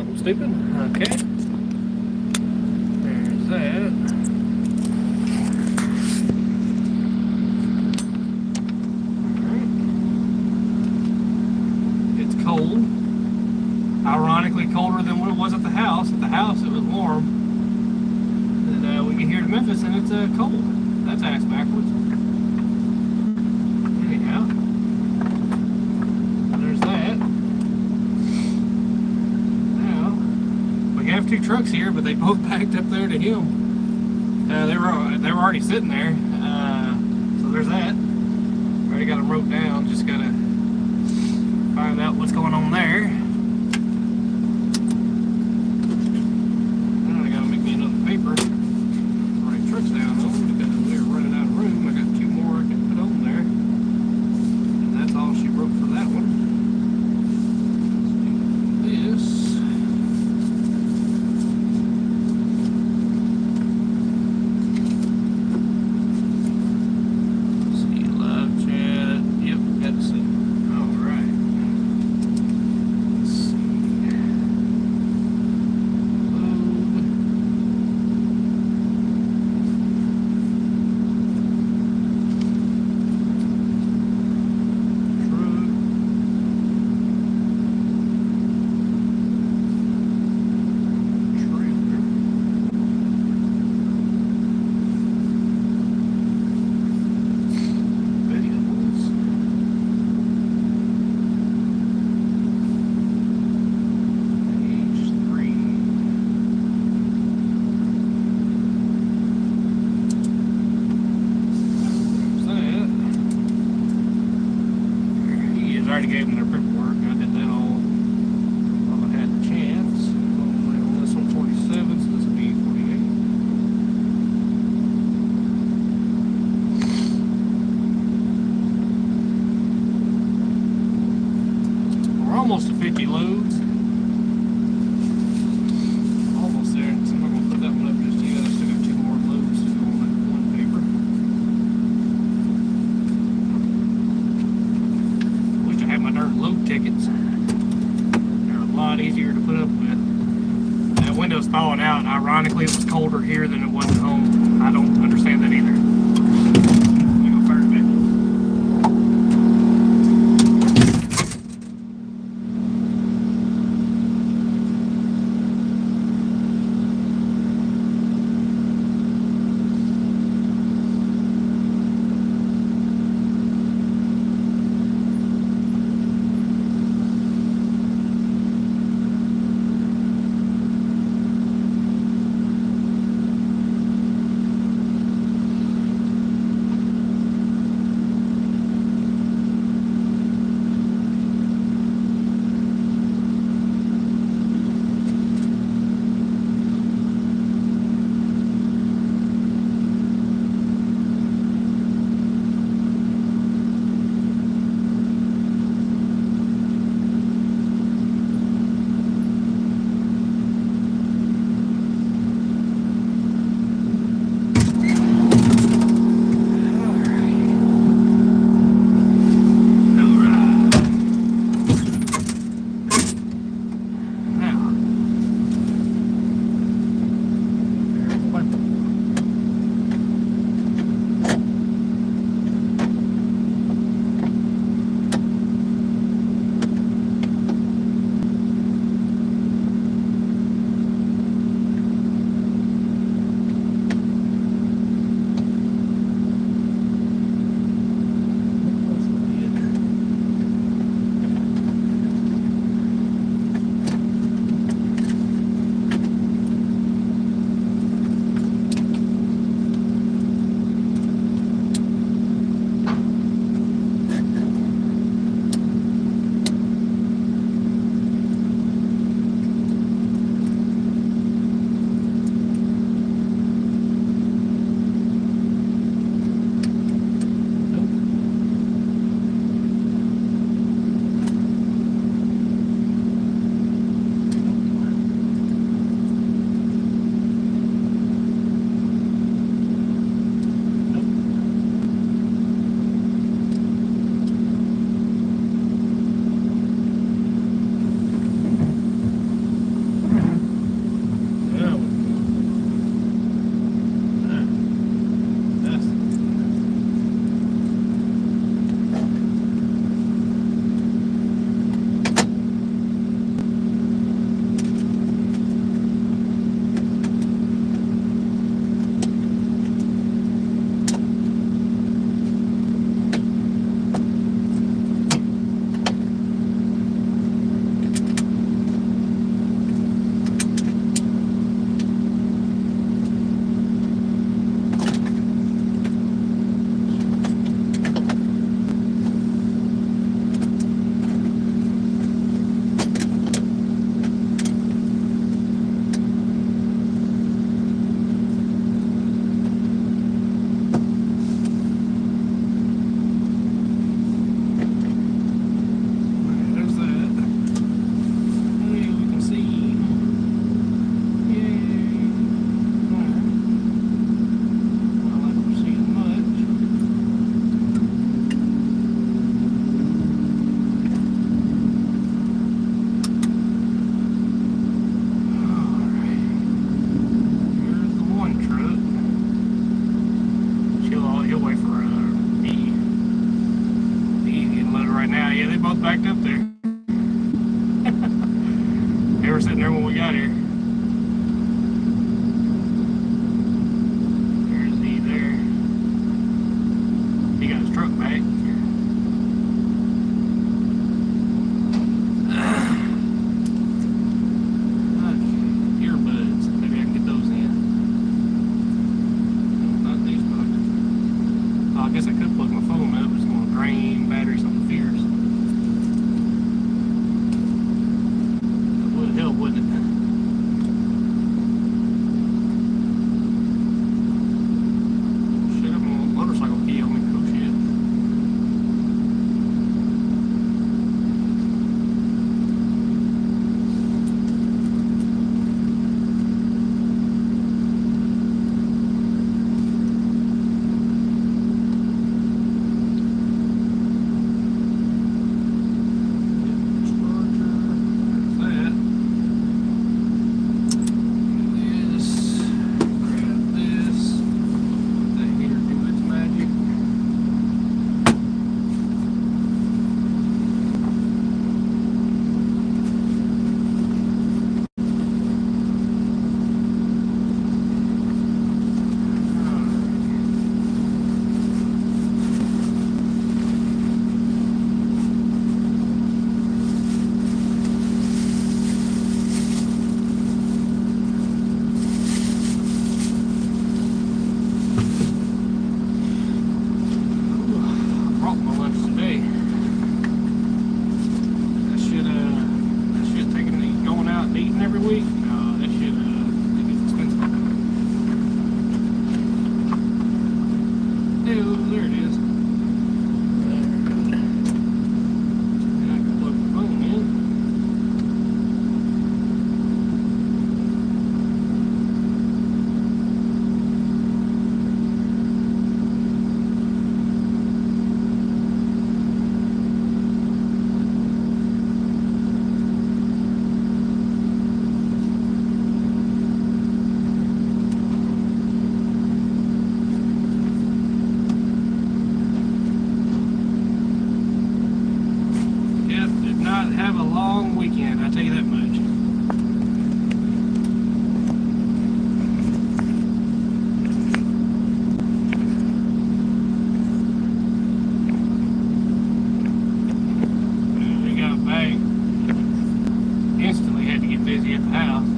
something stupid. Okay. There's that. Alright. It's cold. Ironically colder than what it was at the house. At the house it was warm. And we get here to Memphis and it's cold. That's ass backwards. Anyhow. There's that. Now, we have two trucks here, but they both backed up there to him. They were already sitting there. So there's that. Already got them wrote down. Just gotta find out what's going on there. Now I gotta make me another paper. Write trucks down though, because we're running out of room. I got two more I can put on there. And that's all she wrote for that one. Let's do this. Already gave them their paperwork. I did that all while I had the chance. On this one 47, so this will be 48. We're almost to 50 loads. Almost there. So I'm not going to put that one up just yet. I still got two more loads to go on that one paper. My darn load tickets. They're a lot easier to put up with. That window's thawing out, and ironically it was colder here than it was at home. I don't understand that either. Let me go fire it back. were sitting there when we got here. There's he there. He got his truck back. Earbuds. Maybe I can get those in. Not these buttons. Oh, I guess I could plug my phone up. It's going to drain battery, something fierce. That would help, wouldn't it? Shit, I'm on a motorcycle key on me. Cool shit. Have a long weekend, I tell you that much. We got back, instantly had to get busy at the house.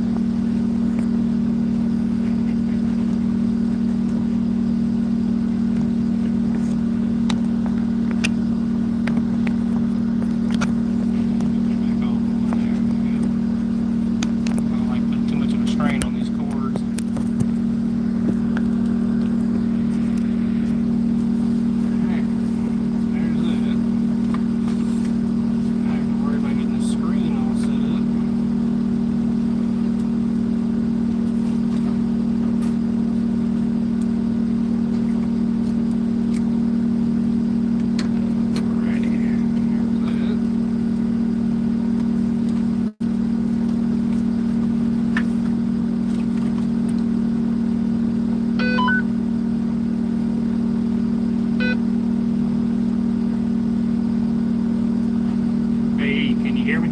Can you hear me?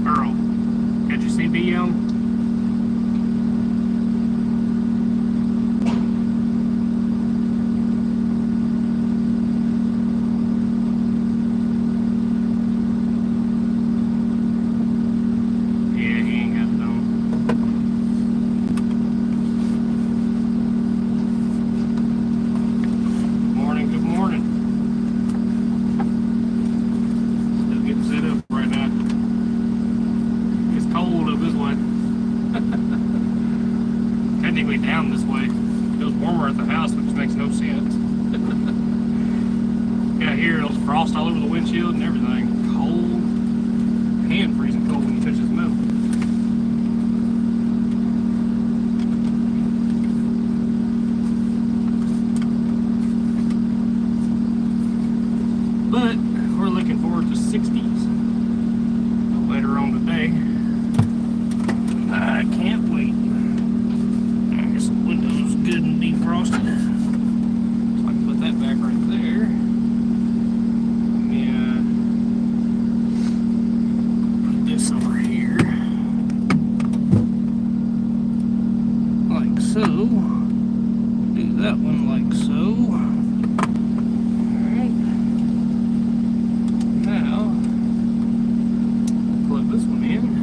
Earl, got your CB on? Technically down this way. It was warmer at the house, which makes no sense. Yeah, here it was frost all over the windshield and everything. Cold. Hand freezing cold when you touch this metal. But we're looking forward to 60s. later on today. I can't wait. I guess the window's good and defrosted. So I can put that back right there. Let me put this over here. Like so. Do that one like so. Alright. Now, plug this one in.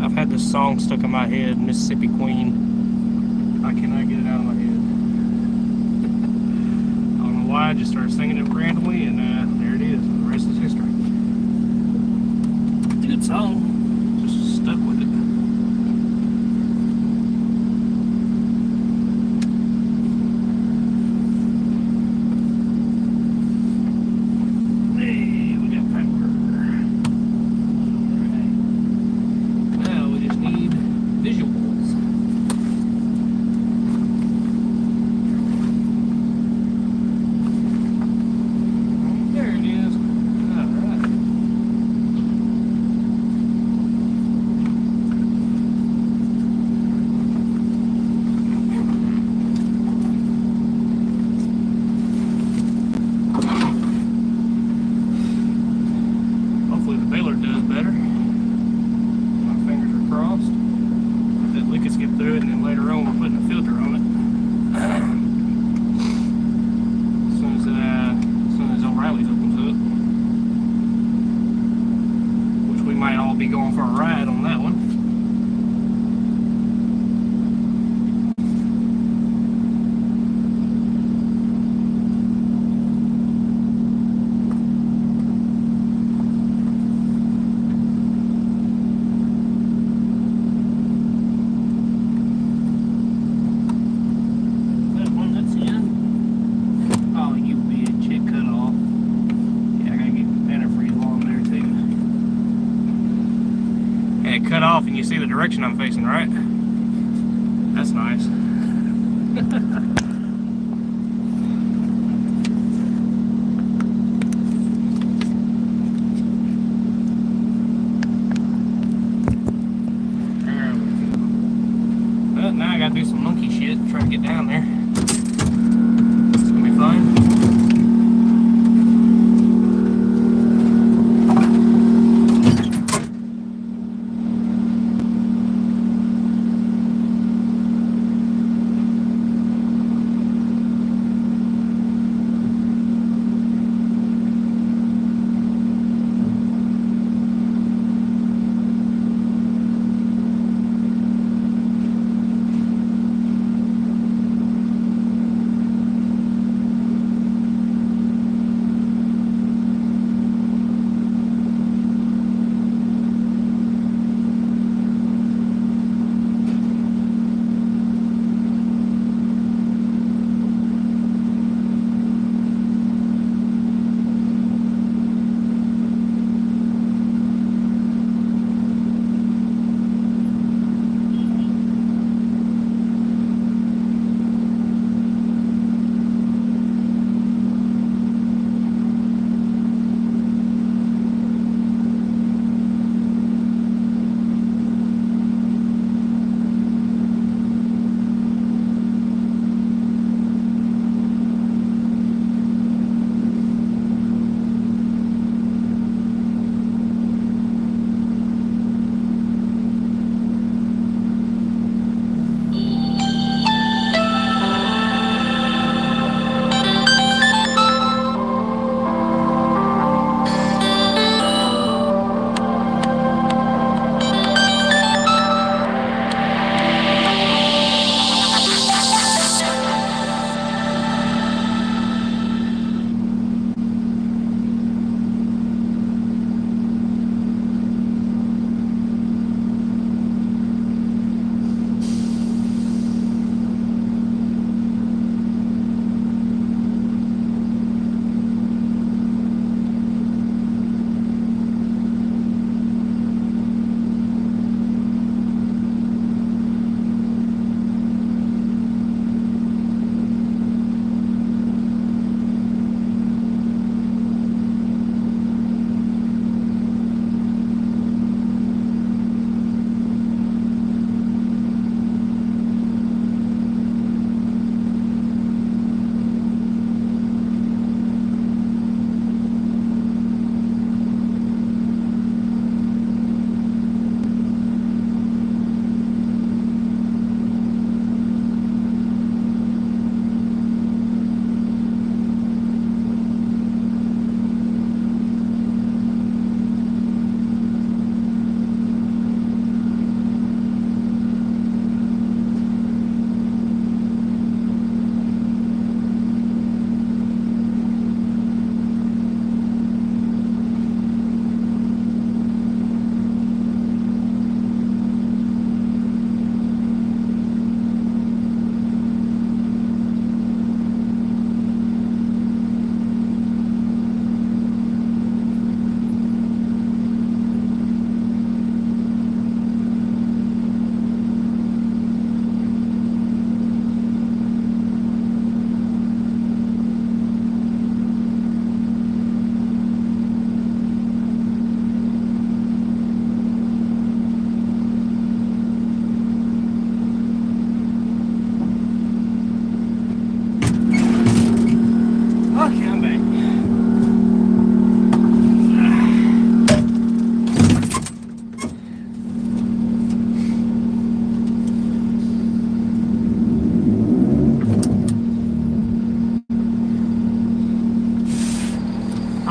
I've had this song stuck in my head, Mississippi Queen. I cannot get it out of my head. I don't know why, I just started singing it randomly, and there it is. The rest is history. It's a good song. Just stuck with it. Hey, we got power. Alright. Now we just need visuals. There it is. Alright. Hopefully the baler does better. My fingers are crossed. That we could skip through it, and then later on we're putting a filter on it. As soon as O'Reilly's opens up, which we might all be going for a ride on that one. That one that's in. Oh, you bitch, it cut off. Yeah, I gotta get antifreeze on there too. And it cut off, and you see the direction I'm facing, right? That's nice. There we go. Well, now I gotta do some monkey shit, try to get down there. It's gonna be fun.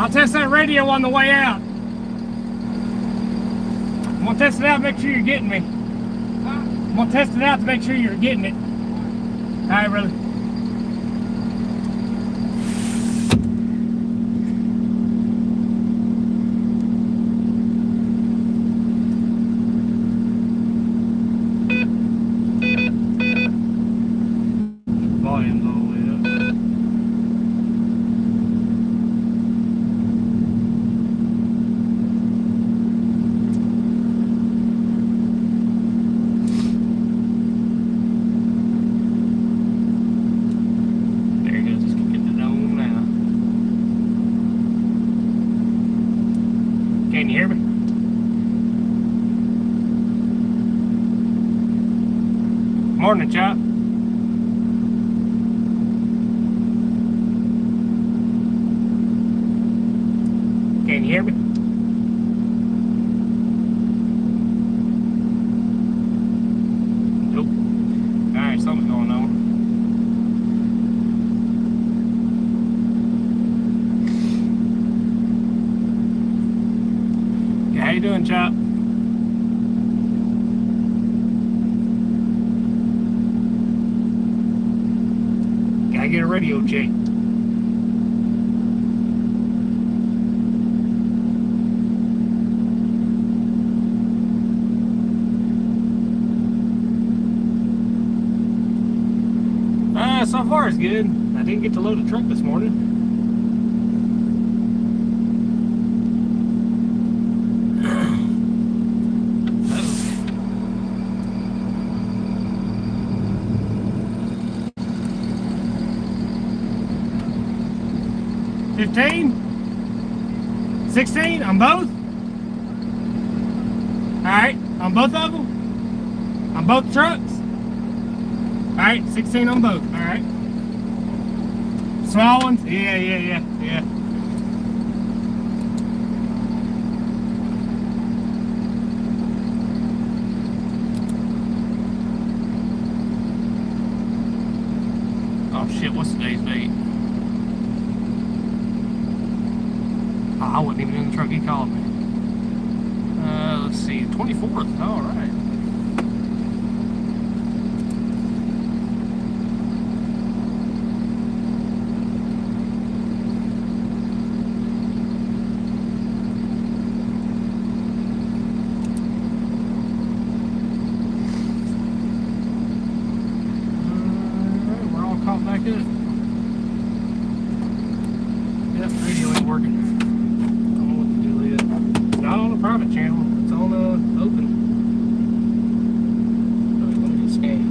I'll test that radio on the way out. I'm gonna test it out, make sure you're getting me. I'm gonna test it out to make sure you're getting it. All right, brother. Volume's all the way up. Can you hear me? Morning, Chop. Can you hear me? Nope. Alright, something's going on. How you doing, Chop? Gotta get a radio check. So far it's good. I didn't get to load the truck this morning. $15? $16 on both? Alright, on both of them? On both trucks? Alright, 16 on both, alright. Small ones? Yeah. Oh shit, what's today's date? Oh, I wasn't even in the truck, he called me. Let's see, 24th, alright. Back up. Yep, radio ain't working. I don't know what the deal is. It's not on a private channel. It's on open. Let me get scan.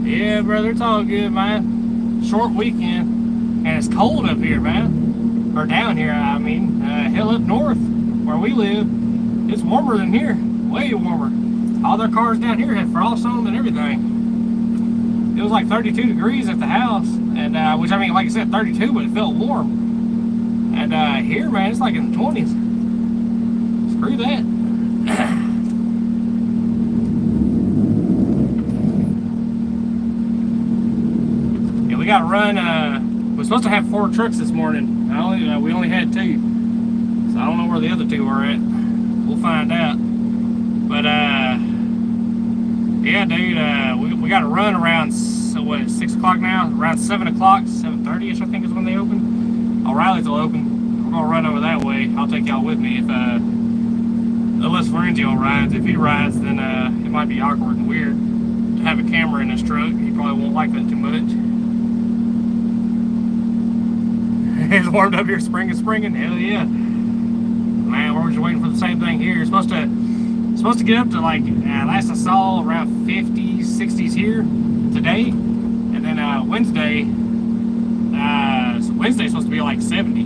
Yeah, brother, it's all good, man. Short weekend, and it's cold up here, man. Or down here, I mean. Hell, up north, where we live, it's warmer than here. Way warmer. All their cars down here have frost on them and everything. It was like 32 degrees at the house, and which, I mean, like I said, 32, but it felt warm. And here, man, it's like in the 20s. Screw that. We got to run. We're supposed to have 4 trucks this morning. We only had 2, so I don't know where the other 2 are at. We'll find out. But yeah, dude, we got to run around. So what? It's 6 o'clock now. Around 7 o'clock, 7:30ish, I think is when they open. O'Reilly's will open. We're gonna run over that way. I'll take y'all with me if unless Florencio rides. If he rides, then it might be awkward and weird to have a camera in his truck. He probably won't like that too much. It's warmed up here, spring is springing. Hell yeah, man. We're just waiting for the same thing here. It's supposed to get up to like last I saw around 50s, 60s here today, and then Wednesday. So Wednesday's supposed to be like 70.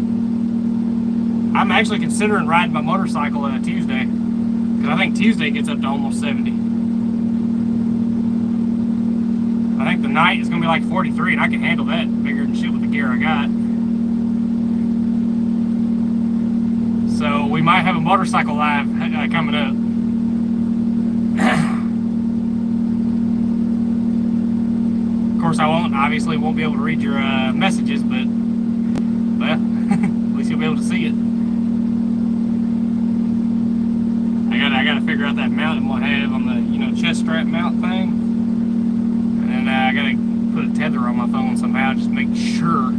I'm actually considering riding my motorcycle on a Tuesday, because I think Tuesday gets up to almost 70. I think the tonight it's gonna be like 43, and I can handle that bigger than shit with the gear I got. So we might have a motorcycle live coming up. Of course, I obviously won't be able to read your messages, but well, at least you'll be able to see it. I gotta figure out that mount I'm gonna have on the chest strap mount thing, and I gotta put a tether on my phone somehow, just make sure,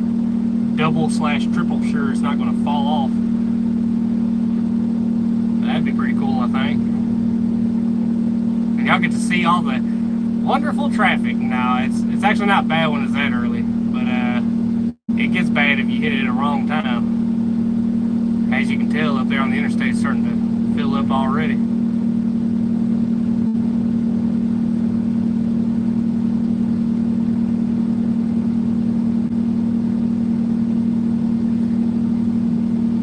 double/triple sure it's not gonna fall off. That'd be pretty cool, I think. And y'all get to see all the wonderful traffic now. It's actually not bad when it's that early, but it gets bad if you hit it at the wrong time. As you can tell, up there on the interstate, it's starting to fill up already.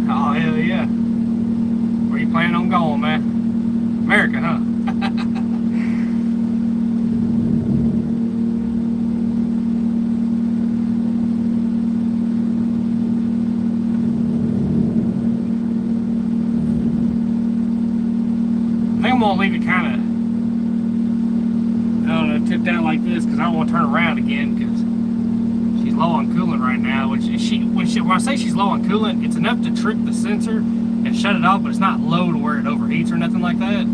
Oh, hell yeah. Where you planning on going, man? America, huh? I'm gonna leave it kind of, I don't know, tipped out like this because I don't want to turn around again because she's low on coolant right now. When I say she's low on coolant, it's enough to trick the sensor and shut it off, but it's not low to where it overheats or nothing like that.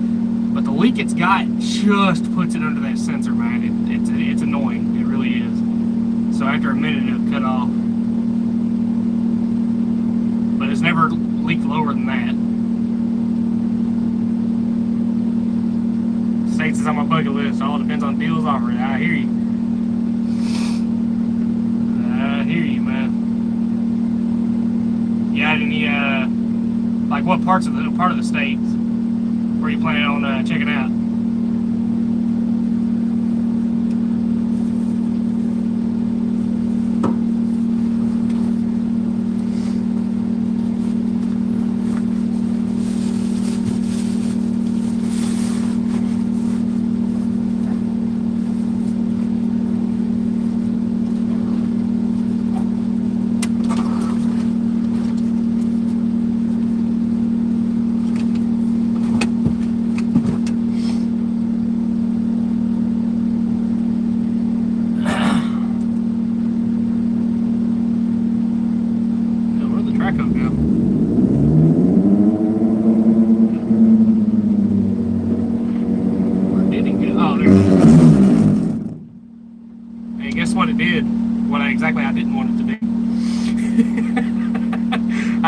But the leak it's got just puts it under that sensor, man. It's annoying. It really is. So after a minute, it'll cut off. But it's never leaked lower than that. States is on my bucket list. All depends on deals offered. I hear you. I hear you, man. You got any like what part of the states where you planning on checking out?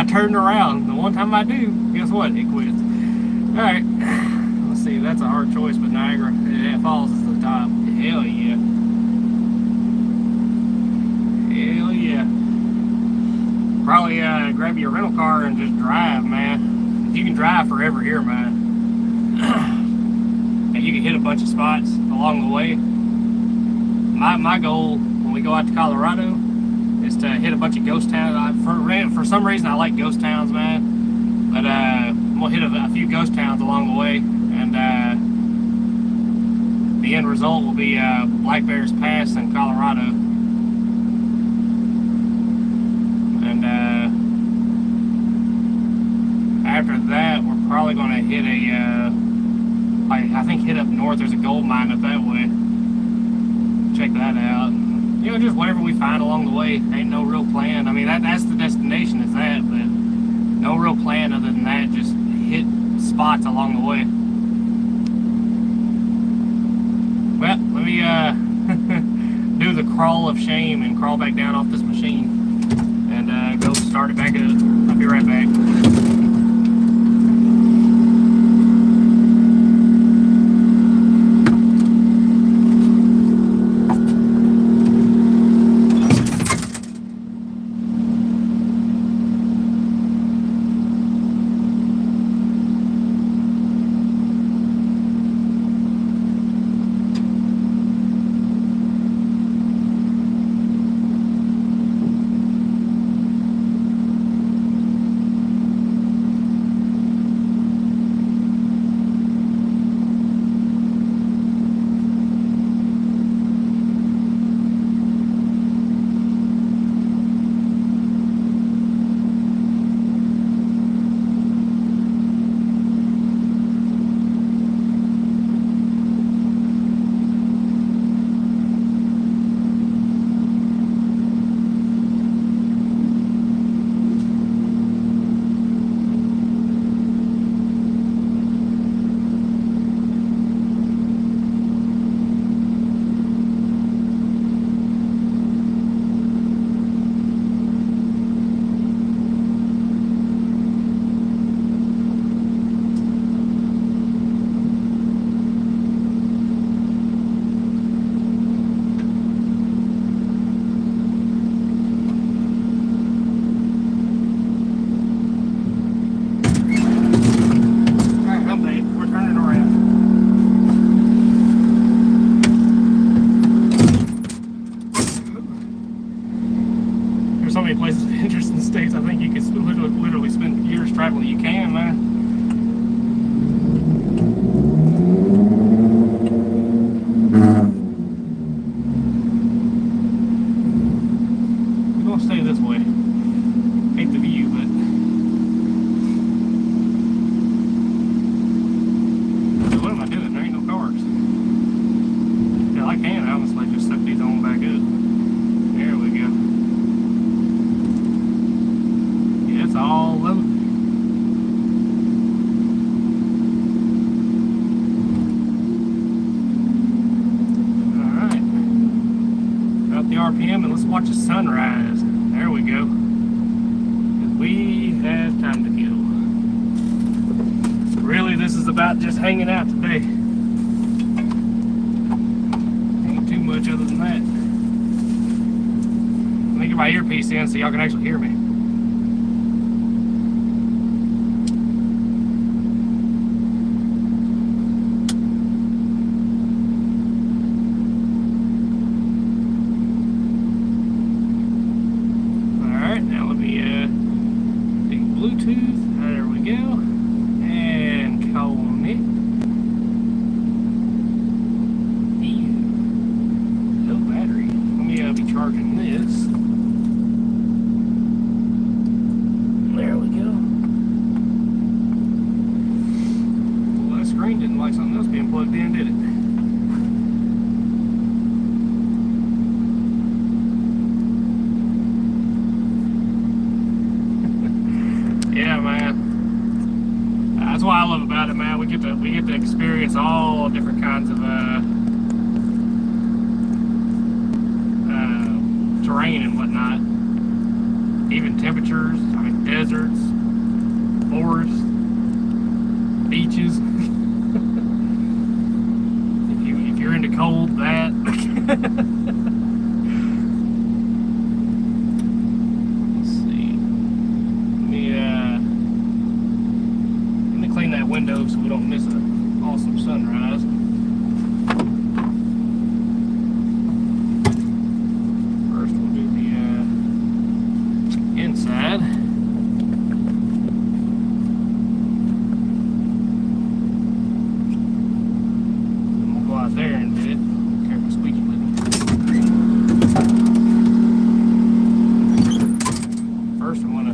Turned around. The one time I do, guess what? It quits. Alright. Let's see. That's a hard choice, but Niagara Falls is the top. Hell yeah. Hell yeah. Probably grab your rental car and just drive, man. You can drive forever here, man. And you can hit a bunch of spots along the way. My goal when we go out to Colorado is to hit a bunch of ghost towns. For some reason, I like ghost towns, man. But I'm gonna hit a few ghost towns along the way, and the end result will be Black Bears Pass in Colorado. And after that, we're probably gonna hit I think hit up north. There's a gold mine up that way. Check that out. Just whatever we find along the way. Ain't no real plan. I mean, that's the destination is that, but no real plan other than that. Just hit spots along the way. Well, let me do the crawl of shame and crawl back down off this machine and go start it back up. I'll be right back. RPM and let's watch the sunrise. There we go. We have time to kill. Really, this is about just hanging out today. Ain't too much other than that. Let me get my earpiece in so y'all can actually hear me. Alright, now let me take Bluetooth. There we go. And connect. No battery. Let me be charging this. There we go. Well, that screen didn't like something else being plugged in, did it? Yeah, man. That's what I love about it, man. We get to experience all different kinds of terrain and whatnot. Even temperatures. I mean, deserts, forests, beaches. if you're into cold, that. Let's see. Let me clean that window so we don't miss an awesome sunrise. First, we'll do the inside. And we'll go out there and do it. Careful, squeaky with me. First, I'm gonna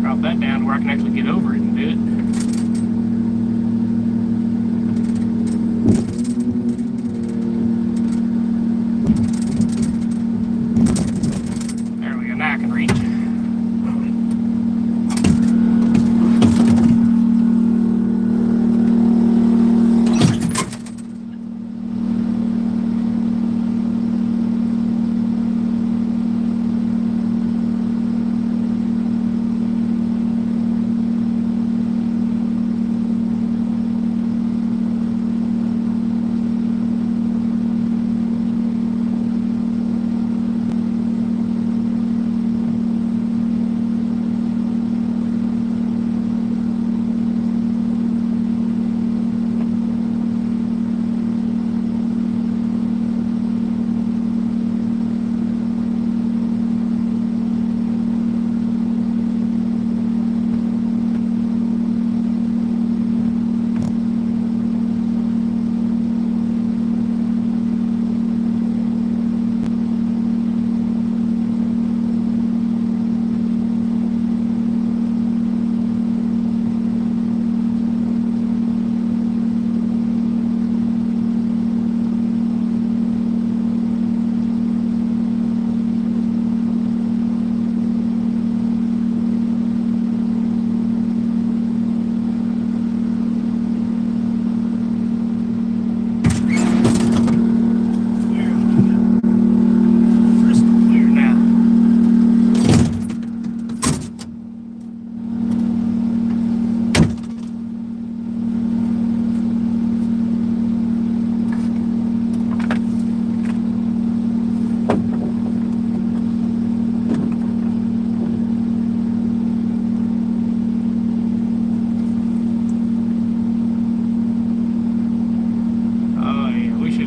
drop that down where I can actually get over it and do it. There we go, now I can reach.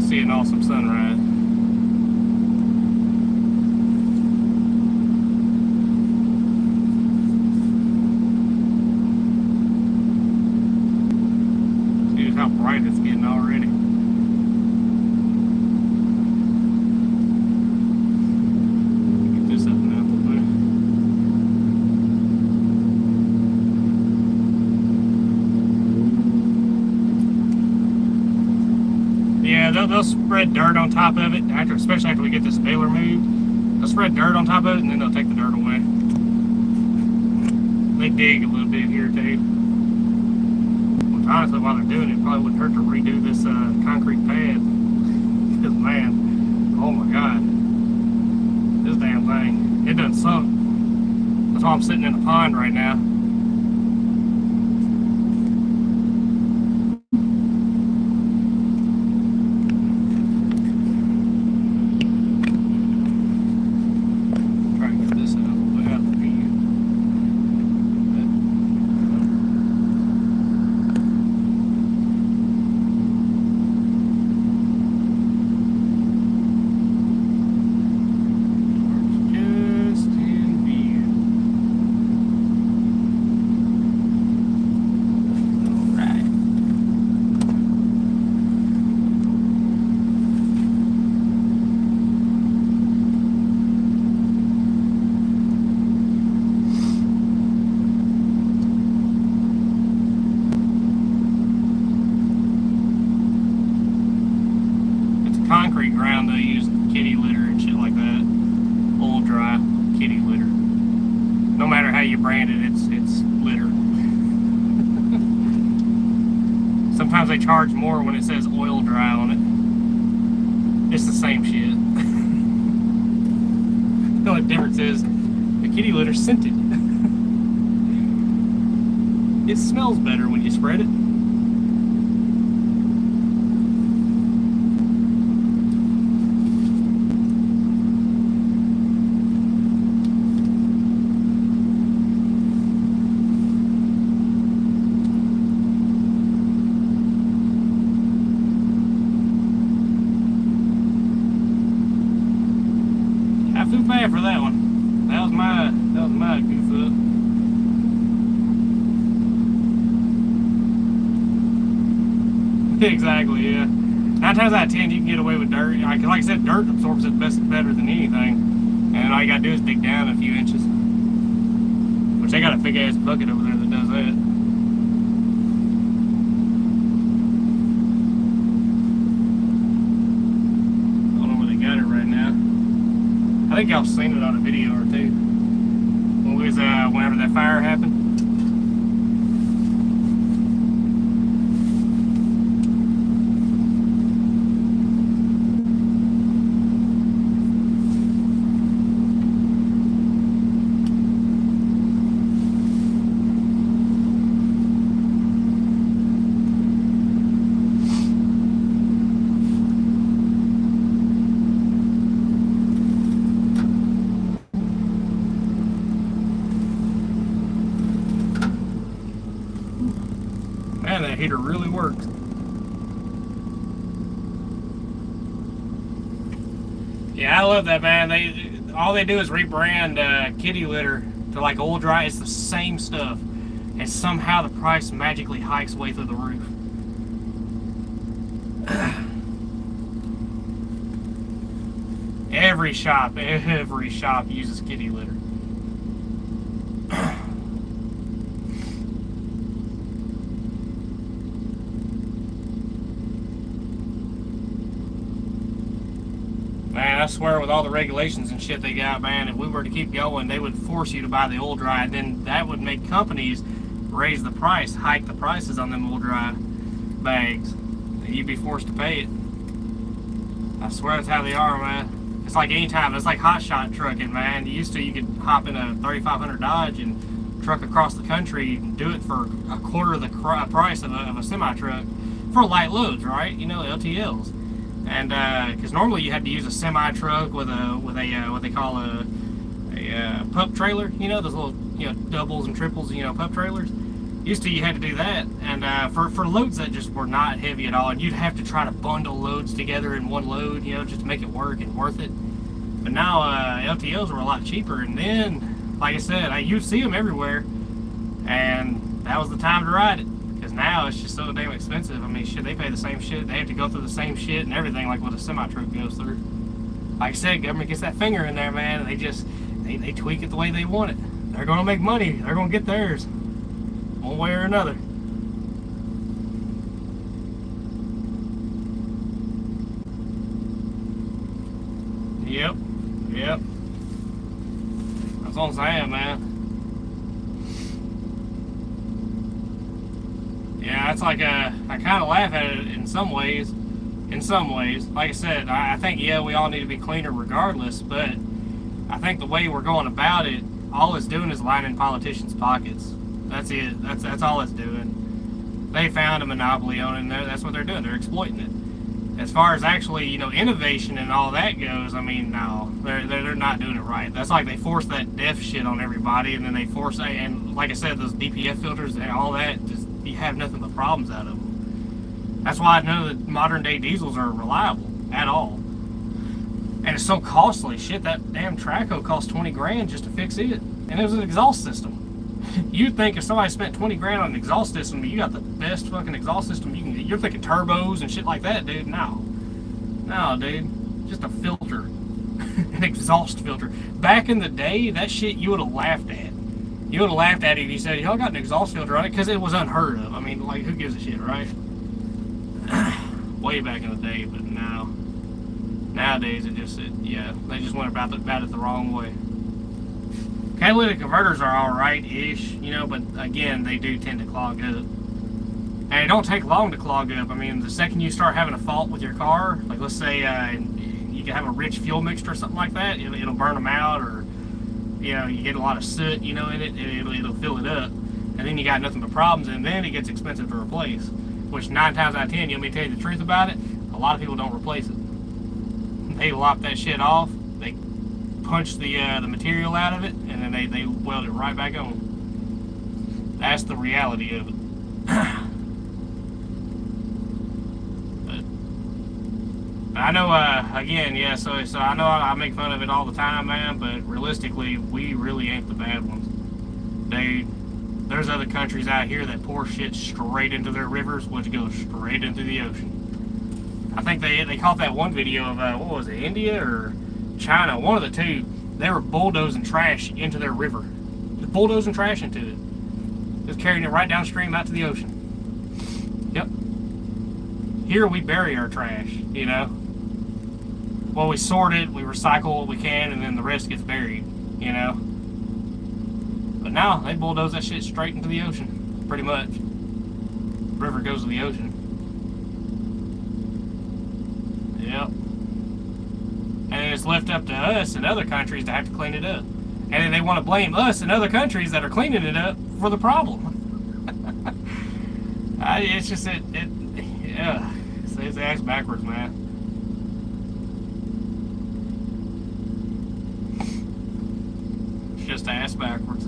See an awesome sunrise. See just how bright it's getting already. Get this up and up a little bit. Yeah, they'll spread dirt on top of it, especially after we get this baler moved. They'll spread dirt on top of it and then they'll take the dirt away. They dig a little bit here too. Which honestly, while they're doing it, probably wouldn't hurt to redo this concrete pad. Because man, It done sunk. That's why I'm sitting in a pond right now. Try and get this out without the view. Just in view. All right. It's a concrete ground they use kitty litter and shit like that. Oil dry kitty litter. No matter how you brand it, it's litter. Sometimes they charge more when it says oil dry on it. It's the same shit. The only difference is the kitty litter's scented. It smells better when you spread it. I feel bad for that one. That was my goof up. Exactly, yeah. 9 times out of 10, you can get away with dirt. Like I said, dirt absorbs it better than anything. And all you gotta do is dig down a few inches. Which they got a big ass bucket over there that does that. I don't know where they got it right now. I think y'all seen it on a video or two. When we was, whenever that fire happened. Man, that heater really works. Yeah, I love that, man. All they do is rebrand kitty litter to like oil dry. It's the same stuff, and somehow the price magically hikes way through the roof. Every shop uses kitty litter. Man, I swear with all the regulations and shit they got, man, if we were to keep going, they would force you to buy the oil dry, and then that would make companies raise the price, hike the prices on them oil dry bags. You'd be forced to pay it. I swear that's how they are, man. It's like anytime, it's like hot shot trucking, man. You could hop in a 3500 Dodge and truck across the country and do it for a quarter of the price of a semi-truck for light loads, right? You know, LTLs. And because normally you had to use a semi truck with a what they call a pup trailer, you know, those little doubles and triples, pup trailers. Used to you had to do that, and for loads that just were not heavy at all, and you'd have to try to bundle loads together in one load, just to make it work and worth it. But now LTLs were a lot cheaper, and then, like I said, you'd see them everywhere, and that was the time to ride it. Because now it's just so damn expensive. I mean, shit, they pay the same shit. They have to go through the same shit and everything like what a semi-truck goes through. Like I said, government gets that finger in there, man, and they tweak it the way they want it. They're going to make money. They're going to get theirs. One way or another. Yep. That's what I'm saying, man. Yeah, it's like I kind of laugh at it in some ways. Like I said, I think, yeah, we all need to be cleaner regardless, but I think the way we're going about it, all it's doing is lining politicians' pockets. That's it. That's all it's doing. They found a monopoly on it, and that's what they're doing. They're exploiting it. As far as actually, innovation and all that goes, I mean, no, they're not doing it right. That's like they force that deaf shit on everybody, and then they force, and like I said, those DPF filters and all that, just you have nothing but problems out of them. That's why none of the modern day diesels are reliable at all. And it's so costly. Shit, that damn Traco cost 20 grand just to fix it, and it was an exhaust system. You'd think if somebody spent 20 grand on an exhaust system, you got the best fucking exhaust system you can get. You're thinking turbos and shit like that, dude. No, dude, just a filter, an exhaust filter. Back in the day, that shit you would have laughed at. You would have laughed at it if you said, y'all got an exhaust filter on it, because it was unheard of. I mean, like, who gives a shit, right? Way back in the day, but now, nowadays, they just went about it the wrong way. Catalytic converters are alright-ish, but again, they do tend to clog up. And it don't take long to clog up. I mean, the second you start having a fault with your car, like let's say you can have a rich fuel mixture or something like that, it'll burn them out, or you get a lot of soot, in it, it'll fill it up, and then you got nothing but problems, and then it gets expensive to replace. Which 9 times out of 10, you want me to tell you the truth about it? A lot of people don't replace it. They lop that shit off, they punch the material out of it, and then they weld it right back on. That's the reality of it. but I know, again, yeah, so I know I make fun of it all the time, man, but realistically, we really ain't the bad ones. There's other countries out here that pour shit straight into their rivers, which goes straight into the ocean. I think they caught that one video of, what was it, India or China, one of the two. They were bulldozing trash into their river. Just bulldozing trash into it. Just carrying it right downstream out to the ocean. Yep. Here we bury our trash, Well, we sort it, we recycle what we can, and then the rest gets buried, But now, they bulldoze that shit straight into the ocean, pretty much. The river goes to the ocean. Yep. And it's left up to us and other countries to have to clean it up. And then they want to blame us and other countries that are cleaning it up for the problem. It's just, yeah, it's ass backwards, man. It's just ass backwards.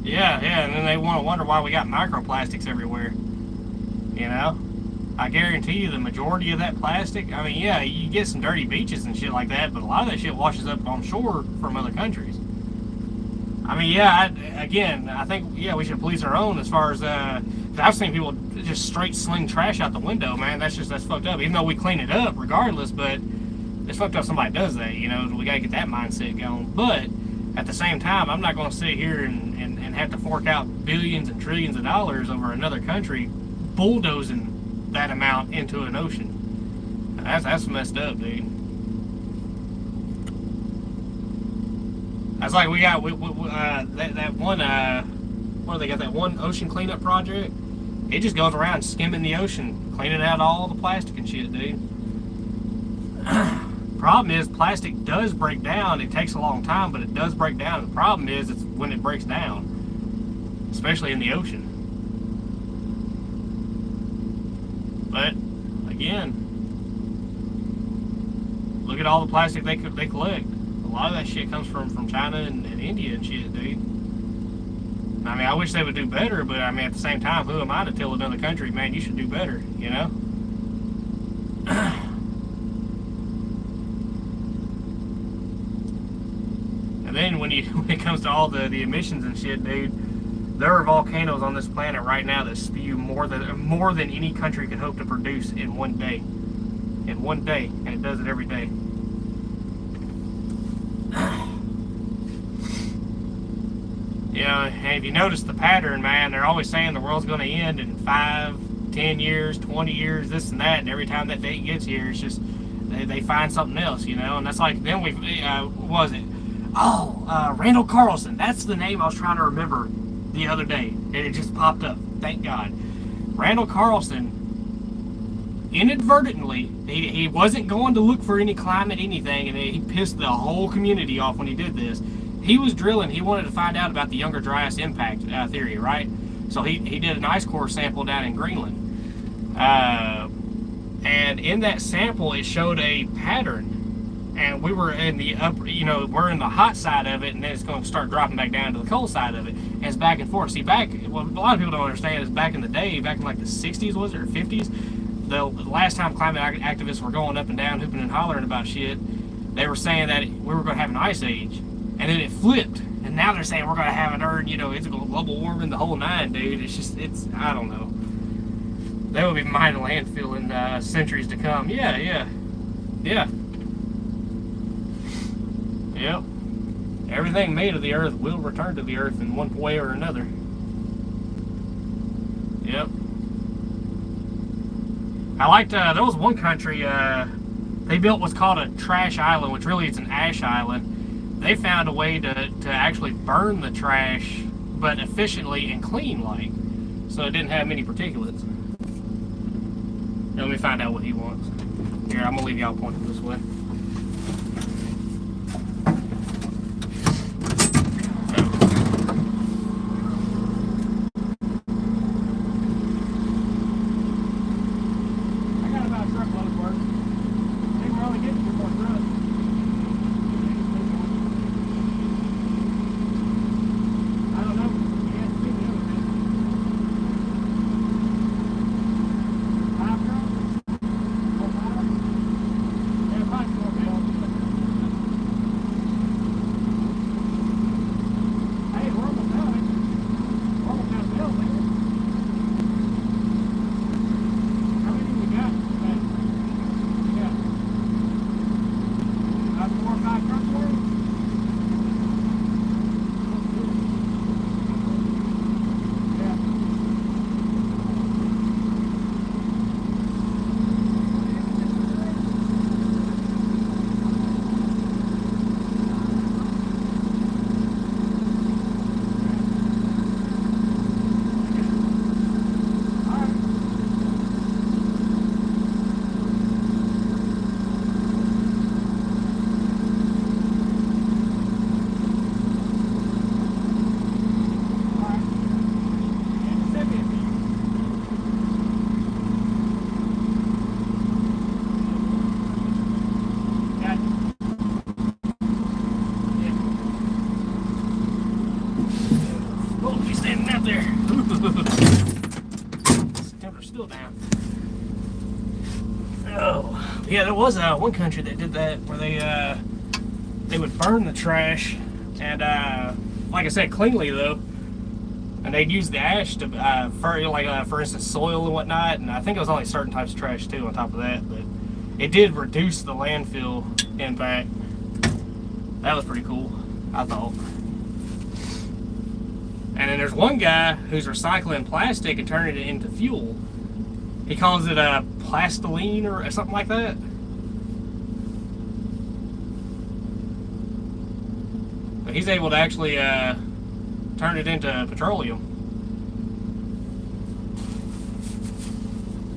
Yeah, and then they want to wonder why we got microplastics everywhere. I guarantee you the majority of that plastic, I mean, yeah, you get some dirty beaches and shit like that, but a lot of that shit washes up on shore from other countries. I mean, yeah, I think, yeah, we should police our own as far as, I've seen people just straight sling trash out the window, man. That's fucked up. Even though we clean it up regardless, but it's fucked up somebody does that, we gotta get that mindset going. But at the same time, I'm not gonna sit here and have to fork out billions and trillions of dollars over another country bulldozing that amount into an ocean. That's messed up, dude. That's like we got that one, what do they got, that one ocean cleanup project? It just goes around skimming the ocean, cleaning out all the plastic and shit, dude. Problem is, plastic does break down. It takes a long time, but it does break down. The problem is, it's when it breaks down, especially in the ocean. But again, look at all the plastic they collect. A lot of that shit comes from China and India and shit, dude. I mean, I wish they would do better, but I mean, at the same time, who am I to tell another country, man, you should do better, And then when it comes to all the emissions and shit, dude, there are volcanoes on this planet right now that spew more than any country could hope to produce in one day. In one day, and it does it every day. And if you notice the pattern, man, they're always saying the world's going to end in 5, 10 years, 20 years, this and that, and every time that date gets here, it's just they find something else, you know. And that's like, then we, what was it? Oh, Randall Carlson. That's the name I was trying to remember the other day, and it just popped up. Thank God. Randall Carlson, inadvertently, he wasn't going to look for any climate anything, and he pissed the whole community off when he did this. He was drilling. He wanted to find out about the Younger Dryas impact theory, right? So he did an ice core sample down in Greenland, and in that sample it showed a pattern. And we were in the upper, you know, we're in the hot side of it, and then it's going to start dropping back down to the cold side of it. And it's back and forth. See, what a lot of people don't understand is back in the day, back in like the 60s, was it, or 50s, the last time climate activists were going up and down, hooping and hollering about shit, they were saying that we were going to have an ice age. And then it flipped. And now they're saying we're going to have an Earth, you know, it's global warming, the whole nine, dude. It's just, I don't know. That would be mining landfill in centuries to come. Yeah. Yep. Everything made of the earth will return to the earth in one way or another. Yep. I liked, there was one country, they built what's called a trash island, which really it's an ash island. They found a way to actually burn the trash, but efficiently and clean like. So it didn't have many particulates. Now, let me find out what he wants. Here, I'm gonna leave y'all pointing this way. Temper's still down. Oh, yeah, there was one country that did that where they would burn the trash and like I said, cleanly though, and they'd use the ash to for instance soil and whatnot, and I think it was only certain types of trash too on top of that, but it did reduce the landfill impact. That was pretty cool, I thought. And then there's one guy who's recycling plastic and turning it into fuel. He calls it a plastiline or something like that. But he's able to actually turn it into petroleum.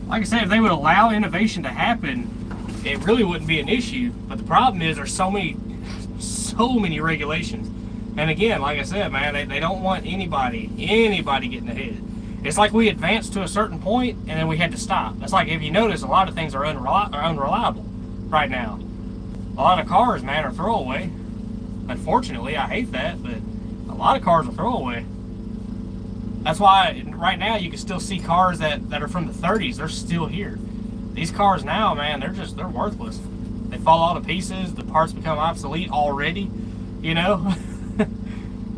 Like I said, if they would allow innovation to happen, it really wouldn't be an issue. But the problem is there's so many regulations. And again, like I said, man, they don't want anybody getting ahead. It's like we advanced to a certain point and then we had to stop. It's like, if you notice, a lot of things are unreliable right now. A lot of cars, man, are throwaway. Unfortunately, I hate that, but a lot of cars are throwaway. That's why right now you can still see cars that are from the 30s. They're still here. These cars now, man, they're worthless. They fall all to pieces. The parts become obsolete already, you know.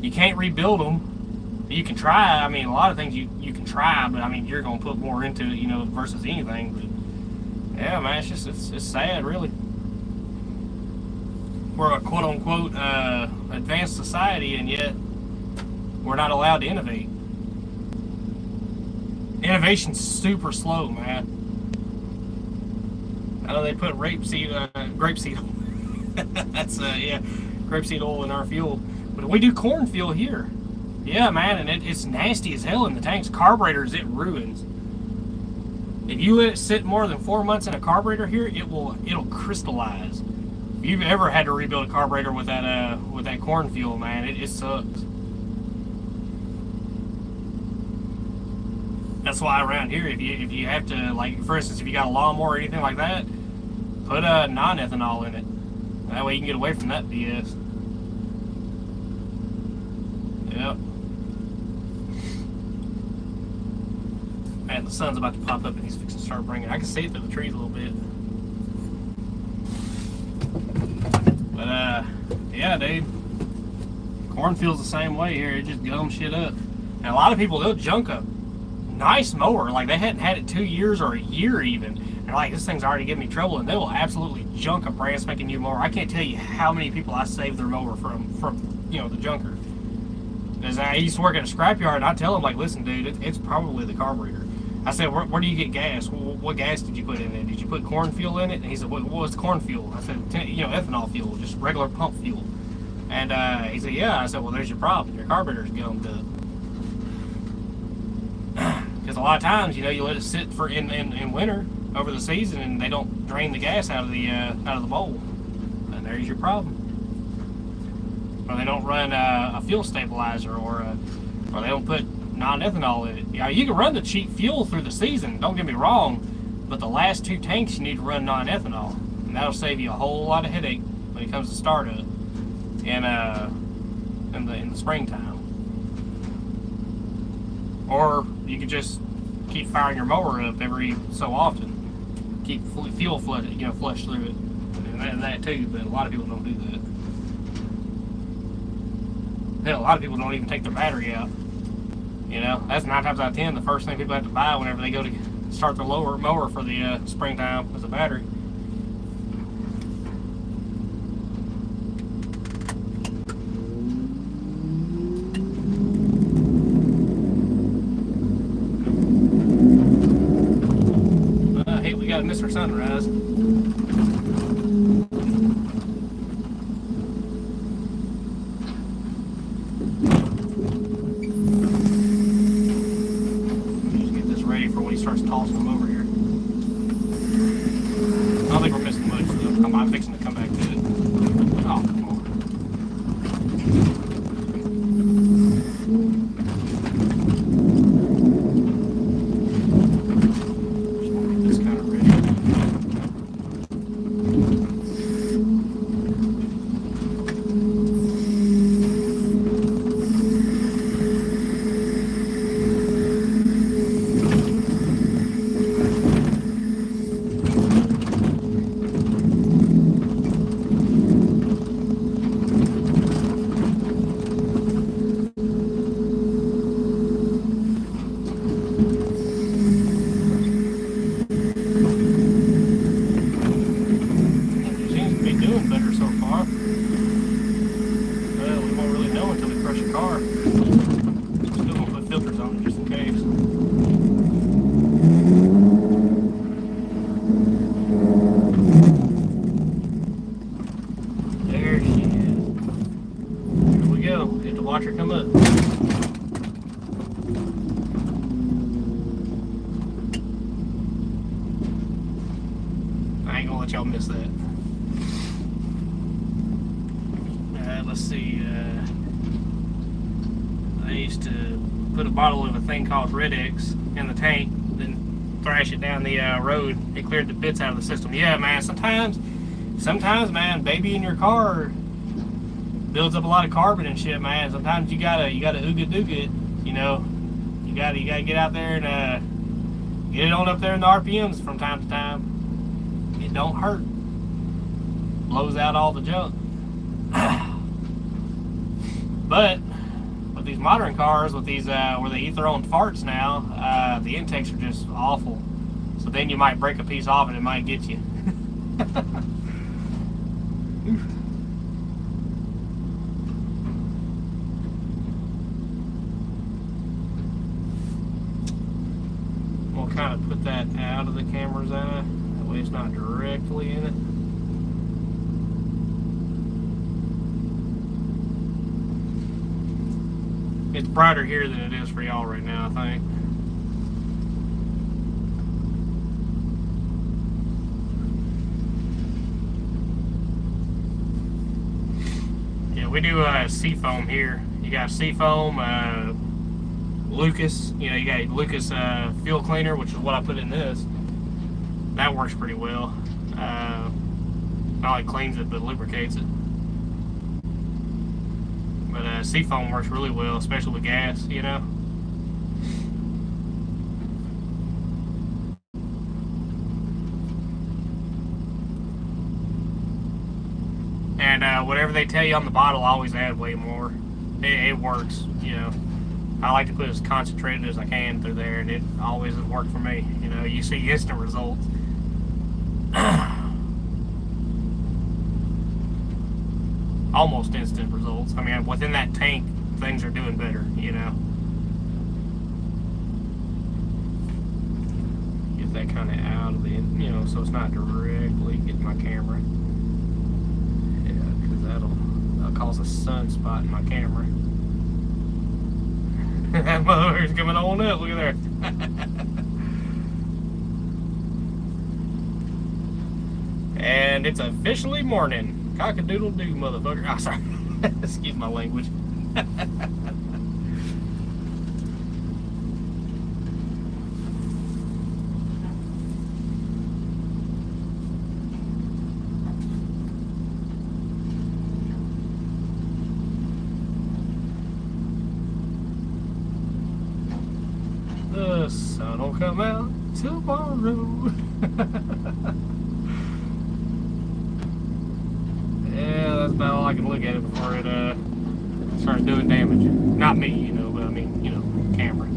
You can't rebuild them. You can try. I mean, a lot of things you can try, but I mean, you're gonna put more into it, you know, versus anything. But yeah, man, it's sad, really. We're a quote unquote advanced society, and yet we're not allowed to innovate. Innovation's super slow, man. I know they put grapeseed that's yeah, grapeseed oil in our fuel, but we do corn fuel here. Yeah, man, and it's nasty as hell in the tanks. Carburetors, it ruins. If you let it sit more than 4 months in a carburetor here, it'll crystallize. If you've ever had to rebuild a carburetor with that corn fuel, man, it sucks. That's why around here, if you have to, like, for instance, if you got a lawnmower or anything like that, put a non-ethanol in it. That way you can get away from that BS. Yep. Man, the sun's about to pop up and he's fixing to start bringing. I can see it through the trees a little bit. But yeah, dude, cornfield's the same way here. It just gums shit up. And a lot of people, they'll junk a nice mower, like they hadn't had it 2 years or a year even. And like, this thing's already giving me trouble, and they will absolutely junk a brand spanking new mower. I can't tell you how many people I saved their mower from the junker. Because I used to work at a scrapyard, and I tell them, like, listen, dude, it's probably the carburetor. I said, where do you get gas? What gas did you put in it? Did you put corn fuel in it? And he said, what's corn fuel? I said, ethanol fuel, just regular pump fuel. And he said, yeah. I said, well, there's your problem. Your carburetor's gummed up. Because a lot of times, you let it sit for in winter over the season, and they don't drain the gas out of the bowl, and there's your problem. Or they don't run a fuel stabilizer, or they don't put non-ethanol in it. You can run the cheap fuel through the season, don't get me wrong, but the last 2 tanks you need to run non-ethanol, and that'll save you a whole lot of headache when it comes to startup in the springtime. Or you could just keep firing your mower up every so often, keep fuel flush through it, and that too. But a lot of people don't do that. Hell, a lot of people don't even take their battery out. That's 9 times out of 10 the first thing people have to buy whenever they go to start their mower for the springtime is a battery. Hey, we got Mr. Sunrise. Starts tossing them over here. I don't think we're missing much, so I'm fixing to come back to it. Oh, come on. Just kind of ready. Watch her come up. I ain't gonna let y'all miss that. Let's see. I used to put a bottle of a thing called Red X in the tank, then thrash it down the road. It cleared the bits out of the system. Yeah, man. Sometimes, man, baby in your car builds up a lot of carbon and shit, man. Sometimes you gotta ooga dooga it, you gotta get out there and get it on up there in the RPMs from time to time. It don't hurt. Blows out all the junk. But with these modern cars, with these where they eat their own farts now, the intakes are just awful. So then you might break a piece off and it might get you. Kind of put that out of the camera's eye. That way way it's not directly in it. It's brighter here than it is for y'all right now, I think. Yeah, we do Seafoam here. You got Seafoam, Lucas. You know, you got Lucas fuel cleaner, which is what I put in this. That works pretty well. Not only cleans it, but lubricates it. But Seafoam works really well, especially with gas, you know. And whatever they tell you on the bottle, always add way more. It works, you know. I like to put as concentrated as I can through there, and it always has worked for me. You know, you see instant results. Almost instant results. I mean, within that tank, things are doing better, you know. Get that kind of out of the, you know, so it's not directly getting my camera. Yeah, because that'll cause a sunspot in my camera. That motherfucker's coming on up. Look at there. And it's officially morning. Cock-a-doodle-doo, motherfucker. Oh, sorry. Excuse my language. The sun will come out tomorrow. Yeah, that's about all I can look at it before it starts doing damage. Not me, you know, but I mean, you know, camera.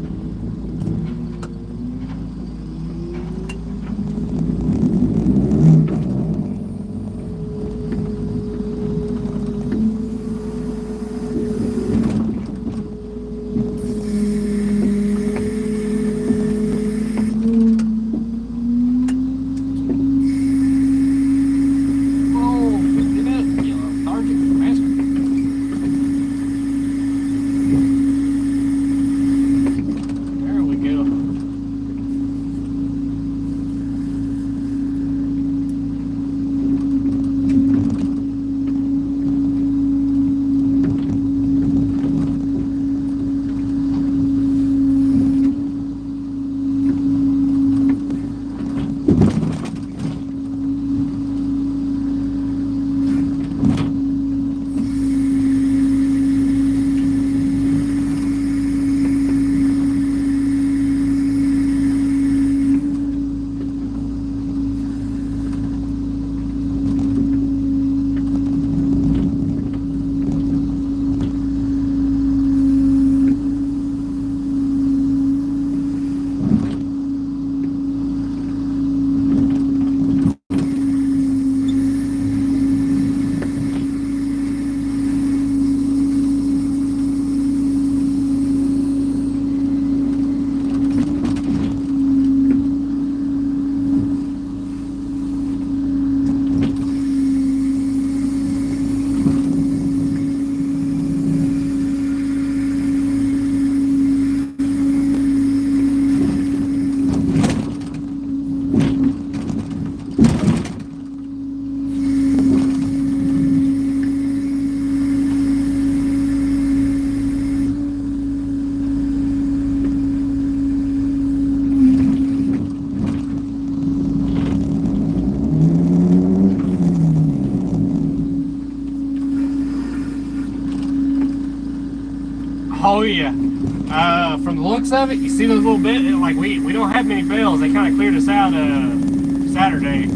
Oh yeah. From the looks of it, you see those little bits, like we don't have many bells. They kind of cleared us out Saturday.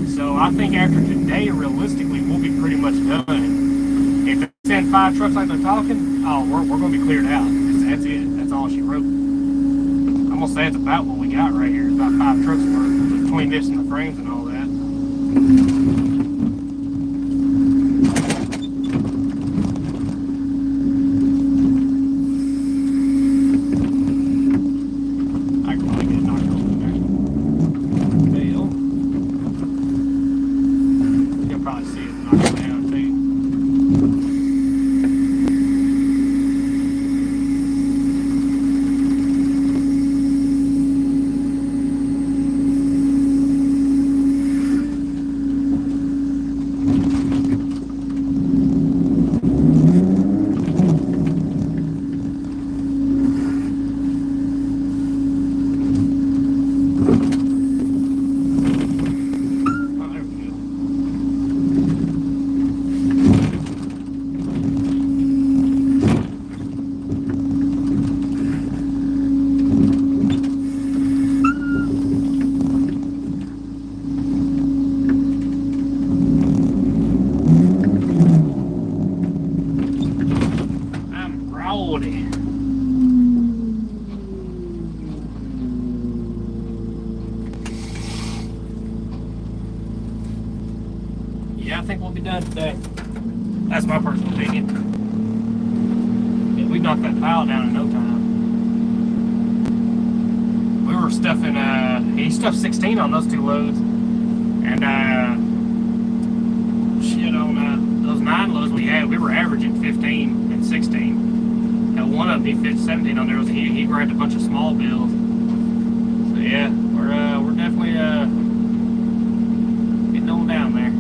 So I think after today, realistically, we'll be pretty much done. If they send 5 trucks like they're talking, oh, we're going to be cleared out. That's it. That's all she wrote. I'm going to say it's about what we got right here. It's about 5 trucks worth between this and the frames and all that. I can probably get it knocked over there. Bale. Yeah, I think we'll be done today. That's my personal opinion. Yeah, we knocked that pile down in no time. We were stuffing, he stuffed 16 on those 2 loads. And, shit, on those 9 loads we had, we were averaging 15 and 16. Now, one of them, he fit 17 on there. He grabbed a bunch of small bills. So, yeah, we're definitely, getting on down there.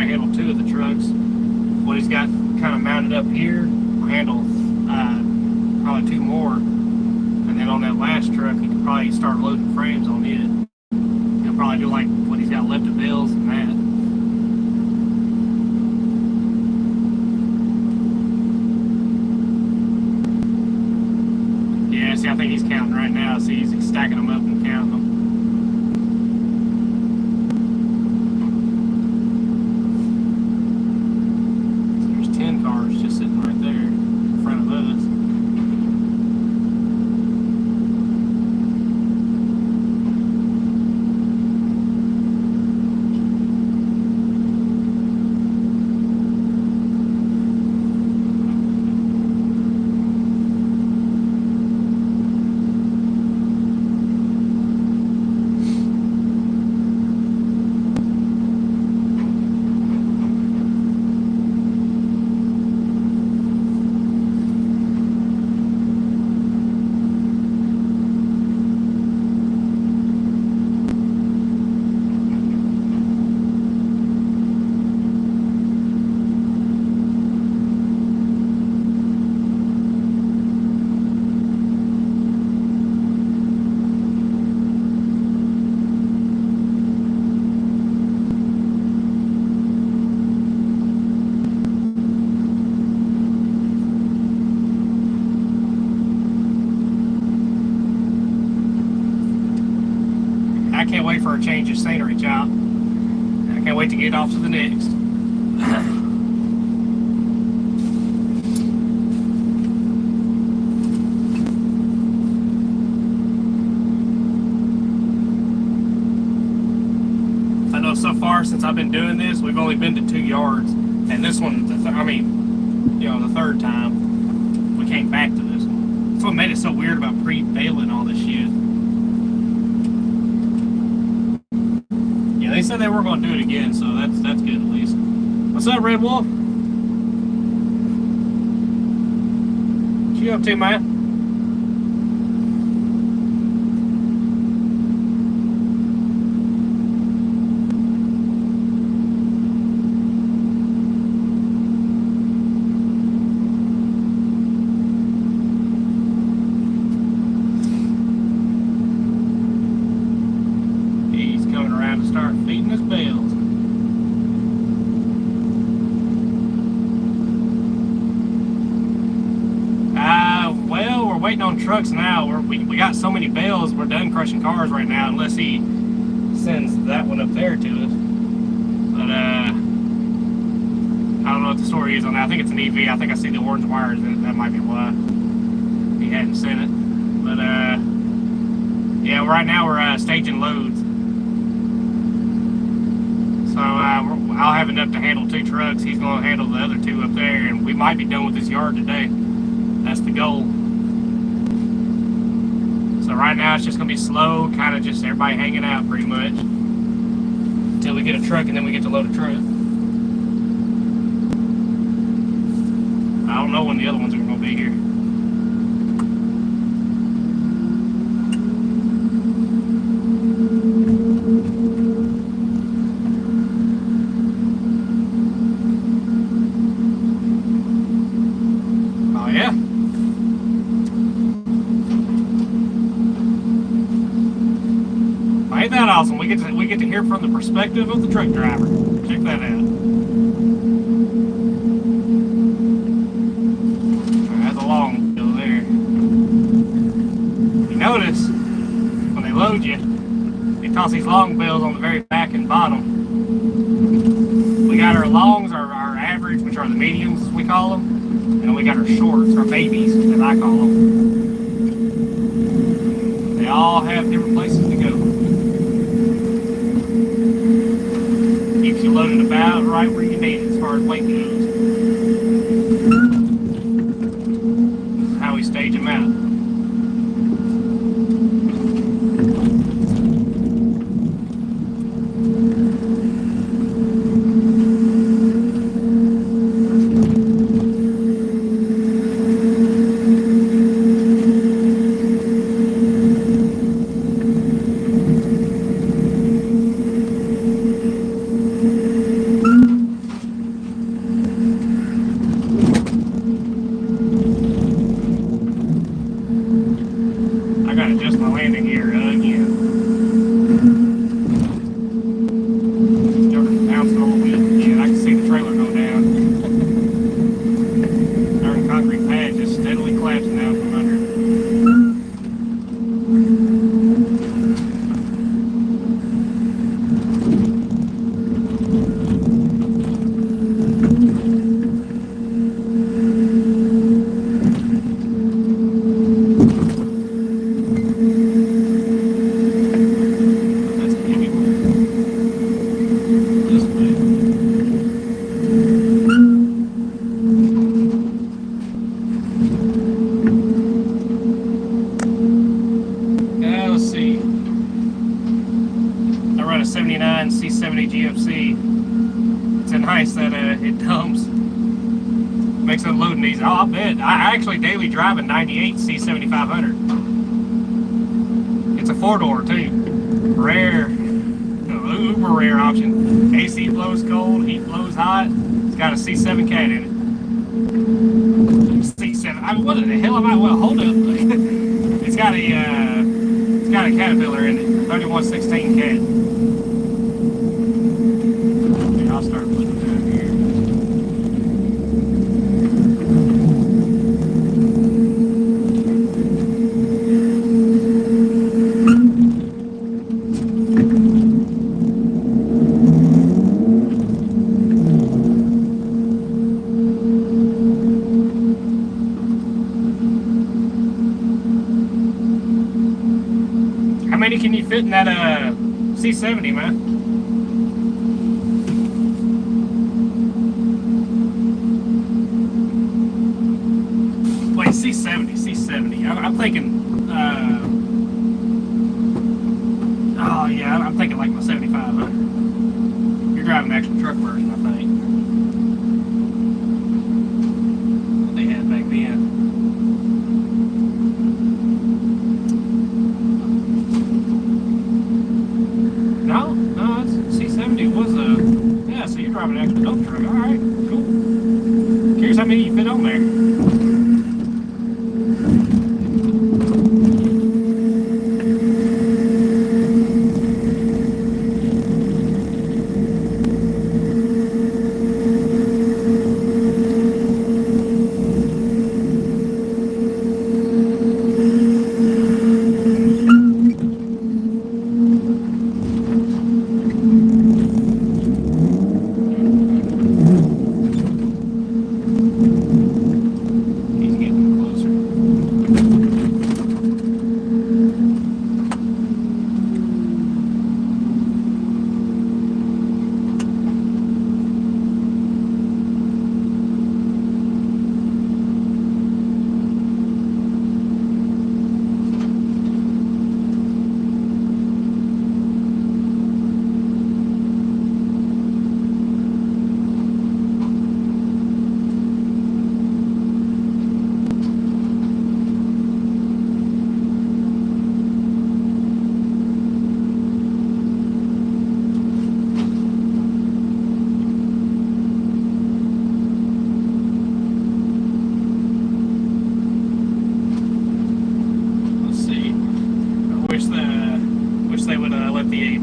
Handle 2 of the trucks. What he's got kind of mounted up here will handle probably 2 more, and then on that last truck he could probably start loading frames on it. He'll probably do like what he's got left of bills and that. Yeah, see, I think he's counting right now. See, he's stacking them up and counting them. I can't wait for a change of scenery, child. I can't wait to get off to the next. I know so far since I've been doing this, we've only been to 2 yards, and this one, the third time we came back to this one. That's what made it so weird about pre-bailing all this shit. They said they were going to do it again, so that's good at least. What's up, Red Wolf? What you up to, man? waiting on trucks now. We got so many bales, we're done crushing cars right now, unless he sends that one up there to us. But I don't know what the story is on that. I think it's an EV. I think I see the orange wires in it. That might be why he hadn't sent it. But yeah, right now we're staging loads. So I'll have enough to handle 2 trucks. He's going to handle the other 2 up there, and we might be done with this yard today. That's the goal. So right now it's just going to be slow, kind of just everybody hanging out pretty much until we get a truck, and then we get to load a truck. I don't know when the other ones are going to be here. Ain't that awesome? We get to hear from the perspective of the truck driver. Check that out. That's a long bill there. You notice when they load you, they toss these long bills on the very back and bottom. We got our longs, our average, which are the mediums as we call them, and we got our shorts, our babies as I call them. They all have different places to go. Keeps you loaded about right where you need it as far as weight goes. This is how we stage them out. C70 GFC. It's a nice that it dumps. Makes unloading easy. Oh, I'll bet. I actually daily drive a 98 C7500. It's a 4-door too. Rare, uber rare option. AC blows cold, heat blows hot. It's got a C7 cat in it. C7. I mean, what the hell am I? Well, hold up. It's got a Caterpillar in it. 3116 cat. I'll start putting it down here. How many can you fit in that C70, man? C70. I'm thinking, oh yeah, I'm thinking like my 7500. You're driving the actual truck version, I think. What they had back then. No, it's C70 was yeah, so you're driving an actual dump truck. Alright, cool. Curious how many you fit on there.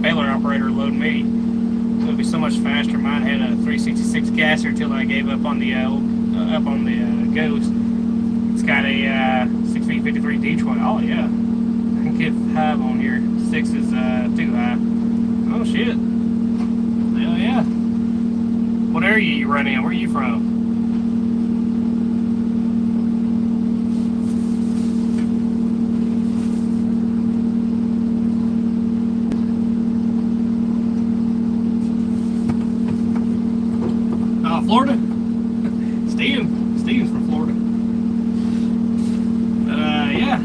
baler operator loading me. It would be so much faster. Mine had a 366 gasser until I gave up on the Ghost. It's got a 6V53 Detroit. Oh yeah, I can get 5 on here. 6 is too high. Oh shit. Hell yeah. What area you run in? Where are you from? Florida? Steven's from Florida. Yeah.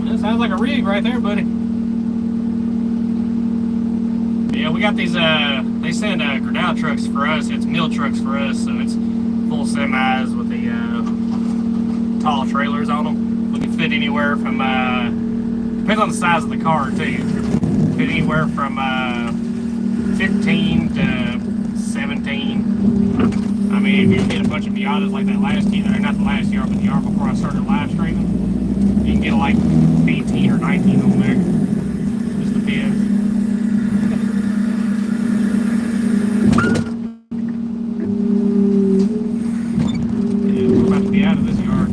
That sounds like a rig right there, buddy. Yeah, we got these, they send Gerdau trucks for us. It's mill trucks for us, so it's full semis with the tall trailers on them. We can fit anywhere from, depends on the size of the car, too. Fit anywhere from 15 to 17. I mean, if you get a bunch of Miatas like that last year, or not the last year, but the year before I started live streaming, you can get like 18 or 19 on there. Just depends. Yeah, we're about to be out of this yard.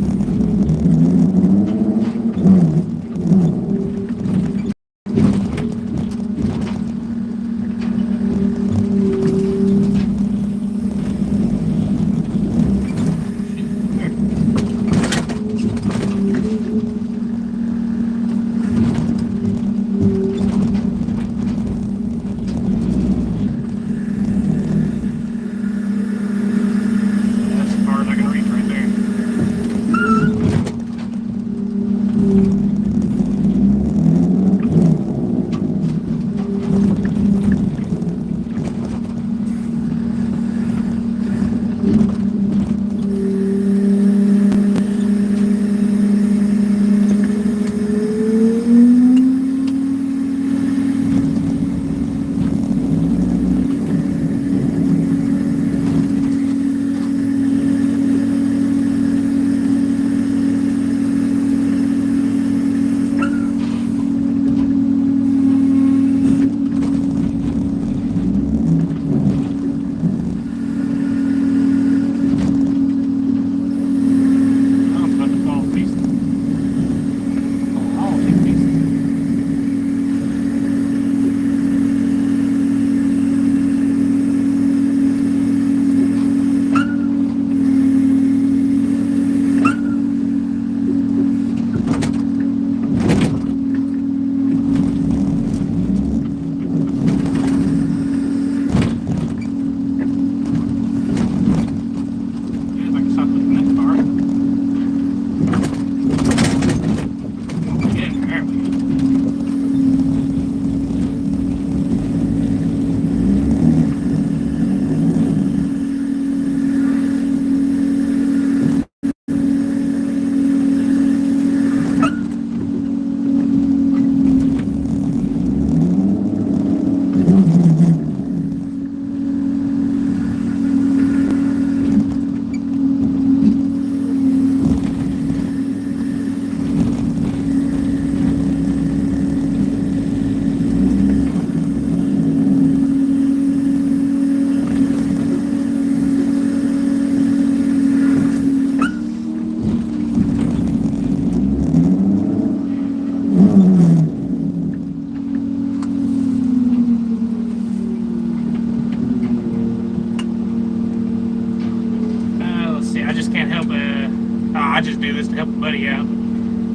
I just do this to help a buddy out.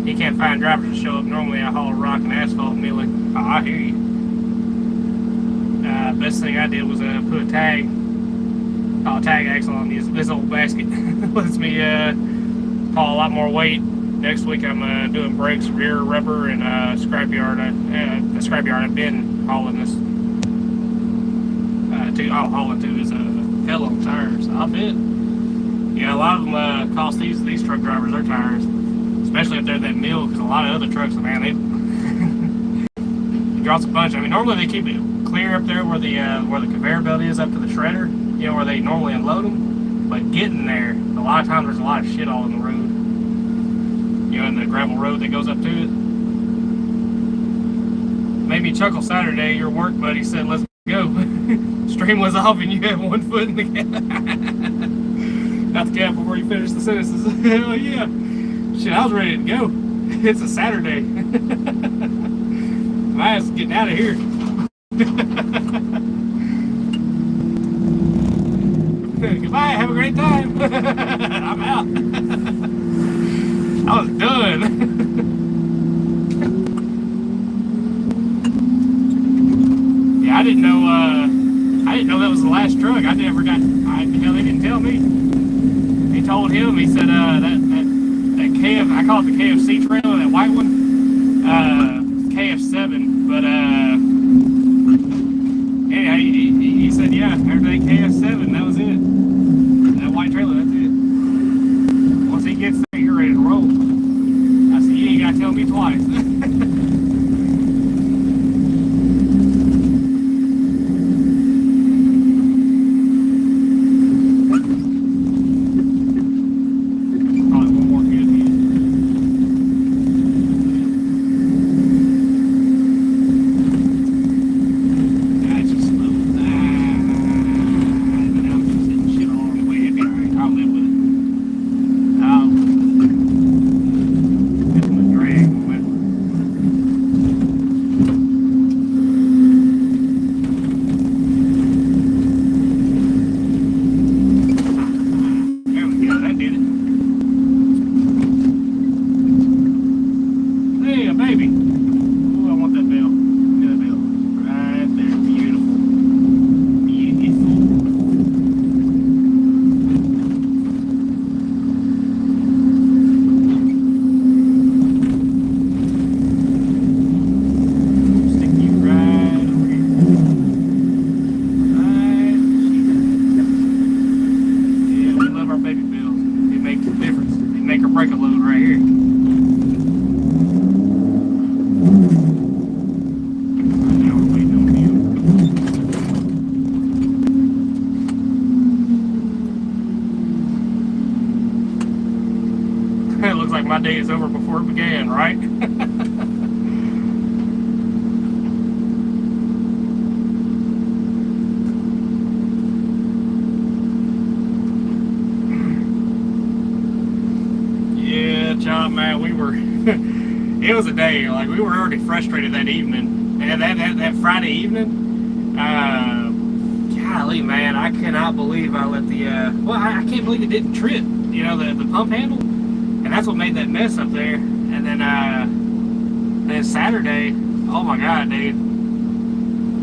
He can't find drivers to show up. Normally I haul rock and asphalt milling. Oh, I hear you. Best thing I did was put a tag axle on this old basket. Lets me haul a lot more weight. Next week I'm doing brakes, rear rubber, and scrapyard. The scrapyard I've been hauling this I'll haul it to is hell on tires. I'll bet. Yeah, a lot of them cost these truck drivers their tires, especially if they're that mill, because a lot of other trucks, man, they it drops a bunch. I mean, normally they keep it clear up there where the conveyor belt is up to the shredder, you know, where they normally unload them. But getting there, a lot of times there's a lot of shit all in the road, you know, in the gravel road that goes up to it. made me chuckle Saturday. Your work buddy said, "Let's go." Stream was off and you had one foot in the cab. Not the cab before you finished the sentences. Hell yeah. Shit, I was ready to go. It's a Saturday. My ass is getting out of here. Goodbye, have a great time. I'm out. I was done. Yeah, I didn't know that was the last truck. I never got, hell, they didn't tell me. They told him, he said, that KF, I call it the KFC trailer, that white one, KF7, but, yeah, he said, yeah, everything KF7, that was it. That white trailer, that's it. Once he gets there, you're ready to roll. I said, you ain't got to tell me twice. It looks like my day is over before it began, right? Yeah, John, man, we were, it was a day, like we were already frustrated that evening. And that Friday evening, golly, man, I cannot believe I let the, well, I can't believe it didn't trip, you know, the pump handle. And that's what made that mess up there. And then Saturday, oh my God, dude.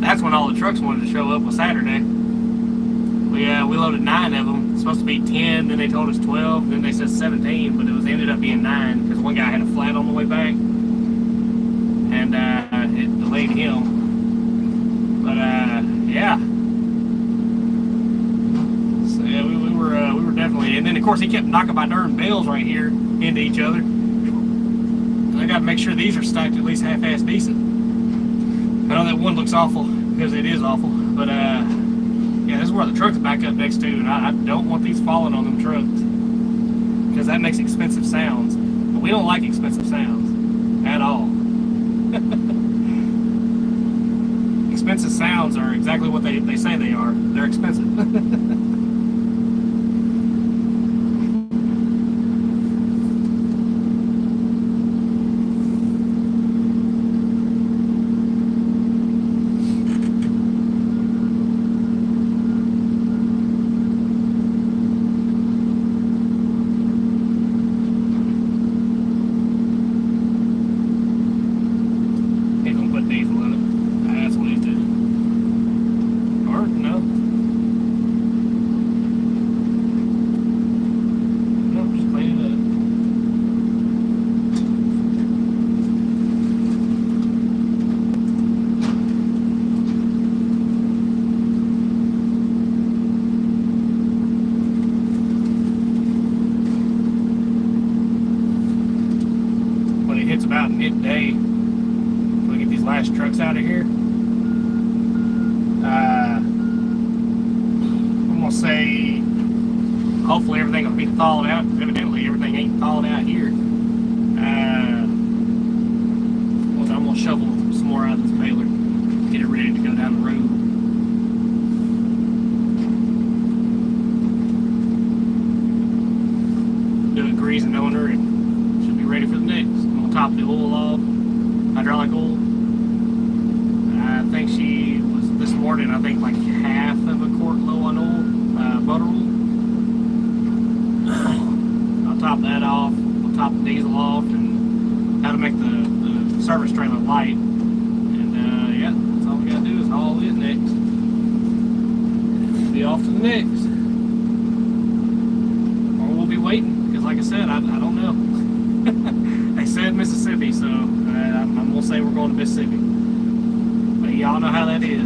That's when all the trucks wanted to show up, was Saturday. We loaded 9 of them. It's supposed to be 10, then they told us 12, then they said 17, but it ended up being 9 because one guy had a flat on the way back. And it delayed him. But yeah. So yeah, we were definitely, and then of course he kept knocking my darn bales right here into each other. I got to make sure these are stacked at least half-ass decent. I know that one looks awful because it is awful, but yeah, this is where the truck's back up next to, and I don't want these falling on them trucks because that makes expensive sounds. But we don't like expensive sounds at all. Expensive sounds are exactly what they say they are. They're expensive. It's about midday. We get these last trucks out of here. I'm gonna say, hopefully everything will be thawed out. Evidently, everything ain't thawed out here. I'm gonna shovel some more out of this baler. top the oil off, hydraulic oil. I think she was this morning, I think like half of a quart low on oil, butter oil. I'll top that off, we'll top the diesel off, and how to make the service trailer light. And yeah, that's all we gotta do is haul it next. We'll be off to the next. Or we'll be waiting, because like I said, I don't know. They said Mississippi, so I'm gonna say we're going to Mississippi. But y'all know how that is.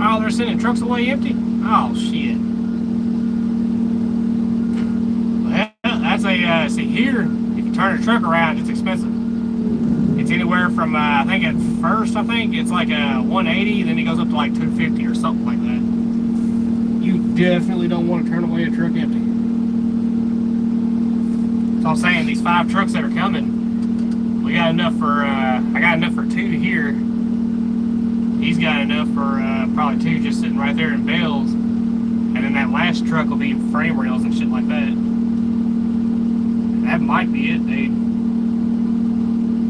Oh, they're sending trucks away empty? Oh, shit. Well, that's a, see here, if you turn a truck around, it's expensive. It's anywhere from, I think at first, it's like a 180, then it goes up to like 250 or something like that. You definitely don't want to turn away a truck empty. So I'm saying, these 5 trucks that are coming, we got enough for, I got enough for 2 here. He's got enough for probably 2 just sitting right there in bales. And then that last truck will be in frame rails and shit like that. That might be it, dude.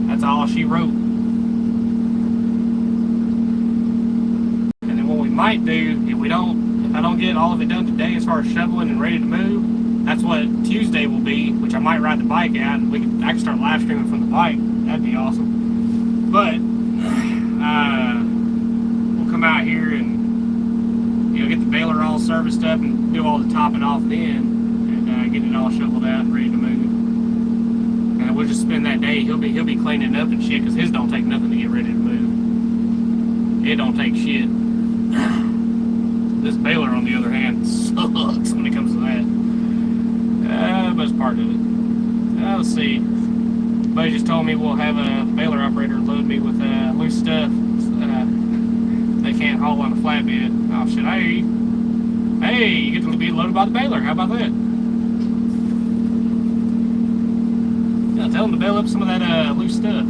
That's all she wrote. And then what we might do, if I don't get all of it done today as far as shoveling and ready to move, that's what Tuesday will be, which I might ride the bike out and I can start live streaming from the bike. That'd be awesome. But come out here and get the baler all serviced up and do all the topping off then, and get it all shoveled out and ready to move. And we'll just spend that day. He'll be cleaning up and shit, because his don't take nothing to get ready to move. It don't take shit. This baler, on the other hand, sucks when it comes to that. But it's part of it. Let's see. Buddy just told me we'll have a baler operator load me with loose stuff. They can't haul on a flatbed. Oh shit, I hear you. Hey, you get to be loaded by the baler. How about that? Yeah, tell them to bail up some of that loose stuff.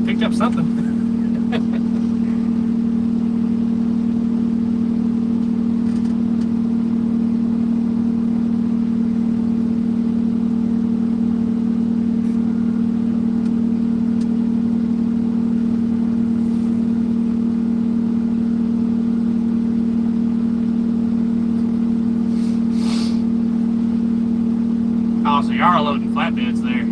Picked up something. Oh, so you are loading flatbeds there.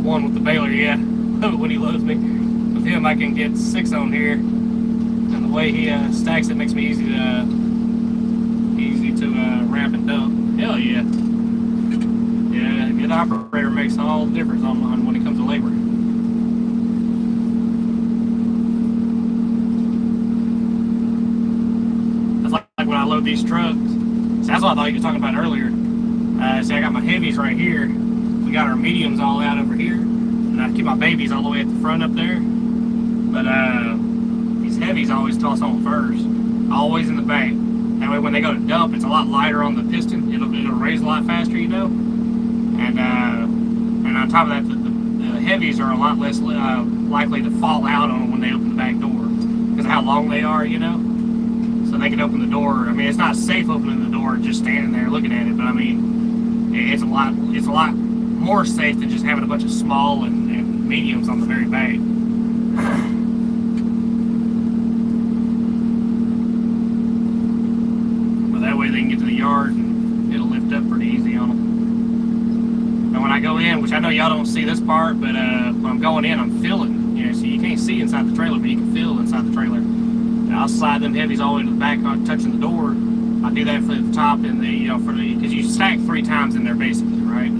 One with the baler, yeah. When he loads me. With him, I can get 6 on here. The way he stacks it makes me easy to ramp and dump. Hell yeah. Yeah, a good operator makes all the difference on when it comes to labor. That's like when I load these trucks. So that's what I thought you were talking about earlier. See, I got my heavies right here. We got our mediums all out over here. And I keep my babies all the way at the front up there. But these heavies I always toss on first. Always in the back. That way when they go to dump, it's a lot lighter on the piston. It'll raise a lot faster, you know. And on top of that, the heavies are a lot less likely to fall out on them when they open the back door. Because of how long they are, you know. So they can open the door. I mean, it's not safe opening the door just standing there looking at it. But I mean, it's a lot more safe than just having a bunch of small and mediums on the very back. But that way they can get to the yard and it'll lift up pretty easy on them. And when I go in, which I know y'all don't see this part, but when I'm going in, I'm filling. You know, so you can't see inside the trailer, but you can feel inside the trailer. And I'll slide them heavies all the way to the back, touching the door. I do that for the top and because you stack 3 times in there basically, right?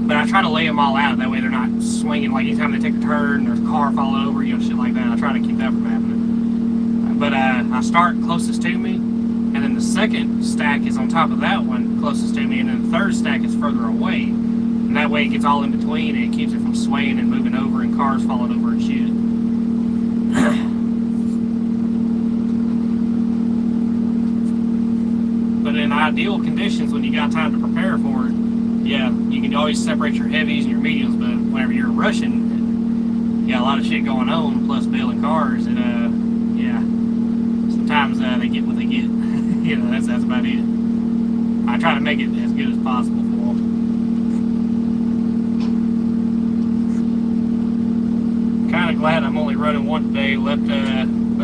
But I try to lay them all out. That way they're not swinging. Like anytime they take a turn, there's a car falling over, you know, shit like that. I try to keep that from happening. But I start closest to me, and then the second stack is on top of that one closest to me, and then the third stack is further away. And that way it gets all in between, and it keeps it from swaying and moving over, and cars falling over and shit. But in ideal conditions, when you got time to prepare for it, yeah, you can always separate your heavies and your mediums, but whenever you're rushing, yeah, a lot of shit going on, plus bailing cars, and yeah, sometimes they get what they get. You know, that's about it. I try to make it as good as possible for them. Kind of glad I'm only running one today, left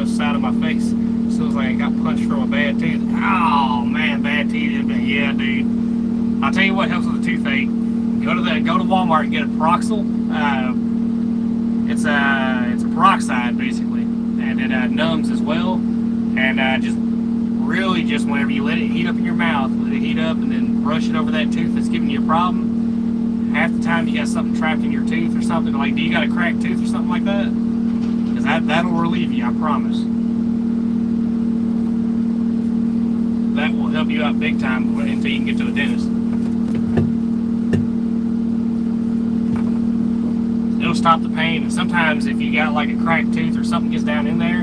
side of my face. So it's like I got punched from a bad tooth. Oh man, bad teeth. Yeah, dude. I'll tell you what helps with a toothache. Go to Walmart and get a Proxil. It's a peroxide basically, and it numbs as well. And just whenever you let it heat up in your mouth, let it heat up, and then brush it over that tooth that's giving you a problem. Half the time you got something trapped in your tooth or something. Like, do you got a cracked tooth or something like that? Because that'll relieve you, I promise. That will help you out big time until you can get to a dentist. It'll stop the pain, and sometimes if you got like a cracked tooth or something gets down in there,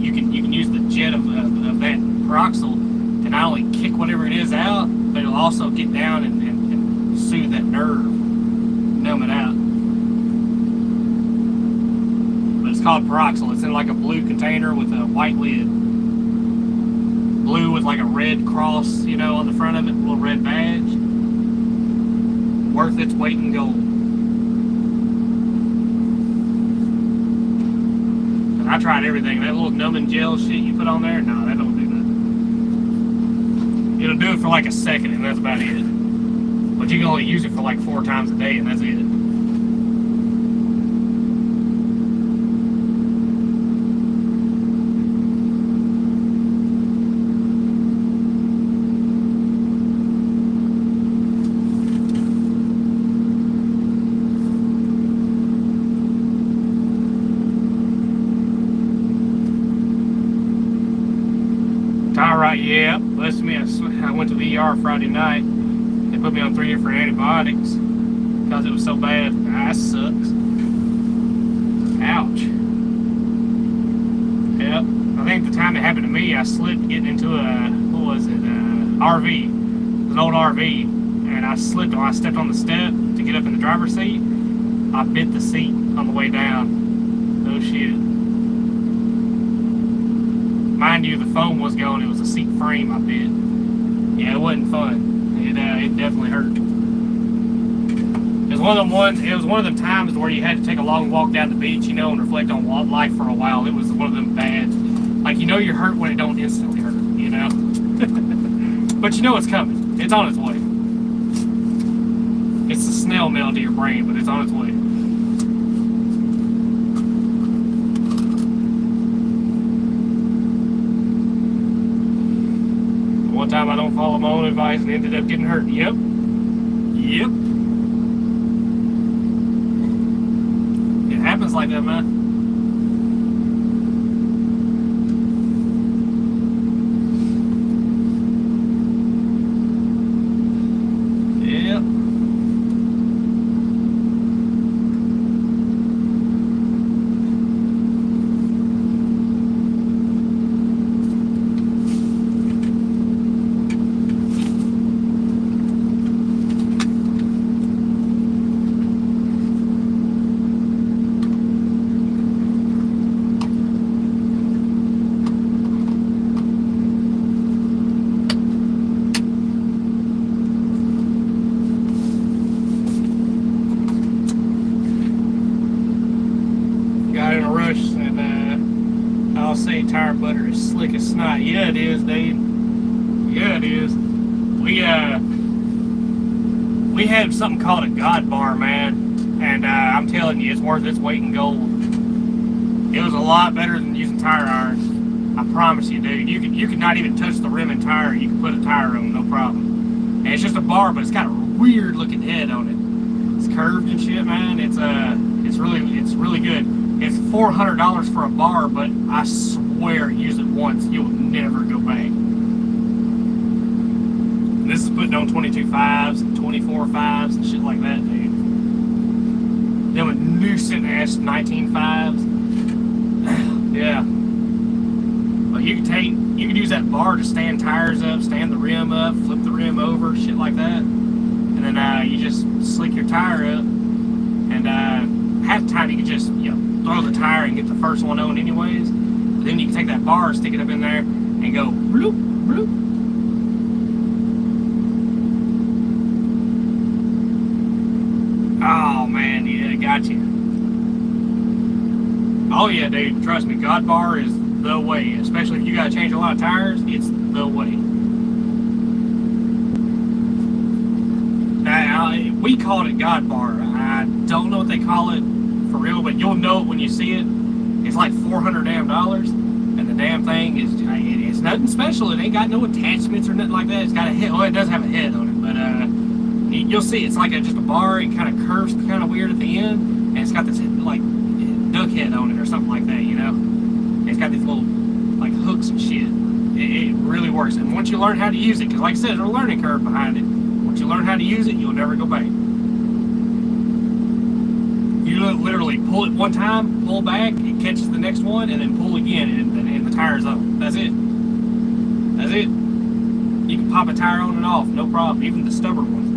you can use the jet of that Proxil to not only kick whatever it is out, but it'll also get down and soothe that nerve, numb it out. But it's called Proxil. It's in like a blue container with a white lid. Blue with like a red cross, you know, on the front of it, a little red badge. Worth its weight in gold. And I tried everything. That little numbing gel shit you put on there, no, that don't do nothing. It'll do it for like a second, and that's about it. But you can only use it for like 4 times a day, and that's it. Yeah, bless me. I went to the ER Friday night. They put me on 3 different antibiotics because it was so bad. That sucks. Ouch. Yep. I think the time it happened to me, I slipped getting into a, RV. It was an old RV. And I slipped when I stepped on the step to get up in the driver's seat. I bit the seat on the way down. No shit. Mind you, the foam was gone. It was a seat frame I bit. Yeah, it wasn't fun. It definitely hurt. It was one of them times where you had to take a long walk down the beach, you know, and reflect on life for a while. It was one of them bad. Like, you know you're hurt when it don't instantly hurt, you know? But you know it's coming. It's on its way. It's a snail mail to your brain, but it's on its way. I don't follow my own advice and ended up getting hurt. Yep. Yep. It happens like that, man. Tire butter is slick as snot. Yeah, it is, Dave. Yeah, it is. We had something called a God bar, man, and I'm telling you, it's worth its weight in gold. It was a lot better than using tire irons. I promise you, dude. You could not even touch the rim and tire. You can put a tire on, no problem. And it's just a bar, but it's got a weird looking head on it. It's curved and shit, man. It's really good. It's $400 for a bar, but I swear, use it once, you'll never go back. And this is putting on 22 5s and 24 5s and shit like that, dude. Then with new sitting ass 19 5s. Yeah. But you can use that bar to stand tires up, stand the rim up, flip the rim over, shit like that. And then you just slick your tire up, and half the time you can just throw the tire and get the first one on anyways. But then you can take that bar, stick it up in there, and go bloop, bloop. Oh man, yeah, it got you. Oh yeah, dude, trust me, God bar is the way. Especially if you gotta change a lot of tires, it's the way. We called it God bar. I don't know what they call it for real, but you'll know it when you see it. It's like $400 damn, and the damn thing is, it's nothing special. It ain't got no attachments or nothing like that. It's got a head. Well, it does have a head on it, but you'll see it's like just a bar. It kind of curves kind of weird at the end, and it's got this like duck head on it or something like that, you know. It's got these little like hooks and shit. It really works, and once you learn how to use it, because like I said, there's a learning curve behind it. Once you learn how to use it, you'll never go back. You literally pull it one time, pull back, it catches the next one, and then pull again, and the tire's on. That's it. That's it. You can pop a tire on and off, no problem, even the stubborn ones.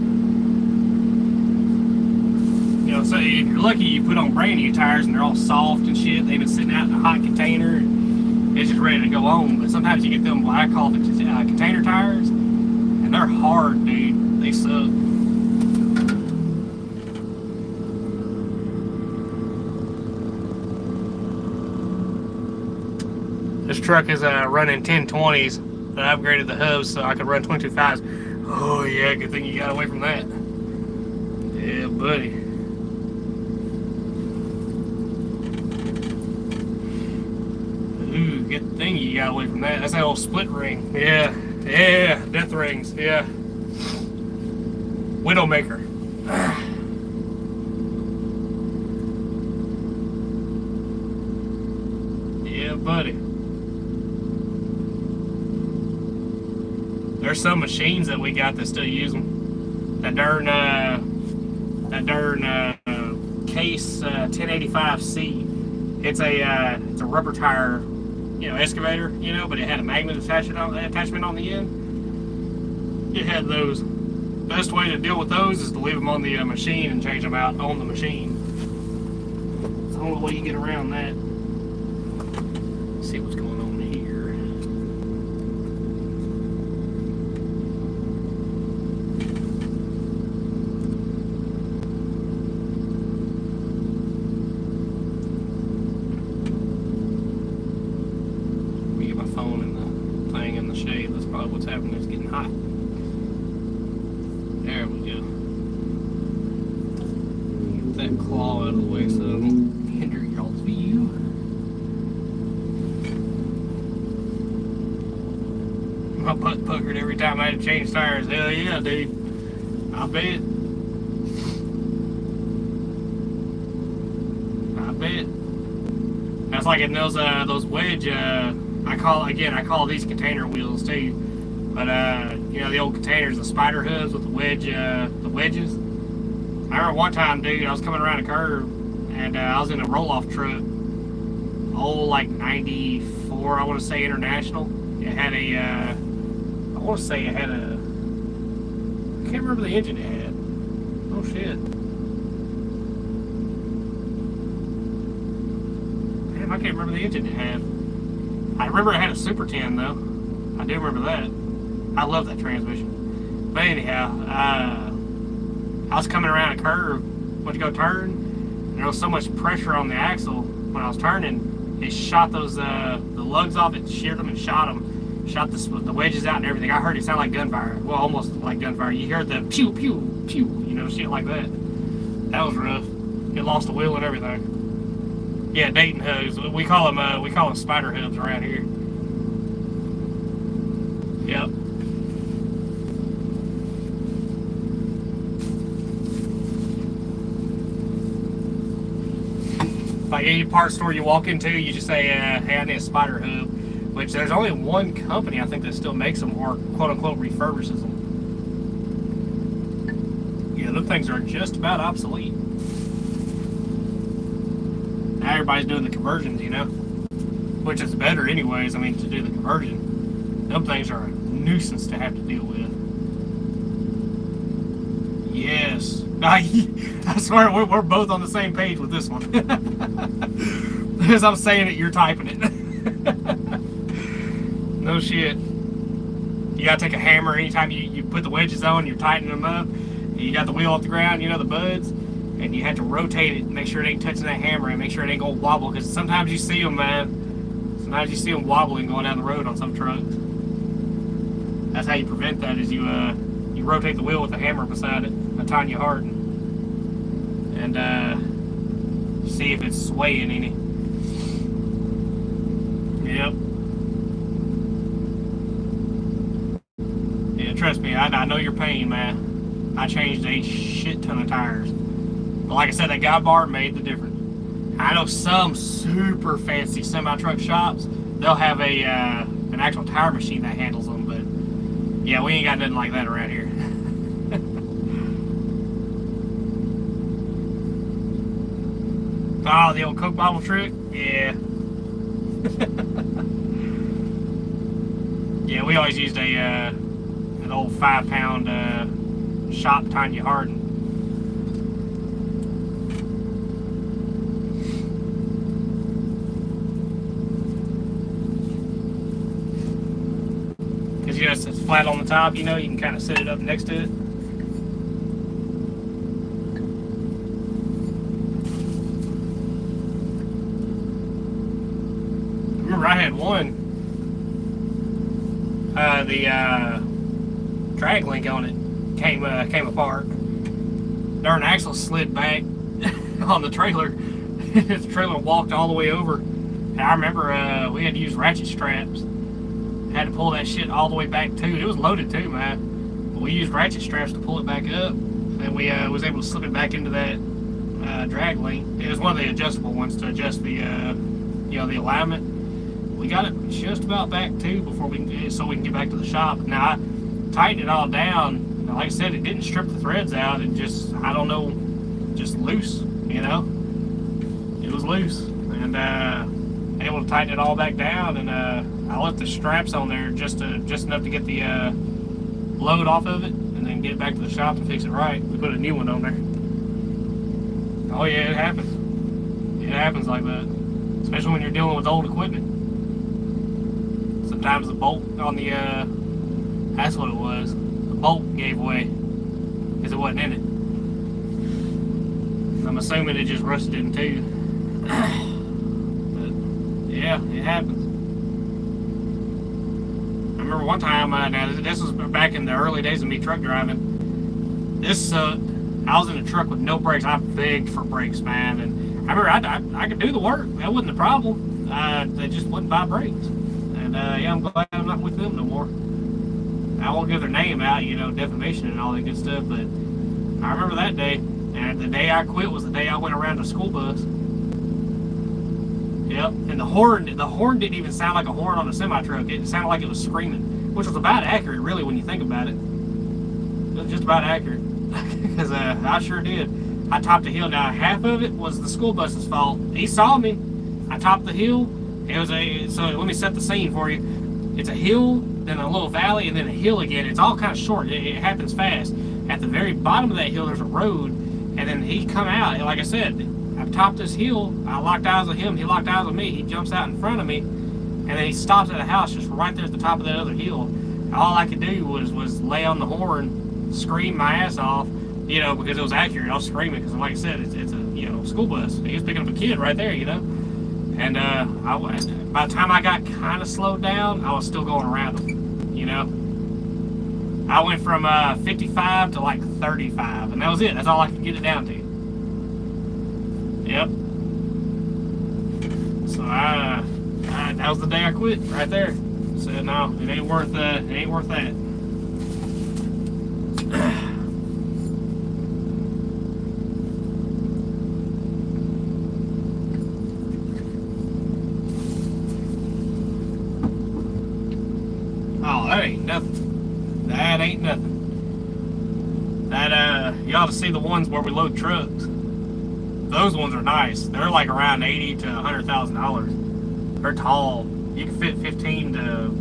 You know, so if you're lucky, you put on brand new tires and they're all soft and shit. They've been sitting out in a hot container, and it's just ready to go on. But sometimes you get them, what I call the container tires, and they're hard, dude. They suck. This truck is running 1020s. I upgraded the hubs so I could run 22.5s. Oh yeah, good thing you got away from that. Yeah, buddy. Ooh, good thing you got away from that. That's that old split ring. Yeah, yeah, death rings. Yeah. Widowmaker. Yeah, buddy. There's some machines that we got that still use them. That darn Case 1085C. It's a rubber tire, excavator, but it had a magnet attachment on the end. It had those. Best way to deal with those is to leave them on the machine and change them out on the machine. It's the only way you get around that. Let's see what's going on here. Let me get my phone in the thing in the shade. That's probably what's happening. It's getting hot. There we go. Get that claw out of the way so it don't hinder y'all's view. my butt puckered every time I had to change tires. Hell yeah, dude. I bet. I bet. That's like in those wedge. I call these container wheels too. But you know, the old containers, the spider hoods with the wedges. I remember one time, dude, I was coming around a curve and I was in a roll-off truck. Old, like 94, I want to say, International. It had a, I want to say it had a, I can't remember the engine it had. Oh shit. Damn, I can't remember the engine it had. I remember it had a Super 10 though. I do remember that. I love that transmission. But anyhow, I was coming around a curve, went to go turn, and there was so much pressure on the axle when I was turning, it shot those the lugs off. It sheared them and shot them, shot the wedges out and everything. I heard it sound like gunfire. Well, almost like gunfire. You heard the pew pew pew, you know, shit like that. That was rough. It lost the wheel and everything. Yeah, Dayton hoods. We call them spider hoods around here. Yep. Like any parts store you walk into, you just say, hey, I need a spider hub. Which there's only one company, I think, that still makes them or quote-unquote refurbishes them. Yeah, those things are just about obsolete. Now everybody's doing the conversions, you know? Which is better anyways, I mean, to do the conversion. Them things are a nuisance to have to deal with. Yes. I swear we're both on the same page with this one. As I'm saying it, you're typing it. No shit. You gotta take a hammer anytime you put the wedges on, you're tightening them up. You got the wheel off the ground, you know, the buds, and you have to rotate it and make sure it ain't touching that hammer and make sure it ain't gonna wobble, because sometimes you see them, man. Sometimes you see them wobbling going down the road on some trucks. That's how you prevent that, is you rotate the wheel with the hammer beside it, a Tanya Hardin, and see if it's swaying any. Yep. Yeah, trust me, I know your pain, man. I changed a shit ton of tires. But like I said, that guy bar made the difference. I know some super fancy semi-truck shops, they'll have an actual tire machine that handles them, but yeah, we ain't got nothing like that around here. Oh, the old Coke bottle trick? Yeah. Yeah, we always used an old 5-pound shop Tanya Hardin. Because, you know, it's flat on the top, you know, you can kind of set it up next to it. I had one, the drag link on it came apart. Darn axle slid back on the trailer. The trailer walked all the way over. And I remember we had to use ratchet straps. Had to pull that shit all the way back too. It was loaded too, man. But we used ratchet straps to pull it back up, and we was able to slip it back into that drag link. It was one of the adjustable ones to adjust the you know, the alignment. We got it just about back too so we can get back to the shop. Now I tightened it all down. Now, like I said, it didn't strip the threads out. It just, I don't know, just loose. You know, it was loose, and able to tighten it all back down. And I left the straps on there just enough to get the load off of it, and then get it back to the shop and fix it right. We put a new one on there. Oh yeah, it happens. It happens like that, especially when you're dealing with old equipment. Sometimes the bolt on the, that's what it was. The bolt gave way because it wasn't in it. I'm assuming it just rusted in two. But yeah, it happens. I remember one time, now this was back in the early days of me truck driving. This sucked. I was in a truck with no brakes. I begged for brakes, man. And I remember I could do the work. That wasn't the problem. They just wouldn't buy brakes. And yeah, I'm glad I'm not with them no more. I won't give their name out, you know, defamation and all that good stuff, but I remember that day. And the day I quit was the day I went around a school bus. Yep, and the horn didn't even sound like a horn on a semi-truck. It sounded like it was screaming, which was about accurate, really, when you think about it. It was just about accurate, because I sure did. I topped the hill. Now, half of it was the school bus's fault. He saw me. I topped the hill. So let me set the scene for you. It's a hill, then a little valley, and then a hill again. It's all kind of short. It happens fast. At the very bottom of that hill, there's a road, and then he come out. Like I said, I topped this hill. I locked eyes with him. He locked eyes with me. He jumps out in front of me, and then he stops at a house just right there at the top of that other hill. All I could do was lay on the horn, scream my ass off, you know, because it was accurate. I was screaming because, like I said, it's a, you know, school bus. He was picking up a kid right there, you know. And by the time I got kind of slowed down, I was still going around him, you know. I went from 55 to like 35, and that was it. That's all I could get it down to. Yep. So that was the day I quit right there. Said no, it ain't worth that. Oh, that ain't nothing. That ain't nothing. That you ought to see the ones where we load trucks. Those ones are nice. They're like around $80,000 to $100,000. They're tall. You can fit 15 to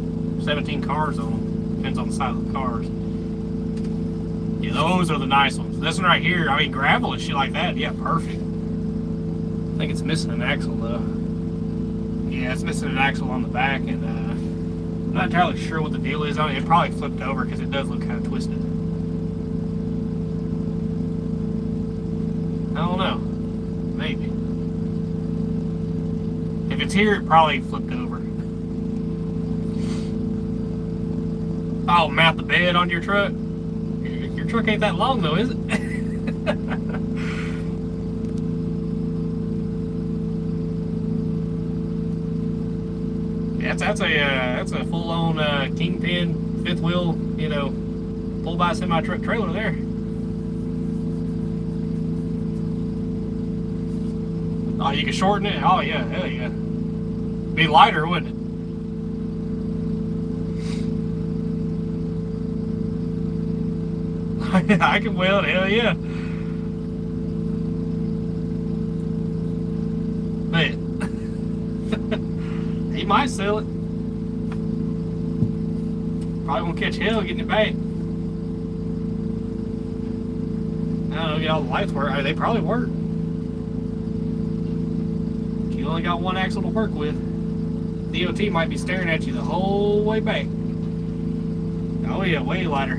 17 cars on them. Depends on the size of the cars. Yeah, those are the nice ones. This one right here, I mean, gravel and shit like that, yeah, perfect. I think it's missing an axle though. Yeah, it's missing an axle on the back, and I'm not entirely sure what the deal is on it. It probably flipped over because it does look kind of twisted. I don't know. Maybe. If it's here, it probably flipped over. Oh, mount the bed on your truck? Your truck ain't that long though, is it? Yeah, that's a full-on kingpin, fifth wheel, you know, pull-by semi-truck trailer there. Oh, you can shorten it? Oh, yeah, hell yeah. Be lighter, wouldn't it? I can weld, hell yeah. Man. He might sell it. Probably won't catch hell getting it back. I don't know, get all the lights work. I mean, they probably work. You only got one axle to work with. DOT might be staring at you the whole way back. Oh yeah, way lighter.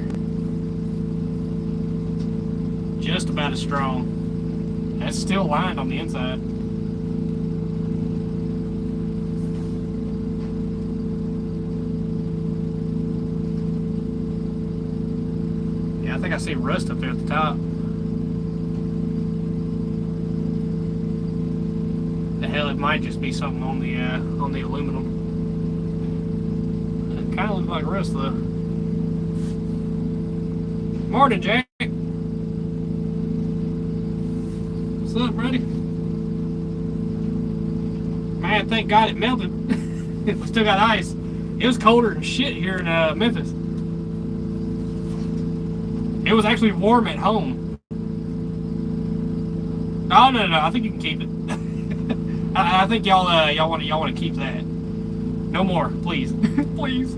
Just about as strong. That's still lined on the inside. Yeah, I think I see rust up there at the top. Hell, it might just be something on the aluminum. It kind of looks like rust though. Morning, Jack. What's up, buddy? Man, thank God it melted. We still got ice. It was colder than shit here in Memphis. It was actually warm at home. Oh no, I think you can keep it. I think y'all want to keep that. No more, please, please.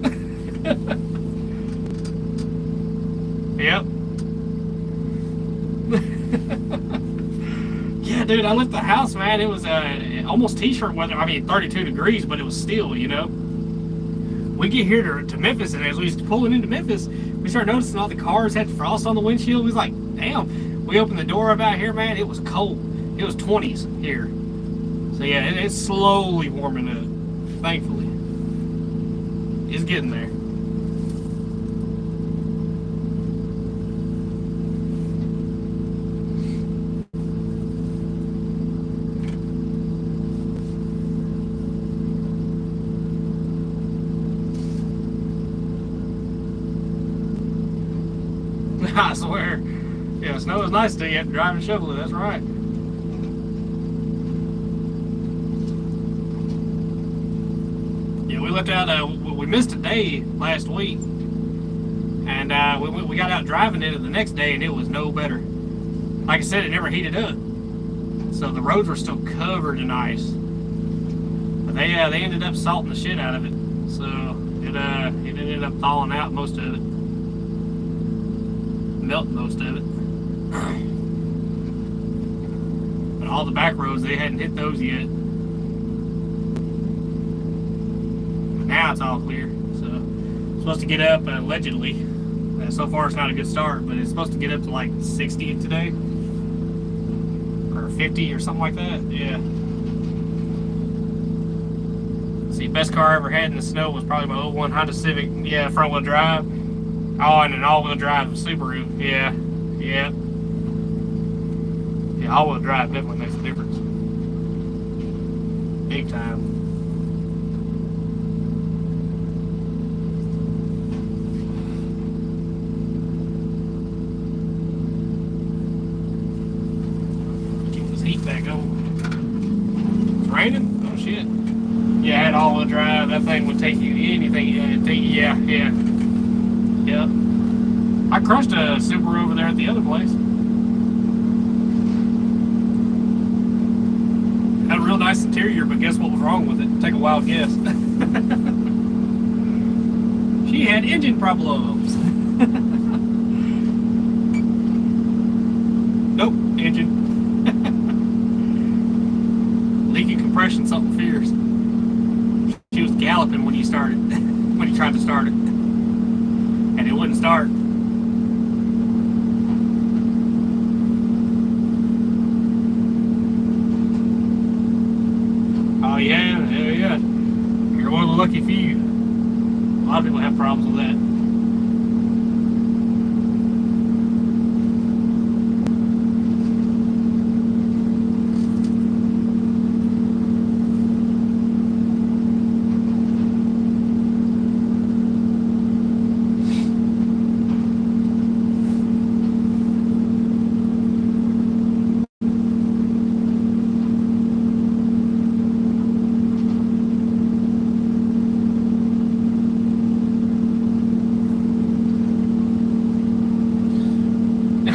Yep. Yeah, dude, I left the house, man. It was almost t-shirt weather. I mean, 32 degrees, but it was still, you know. We get here to Memphis, and as we was pulling into Memphis, we started noticing all the cars had frost on the windshield. We was like, damn. We opened the door up out here, man. It was cold. It was 20s here. So yeah, it's slowly warming up, thankfully. It's getting there. I swear. Yeah, snow is nice till you have to drive and shovel it. That's right. Yeah, we left out. We missed a day last week, and we got out driving it the next day, and it was no better. Like I said, it never heated up, so the roads were still covered in ice. But they ended up salting the shit out of it, so it ended up thawing out most of it, melting most of it. But all the back roads, they hadn't hit those yet. But now it's all clear. So it's supposed to get up allegedly. So far it's not a good start, but it's supposed to get up to like 60 today. Or 50 or something like that. Yeah. See, best car I ever had in the snow was probably my 01 Honda Civic. Yeah, front wheel drive. Oh, and an all-wheel drive Subaru. Yeah. Yeah. Yeah, all-wheel drive definitely makes a difference. Big time. Keep this heat back on. It's raining? Oh, shit. Yeah, I had all-wheel drive. That thing would take you anything. Yeah. Yep. I crushed a Subaru over there at the other place. Had a real nice interior, but guess what was wrong with it? Take a wild guess. She had engine problems. Nope, engine. Leaky compression, something fierce. She was galloping when you started, when you tried to start it. And it wouldn't start. Oh yeah. You're one of the lucky few. A lot of people have problems with that.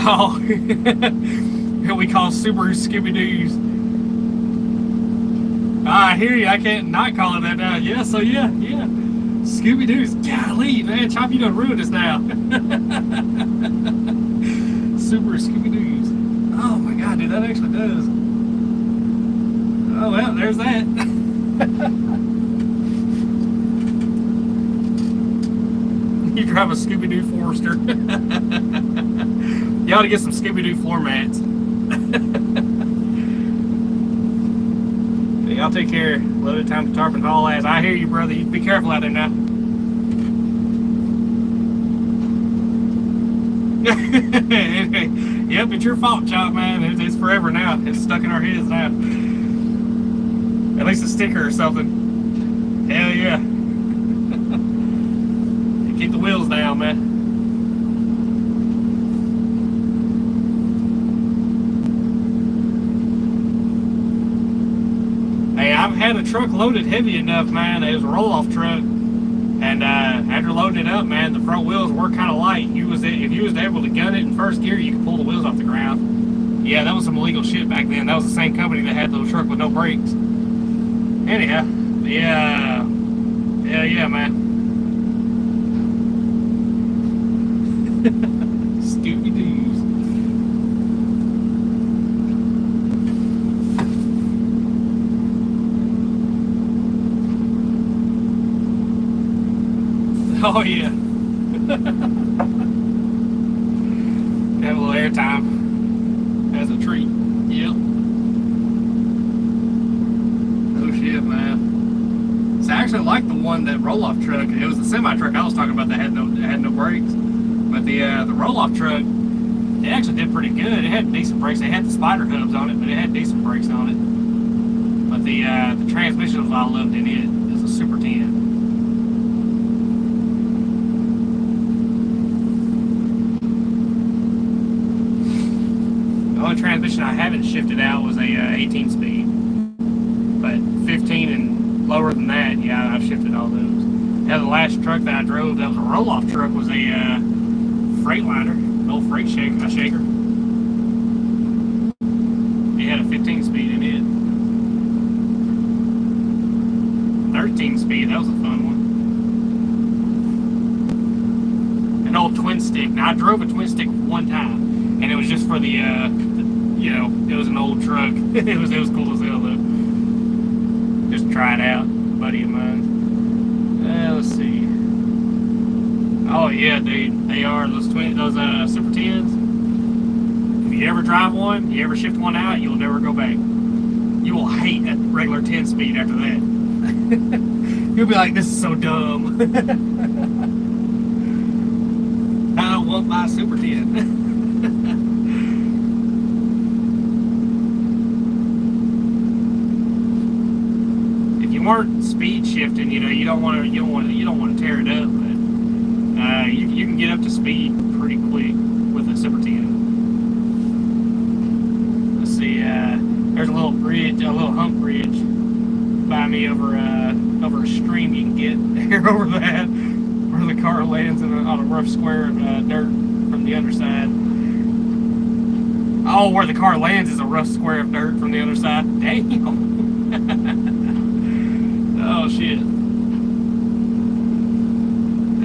Oh, we call Subaru Scooby-Doos. I hear you. I can't not call it that now. Yeah, so yeah. Scooby-Doos. Golly, man. Chop, you done ruined us now. Subaru Scooby-Doos. Oh, my God, dude. That actually does. Oh, well, there's that. You drive a Scooby-Doo Forester. You ought to get some Scooby-Doo floor mats. Hey, I'll take care. Loaded time to tarpon haul ass. I hear you, brother. You be careful out there now. Yep, it's your fault, Chop, man. It's forever now. It's stuck in our heads now. At least a sticker or something. Hell yeah. Keep the wheels down, man. I've had a truck loaded heavy enough, man. It was a roll-off truck, and after loading it up, man, the front wheels were kind of light. If you was able to gun it in first gear, you could pull the wheels off the ground. Yeah, that was some illegal shit back then. That was the same company that had those truck with no brakes. Anyhow, yeah, man. Scooby-Doos. Oh yeah. Have a little airtime as a treat. Yep. Oh shit, man. So I actually like the one, that roll-off truck. It was the semi truck I was talking about that had no brakes. But the roll-off truck, it actually did pretty good. It had decent brakes. It had the spider hubs on it, but it had decent brakes on it. But the transmission was all I loved in it. It was a Super 10. shifted out was a 18 speed. But 15 and lower than that, yeah, I've shifted all those. Yeah, the last truck that I drove, that was a roll-off truck, was a Freightliner, an old freight shaker. It had a 15 speed in it. 13 speed, that was a fun one. An old twin stick. Now, I drove a twin stick one time, and it was just for the you know, it was an old truck. it was cool as hell, though. Just try it out, buddy of mine. Let's see. Oh yeah, dude, they are those Super 10s. If you ever drive one, you ever shift one out, you'll never go back. You will hate a regular 10 speed after that. You'll be like, this is so dumb. I don't want my Super 10. Weren't speed shifting, you know, you don't want to tear it up, but you can get up to speed pretty quick with a Super 10. Let's see, there's a little bridge, a little hump bridge by me over a stream. You can get here over that where the car lands on a rough square of dirt from the underside. Oh, where the car lands is a rough square of dirt from the other side. Damn. Oh shit.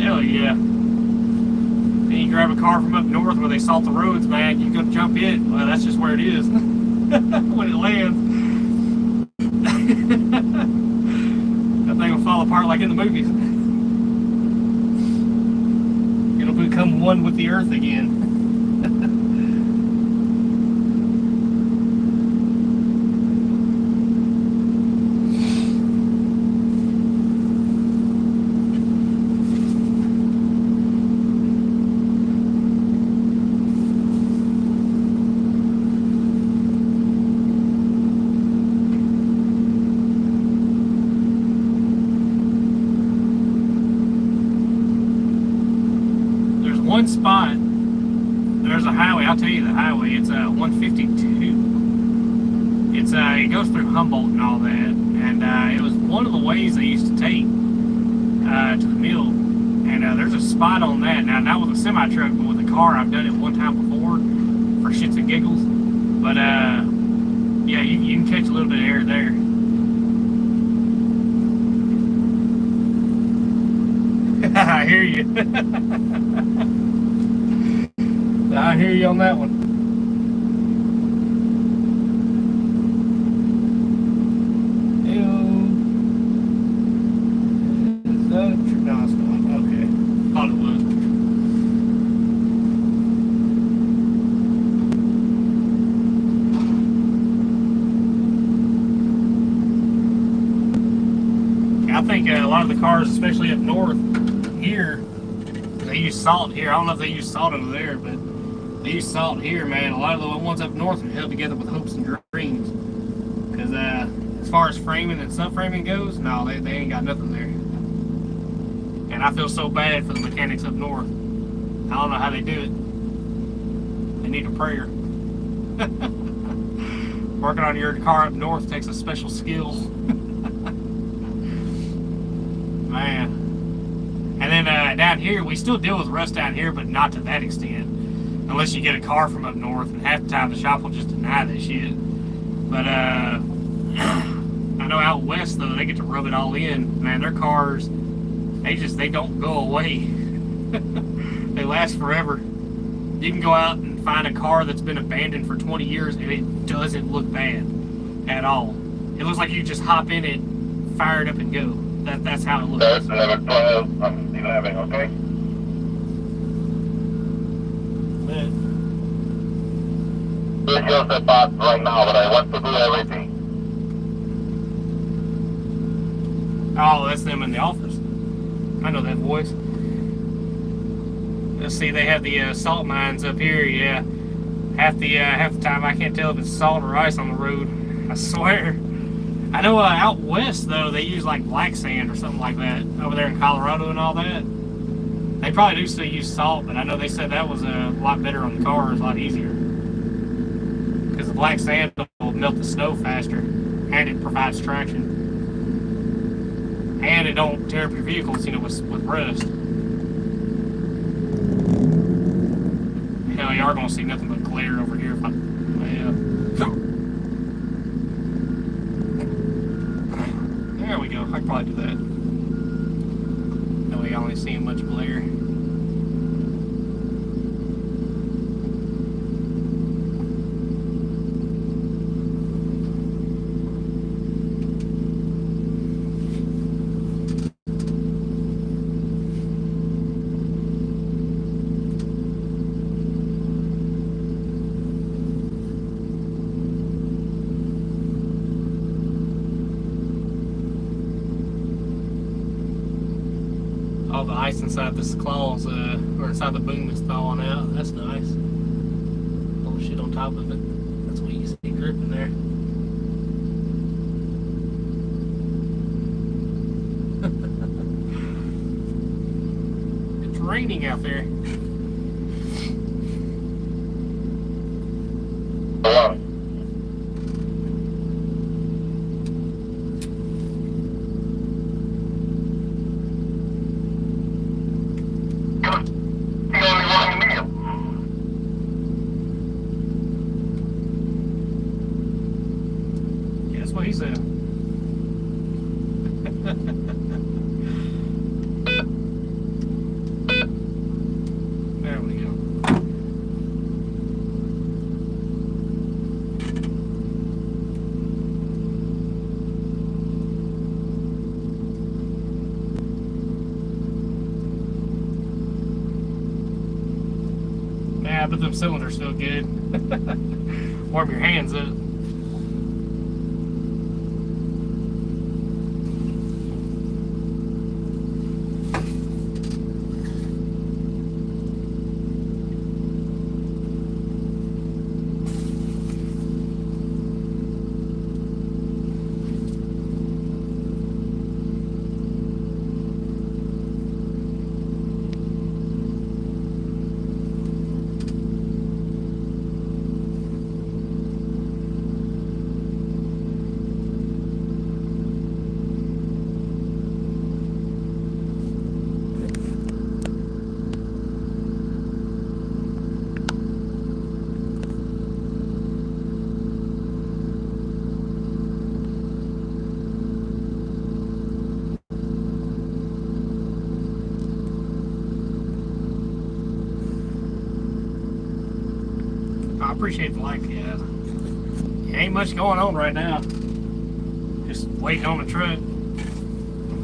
Hell yeah. Then you grab a car from up north where they salt the roads, man, you go jump it. Well, that's just where it is. When it lands. That thing will fall apart like in the movies. It'll become one with the earth again. One spot, there's a highway, I'll tell you the highway, it's 152. It goes through Humboldt and all that, and it was one of the ways they used to take to the mill, and there's a spot on that. Now, not with a semi-truck, but with a car. I've done it one time before for shits and giggles, but yeah, you can catch a little bit of air there. I hear you. I hear you on that one. No, it's not. Okay. Thought it was. I think a lot of the cars, especially up north here, they use salt here. I don't know if they use salt over there, but they use salt here, man. A lot of the ones up north are held together with hopes and dreams. Because as far as framing and subframing goes, no, they ain't got nothing there. And I feel so bad for the mechanics up north. I don't know how they do it. They need a prayer. Working on your car up north takes a special skill. Man. And then down here, we still deal with rust down here, but not to that extent. Unless you get a car from up north, and half the time the shop will just deny that shit. But I know out west though, they get to rub it all in. Man, their cars, they don't go away. They last forever. You can go out and find a car that's been abandoned for 20 years, and it doesn't look bad at all. It looks like you just hop in it, fire it up, and go. That's how it looks. That's level 12, I'm 11, okay? It's just a part right now, but I want to do everything. Oh, that's them in the office. I know that voice. Let's see, they have the salt mines up here. Yeah, half the time I can't tell if it's salt or ice on the road. I swear. I know out west though they use like black sand or something like that over there in Colorado and all that. They probably do still use salt, but I know they said that was a lot better on the cars, a lot easier. because the black sand will melt the snow faster, and it provides traction, and it don't tear up your vehicles, you know, with rust. Hell, you are gonna see nothing but glare over here. If I, there we go. I can probably do that. That way, y'all ain't seeing much glare. All the ice inside this claws, or inside the boom is thawing out. That's nice. All the shit on top of it. That's what you see dripping there. It's raining out there. Yeah, that's what he said. There we go. Yeah, but them cylinders feel good. Warm your hands up. I appreciate the like, guys. Ain't much going on right now. Just waiting on the truck.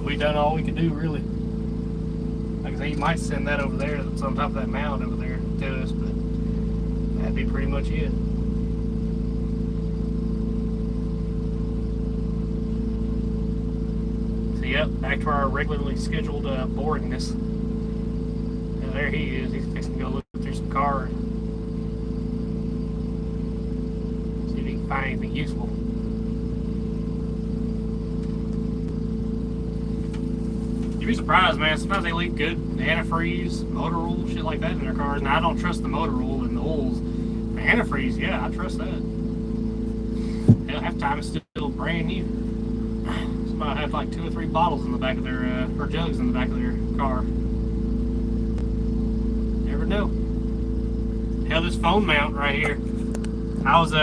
We done all we can do, really. Like I say, you might send that over there that's on top of that mound over there to us, but that'd be pretty much it. So, yep, back to our regularly scheduled boringness. And there he is. He's fixing to go look through some cars. Find anything useful. You'd be surprised, man. Sometimes they leave good antifreeze, motor oil, shit like that in their cars. Now, I don't trust the motor oil and the oils. The antifreeze, yeah, I trust that. Hell, half the time it's still brand new. Somebody had like 2 or 3 bottles in the back of their, or jugs in the back of their car. Never know. Hell, this phone mount right here. I was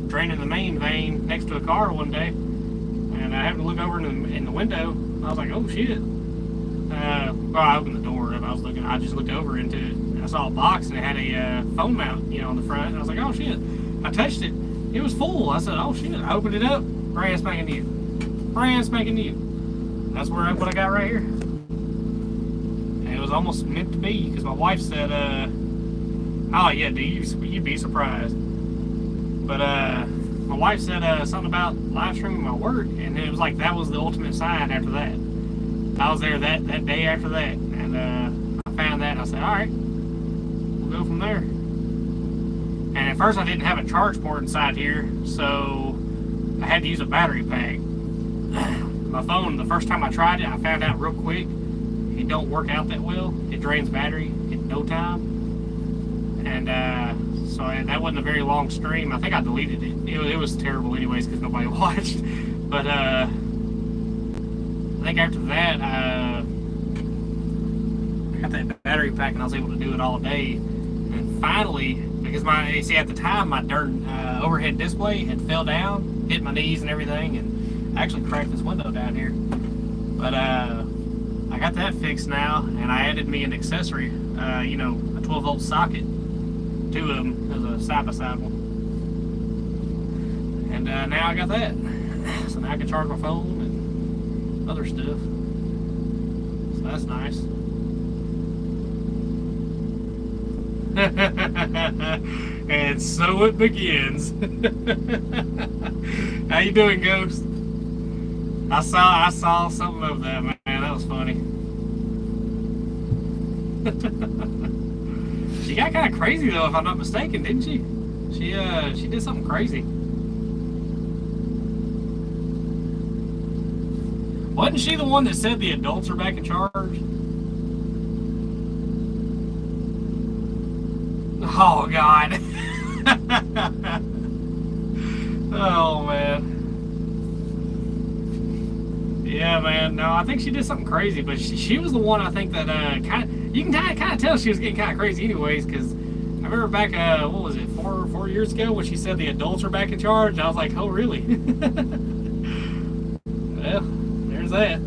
draining the main vein next to a car one day, and I happened to look over in the window. I was like, "Oh shit!" Well, I opened the door and I just looked over into it. And I saw a box and it had a phone mount, you know, on the front. And I was like, "Oh shit!" I touched it. It was full. I said, "Oh shit!" I opened it up. Brand spanking new. Brand spanking new. That's what I got right here. And it was almost meant to be because my wife said, "Oh yeah, dude, you'd be surprised." But my wife said something about live streaming my work, and it was like that was the ultimate sign after that. I was there that day after that, and I found that, and I said, all right, we'll go from there. And at first I didn't have a charge port inside here, so I had to use a battery pack. My phone, the first time I tried it, I found out real quick, it don't work out that well. It drains battery in no time. And so that wasn't a very long stream. I think I deleted it. It was terrible anyways because nobody watched. But I think after that, I got that battery pack and I was able to do it all day. And finally, because at the time my darn overhead display had fell down, hit my knees and everything, and I actually cracked this window down here. But I got that fixed now, and I added me an accessory, a 12-volt socket, 2 of them as a side-by-side one. And now I got that. So now I can charge my phone and other stuff. So that's nice. And so it begins. How you doing, Ghost? I saw something of that, man. That was funny. She got kind of crazy though, if I'm not mistaken, didn't she? She did something crazy. Wasn't she the one that said the adults are back in charge? Oh God. Oh man. Yeah, man. No, I think she did something crazy, but she was the one I think that you can kind of tell she was getting kind of crazy anyways, because I remember back what was it, four years ago when she said the adults are back in charge. I was like, oh really? Well, there's that.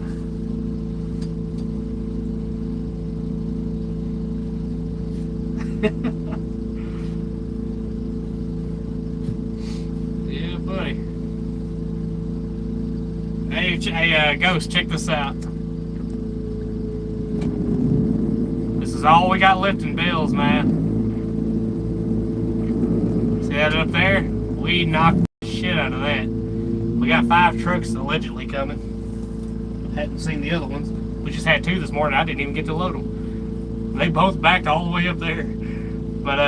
Yeah, buddy. Hey, Ghost, check this out. This is all we got left in bills, man. See that up there? We knocked the shit out of that. We got 5 trucks allegedly coming. Hadn't seen the other ones. We just had 2 this morning. I didn't even get to load them. They both backed all the way up there. But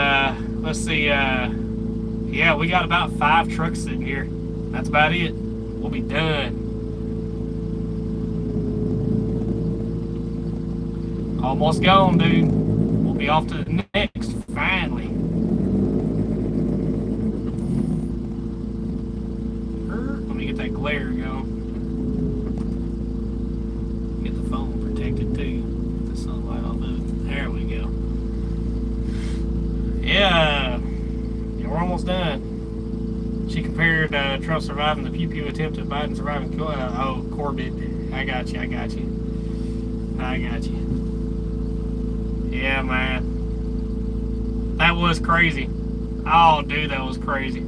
let's see. Yeah, we got about 5 trucks sitting here. That's about it. We'll be done. Almost gone, dude. We'll be off to the next, finally. Let me get that glare going. Get the phone protected too. Get the sunlight off of it. There we go. Yeah, we're almost done. She compared Trump surviving the pew pew attempt to Biden surviving Corbett. I got you. Yeah, man. That was crazy. Oh, dude, that was crazy.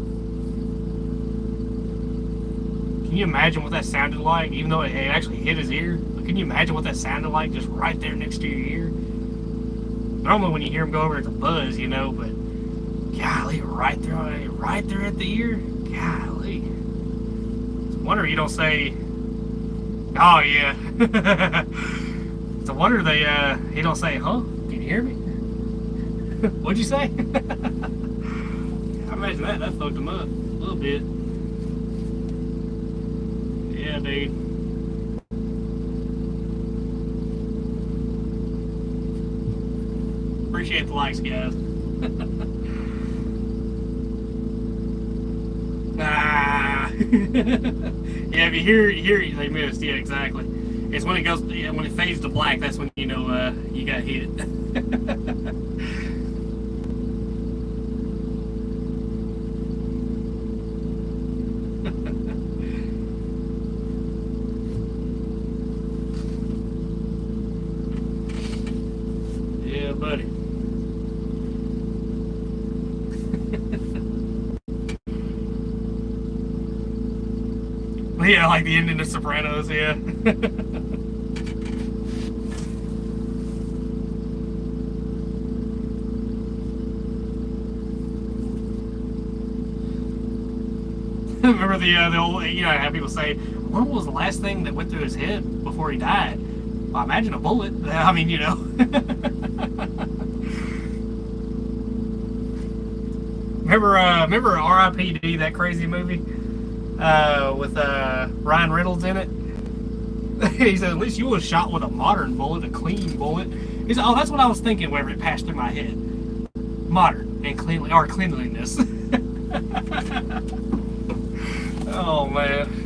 Can you imagine what that sounded like? Even though it actually hit his ear. But can you imagine what that sounded like just right there next to your ear? Normally when you hear him go over, it's a buzz, but golly, right there at the ear. Golly. It's a wonder you don't say, oh yeah. It's a wonder he don't say, huh? Can you hear me? What'd you say? I imagine that fucked him up a little bit. Yeah, dude. Appreciate the likes, guys. Yeah, if you hear they missed. Yeah, exactly. It's when it goes, when it fades to black. That's when you know you got hit. Yeah, buddy. Yeah, like the ending of Sopranos, yeah. Remember the old, how people say, what was the last thing that went through his head before he died? Well, I imagine a bullet. I mean, Remember R.I.P.D., that crazy movie? With Ryan Reynolds in it. He said, at least you was shot with a modern bullet, a clean bullet. He said, oh, that's what I was thinking whenever it passed through my head. Modern. and cleanliness. Oh man.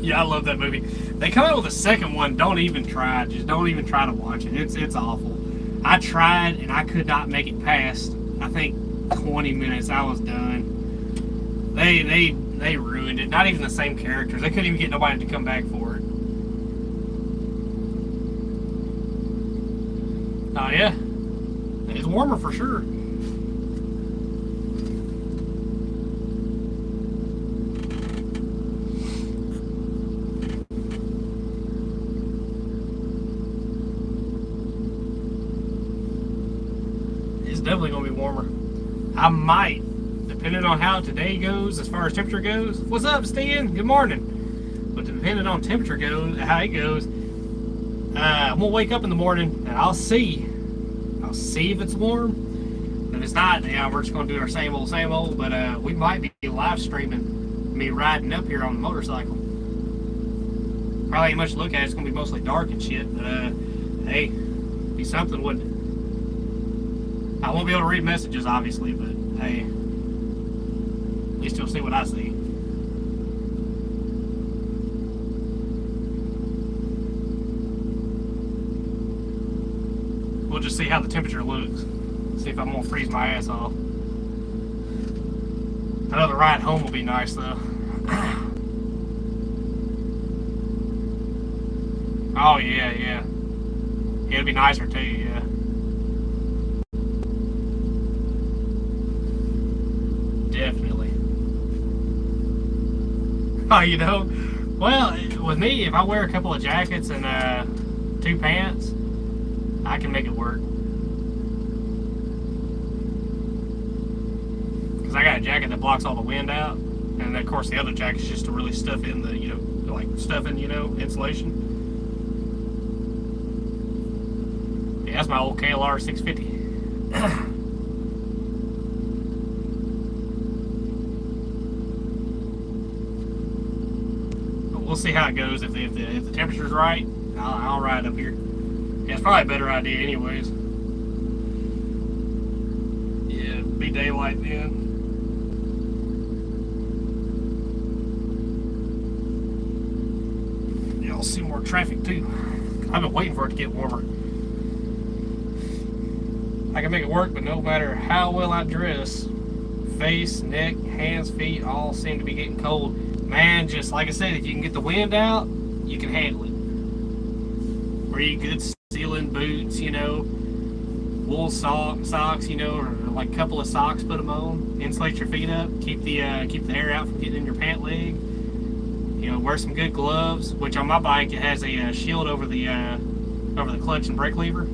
Yeah, I love that movie. They come out with a second one. Don't even try. Just don't even try to watch it. It's awful. I tried and I could not make it past, I think, 20 minutes. I was done. They ruined it. Not even the same characters. They couldn't even get nobody to come back for it. Oh yeah, it's warmer for sure. It's definitely gonna be warmer. I might, depending on how today goes, as far as temperature goes. What's up, Stan? Good morning. But depending on temperature goes, how it goes, I'm gonna wake up in the morning and I'll see if it's warm. If it's not, yeah, we're just gonna do our same old. But we might be live streaming me riding up here on the motorcycle. Probably ain't much to look at. It's gonna be mostly dark and shit. But hey, be something, wouldn't it? I won't be able to read messages, obviously, but hey, at least you'll see what I see. We'll just see how the temperature looks. See if I'm gonna freeze my ass off. I know the ride home will be nice though. Oh yeah. It'll be nicer too, yeah. Definitely. Oh, you know, well, with me, if I wear a couple of jackets and 2 pants, I can make it work. Because I got a jacket that blocks all the wind out, and of course the other jacket's just to really stuff in the, like stuffing, insulation. Yeah, that's my old KLR 650. We'll see how it goes. If the temperature's right, I'll ride up here. Yeah, it's probably a better idea anyways. Yeah, it'll be daylight then. Yeah, I'll see more traffic too. I've been waiting for it to get warmer. I can make it work, but no matter how well I dress, face, neck, hands, feet all seem to be getting cold. Man, just like I said, if you can get the wind out, you can handle it. Wear you good sealing boots, wool socks, or like a couple of socks, put them on. Insulate your feet up, keep the air out from getting in your pant leg. Wear some good gloves. Which on my bike it has a shield over the clutch and brake lever.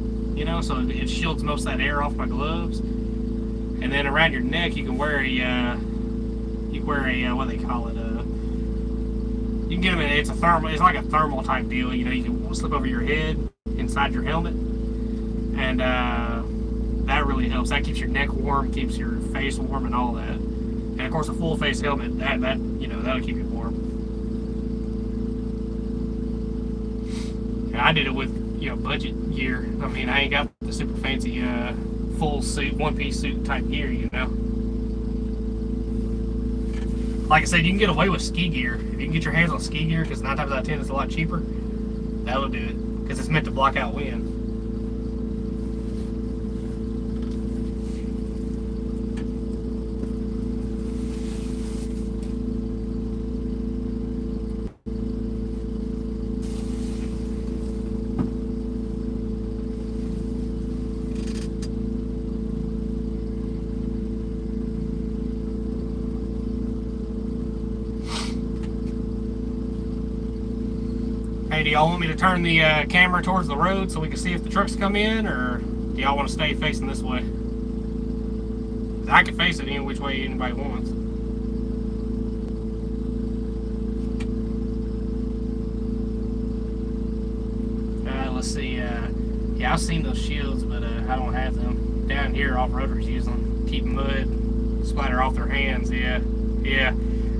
So it shields most of that air off my gloves. And then around your neck, you can wear a what do they call it? You can get them in, it's like a thermal type deal. You can slip over your head inside your helmet, and that really helps. That keeps your neck warm, keeps your face warm, and all that. And of course, a full face helmet that'll keep you warm. And I did it with budget gear. I mean, I ain't got the super fancy full suit, one-piece suit type gear. Like I said, you can get away with ski gear. If you can get your hands on ski gear, because 9 times out of 10 it's a lot cheaper, that'll do it. Because it's meant to block out wind. Hey, do y'all want me to turn the camera towards the road so we can see if the trucks come in, or do y'all want to stay facing this way? 'Cause I can face it any which way anybody wants. Let's see. Yeah, I've seen those shields, but I don't have them. Down here, off-roaders use them. Keep mud splatter off their hands. Yeah.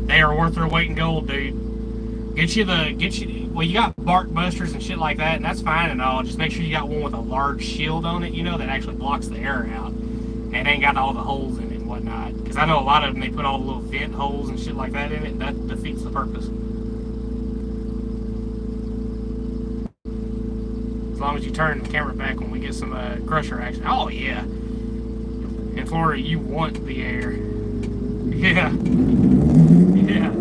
They are worth their weight in gold, dude. Well, you got bark busters and shit like that, and that's fine and all. Just make sure you got one with a large shield on it, you know, that actually blocks the air out and ain't got all the holes in it and whatnot. Because I know a lot of them, they put all the little vent holes and shit like that in it, and that defeats the purpose. As long as you turn the camera back when we get some crusher action. Oh yeah, in Florida you want the air. Yeah, yeah.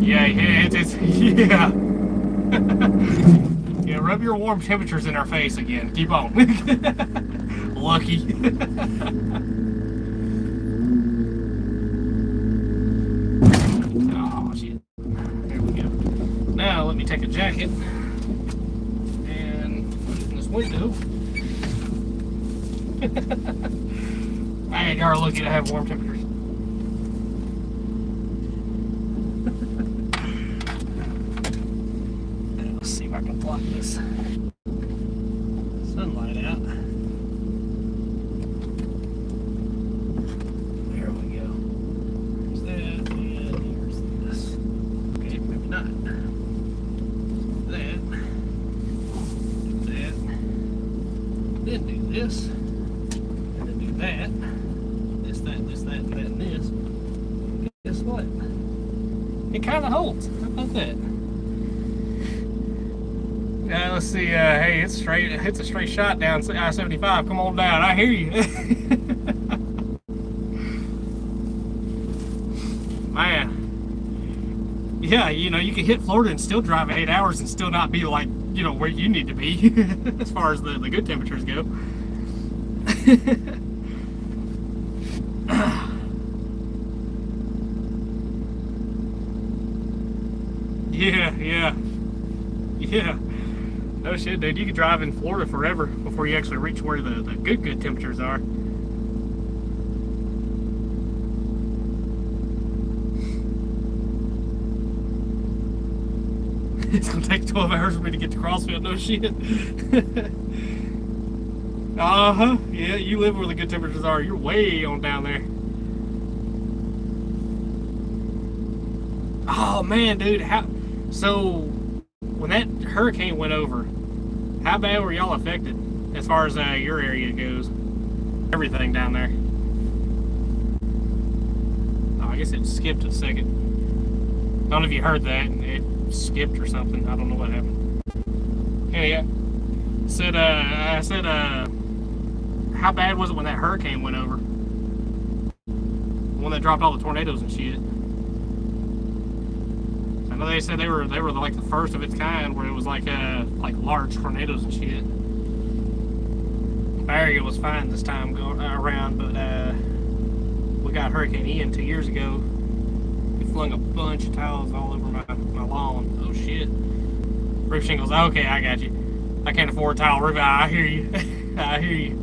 Yeah, it's yeah. Yeah, rub your warm temperatures in our face again. Keep on. Lucky. Oh, shit. There we go. Now, let me take a jacket and put it in this window. I are lucky to have warm temperatures. Let's see if I can block this sunlight out. There we go. There's that, and here's this. Okay, maybe not. That. Do that. Then do this. And then do that. This, that, and that, and this. Guess what? It kind of holds. How about that? Let's see. Hey, it's straight. It's a straight shot down I-75. Come on down. I hear you. Man. Yeah, you know, you can hit Florida and still drive 8 hours and still not be like, you know, where you need to be as far as the good temperatures go. Yeah. No shit, dude. You could drive in Florida forever before you actually reach where the good temperatures are. It's gonna take 12 hours for me to get to Crossfield. No shit. Uh-huh. Yeah, you live where the good temperatures are. You're way on down there. Oh man, dude. So when that hurricane went over, how bad were y'all affected as far as your area goes? Everything down there. Oh, I guess it skipped a second. I don't know if you heard that. It skipped or something. I don't know what happened. Anyway, I said, how bad was it when that hurricane went over? The one that dropped all the tornadoes and shit. I know they said they were like the first of its kind, where it was like large tornadoes and shit. Our area was fine this time around, but we got Hurricane Ian 2 years ago. He flung a bunch of towels all over my lawn. Oh shit! Roof shingles. Okay, I got you. I can't afford a tile roof. I hear you. I hear you.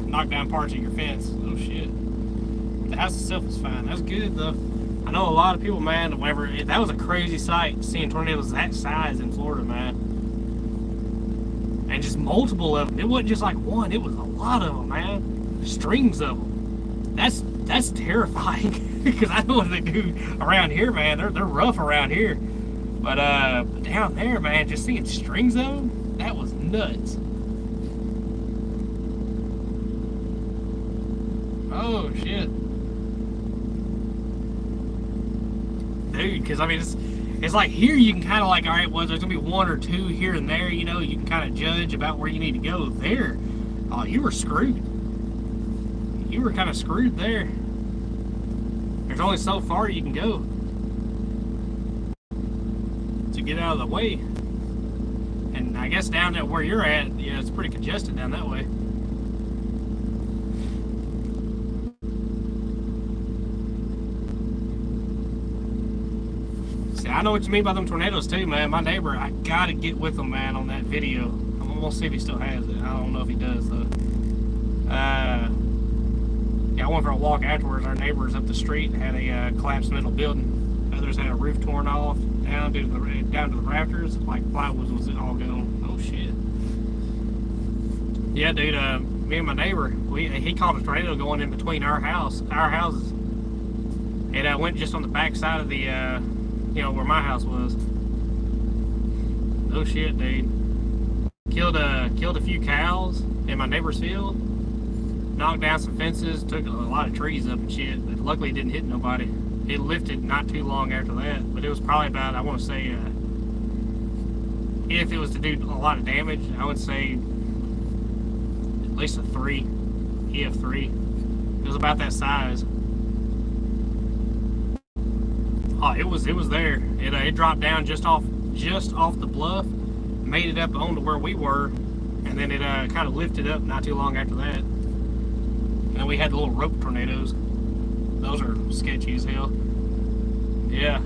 Knock down parts of your fence. Oh shit. The house itself is fine. That's good though. I know a lot of people, man, whenever that was a crazy sight seeing tornadoes that size in Florida, man. And just multiple of them. It wasn't just like one, it was a lot of them, man. Strings of them. That's terrifying. Because I know what they do around here, man. They're rough around here. But down there, man, just seeing strings of them, that was nuts. Oh shit, dude! Because I mean, it's like here you can kind of like, all right, well, there's gonna be one or two here and there. You know, you can kind of judge about where you need to go. There, oh, you were screwed. You were kind of screwed there. There's only so far you can go to get out of the way. And I guess down there where you're at, yeah, it's pretty congested down that way. I know what you mean by them tornadoes too, man. My neighbor, I gotta get with him, man, on that video. I'm gonna see if he still has it. I don't know if he does though. Yeah, I went for a walk afterwards. Our neighbors up the street had a collapsed metal building the others had a roof torn off down to the rafters. Like plywood was all gone. Oh shit. Yeah, dude. Me and my neighbor, he caught a tornado going in between our houses. It went just on the back side of the, where my house was. Oh shit, dude. Killed a few cows in my neighbor's field. Knocked down some fences, took a lot of trees up and shit, but luckily it didn't hit nobody. It lifted not too long after that, but it was probably about, I want to say, if it was to do a lot of damage, I would say at least a 3, EF3. It was about that size. Oh, it was there. It dropped down just off the bluff, made it up onto where we were, and then it kind of lifted up not too long after that. And then we had the little rope tornadoes. Those are sketchy as hell. Yeah.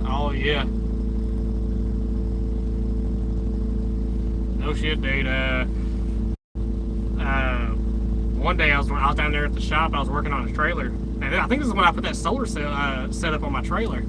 Oh yeah. No shit, dude. One day I was down there at the shop. I was working on a trailer, and I think this is when I put that solar set up on my trailer.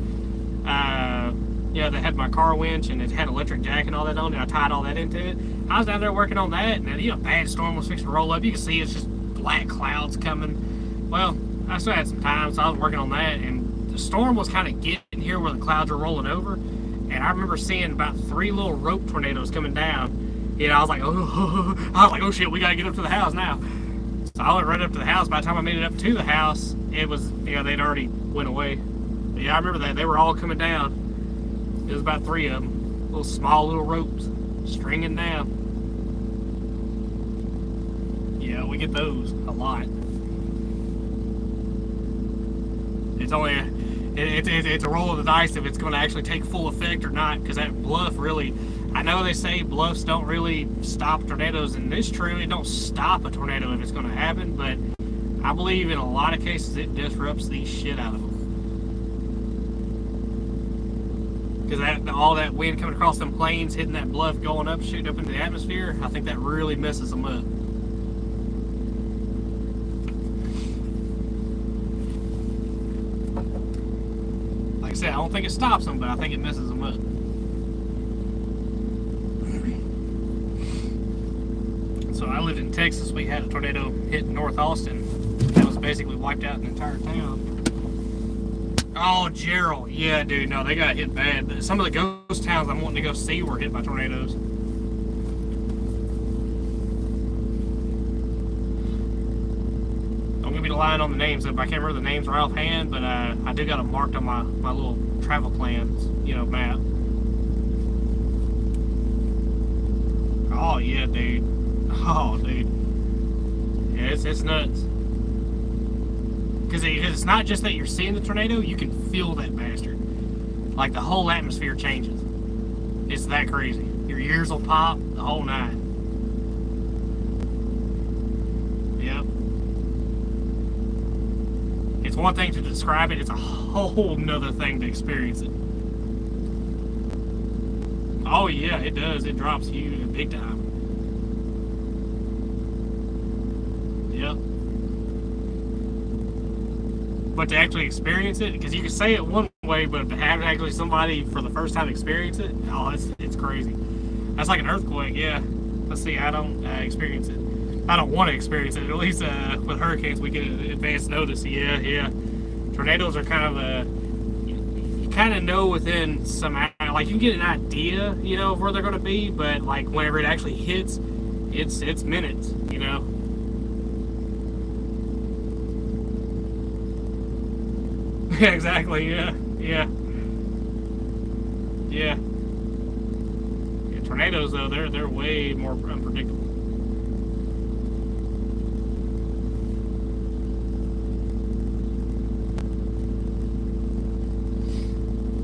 Yeah, that had my car winch and it had electric jack and all that on it. I tied all that into it. I was down there working on that, and a bad storm was fixing to roll up. You can see it's just black clouds coming. Well, I still had some time, so I was working on that, and the storm was kind of getting here where the clouds were rolling over, and I remember seeing about 3 little rope tornadoes coming down. I was like, oh shit, we gotta get up to the house now. So I went right up to the house. By the time I made it up to the house, it was, they'd already went away. But yeah, I remember that. They were all coming down. It was about 3 of them. Little small little ropes stringing down. Yeah, we get those a lot. It's only it's a roll of the dice if it's going to actually take full effect or not, because that bluff really, I know they say bluffs don't really stop tornadoes, and it's true, it don't stop a tornado if it's going to happen, but I believe in a lot of cases it disrupts the shit out of them. Because all that wind coming across them plains, hitting that bluff, going up, shooting up into the atmosphere, I think that really messes them up. Like I said, I don't think it stops them, but I think it messes them up. So I lived in Texas. We had a tornado hit North Austin that was basically wiped out an entire town. Oh, Gerald. Yeah, dude. No, they got hit bad. Some of the ghost towns I'm wanting to go see were hit by tornadoes. Don't give me the line on the names. I can't remember the names right offhand, but I do got them marked on my little travel plans, map. Oh, yeah, dude. Oh, dude. Yeah, it's nuts. Because it's not just that you're seeing the tornado, you can feel that bastard. Like, the whole atmosphere changes. It's that crazy. Your ears will pop, the whole nine. Yep. It's one thing to describe it, it's a whole nother thing to experience it. Oh yeah, it does. It drops you big time. Yep. But to actually experience it, because you can say it one way, but to have actually somebody for the first time experience it, oh, it's crazy. That's like an earthquake, yeah. Let's see, I don't experience it. I don't want to experience it. At least with hurricanes, we get advance notice. Yeah. Tornadoes are kind of you kind of know within some, like, you get an idea, of where they're going to be, but like whenever it actually hits, it's minutes, Yeah, exactly. Yeah. Tornadoes, though, they're way more unpredictable.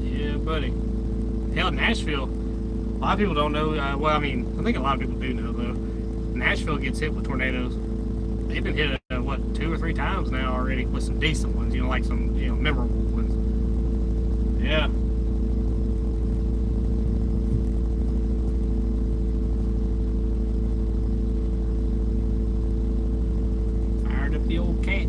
Yeah, buddy. Hell, Nashville. A lot of people don't know. Well, I mean, I think a lot of people do know, though. Nashville gets hit with tornadoes. They've been hit, 2 or 3 times now already with some decent ones, like some, memorable ones. Yeah. Fired up the old cat.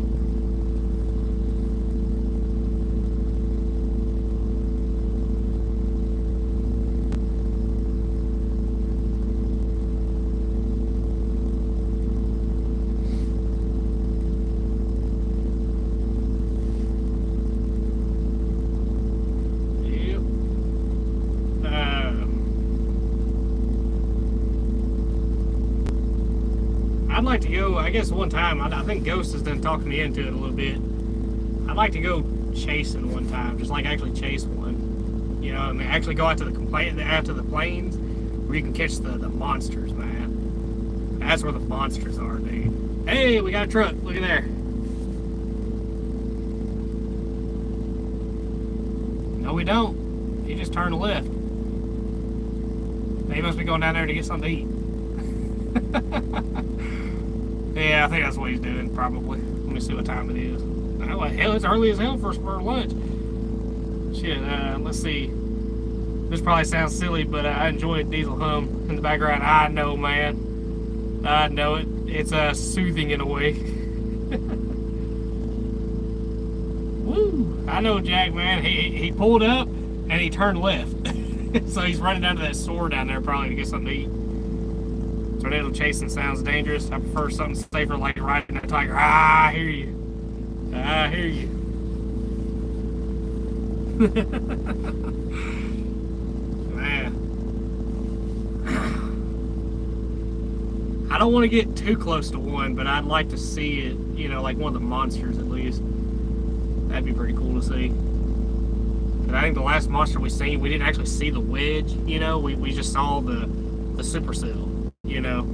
I'd like to go, I guess one time, I think Ghost has done talking me into it a little bit. I'd like to go chasing one time, just like actually chase one. You know, I mean, actually go out to the plains where you can catch the monsters, man. That's where the monsters are, dude. Hey, we got a truck. Look at there. No, we don't. He just turned left. He must be going down there to get something to eat. Yeah, I think that's what he's doing, probably. Let me see what time it is. Oh, hell, it's early as hell for lunch. Shit, let's see. This probably sounds silly, but I enjoy Diesel hum in the background. I know, man. I know it. It's soothing in a way. Woo! I know Jack, man. He pulled up and he turned left. So he's running down to that store down there probably to get something to eat. Tornado chasing sounds dangerous. I prefer something safer like riding a tiger. Ah, I hear you. I hear you. Man. I don't want to get too close to one, but I'd like to see it, you know, like one of the monsters at least. That'd be pretty cool to see. But I think the last monster we seen, we didn't actually see the wedge, you know, we just saw the supercell. You know,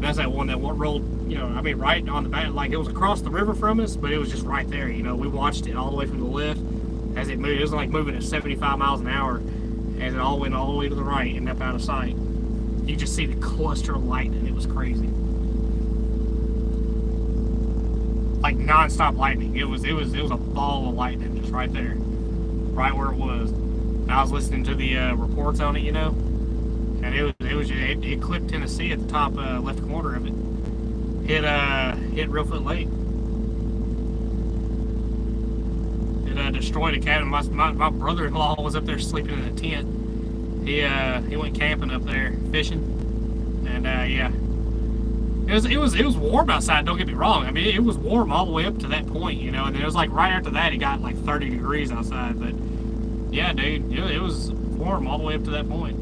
that's that one that rolled, you know, I mean, right on the back, like it was across the river from us, but it was just right there, you know. We watched it all the way from the left as it moved. It was like moving at 75 miles an hour as it all went all the way to the right and up out of sight. You just see the cluster of lightning. It was crazy. Like non-stop lightning. It was a ball of lightning just right there, right where it was. And I was listening to the reports on it, you know. And it clipped Tennessee at the top left corner of it. Hit Reelfoot Lake. It destroyed a cabin. My brother-in-law was up there sleeping in a tent. He went camping up there fishing, and yeah, it was warm outside. Don't get me wrong. I mean, it was warm all the way up to that point, you know. And then it was like right after that, it got like 30 degrees outside. But yeah, dude, it was warm all the way up to that point.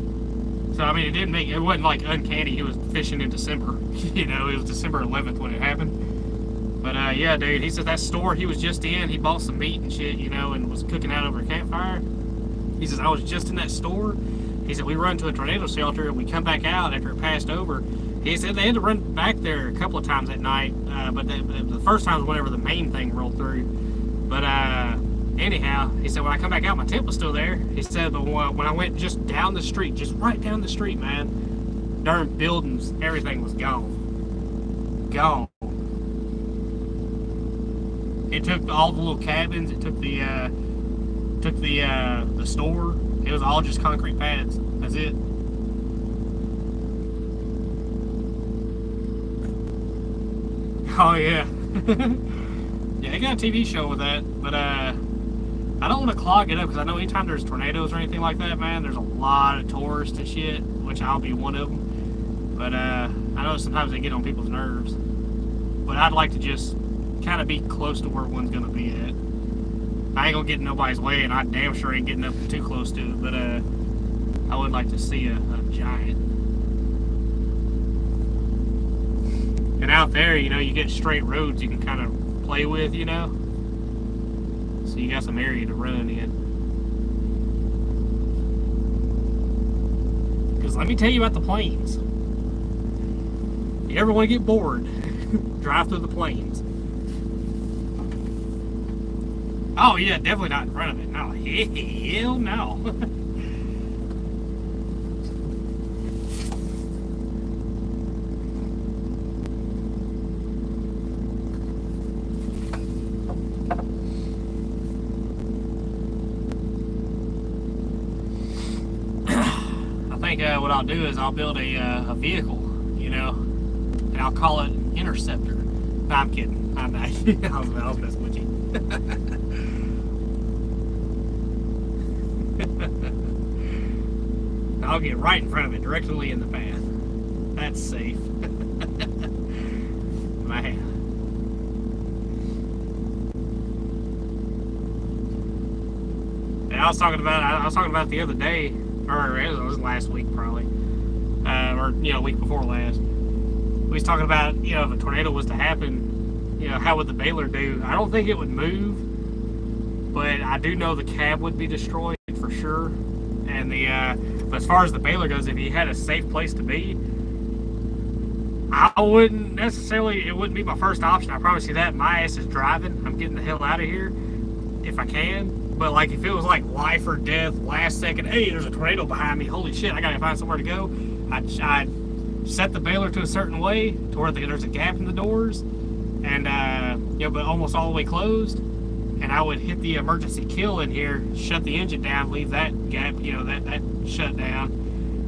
So, I mean, it wasn't like uncanny. He was fishing in December. You know, it was December 11th when it happened. But, yeah, dude, he said that store he was just in, he bought some meat and shit, you know, and was cooking out over a campfire. He says, I was just in that store. He said, we run to a tornado shelter and we come back out after it passed over. He said they had to run back there a couple of times at night, but the first time was whenever the main thing rolled through. But, anyhow, he said, when I come back out, my tent was still there. He said, but when I went just down the street, just right down the street, man, darn buildings, everything was gone. Gone. It took all the little cabins. It took the store. It was all just concrete pads. That's it. Oh, yeah. Yeah, they got a TV show with that, but, I don't want to clog it up because I know anytime there's tornadoes or anything like that, man, there's a lot of tourists and shit, which I'll be one of them. But I know sometimes they get on people's nerves. But I'd like to just kind of be close to where one's going to be at. I ain't going to get in nobody's way, and I damn sure ain't getting up too close to it. But I would like to see a giant. And out there, you know, you get straight roads you can kind of play with, you know. So you got some area to run in. Because let me tell you about the plains. If you ever want to get bored, drive through the plains. Oh yeah, definitely not in front of it. No, hell no. What I'll do is I'll build a vehicle, you know, and I'll call it Interceptor. No, I'm kidding. I was messing with you. I'll get right in front of it, directly in the path. That's safe. Man. And I was talking about it the other day. Or it was last week probably, or you know, week before last. we was talking about, you know, if a tornado was to happen, you know, how would the baler do? I don't think it would move, but I do know the cab would be destroyed for sure. And but as far as the baler goes, if he had a safe place to be, I wouldn't necessarily, it wouldn't be my first option. I promise you that. My ass is driving. I'm getting the hell out of here if I can. But like if it was like life or death, last second, hey, there's a tornado behind me, holy shit, I gotta find somewhere to go. I'd set the baler to a certain way to where there's a gap in the doors, and you know, but almost all the way closed. And I would hit the emergency kill in here, shut the engine down, leave that gap, you know, that shut down,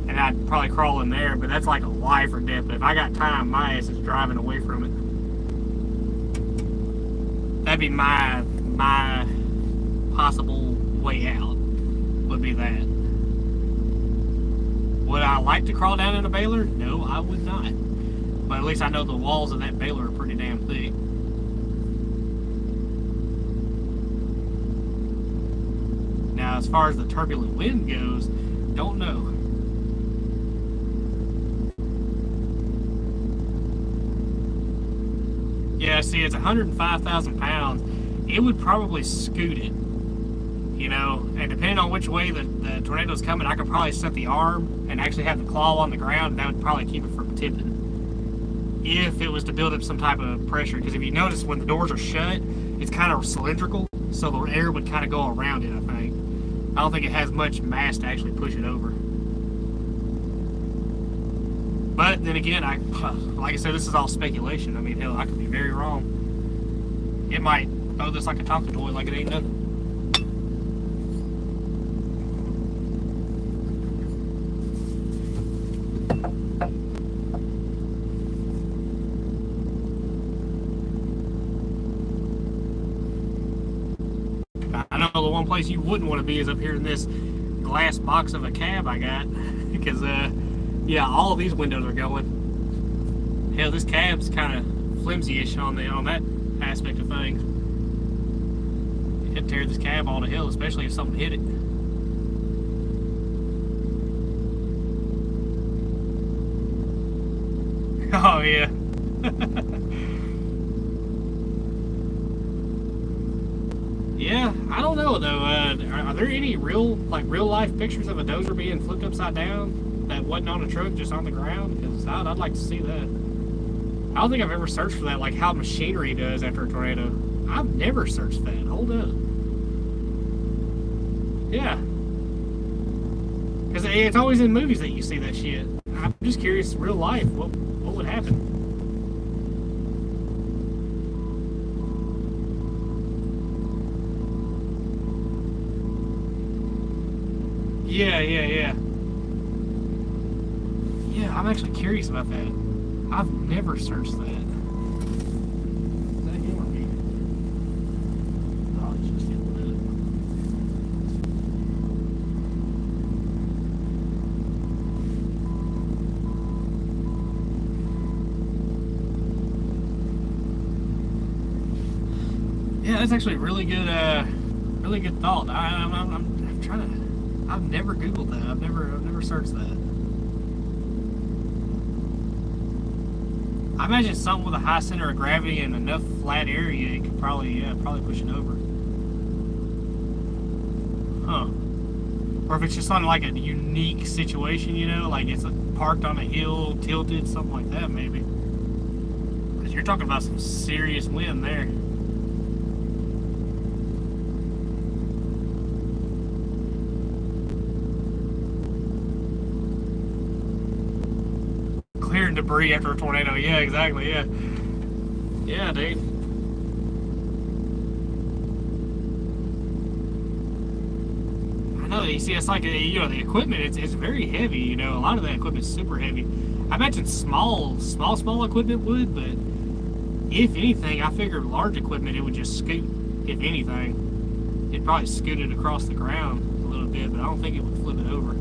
and I'd probably crawl in there. But that's like a life or death. But if I got time, my ass is driving away from it. That'd be my possible way out. Would be that. Would I like to crawl down in a baler? No, I would not. But at least I know the walls of that baler are pretty damn thick. Now, as far as the turbulent wind goes, don't know. Yeah, see, it's 105,000 pounds. It would probably scoot it, you know, and depending on which way the tornado's coming, I could probably set the arm and actually have the claw on the ground, and that would probably keep it from tipping. If it was to build up some type of pressure, because if you notice when the doors are shut, it's kind of cylindrical, so the air would kind of go around it, I think. I don't think it has much mass to actually push it over. But then again, like I said, this is all speculation. I mean, hell, I could be very wrong. It might throw this like a Tonka toy, like it ain't nothing. I know the one place you wouldn't want to be is up here in this glass box of a cab I got, because yeah, all of these windows are going. Hell, this cab's kind of flimsy-ish on that aspect of things. It'd tear this cab all to hell, especially if something hit it. Oh yeah. Yeah, I don't know though. Are there any real life pictures of a dozer being flipped upside down that wasn't on a truck, just on the ground? Because I'd like to see that. I don't think I've ever searched for that, like how machinery does after a tornado. I've never searched that. Hold up. Yeah. Because it's always in movies that you see that shit. I'm just curious, real life, what would happen? Yeah. Yeah, I'm actually curious about that. I've never searched that. Is that him or me? Oh, it's just him. Yeah, that's actually a really good thought. I'm trying to. I've never Googled that. I've never searched that. I imagine something with a high center of gravity and enough flat area, it could probably push it over. Huh. Or if it's just on like a unique situation, you know, like it's parked on a hill, tilted, something like that, maybe. Because you're talking about some serious wind there. Clearing debris after a tornado. Yeah, exactly. Yeah. Yeah, dude. I know. You see, it's like, you know, the equipment, it's very heavy, you know. A lot of that equipment's super heavy. I imagine small equipment would, but if anything, I figured large equipment, it would just scoot. If anything, it'd probably scoot it across the ground a little bit, but I don't think it would flip it over.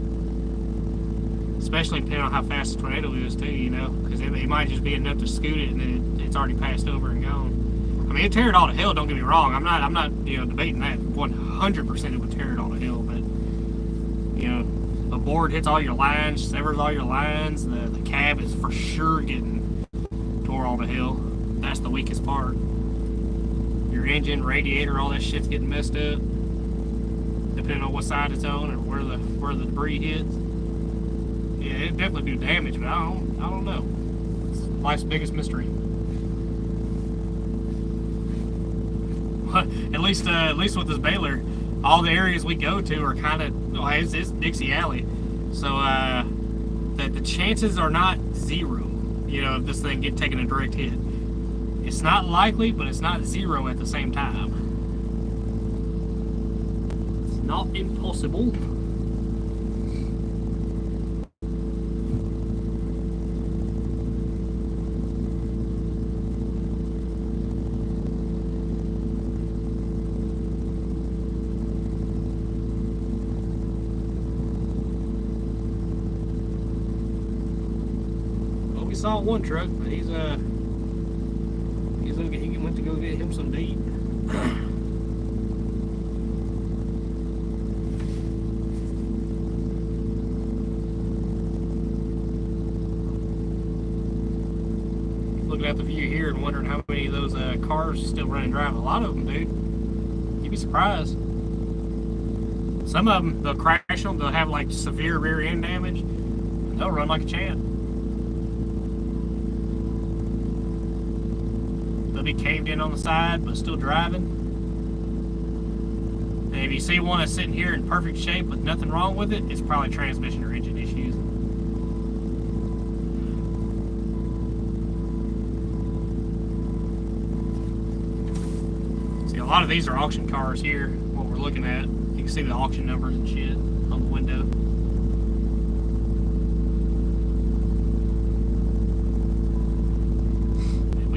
Especially depending on how fast the tornado is too, you know, because it might just be enough to scoot it and then it's already passed over and gone. I mean, it tear it all to hell. Don't get me wrong. I'm not, you know, debating that. 100% it would tear it all to hell. But you know, the board hits all your lines, severs all your lines. The cab is for sure getting before all the hell. That's the weakest part. Your engine, radiator, all that shit's getting messed up, depending on what side it's on and where the debris hits. Yeah, it'd definitely do damage, but I don't know. It's life's biggest mystery. At least with this baler, all the areas we go to are kind of, it's Dixie Alley, so the chances are not zero, of this thing taking a direct hit. It's not likely, but it's not zero at the same time. It's not impossible. We saw one truck, but he went to go get him some meat. Looking at the view here and wondering how many of those cars still running drive. A lot of them, dude. You'd be surprised. Some of them, they'll crash them. They'll have like severe rear end damage. And they'll run like a champ. Be caved in on the side but still driving. And if you see one that's sitting here in perfect shape with nothing wrong with it, it's probably transmission or engine issues. See, a lot of these are auction cars here, what we're looking at. You can see the auction numbers and shit on the window.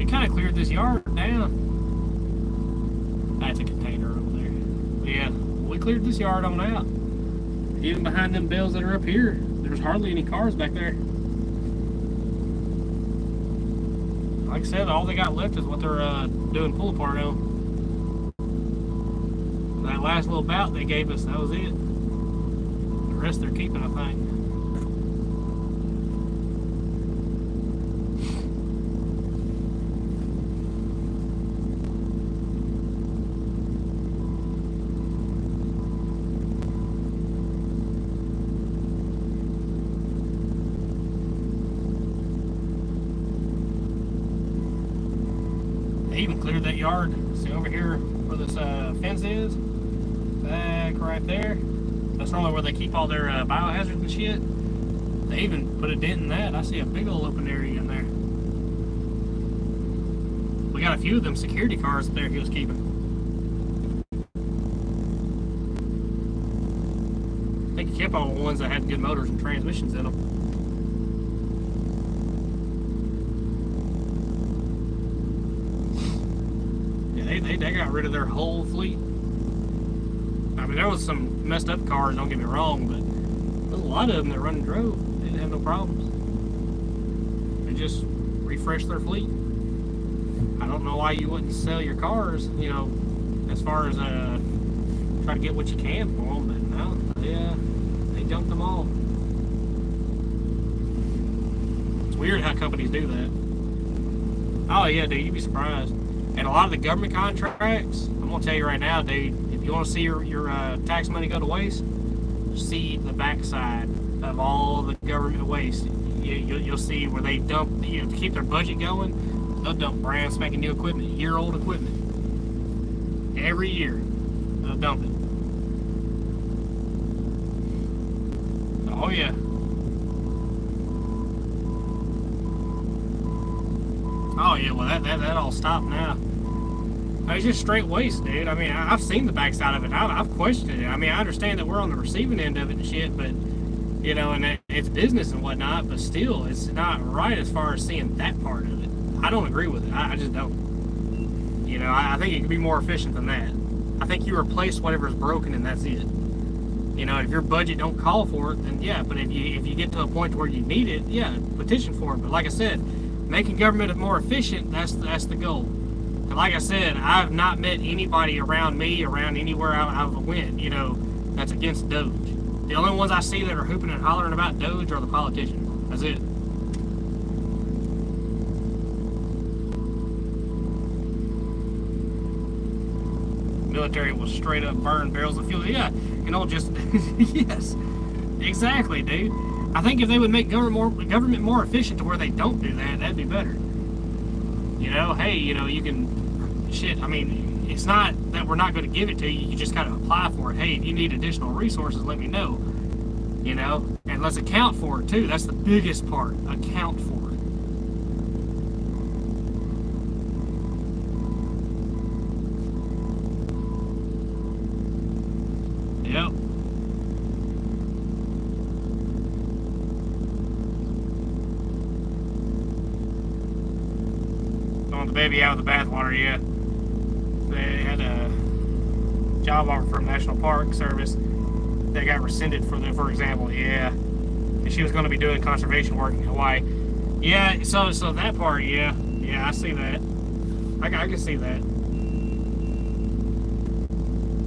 Kind of cleared this yard down. That's a container over there. But yeah, we cleared this yard on out. Even behind them bales that are up here, there's hardly any cars back there. Like I said, all they got left is what they're doing pull apart on. That last little bout they gave us, that was it. The rest they're keeping, I think. They even cleared that yard. See over here where this fence is? Back right there. That's normally where they keep all their biohazards and shit. They even put a dent in that. I see a big old open area in there. We got a few of them security cars up there he was keeping. I think he kept all the ones that had good motors and transmissions in them. They got rid of their whole fleet. I mean, there was some messed up cars, don't get me wrong, but there's a lot of them that run and drove. They didn't have no problems. They just refreshed their fleet. I don't know why you wouldn't sell your cars, as far as try to get what you can for them, but no, they junked them all. It's weird how companies do that. Oh yeah, dude, you'd be surprised. And a lot of the government contracts, I'm gonna tell you right now, dude, if you want to see your tax money go to waste, see the backside of all the government waste. You'll see where they dump, to keep their budget going, they'll dump brand spanking new equipment, year-old equipment. Every year, they'll dump it. Oh yeah. Oh yeah, well that all stopped now. It's just straight waste, dude. I mean, I've seen the backside of it. I've questioned it. I mean, I understand that we're on the receiving end of it and shit, but and it's business and whatnot. But still, it's not right as far as seeing that part of it. I don't agree with it. I just don't. I think it could be more efficient than that. I think you replace whatever's broken and that's it. If your budget don't call for it, then yeah. But if you get to a point where you need it, yeah, petition for it. But like I said, making government more efficient, that's the goal. And like I said, I've not met anybody around me, around anywhere I've went, that's against Doge. The only ones I see that are hooping and hollering about Doge are the politicians. That's it. military will straight up burn barrels of fuel. Yeah, and it'll just yes, exactly, dude. I think if they would make government more efficient to where they don't do that, that'd be better. You know, hey, you know, you can shit. I mean, it's not that we're not going to give it to you. You just got to apply for it. Hey, if you need additional resources, let me know. You know, and let's account for it too. That's the biggest part. Account for it. Yep. Throwing the baby out of the bathwater yet. They had a job offer from National Park Service. They got rescinded for example, yeah. And she was going to be doing conservation work in Hawaii. Yeah, so that part, yeah, I see that. I can see that.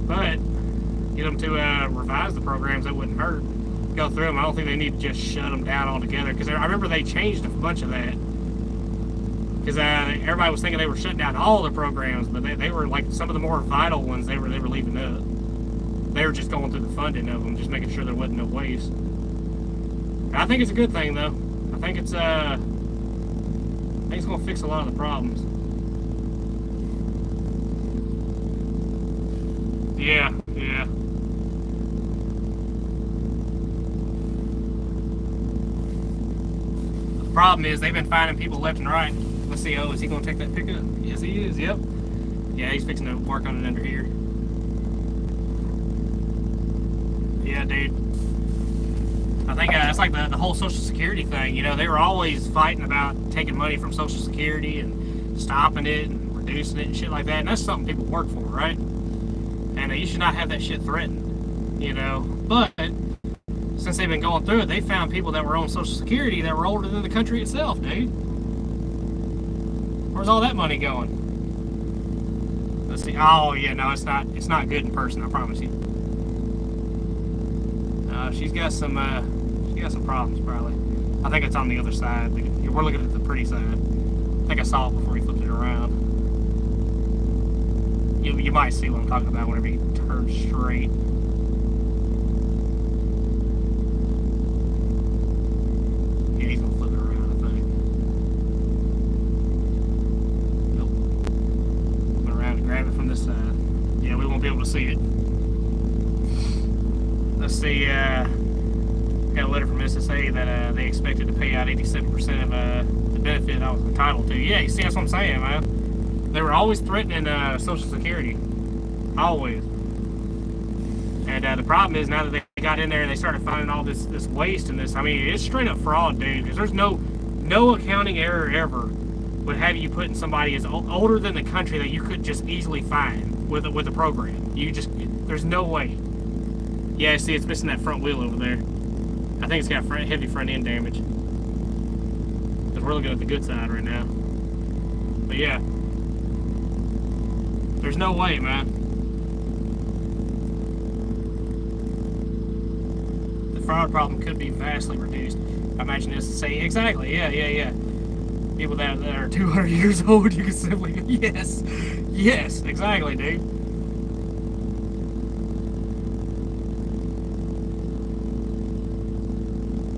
But get them to revise the programs. That wouldn't hurt. Go through them. I don't think they need to just shut them down altogether. Because I remember they changed a bunch of that. Because everybody was thinking they were shutting down all the programs, but they were like some of the more vital ones. They were leaving up. They were just going through the funding of them, just making sure there wasn't no waste. I think it's a good thing, though. I think it's going to fix a lot of the problems. Yeah. The problem is they've been finding people left and right. Let's see. Oh, is he going to take that pickup? Yes, he is. Yep. Yeah, he's fixing to work on it under here. Yeah, dude. I think it's like the whole Social Security thing. You know, they were always fighting about taking money from Social Security and stopping it and reducing it and shit like that. And that's something people work for, right? And you should not have that shit threatened, you know. But since they've been going through it, they found people that were on Social Security that were older than the country itself, dude. Where's all that money going? Let's see. Oh yeah, no, it's not good in person. I promise you. She's got some problems probably. I think it's on the other side. We're looking at the pretty side. I think I saw it before he flipped it around. You might see what I'm talking about whenever you turn straight. Yeah, he's gonna flip it around, I think. Nope. Went around and grab it from this side. Yeah, we won't be able to see it. Let's see, got a letter from SSA that they expected to pay out 87% of the benefit I was entitled to. Yeah, you see, that's what I'm saying, man. They were always threatening Social Security. Always. And the problem is now that they got in there and they started finding all this waste and this, I mean, it's straight up fraud, dude. Because there's no accounting error ever would have you putting somebody as older than the country that you could just easily find with a program. There's no way. Yeah, see, it's missing that front wheel over there. I think it's got heavy front end damage. Because we're looking at the good side right now. But yeah. There's no way, man. The fraud problem could be vastly reduced. I imagine this to say, exactly, yeah. People that are 200 years old, you can simply go, yes, exactly, dude.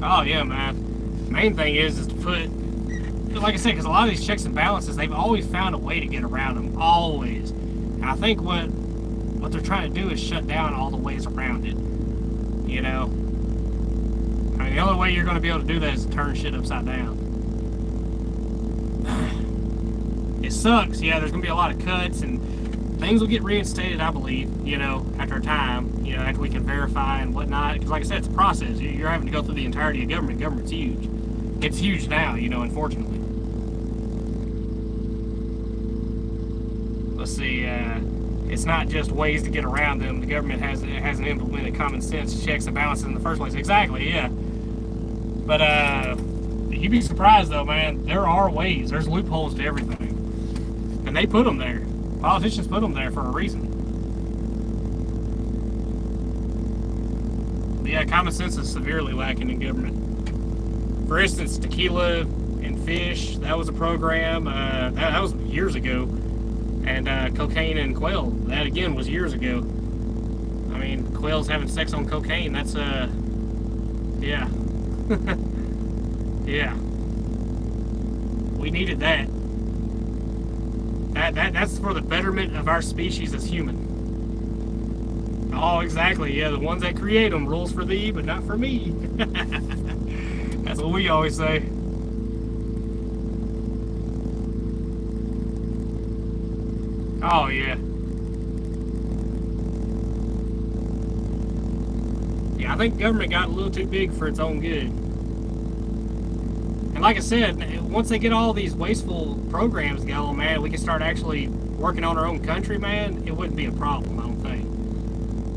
Oh yeah, man. Main thing is to put, like I said, because a lot of these checks and balances, they've always found a way to get around them, always. And I think what they're trying to do is shut down all the ways around it. You know, I mean, the only way you're going to be able to do that is to turn shit upside down. It sucks. Yeah, there's going to be a lot of cuts and things will get reinstated, I believe, you know, after a time, you know, after we can verify and whatnot. Because like I said, it's a process. You're having to go through the entirety of government. Government's huge. It's huge now, you know, unfortunately. Let's see, it's not just ways to get around them. The government hasn't implemented common sense checks and balances in the first place. Exactly, yeah. But you'd be surprised though, man. There are ways. There's loopholes to everything. And they put them there. Politicians put them there for a reason. But yeah, common sense is severely lacking in government. For instance, tequila and fish, that was a program. That was years ago. And cocaine and quail, that again was years ago. I mean, quail's having sex on cocaine, that's yeah. Yeah. We needed that. That's for the betterment of our species as human. Oh, exactly. Yeah, the ones that create them, rules for thee, but not for me. That's what we always say. Oh, yeah. Yeah, I think government got a little too big for its own good. And like I said, once they get all these wasteful programs going, man, we can start actually working on our own country, man, it wouldn't be a problem, I don't think.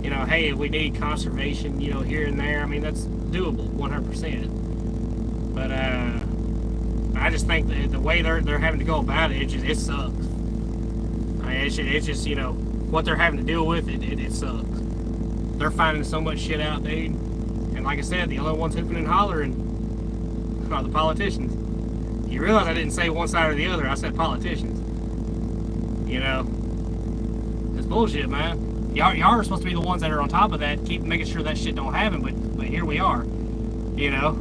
You know, hey, we need conservation, you know, here and there. I mean, that's doable, 100%. But I just think that the way they're having to go about it, it sucks. I mean, it's just, you know, what they're having to deal with, it sucks. They're finding so much shit out, dude. And like I said, the only ones hooping and hollering are the politicians. You realize I didn't say one side or the other, I said politicians. You know, it's bullshit, man. Y'all are supposed to be the ones that are on top of that, keep making sure that shit don't happen, but here we are, you know.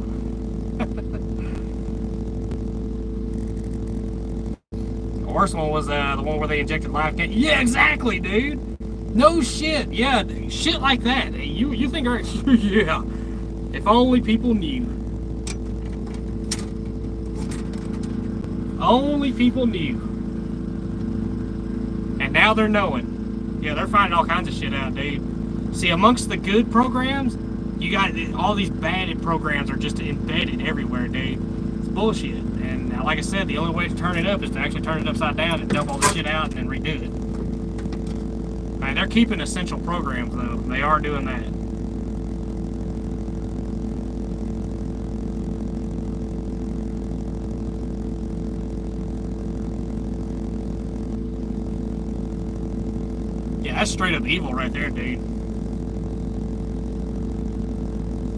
The worst one was the one where they injected live candy. Yeah, exactly, dude. No shit. Yeah, shit like that. You think, yeah. If only people knew. Only people knew. And now they're knowing. Yeah, they're finding all kinds of shit out, dude. See, amongst the good programs, you got all these bad programs are just embedded everywhere, dude. It's bullshit. And like I said, the only way to turn it up is to actually turn it upside down and dump all the shit out and then redo it. I mean, they're keeping essential programs, though. They are doing that. Yeah, that's straight up evil right there, dude.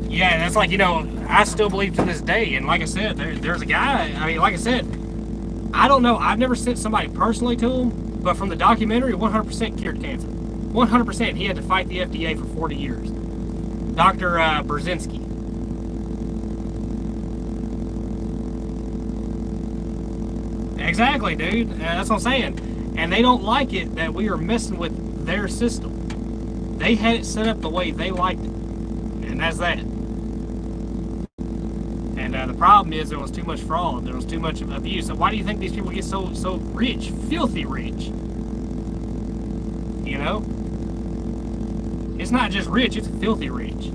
Yeah, that's like, you know, I still believe to this day, and like I said, there's a guy, I mean, like I said, I don't know, I've never sent somebody personally to him, but from the documentary, 100% cured cancer. 100%, he had to fight the FDA for 40 years. Dr. Brzezinski. Exactly, dude, that's what I'm saying. And they don't like it that we are messing with their system. They had it set up the way they liked it, and that's that. And the problem is there was too much fraud, there was too much abuse. So why do you think these people get so rich, filthy rich? You know, it's not just rich; it's filthy rich.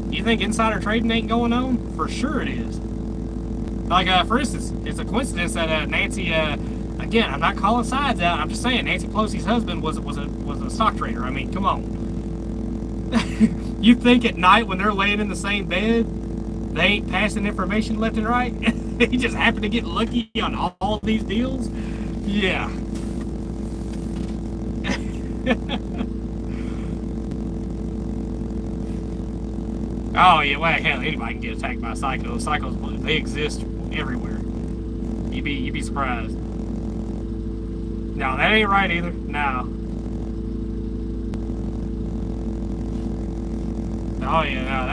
You think insider trading ain't going on? For sure it is. Like for instance, it's a coincidence that Nancy. Again, I'm not calling sides out. I'm just saying Nancy Pelosi's husband was a stock trader. I mean, come on. You think at night when they're laying in the same bed, they ain't passing information left and right? He just happened to get lucky on all these deals? Yeah. Oh yeah, well hell, anybody can get attacked by a psycho. Psychos, they exist everywhere. You'd be surprised. No, that ain't right either. No. Oh yeah, no,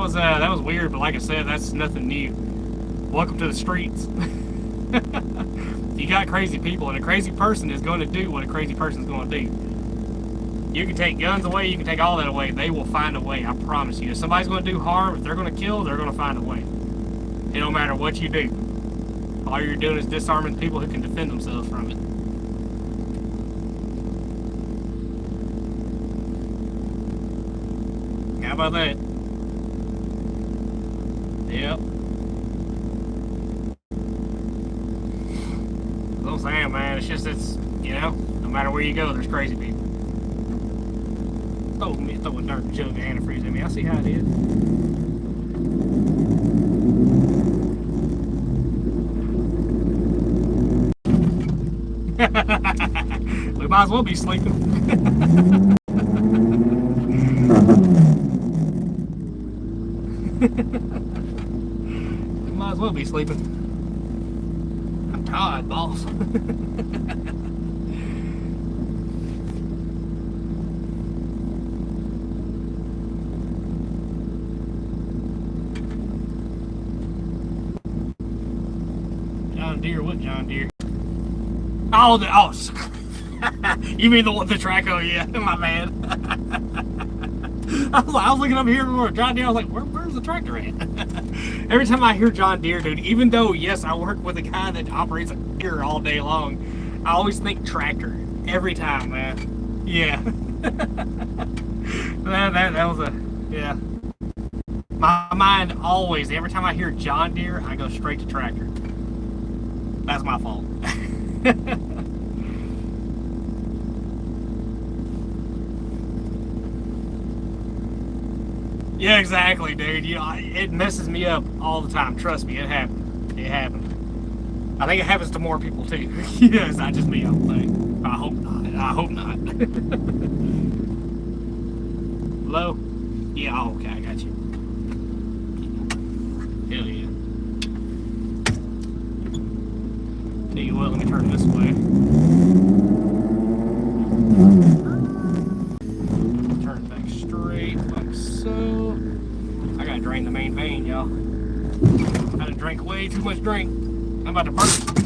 that was weird, but like I said, that's nothing new. Welcome to the streets. You got crazy people, and a crazy person is going to do what a crazy person is going to do. You can take guns away, you can take all that away. They will find a way, I promise you. If somebody's going to do harm, if they're going to kill, they're going to find a way. It don't matter what you do. All you're doing is disarming people who can defend themselves from it. How about that? Yep. That's what I'm saying, man. It's just, you know, no matter where you go, there's crazy people. Oh, me throw a dark jug of antifreeze at me. I see how it is. We might as well be sleeping. We might as well be sleeping. I'm tired, boss. John Deere. What John Deere? Oh, you mean the Traco? Yeah, my bad. I was looking up here for John Deere. I was like, where's the tractor at? Every time I hear John Deere, dude, even though, yes, I work with a guy that operates a Deere all day long, I always think tractor. Every time, man. Yeah. that was yeah. My mind always, every time I hear John Deere, I go straight to tractor. That's my fault. Yeah, exactly, dude. You know, it messes me up all the time. Trust me, it happens. It happens. I think it happens to more people too. Yeah, it's not just me, I don't think. I hope not. I hope not. Hello? Yeah, oh, okay, I got you. Hell yeah. Tell you what, let me turn this way. Turn it back straight, like so. I gotta drain the main vein, y'all. I done drank way too much drink. I'm about to burst.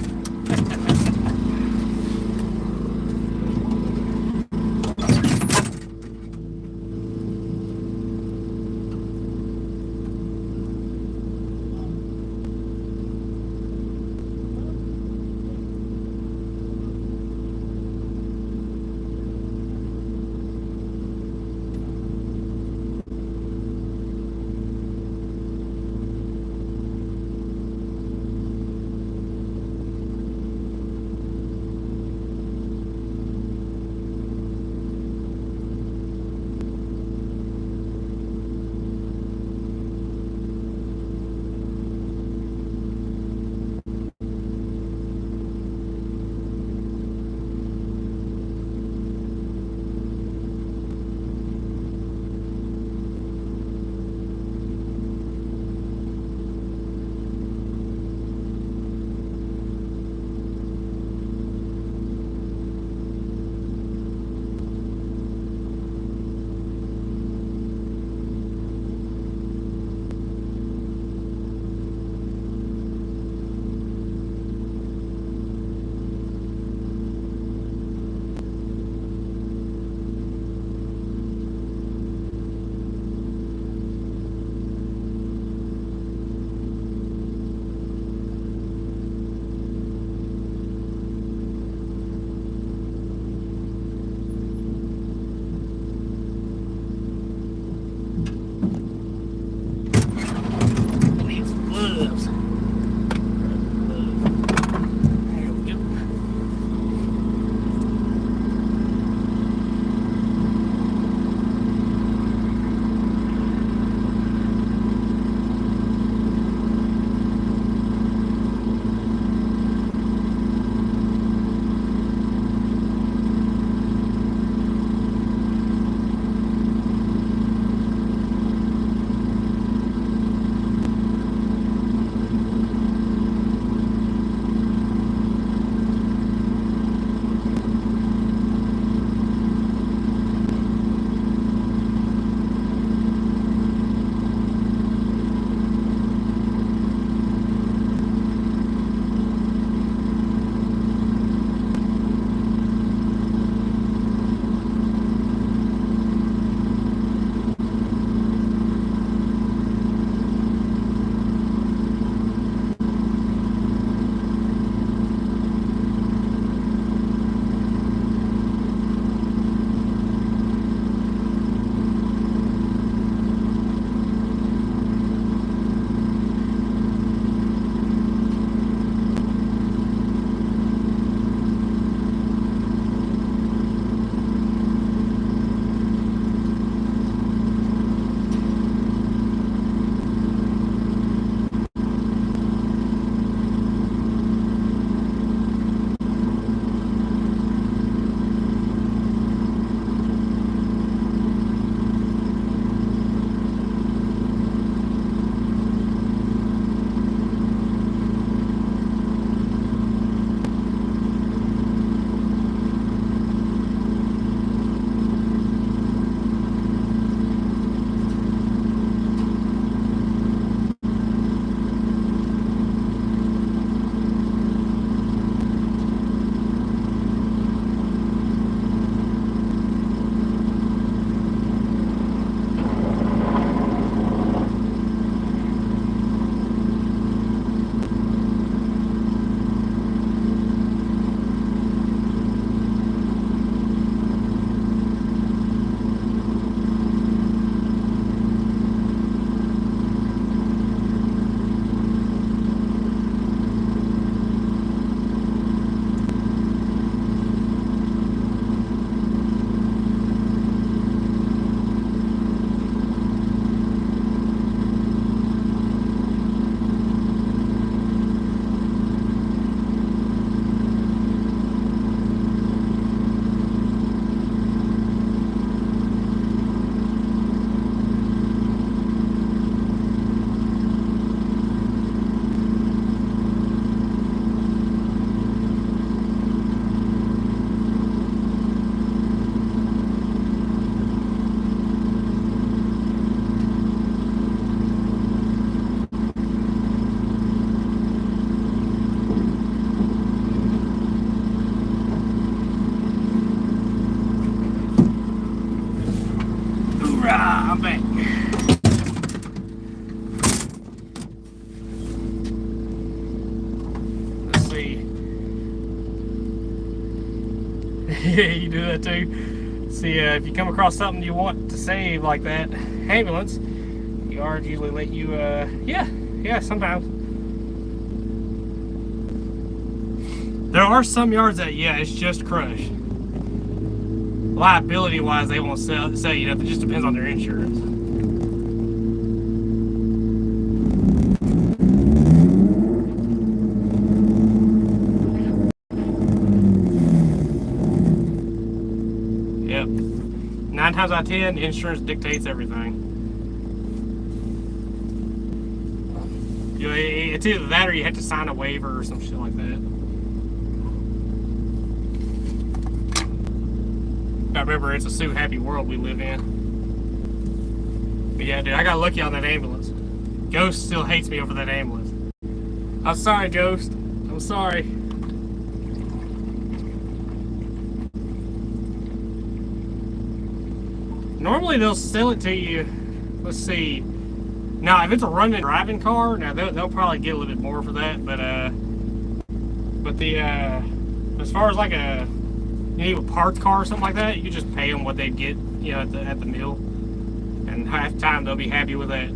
Hoorah! I'm back. Let's see. Yeah, you do that too. See, if you come across something you want to save like that ambulance, yards usually let you, yeah, sometimes. There are some yards that, yeah, it's just crush. Liability wise, they won't say, you know, it just depends on their insurance. Yep. 9 times out of 10, insurance dictates everything. You know, it's either that or you have to sign a waiver or some shit like that. I remember it's a sue happy world we live in. But yeah, dude, I got lucky on that ambulance. Ghost still hates me over that ambulance. I'm sorry, Ghost. I'm sorry. Normally they'll sell it to you. Let's see. Now, if it's a running driving car, now they'll probably get a little bit more for that. But the as far as like a parts car or something like that, you just pay them what they get, you know, at the mill, and half the time they'll be happy with that.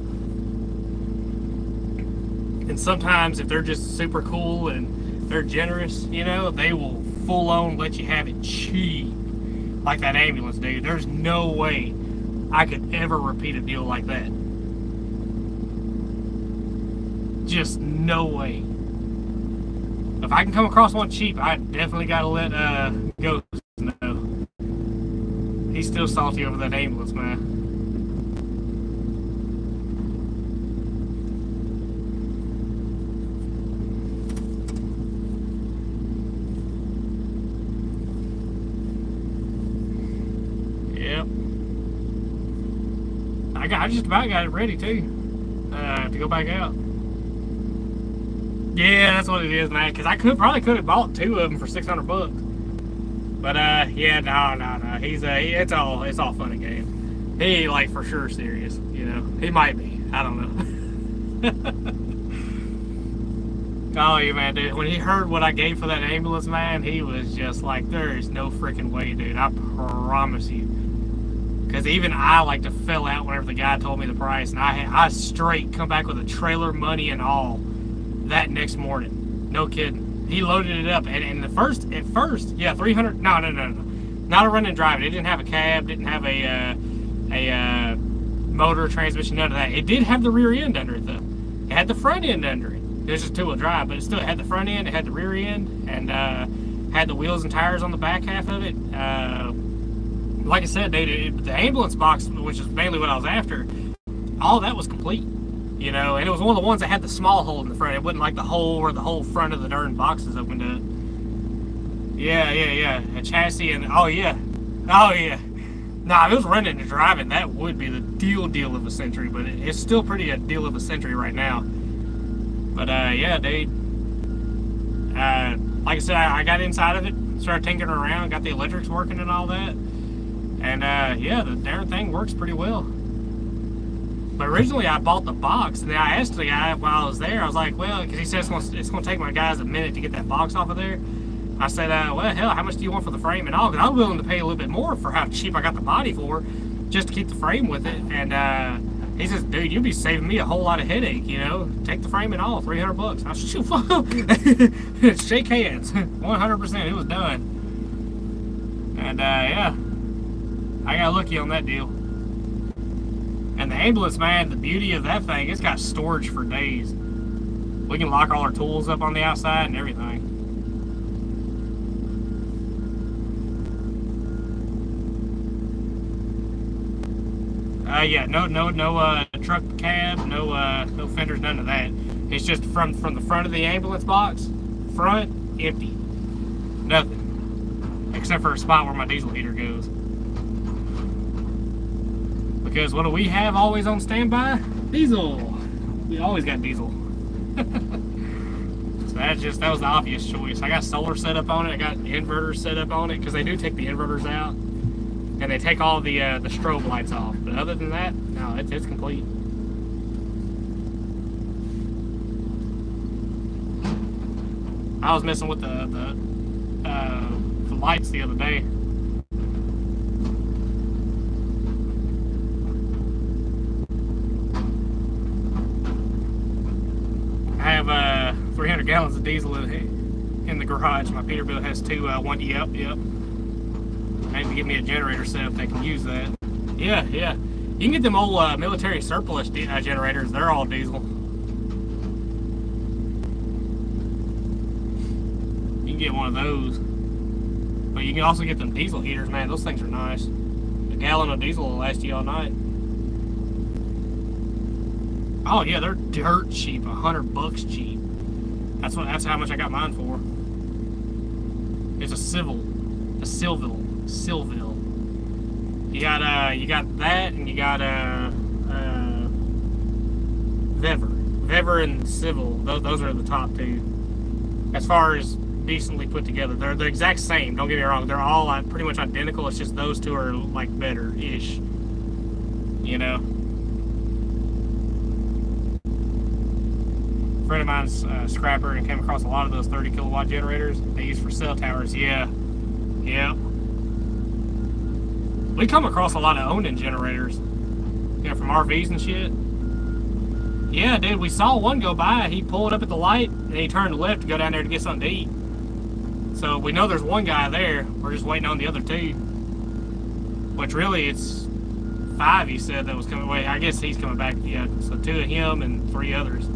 And sometimes if they're just super cool and they're generous, you know, they will full on let you have it cheap, like that ambulance, dude. There's no way I could ever repeat a deal like that. Just no way. If I can come across one cheap, I definitely gotta let Ghost know. He's still salty over that ambulance, man. Yep. I just about got it ready too, to go back out. Yeah, that's what it is, man. Because I probably could have bought 2 of them for $600. But yeah, no. It's all fun and game. He ain't like for sure serious, you know. He might be. I don't know. Oh yeah, man, dude. When he heard what I gave for that ambulance, man, he was just like, "There is no freaking way, dude. I promise you." Because even I like to fell out whenever the guy told me the price, and I straight come back with a trailer, money, and all. That next morning, no kidding. He loaded it up, and at first, yeah, 300. No, not a run and drive. It didn't have a cab, didn't have a motor, transmission, none of that. It did have the rear end under it though. It had the front end under it. It was just 2-wheel drive, but it still had the front end. It had the rear end, and had the wheels and tires on the back half of it. Like I said, dude, the ambulance box, which is mainly what I was after, all that was complete. You know, and it was one of the ones that had the small hole in the front. It wasn't like the hole where the whole front of the darn box is opened up. Yeah. A chassis and, oh yeah. Nah, if it was running and driving, that would be the deal of a century. But it's still pretty a deal of a century right now. But yeah, dude. Like I said, I got inside of it, started tinkering around, got the electrics working and all that. And yeah, the darn thing works pretty well. But originally I bought the box, and then I asked the guy while I was there, I was like, well, because he said it's going to take my guys a minute to get that box off of there. I said, well, hell, how much do you want for the frame and all? Because I was willing to pay a little bit more for how cheap I got the body for, just to keep the frame with it. And he says, dude, you'll be saving me a whole lot of headache, you know? Take the frame and all, $300. I said, shoot, shake hands, 100%, it was done. And yeah, I got lucky on that deal. And the ambulance, man, the beauty of that thing, it's got storage for days. We can lock all our tools up on the outside and everything. Yeah, no truck cab, no fenders, none of that. It's just from the front of the ambulance box, front, empty. Nothing. Except for a spot where my diesel heater goes. Because what do we have always on standby? Diesel. We always got diesel. So that was the obvious choice. I got solar set up on it. I got inverters set up on it because they do take the inverters out. And and they take all the strobe lights off. But other than that, no, it's complete. I was messing with the lights the other day. I have 300 gallons of diesel in the garage. My Peterbilt has two. Yep. Maybe give me a generator set if they can use that. Yeah. You can get them old military surplus generators. They're all diesel. You can get one of those. But you can also get them diesel heaters, man. Those things are nice. A gallon of diesel will last you all night. Oh yeah, they're dirt cheap. $100 cheap. That's how much I got mine for. It's a Seville. You got that, and you got Vever and Seville. Those are the top two. As far as decently put together, they're the exact same. Don't get me wrong. They're all pretty much identical. It's just those two are like better-ish. You know. A friend of mine's a scrapper and came across a lot of those 30 kilowatt generators they use for cell towers. Yeah. We come across a lot of owned generators, from RVs and shit. Yeah, dude, we saw one go by. He pulled up at the light and he turned left to go down there to get something to eat. So we know there's one guy there. We're just waiting on the other two. Which really, it's 5. He said that was coming. Wait, I guess he's coming back. Yeah, so 2 of him and 3 others.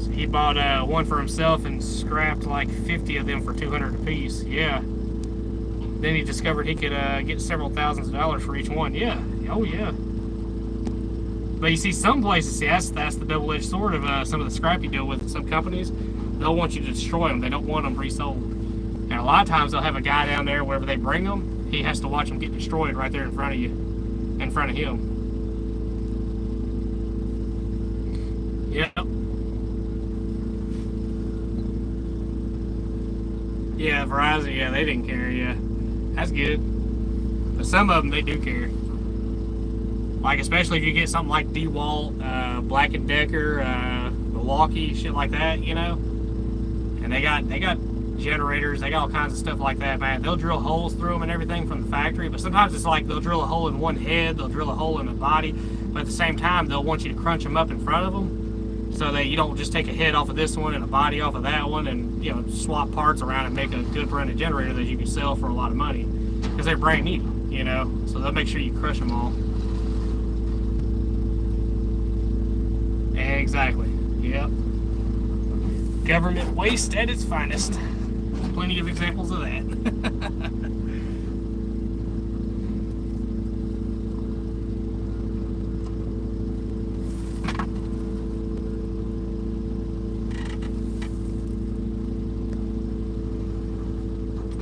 So he bought one for himself and scrapped like 50 of them for $200 a piece. Yeah. Then he discovered he could get several thousands of dollars for each one. Yeah. Oh yeah. But you see, some places, that's the double-edged sword of some of the scrap you deal with at some companies. They'll want you to destroy them. They don't want them resold. And a lot of times they'll have a guy down there, wherever they bring them, he has to watch them get destroyed right there in front of you, in front of him. Yep. Yeah, Verizon, yeah, they didn't care, yeah. That's good. But some of them, they do care. Like, especially if you get something like DeWalt, Black & Decker, Milwaukee, shit like that, And they got generators, they got all kinds of stuff like that, man. They'll drill holes through them and everything from the factory, but sometimes it's like they'll drill a hole in one head, they'll drill a hole in the body, but at the same time, they'll want you to crunch them up in front of them so that you don't just take a head off of this one and a body off of that one and, swap parts around and make a good running generator that you can sell for a lot of money because they're brand new, so they'll make sure you crush them all. Exactly. Yep. Government waste at its finest. Plenty of examples of that.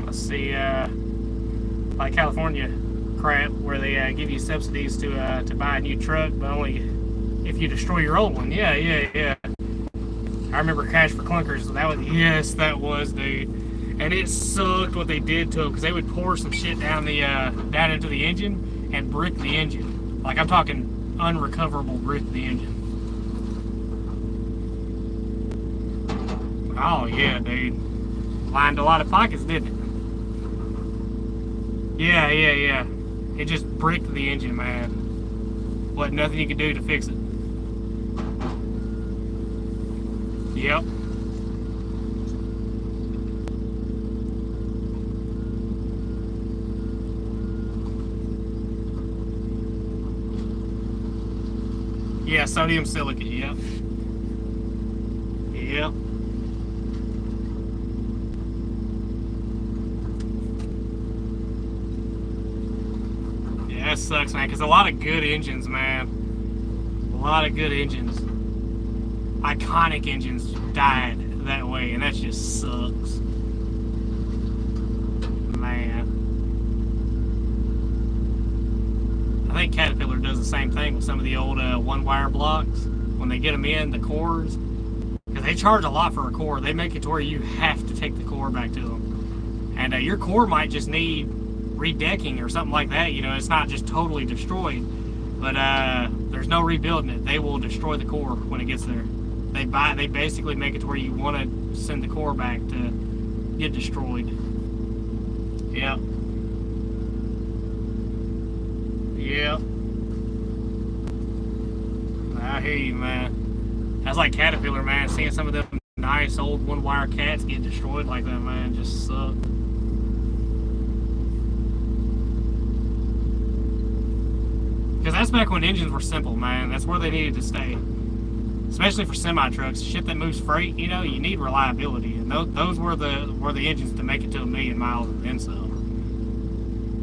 Let's see, like California crap, where they give you subsidies to buy a new truck, but only if you destroy your old one. Yeah. I remember Cash for Clunkers. That was, dude. And it sucked what they did to them, because they would pour some shit down into the engine and brick the engine. Like, I'm talking unrecoverable brick the engine. Oh yeah, dude. Lined a lot of pockets, didn't it? Yeah. It just bricked the engine, man. Wasn't nothing you could do to fix it. Yep. Yeah, sodium silicate, yep. Yeah, that sucks, man, because a lot of good engines, man. A lot of good engines. Iconic engines died that way, and that just sucks, man. I think Caterpillar does the same thing with some of the old one-wire blocks. When they get them in, the cores, because they charge a lot for a core. They make it to where you have to take the core back to them, and your core might just need redecking or something like that. You know, it's not just totally destroyed, but there's no rebuilding it. They will destroy the core when it gets there. They basically make it to where you want to send the core back to get destroyed. Yep. Yep. I hear you, man. That's like Caterpillar, man. Seeing some of them nice old one-wire cats get destroyed like that, man, just suck. Because that's back when engines were simple, man. That's where they needed to stay. Especially for semi-trucks, shit that moves freight, you know, you need reliability. And those were the engines to make it to 1,000,000 miles and then some.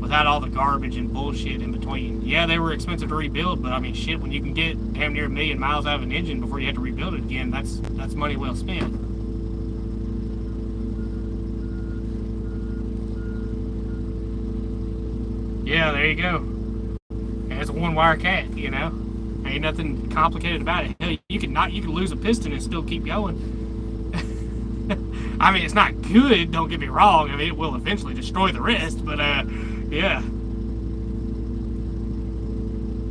Without all the garbage and bullshit in between. Yeah, they were expensive to rebuild, but I mean, shit, when you can get damn near 1,000,000 miles out of an engine before you have to rebuild it again, that's money well spent. Yeah, there you go. And it's a one-wire cat, you know. Ain't nothing complicated about it. Hell, you can lose a piston and still keep going. I mean, it's not good, don't get me wrong. I mean, it will eventually destroy the rest, but yeah.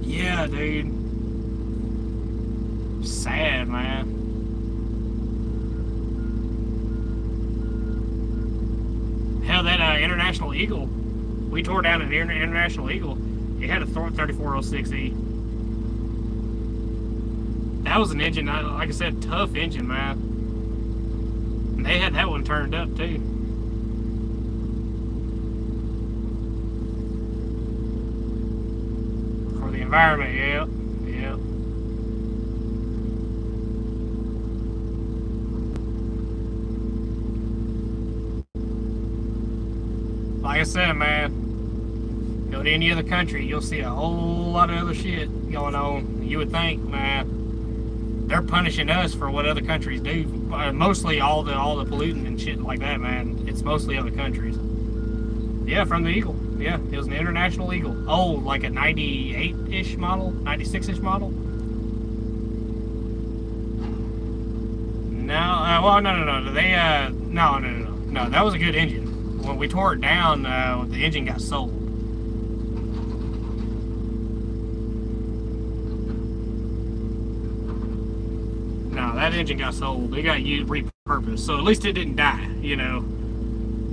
Yeah, dude. Sad, man. Hell, that International Eagle, we tore down an International Eagle. It had a 3406E. That was an engine, like I said, tough engine, man. And they had that one turned up, too. For the environment, yeah. Yeah. Like I said, man, go to any other country, you'll see a whole lot of other shit going on. You would think, man, they're punishing us for what other countries do. Mostly all the polluting and shit like that, man. It's mostly other countries. Yeah, from the Eagle. Yeah, it was an International Eagle. Old, like a 98-ish model, 96-ish model. No, well, no. They, no. That was a good engine. When we tore it down, the engine got sold. No, that engine got sold. It got used, repurposed. So at least it didn't die, you know.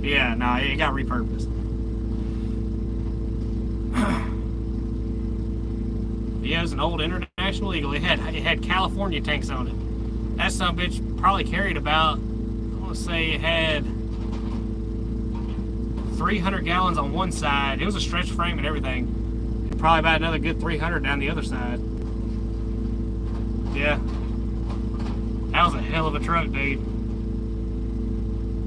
Yeah, no, it got repurposed. Yeah, it was an old International Eagle. It had California tanks on it. That son of a bitch probably carried about, I want to say it had 300 gallons on one side. It was a stretch frame and everything. And probably about another good 300 down the other side. Yeah. That was a hell of a truck, dude.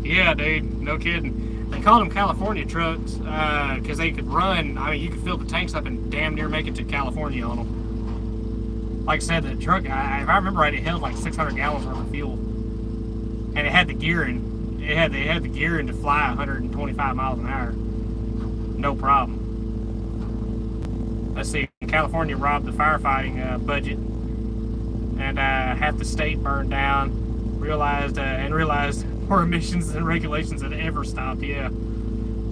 Yeah, dude. No kidding. They called them California trucks because they could run. I mean, you could fill the tanks up and damn near make it to California on them. Like I said, the truck, if I remember right, it held like 600 gallons worth of fuel. And it had the gearing. They had the gearing to fly 125 miles an hour. No problem. Let's see. California robbed the firefighting budget. And half the state burned down. Realized more emissions and regulations than ever stopped. Yeah,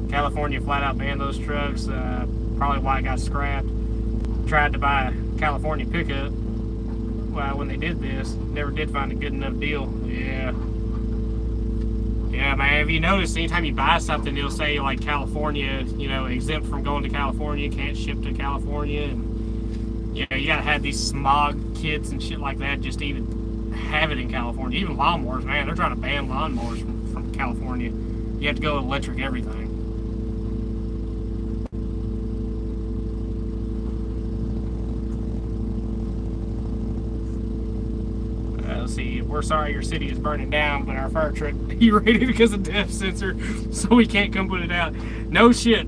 California flat out banned those trucks. Probably why it got scrapped. Tried to buy a California pickup. Well, when they did this, never did find a good enough deal. Yeah, man. Have you noticed anytime you buy something, it'll say like California, you know, exempt from going to California, can't ship to California, and you know, you gotta have these smog kits and shit like that just to even have it in California. Even lawnmowers, man, they're trying to ban lawnmowers from California. You have to go electric everything. Let's see, we're sorry your city is burning down, but our fire truck derated because of depth sensor, so we can't come put it out. No shit.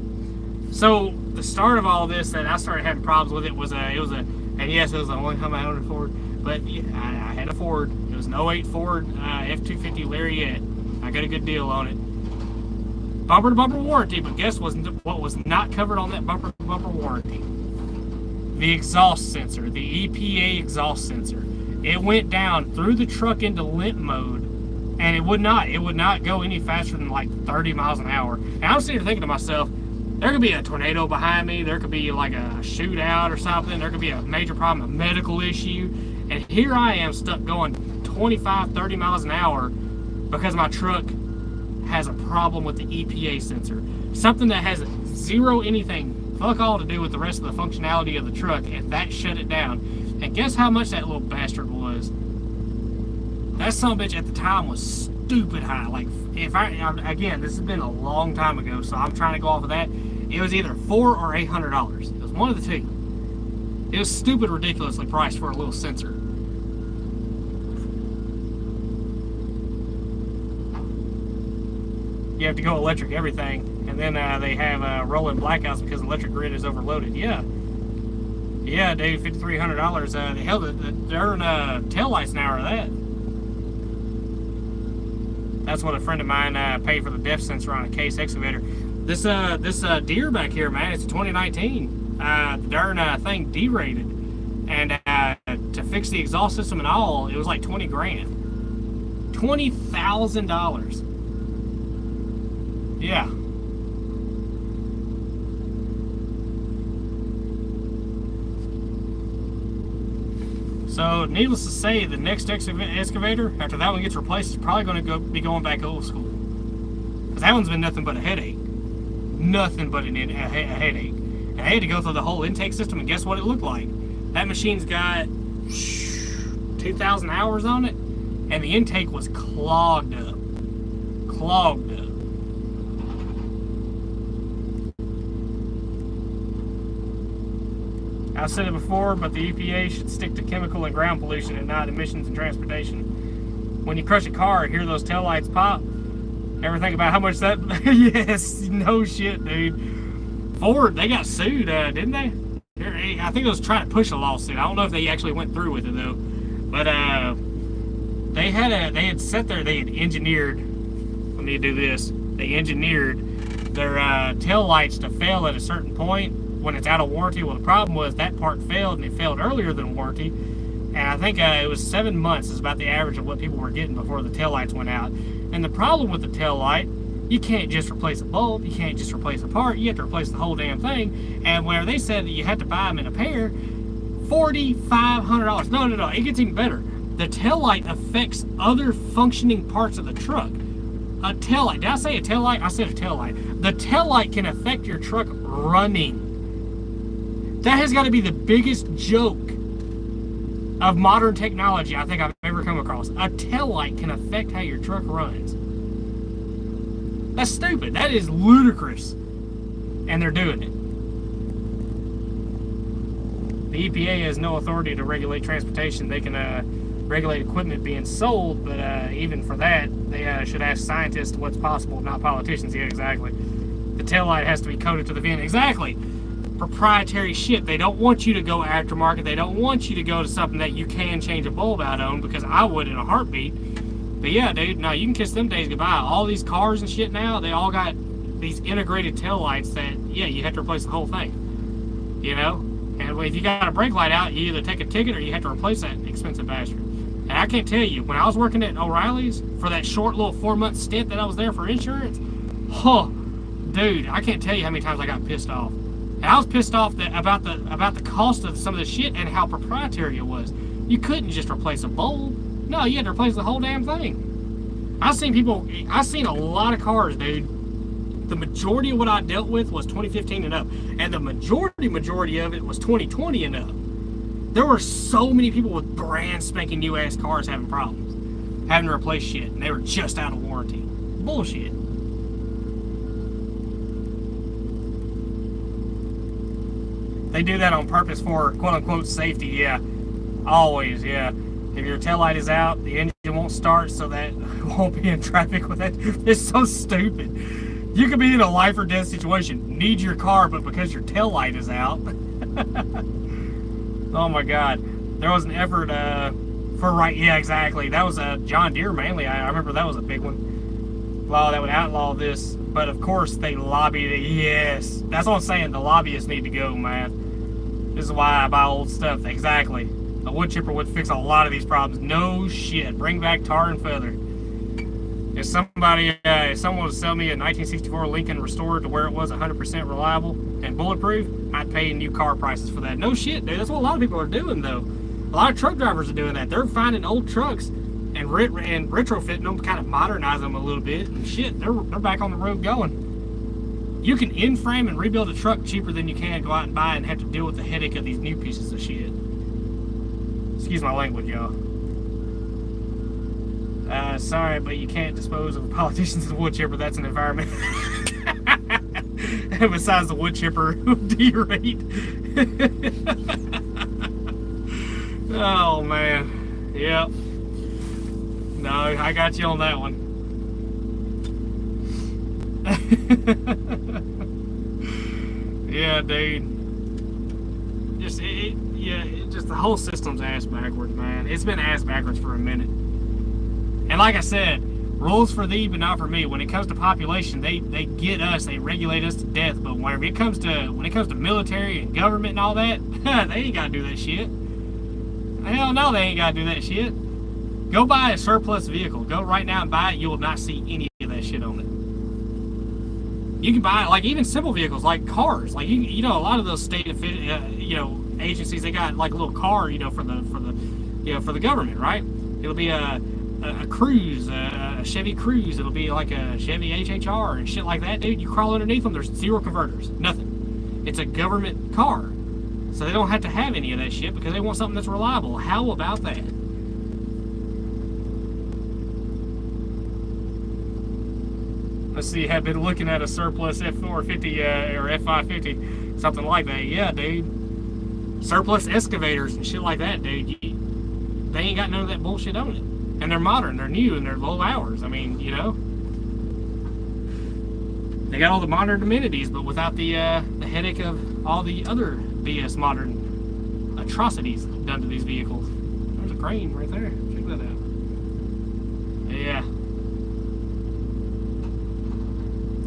So the start of all this, that I started having problems with it was and yes, it was the only time I owned a Ford, but yeah, I had a Ford. It was an 08 Ford F-250 Lariat. I got a good deal on it. Bumper to bumper warranty, but guess what was not covered on that bumper to bumper warranty? The exhaust sensor, the EPA exhaust sensor. It went down, threw the truck into limp mode, and it would not go any faster than like 30 miles an hour. And I was sitting here thinking to myself, There could be a tornado behind me. There could be like a shootout or something. There could be a major problem, a medical issue. And here I am stuck going 25, 30 miles an hour because my truck has a problem with the EPA sensor. Something that has zero anything, fuck all to do with the rest of the functionality of the truck, and that shut it down. And guess how much that little bastard was? That son of a bitch at the time was stupid high. Like, again, this has been a long time ago, so I'm trying to go off of that. It was either $400 or $800. It was one of the two. It was stupid, ridiculously priced for a little sensor. You have to go electric everything, and then they have rolling blackouts because the electric grid is overloaded. Yeah, dude, $5,300. Hell, the darn taillights now are that. That's what a friend of mine paid for the depth sensor on a Case excavator. This Deere back here, man, it's a 2019. The darn thing derated, and to fix the exhaust system and all, it was like 20 grand, $20,000. Yeah. So, needless to say, the next excavator, after that one gets replaced, is probably going to be going back old school. Because that one's been nothing but a headache. Nothing but a headache. And I had to go through the whole intake system, and guess what it looked like? That machine's got 2,000 hours on it, and the intake was clogged up. Clogged up. I've said it before, but the EPA should stick to chemical and ground pollution and not emissions and transportation. When you crush a car, hear those taillights pop. Ever think about how much that... Yes, no shit, dude. Ford, they got sued, didn't they? I think it was trying to push a lawsuit. I don't know if they actually went through with it, though. But they had engineered... Let me do this. They engineered their taillights to fail at a certain point when it's out of warranty. Well, the problem was that part failed, and it failed earlier than warranty. And I think it was 7 months is about the average of what people were getting before the taillights went out. And the problem with the taillight, you can't just replace a bulb, you can't just replace a part, you have to replace the whole damn thing. And where they said that you had to buy them in a pair, $4,500. No, it gets even better. The taillight affects other functioning parts of the truck. A taillight, did I say a taillight? I said a taillight. The taillight can affect your truck running. That has got to be the biggest joke of modern technology I think I've ever come across. A taillight can affect how your truck runs. That's stupid. That is ludicrous. And they're doing it. The EPA has no authority to regulate transportation. They can regulate equipment being sold, but even for that, they should ask scientists what's possible, not politicians. Yeah, exactly. The taillight has to be coded to the VIN. Exactly. Proprietary shit. They don't want you to go aftermarket. They don't want you to go to something that you can change a bulb out on, because I would in a heartbeat. But yeah, dude, no, you can kiss them days goodbye. All these cars and shit now, they all got these integrated taillights that, yeah, you have to replace the whole thing. You know? And if you got a brake light out, you either take a ticket or you have to replace that expensive bastard. And I can't tell you, when I was working at O'Reilly's for that short little 4-month stint that I was there for insurance, dude, I can't tell you how many times I got pissed off. And I was pissed off about the cost of some of the shit and how proprietary it was. You couldn't just replace a bulb. No, you had to replace the whole damn thing. I've seen a lot of cars, dude. The majority of what I dealt with was 2015 and up. And the majority of it was 2020 and up. There were so many people with brand spanking new ass cars having problems. Having to replace shit. And they were just out of warranty. Bullshit. They do that on purpose for quote-unquote safety, yeah. Always, yeah. If your taillight is out, the engine won't start so that it won't be in traffic with it. It's so stupid. You could be in a life or death situation, need your car, but because your taillight is out. Oh my God. There was an effort yeah, exactly. That was a John Deere mainly. I remember that was a big one. Law that would outlaw this. But of course they lobbied it. Yes. That's what I'm saying. The lobbyists need to go, man. This is why I buy old stuff. Exactly. A wood chipper would fix a lot of these problems. No shit. Bring back tar and feather. If someone would sell me a 1964 Lincoln restored to where it was 100% reliable and bulletproof, I'd pay new car prices for that. No shit, dude. That's what a lot of people are doing, though. A lot of truck drivers are doing that. They're finding old trucks and retrofitting them to kind of modernize them a little bit. And shit, they're back on the road going. You can in-frame and rebuild a truck cheaper than you can go out and buy it and have to deal with the headache of these new pieces of shit. Excuse my language, y'all. Sorry, but you can't dispose of politicians with a wood chipper. That's an environment. And besides the wood chipper, derate. Oh man, yep. No, I got you on that one. Yeah, dude. Just the whole system's ass backwards, man. It's been ass backwards for a minute. And like I said, rules for thee, but not for me. When it comes to population, they get us, they regulate us to death. But when it comes to military and government and all that, they ain't gotta do that shit. Hell no, they ain't gotta do that shit. Go buy a surplus vehicle. Go right now and buy it. You will not see any of that shit on it. You can buy like even simple vehicles like cars. Like you know, a lot of those state agencies, they got like a little car, for the government, right? It'll be a Cruise, a Chevy Cruise. It'll be like a Chevy HHR and shit like that, dude. You crawl underneath them, there's zero converters, nothing. It's a government car, so they don't have to have any of that shit because they want something that's reliable. How about that? Let's see, have been looking at a surplus F450 or F550, something like that. Yeah, dude. Surplus excavators and shit like that, dude. They ain't got none of that bullshit on it. And they're modern, they're new, and they're low hours. I mean, they got all the modern amenities, but without the headache of all the other BS modern atrocities done to these vehicles. There's a crane right there. Check that out. Yeah.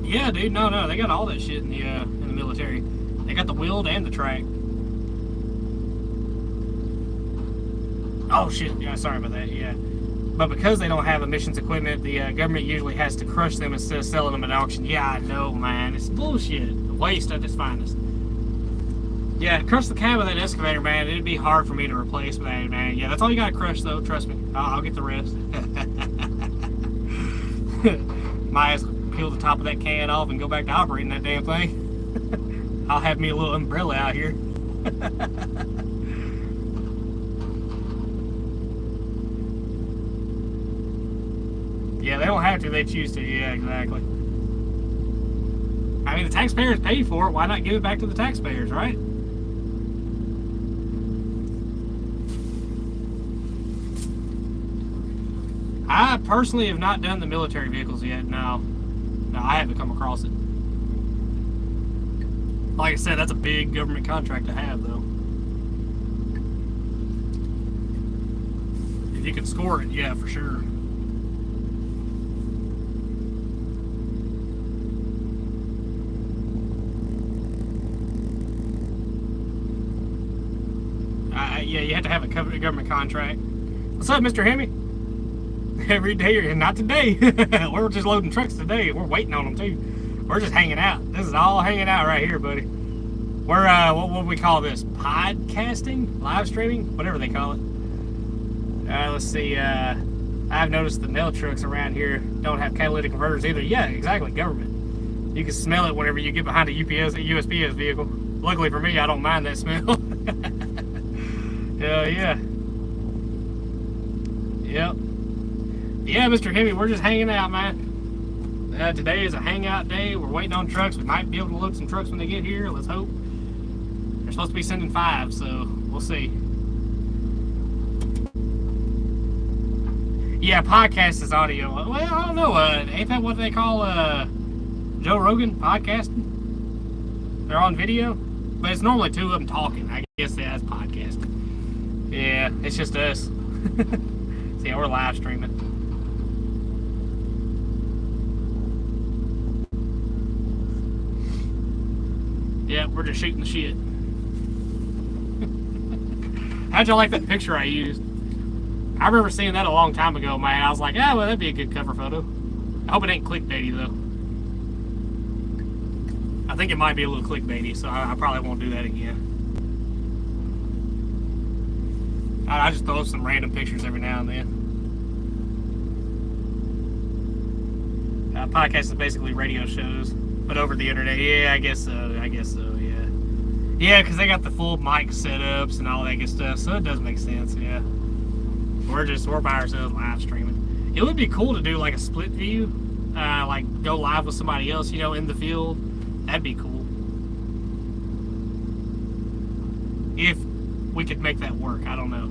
Yeah, dude. No, they got all that shit in the military. They got the wheeled and the track. Oh shit. Yeah, sorry about that. Yeah. But because they don't have emissions equipment, the government usually has to crush them instead of selling them at auction. Yeah, I know, man. It's bullshit. The waste at its finest. Yeah, crush the cab of that excavator, man. It'd be hard for me to replace with that, man. Yeah, that's all you gotta crush, though. Trust me. I'll get the rest. My ass peel the top of that can off and go back to operating that damn thing. I'll have me a little umbrella out here. Yeah, they don't have to. They choose to. Yeah, exactly. I mean, the taxpayers paid for it. Why not give it back to the taxpayers, right? I personally have not done the military vehicles yet. No, I haven't come across it. Like I said, that's a big government contract to have, though. If you can score it, yeah, for sure. Yeah, you have to have a government contract. What's up, Mr. Hemi? Every day, not today. We're just loading trucks today. We're waiting on them too. We're just hanging out. This is all hanging out right here, buddy. We're what do we call this? Podcasting, live streaming, whatever they call it. Let's see. I've noticed the mail trucks around here don't have catalytic converters either. Yeah, exactly. Government. You can smell it whenever you get behind a USPS vehicle. Luckily for me, I don't mind that smell. Hell yeah. Yep. Yeah, Mr. Hemi, we're just hanging out, man. Today is a hangout day. We're waiting on trucks. We might be able to load some trucks when they get here. Let's hope. They're supposed to be sending 5, so we'll see. Yeah, podcast is audio. Well, I don't know. Ain't that what they call Joe Rogan podcasting? They're on video, but it's normally 2 of them talking. I guess that's podcasting. Yeah, it's just us. So yeah, we're live streaming. Yeah, we're just shooting the shit. How'd y'all like that picture I used? I remember seeing that a long time ago, man. I was like, well, that'd be a good cover photo. I hope it ain't clickbaity though. I think it might be a little clickbaity, so I probably won't do that again. I just throw up some random pictures every now and then. Podcast is basically radio shows, but over the internet. Yeah, I guess so. Yeah. Yeah, because they got the full mic setups and all that good stuff, so it does make sense. Yeah. We're by ourselves live streaming. It would be cool to do like a split view, like go live with somebody else, you know, in the field. That'd be cool. If we could make that work, I don't know.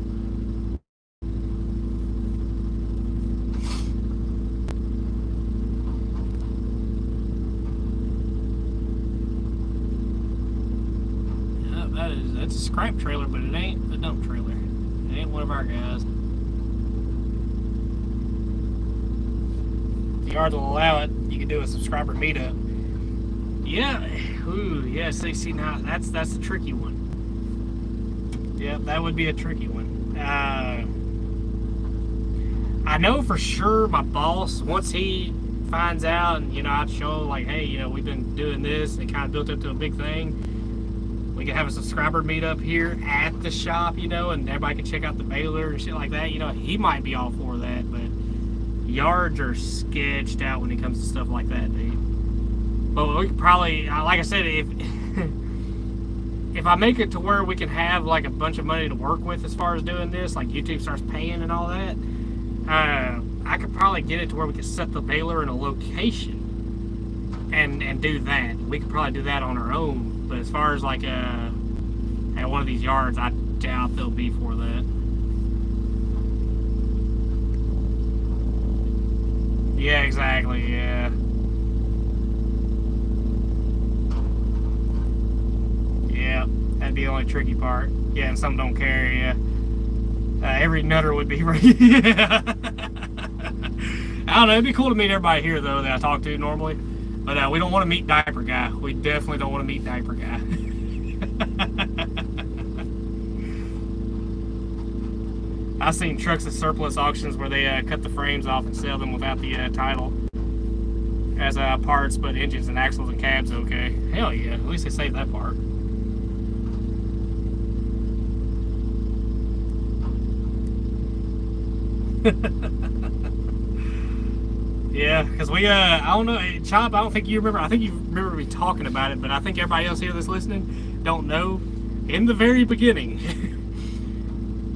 That's a scrap trailer, but it ain't a dump trailer. It ain't one of our guys. If the yard will allow it, you can do a subscriber meetup. Yeah, ooh, yeah. See now that's a tricky one. Yeah, that would be a tricky one. I know for sure my boss, once he finds out, and you know, I'd show like, hey, you know, we've been doing this, and it kind of built up to a big thing. We can have a subscriber meetup here at the shop, you know, and everybody can check out the baler and shit like that. You know, he might be all for that, but yards are sketched out when it comes to stuff like that, dude. But we could probably, like I said, if I make it to where we can have like a bunch of money to work with as far as doing this, like YouTube starts paying and all that, I could probably get it to where we could set the baler in a location and do that. We could probably do that on our own. But as far as like at one of these yards, I doubt they'll be for that. Yeah, exactly, yeah. Yeah, that'd be the only tricky part. Yeah, and some don't carry, yeah. Every nutter would be right. Yeah. I don't know, it'd be cool to meet everybody here though that I talk to normally. But we don't want to meet Diaper Guy. We definitely don't want to meet Diaper Guy. I've seen trucks at surplus auctions where they cut the frames off and sell them without the title as parts, but engines and axles and cabs okay. Hell yeah, at least they saved that part. Yeah, because we, I don't know, Chop, I don't think you remember, I think you remember me talking about it, but I think everybody else here that's listening don't know. In the very beginning,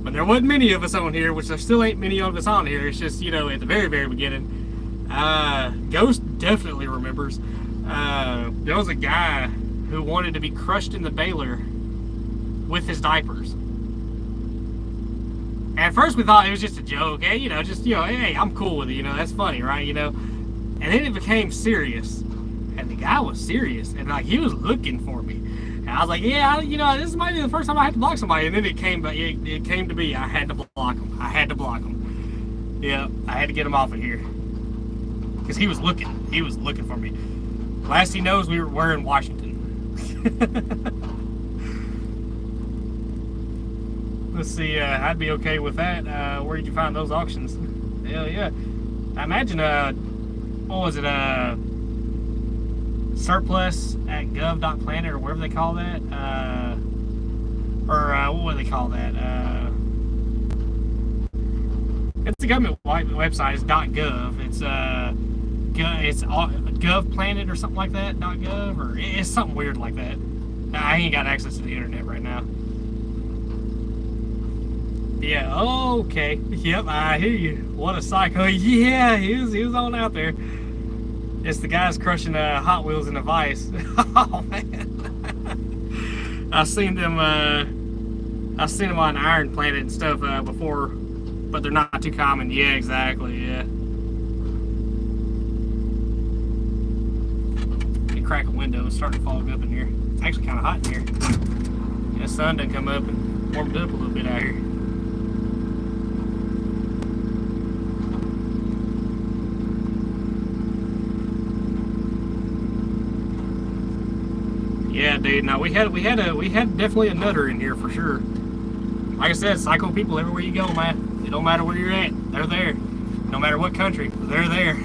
when there wasn't many of us on here, which there still ain't many of us on here, it's just, you know, at the very, very beginning, Ghost definitely remembers, there was a guy who wanted to be crushed in the baler with his diapers. At first we thought it was just a joke, hey, you know, just, you know, hey, I'm cool with it, you know, that's funny, right, you know? And then it became serious, and the guy was serious, and like, he was looking for me. And I was like, yeah, you know, this might be the first time I had to block somebody, and then it came to be, I had to block him. I had to block him. Yeah, I had to get him off of here. Because he was looking for me. Last he knows, we're in Washington. Let's see, I'd be okay with that. Where did you find those auctions? Hell yeah. I imagine, what was it, surplus at gov.planet or whatever they call that? What do they call that? It's a government website, it's .gov. It's GovPlanet or something like that, .gov, or it's something weird like that. I ain't got access to the internet right now. Yeah, okay. Yep, I hear you. What a psycho. Yeah, he was on out there. It's the guys crushing Hot Wheels in a vice. Oh, man. I've seen them on Iron Planet and stuff before, but they're not too common. Yeah, exactly, yeah. You crack a window, it's starting to fog up in here. It's actually kind of hot in here. Yeah, the sun done come up and warmed up a little bit out here. Yeah, dude. No, we had definitely a nutter in here for sure. Like I said, psycho people everywhere you go, man. It don't matter where you're at, they're there. No matter what country, they're there.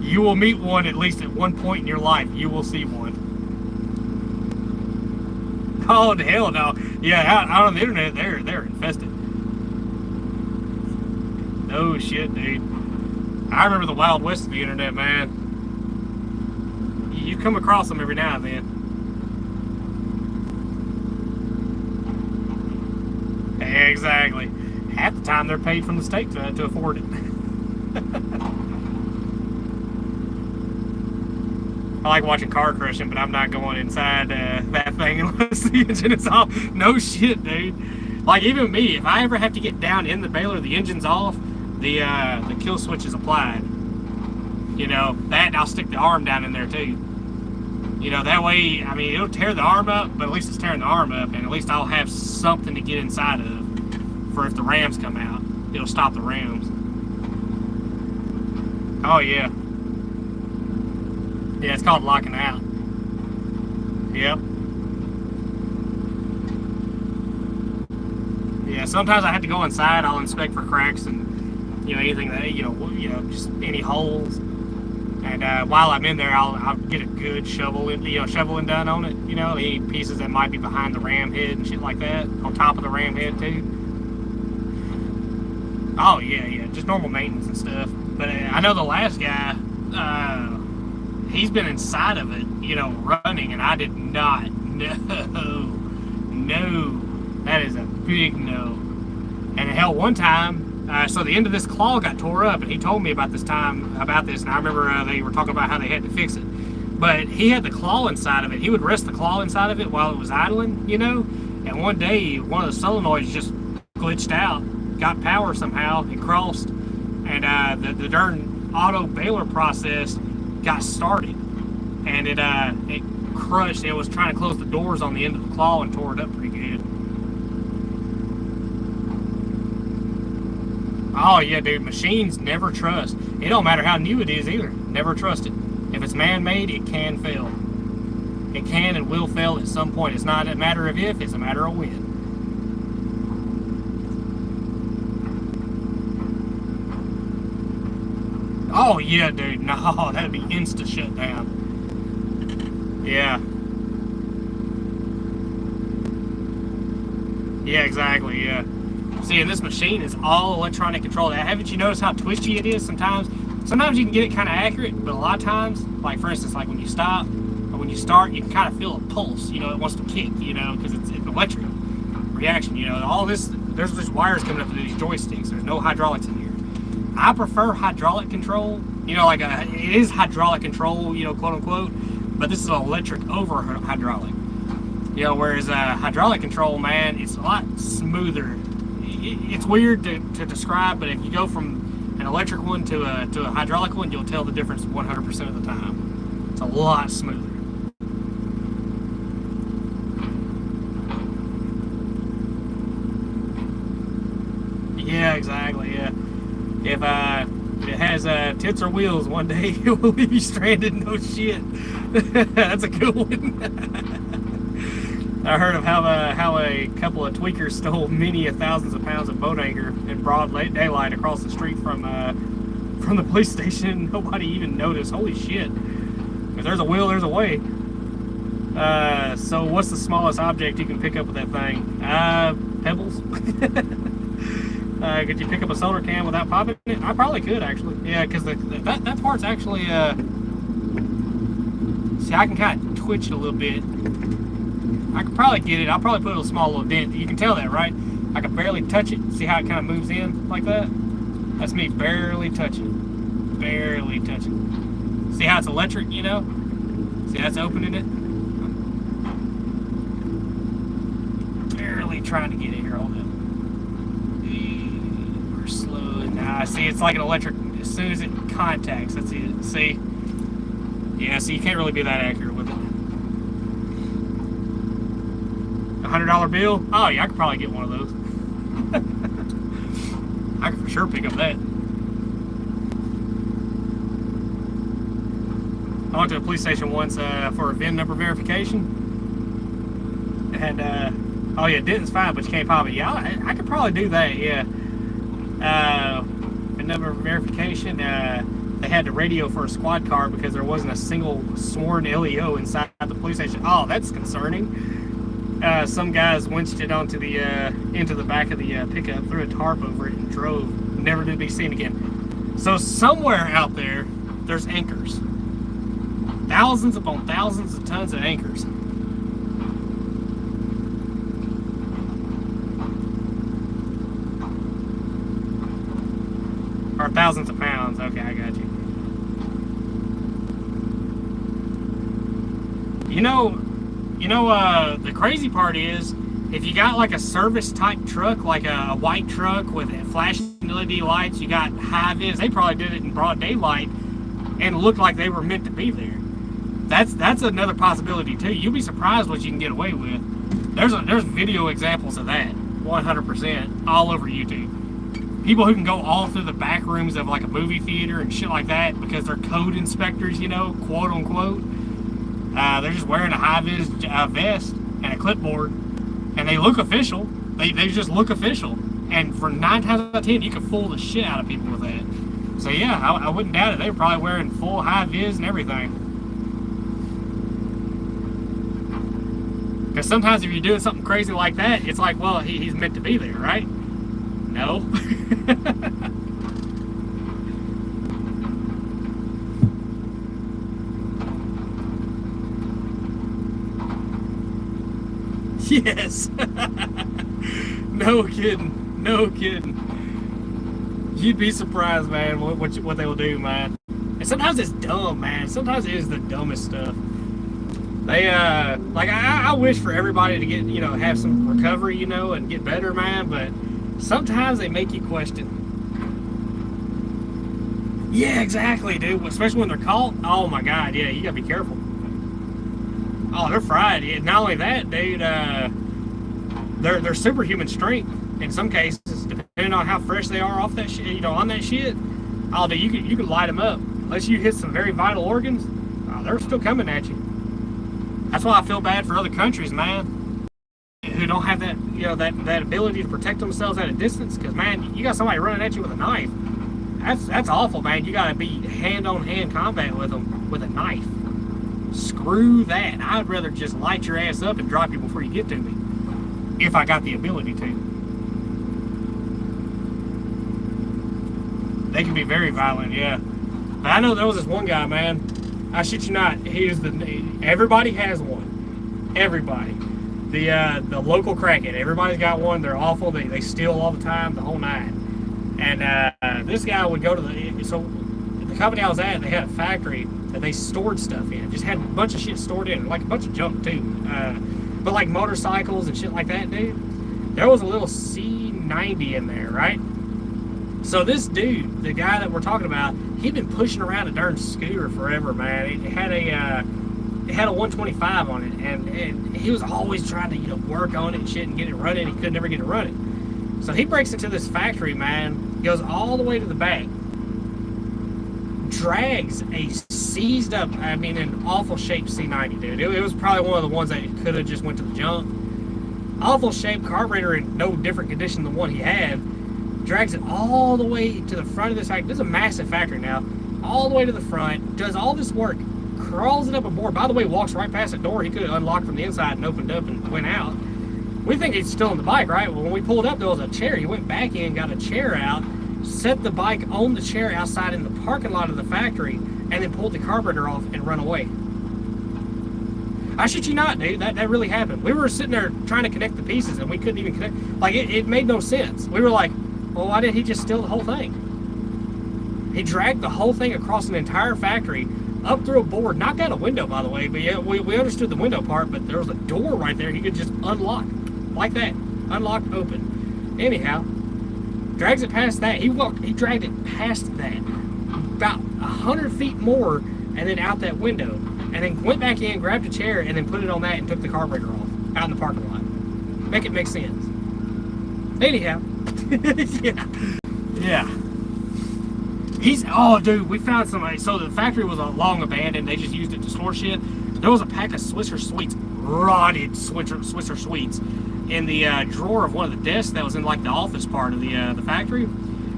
You will meet one at least at one point in your life. You will see one. Oh, hell no. Yeah, out on the internet, they're infested. No shit, dude. I remember the Wild West of the internet, man. You come across them every now and then. Exactly. Half the time they're paid from the state to afford it. I like watching car crushing, but I'm not going inside that thing unless the engine is off. No shit, dude. Like, even me, if I ever have to get down in the baler, the engine's off, the kill switch is applied. You know, that, and I'll stick the arm down in there too. You know, that way, I mean, it'll tear the arm up, but at least it's tearing the arm up, and at least I'll have something to get inside of for if the rams come out. It'll stop the rams. Oh, yeah. Yeah, it's called locking out. Yep. Yeah, sometimes I have to go inside. I'll inspect for cracks and, you know, anything that, you know, just any holes. And while I'm in there, I'll get a good shoveling done on it. You know, any pieces that might be behind the ram head and shit like that, on top of the ram head too. Oh yeah, just normal maintenance and stuff. But I know the last guy, he's been inside of it, you know, running, and I did not. No, that is a big no. And hell, one time. So the end of this claw got tore up, and he told me about this, and I remember they were talking about how they had to fix it. But he had the claw inside of it. He would rest the claw inside of it while it was idling, you know. And one day, one of the solenoids just glitched out, got power somehow, it crossed, and the darn auto baler process got started, and it crushed. It was trying to close the doors on the end of the claw and tore it up pretty good. Oh yeah, dude, machines never trust. It don't matter how new it is either. Never trust it. If it's man-made, it can fail. It can and will fail at some point. It's not a matter of if, it's a matter of when. Oh yeah, dude, no, that'd be insta shutdown. Yeah. Yeah, exactly, yeah. See, and this machine is all electronic control. Haven't you noticed how twisty it is sometimes? Sometimes you can get it kind of accurate, but a lot of times, like for instance, like when you stop or when you start, you can kind of feel a pulse, you know, it wants to kick, you know, because it's electric reaction, you know. All this, there's just wires coming up to these joysticks. There's no hydraulics in here. I prefer hydraulic control, you know, like it is hydraulic control, you know, quote unquote, but this is electric over hydraulic. You know, whereas hydraulic control, man, it's a lot smoother. It's weird to describe, but if you go from an electric one to a hydraulic one, you'll tell the difference 100% of the time. It's a lot smoother. Yeah, exactly, yeah. If it has tits or wheels one day, it will leave you stranded. No shit. That's a good one. I heard of how a couple of tweakers stole many thousands of pounds of boat anchor in broad daylight across the street from the police station. Nobody even noticed. Holy shit! If there's a will, there's a way. So what's the smallest object you can pick up with that thing? Pebbles. Could you pick up a soda can without popping it? I probably could, actually. Yeah, because that part's actually see, I can kind of twitch it a little bit. I could probably get it. I'll probably put a small little dent. You can tell that, right? I can barely touch it. See how it kind of moves in like that? That's me barely touching. Barely touching. See how it's electric, you know? See, that's opening it. Barely trying to get it here. Hold up. We're slow. Nah, see, it's like an electric. As soon as it contacts, that's it. See? Yeah, so you can't really be that accurate with it. $100 bill? Oh yeah, I could probably get one of those. I could for sure pick up that. I went to a police station once for a VIN number verification. And, oh yeah, Denton's fine, but you can't pop it. Yeah, I could probably do that, yeah. And number verification, they had to radio for a squad car because there wasn't a single sworn LEO inside the police station. Oh, that's concerning. Some guys winched it onto the into the back of the pickup, threw a tarp over it, and drove. Never to be seen again. So somewhere out there, there's anchors. Thousands upon thousands of tons of anchors. Or thousands of pounds. Okay, I got you. The crazy part is, if you got like a service type truck, like a white truck with flashing LED lights, you got high vis, they probably did it in broad daylight and looked like they were meant to be there. That's another possibility too. You'll be surprised what you can get away with. There's video examples of that, 100%, all over YouTube. People who can go all through the back rooms of like a movie theater and shit like that because they're code inspectors, quote unquote. They're just wearing a high-vis vest and a clipboard, and they look official. They just look official. And for 9 times out of 10, you can fool the shit out of people with that. So yeah, I wouldn't doubt it. They were probably wearing full high-vis and everything. Because sometimes if you're doing something crazy like that, it's like, well, he's meant to be there, right? No. Yes. No kidding. No kidding. You'd be surprised, man, what they will do, man. And sometimes it's dumb, man. Sometimes it is the dumbest stuff. They like I wish for everybody to get, have some recovery, and get better, man, but sometimes they make you question. Yeah, exactly, dude. Especially when they're caught. Oh my God, yeah, you gotta be careful. Oh, they're fried. Yeah, not only that, dude, they're superhuman strength in some cases, depending on how fresh they are off that shit, on that shit. Oh, dude, you could light them up. Unless you hit some very vital organs, they're still coming at you. That's why I feel bad for other countries, man, who don't have that, that ability to protect themselves at a distance. Because, man, you got somebody running at you with a knife. That's awful, man. You got to be hand-on-hand combat with them with a knife. Screw that. I'd rather just light your ass up and drop you before you get to me, if I got the ability to. They can be very violent, yeah. But I know there was this one guy, man. I shit you not. Everybody has one. Everybody. The local crackhead. Everybody's got one. They're awful. They steal all the time, the whole nine. And this guy would go to the company I was at, they had a factory that they stored stuff in. Just had a bunch of shit stored in, like a bunch of junk too. But like motorcycles and shit like that, dude. There was a little C90 in there, right? So this dude, the guy that we're talking about, he'd been pushing around a darn scooter forever, man. It had a 125 on it, and he was always trying to work on it and shit and get it running. He could never get it running. So he breaks into this factory, man, goes all the way to the back, drags a seized up, an awful shaped C90, dude. It was probably one of the ones that could have just went to the junk. Awful shaped carburetor in no different condition than one he had. Drags it all the way to the front of this factory. This is a massive factory now. All the way to the front, does all this work, crawls it up a board. By the way, walks right past the door. He could have unlocked from the inside and opened up and went out. We think he's still on the bike, right? Well, when we pulled up, there was a chair. He went back in, got a chair out, set the bike on the chair outside in the parking lot of the factory, and then pulled the carburetor off and run away. I shit you not, dude. That really happened. We were sitting there trying to connect the pieces, and we couldn't even connect. Like, it made no sense. We were like, well, why did he just steal the whole thing? He dragged the whole thing across an entire factory, up through a board, knocked out a window, by the way. But yeah, we understood the window part, but there was a door right there he could just unlock. Like that. Unlocked, open. Anyhow, drags it past that. He dragged it past that. About 100 feet more, and then out that window. And then went back in, grabbed a chair, and then put it on that and took the carburetor off. Out in the parking lot. Make it make sense. Anyhow. Yeah. Dude, we found somebody. So the factory was long abandoned. They just used it to store shit. There was a pack of Swisher Sweets, rotted Swisher Sweets, in the drawer of one of the desks that was in like the office part of the factory.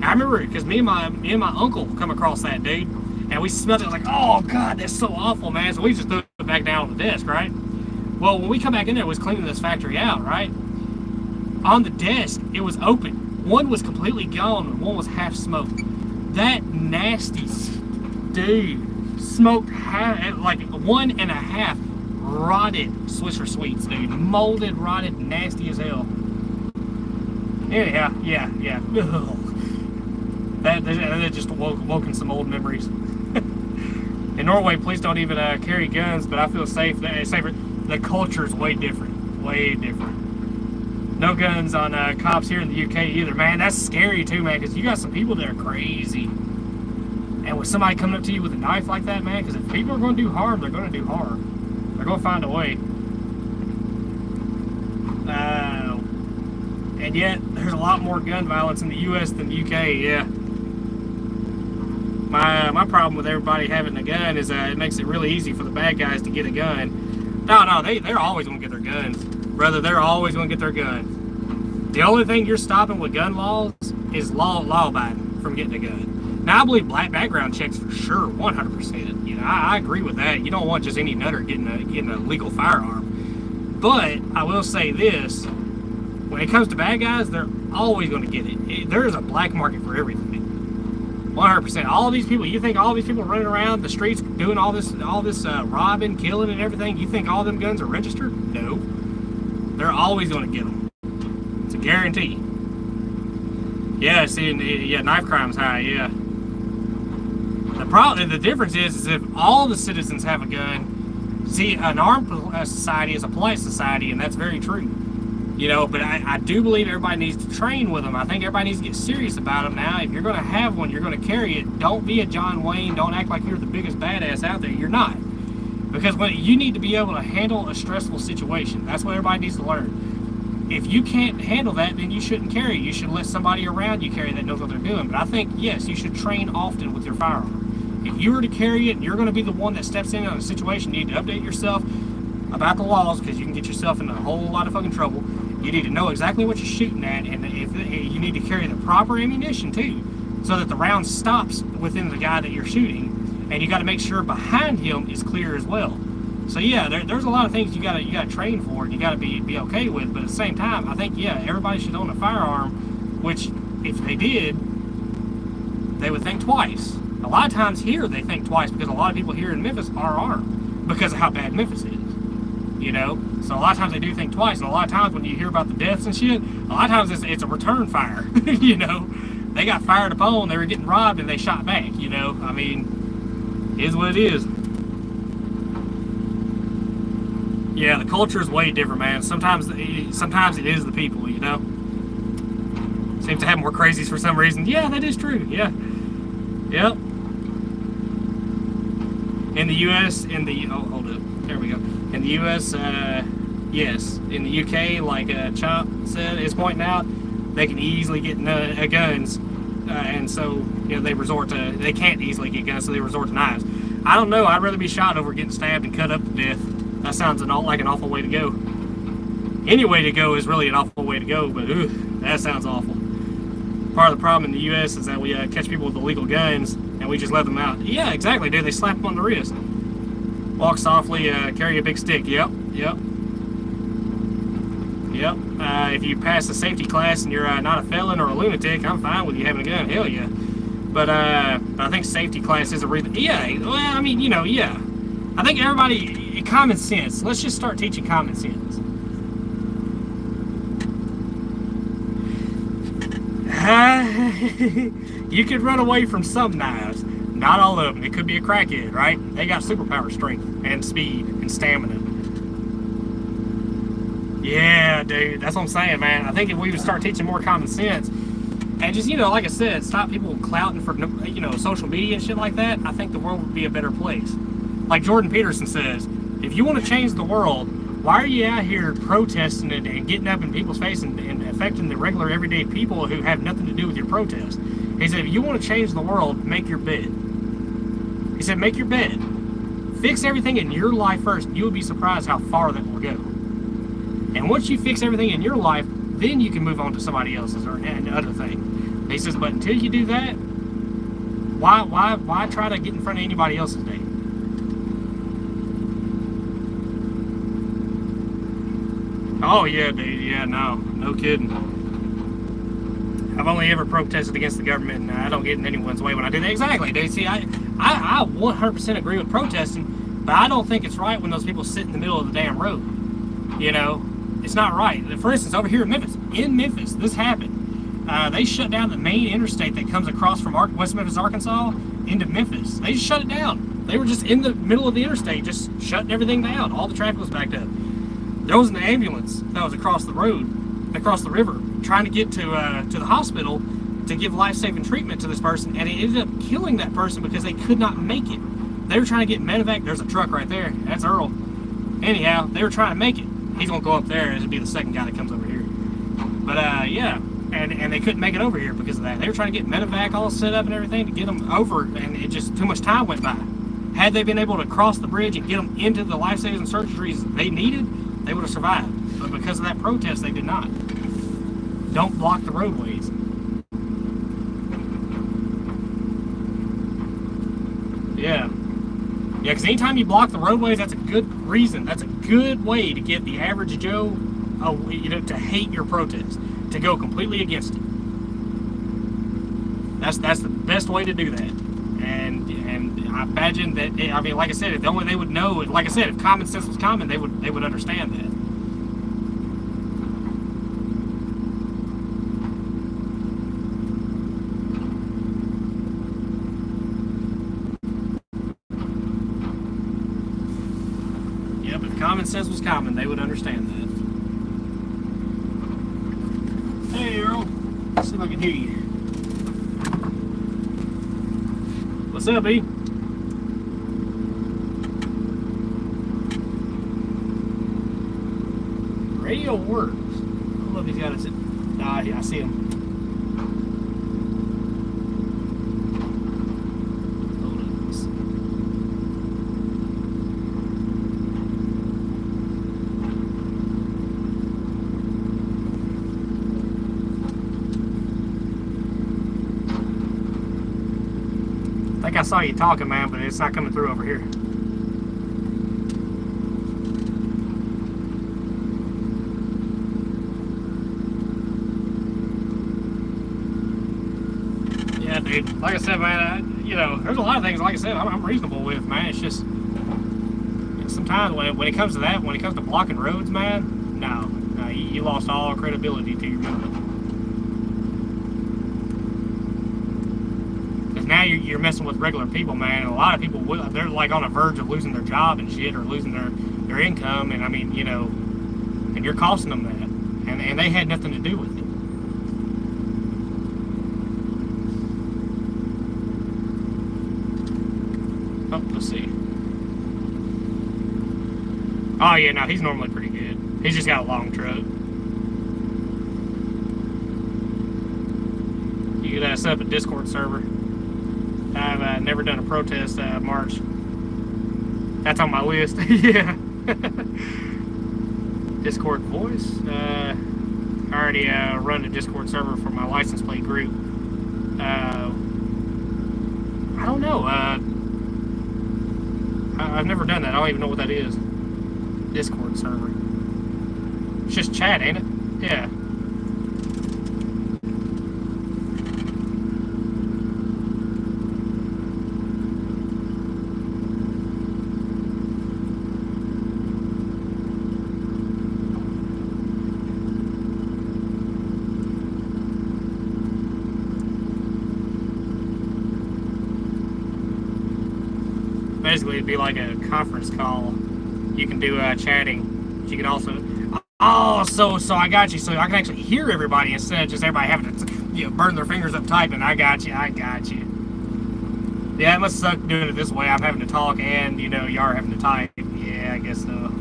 I remember because me and my uncle come across that dude, and we smelled it like, oh god, that's so awful, man. So we just threw it back down on the desk, right? Well, when we come back in there, it was cleaning this factory out, right? On the desk, it was open. One was completely gone, and one was half smoked. That nasty dude smoked like 1.5 rotted Swisher Sweets, dude. Molded, rotted, nasty as hell. Anyhow, yeah. Ugh. That just woken some old memories. In Norway, police don't even carry guns, but I feel safer. The culture's way different. Way different. No guns on cops here in the UK either. Man, that's scary too, man, because you got some people that are crazy. And with somebody coming up to you with a knife like that, man, because if people are going to do harm, they're going to do harm. They're going to find a way. And yet, there's a lot more gun violence in the US than the UK, yeah. My problem with everybody having a gun is it makes it really easy for the bad guys to get a gun. No, they're always going to get their guns. Brother, they're always going to get their guns. The only thing you're stopping with gun laws is law-abiding from getting a gun. Now, I believe black background checks for sure, 100%. You know, I agree with that. You don't want just any nutter getting a legal firearm. But I will say this. When it comes to bad guys, they're always going to get it. There is a black market for everything. 100%. All these people, you think all these people running around the streets doing all this robbing, killing, and everything, you think all them guns are registered? No. They're always going to get them. It's a guarantee. Yeah, see, yeah, knife crime's high, yeah. The difference is if all the citizens have a gun, see, an armed society is a polite society, and that's very true. You know, but I do believe everybody needs to train with them. I think everybody needs to get serious about them now. If you're going to have one, you're going to carry it. Don't be a John Wayne. Don't act like you're the biggest badass out there. You're not. Because you need to be able to handle a stressful situation. That's what everybody needs to learn. If you can't handle that, then you shouldn't carry it. You should let somebody around you carry that knows what they're doing. But I think, yes, you should train often with your firearm. If you were to carry it and you're going to be the one that steps in on a situation, you need to update yourself about the laws, because you can get yourself in a whole lot of fucking trouble. You need to know exactly what you're shooting at, and if you need to carry the proper ammunition too, so that the round stops within the guy that you're shooting, and you got to make sure behind him is clear as well. So yeah, there's a lot of things you got to train for, and you got to be okay with. But at the same time, I think everybody should own a firearm, which if they did, they would think twice. A lot of times here they think twice because a lot of people here in Memphis are armed because of how bad Memphis is. You know, so a lot of times they do think twice, and a lot of times when you hear about the deaths and shit, a lot of times it's a return fire. You know, they got fired upon, they were getting robbed, and they shot back. You know, I mean, it is what it is. Yeah, the culture is way different, man. Sometimes it is the people. You know, seems to have more crazies for some reason. Yeah, that is true. Yeah, yep. In the U.S., hold up, there we go. In the U.S., yes. In the UK, like Chomp said, is pointing out, they can easily get guns, and so they can't easily get guns, so they resort to knives. I don't know. I'd rather be shot over getting stabbed and cut up to death. That sounds like an awful way to go. Any way to go is really an awful way to go, but that sounds awful. Part of the problem in the U.S. is that we catch people with illegal guns, and we just let them out. Yeah, exactly, dude. They slap them on the wrist. Walk softly, carry a big stick. Yep. If you pass the safety class and you're not a felon or a lunatic, I'm fine with you having a gun. Hell yeah. But I think safety class is a reason. Yeah, well, I mean, yeah. I think everybody, common sense. Let's just start teaching common sense. You could run away from some knives. Not all of them. It could be a crackhead, right? They got superpower strength and speed and stamina. Yeah, dude. That's what I'm saying, man. I think if we would start teaching more common sense and just, like I said, stop people clouting for, social media and shit like that, I think the world would be a better place. Like Jordan Peterson says, if you want to change the world, why are you out here protesting and getting up in people's face and affecting the regular everyday people who have nothing to do with your protest? He said, if you want to change the world, make your bed. He said, make your bed. Fix everything in your life first. You will be surprised how far that will go. And once you fix everything in your life, then you can move on to somebody else's or another thing. He says, but until you do that, why try to get in front of anybody else's day? Oh yeah, dude. Yeah, no kidding. I've only ever protested against the government, and I don't get in anyone's way when I do that. Exactly, dude. See, I 100% agree with protesting, but I don't think it's right when those people sit in the middle of the damn road. You know, it's not right. For instance, over here in Memphis, this happened. They shut down the main interstate that comes across from West Memphis, Arkansas, into Memphis. They just shut it down. They were just in the middle of the interstate, just shutting everything down. All the traffic was backed up. There was an ambulance that was across the road, across the river, trying to get to the hospital to give life-saving treatment to this person, and it ended up killing that person because they could not make it. They were trying to get medevac. There's a truck right there. That's Earl. Anyhow, they were trying to make it. He's gonna go up there. It'll be the second guy that comes over here. But yeah, and they couldn't make it over here because of that. They were trying to get medevac all set up and everything to get them over, and it just too much time went by. Had they been able to cross the bridge and get them into the life-saving surgeries they needed, they would have survived. But because of that protest, they did not. Don't block the roadways. Yeah. Yeah, because anytime you block the roadways, that's a good reason. That's a good way to get the average Joe, to hate your protest, to go completely against it. That's the best way to do that. And I imagine that, I mean, like I said, if only they would know, like I said, if common sense was common, they would understand that. Yep, if common sense was common, they would understand that. Hey, Earl. Let's see if I can hear you. What's up, E? Radio works. I don't know if he's got it. Nah, yeah, I see him. Hold on. Let's see. I think I saw you talking, man, but it's not coming through over here. Yeah, dude. Like I said, man, there's a lot of things, like I said, I'm reasonable with, man. It's just, sometimes when it comes to that, when it comes to blocking roads, man, no, you lost all credibility to your movement. Now you're messing with regular people, man, and a lot of people, they're like on the verge of losing their job and shit, or losing their income, and I mean, and you're costing them that, and they had nothing to do with it. Oh, let's see. Oh yeah, no, he's normally pretty good. He's just got a long truck. You could set up a Discord server. I've never done a protest march. That's on my list. Yeah. Discord voice. I already run a Discord server for my license plate group. I don't know. I've never done that. I don't even know what that is. Discord server. It's just chat, ain't it? Yeah. Basically, it'd be like a conference call. You can do chatting. You can also, so I got you. So I can actually hear everybody instead of just everybody having to, burn their fingers up typing. I got you. Yeah, it must suck doing it this way. I'm having to talk and you are having to type. Yeah, I guess so.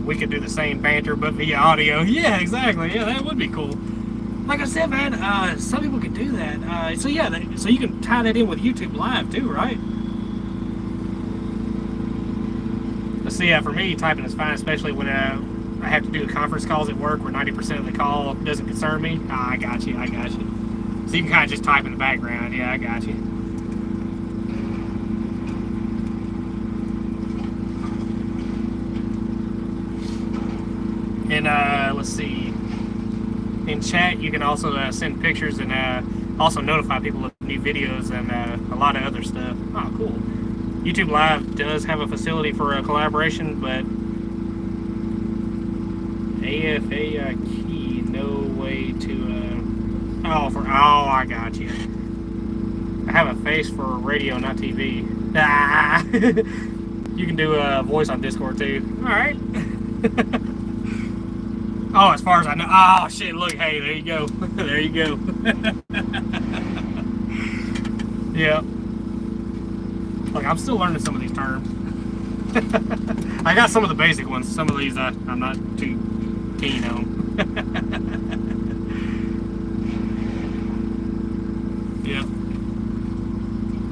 We could do the same banter but via audio. Yeah, exactly. Yeah, that would be cool. Like I said, man, some people could do that. So yeah, so you can tie that in with YouTube Live too, right? But see, for me, typing is fine, especially when I have to do conference calls at work where 90% of the call doesn't concern me. I got you. So you can kind of just type in the background. Yeah, I got you. And let's see. In chat, you can also send pictures and also notify people of new videos and a lot of other stuff. Oh, cool. YouTube Live does have a facility for a collaboration, but AFA key, no way to I got you. I have a face for radio, not TV. Ah. You can do a voice on Discord too. All right. Oh, as far as I know. Oh shit! Look, hey, there you go. There you go. Yeah. Look, I'm still learning some of these terms. I got some of the basic ones. Some of these I'm not too keen on. Yeah.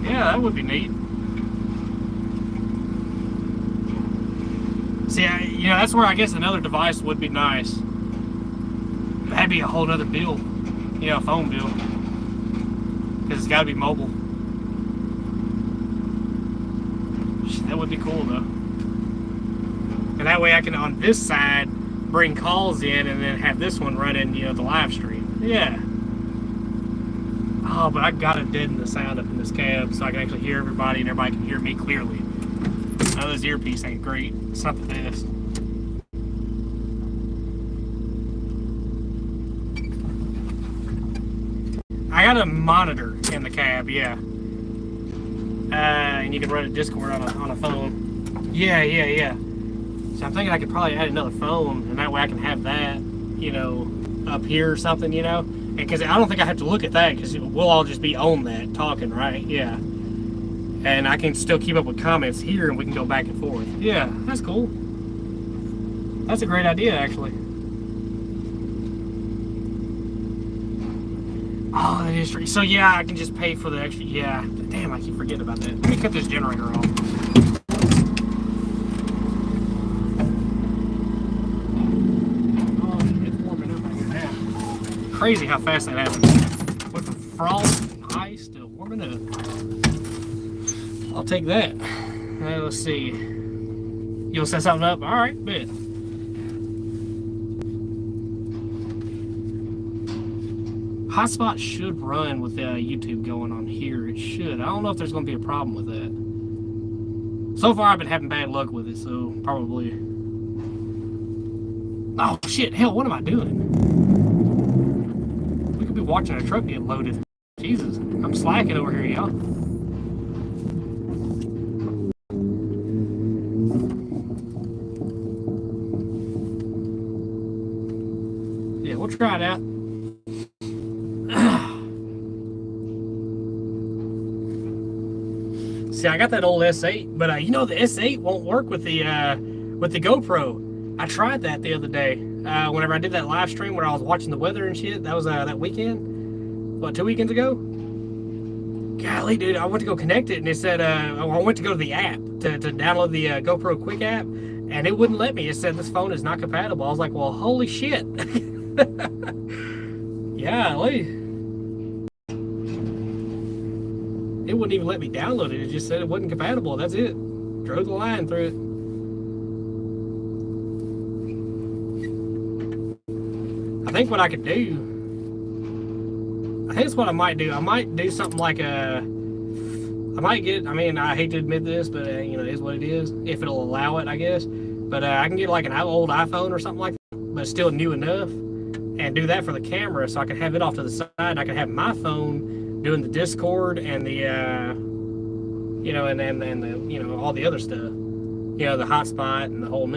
Yeah, that would be neat. See, that's where I guess another device would be nice. That'd be a whole other bill. A phone bill. Because it's got to be mobile. That would be cool though. And that way I can, on this side, bring calls in and then have this one running, the live stream. Yeah. Oh, but I gotta deaden the sound up in this cab so I can actually hear everybody and everybody can hear me clearly. Now this earpiece ain't great. It's not the best. I got a monitor in the cab, yeah. And you can run a Discord on a phone. Yeah. So I'm thinking I could probably add another phone, and that way I can have that, up here or something, Because I don't think I have to look at that, because we'll all just be on that talking, right? Yeah. And I can still keep up with comments here, and we can go back and forth. Yeah, that's cool. That's a great idea, actually. Oh, that is true. So yeah, I can just pay for the extra. Yeah. Damn, I keep forgetting about that. Let me cut this generator off. Oh, it's warming up right here now. Crazy how fast that happens. With the frost and ice still warming up. I'll take that. Let's see. You'll set something up? All right, bet. Hotspot should run with YouTube going on here. It should. I don't know if there's going to be a problem with that. So far, I've been having bad luck with it, so probably. Oh shit! Hell, what am I doing? We could be watching a truck get loaded. Jesus, I'm slacking over here, y'all. Yeah, we'll try it out. See, I got that old S8, but the S8 won't work with the GoPro. I tried that the other day. Whenever I did that live stream where I was watching the weather and shit, that was that weekend. What, 2 weekends ago? Golly, dude, I went to go connect it, and it said I went to go to the app to download the GoPro Quick app, and it wouldn't let me. It said this phone is not compatible. I was like, well, holy shit. Golly. It wouldn't even let me download it. It just said it wasn't compatible. That's it. Drove the line through it. I think what I could do, I think it's what I might do. I might do something like I hate to admit this, but it is what it is. If it'll allow it, I guess. But I can get like an old iPhone or something like that, but still new enough, and do that for the camera so I can have it off to the side. And I can have my phone doing the Discord and the and all the other stuff, the hotspot and the whole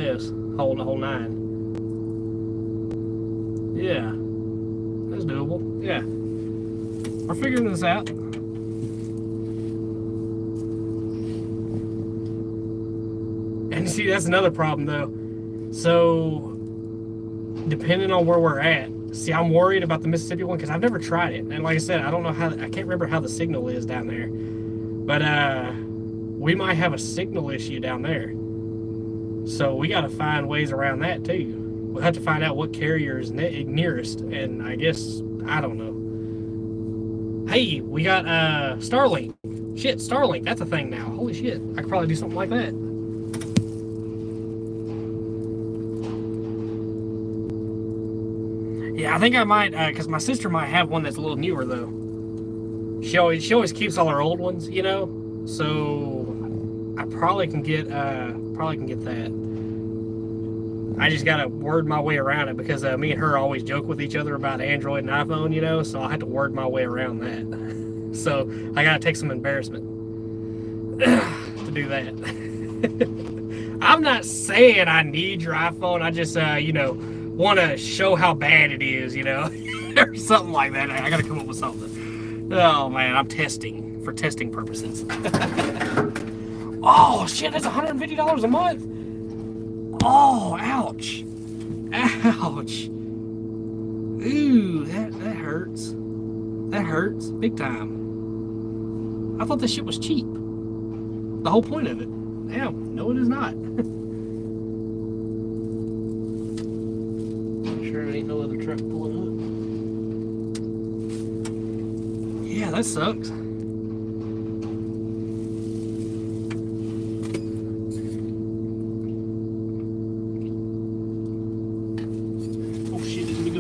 whole nine. Yeah, that's doable. Yeah, we're figuring this out. And see, that's another problem though. So depending on where we're at. See, I'm worried about the Mississippi one because I've never tried it. And like I said, I don't know I can't remember how the signal is down there. But we might have a signal issue down there. So we got to find ways around that too. We'll have to find out what carrier is nearest, and I guess, I don't know. Hey, we got Starlink. Shit, Starlink, that's a thing now. Holy shit, I could probably do something like that. Yeah, I think I might, because my sister might have one that's a little newer though. She always keeps all her old ones, you know. So I probably can get that. I just gotta word my way around it because me and her always joke with each other about Android and iPhone, you know. So I had to word my way around that. So I gotta take some embarrassment to do that. I'm not saying I need your iPhone. I just, you know, want to show how bad it is, you know, or something like that. I gotta come up with something. Oh man, I'm testing for testing purposes. Oh shit, that's $150 a month. Oh, ouch. Ouch. Ooh, that hurts. That hurts big time. I thought this shit was cheap. The whole point of it. Damn, no it is not. Sure there ain't no other truck pulling up. Yeah, that sucks.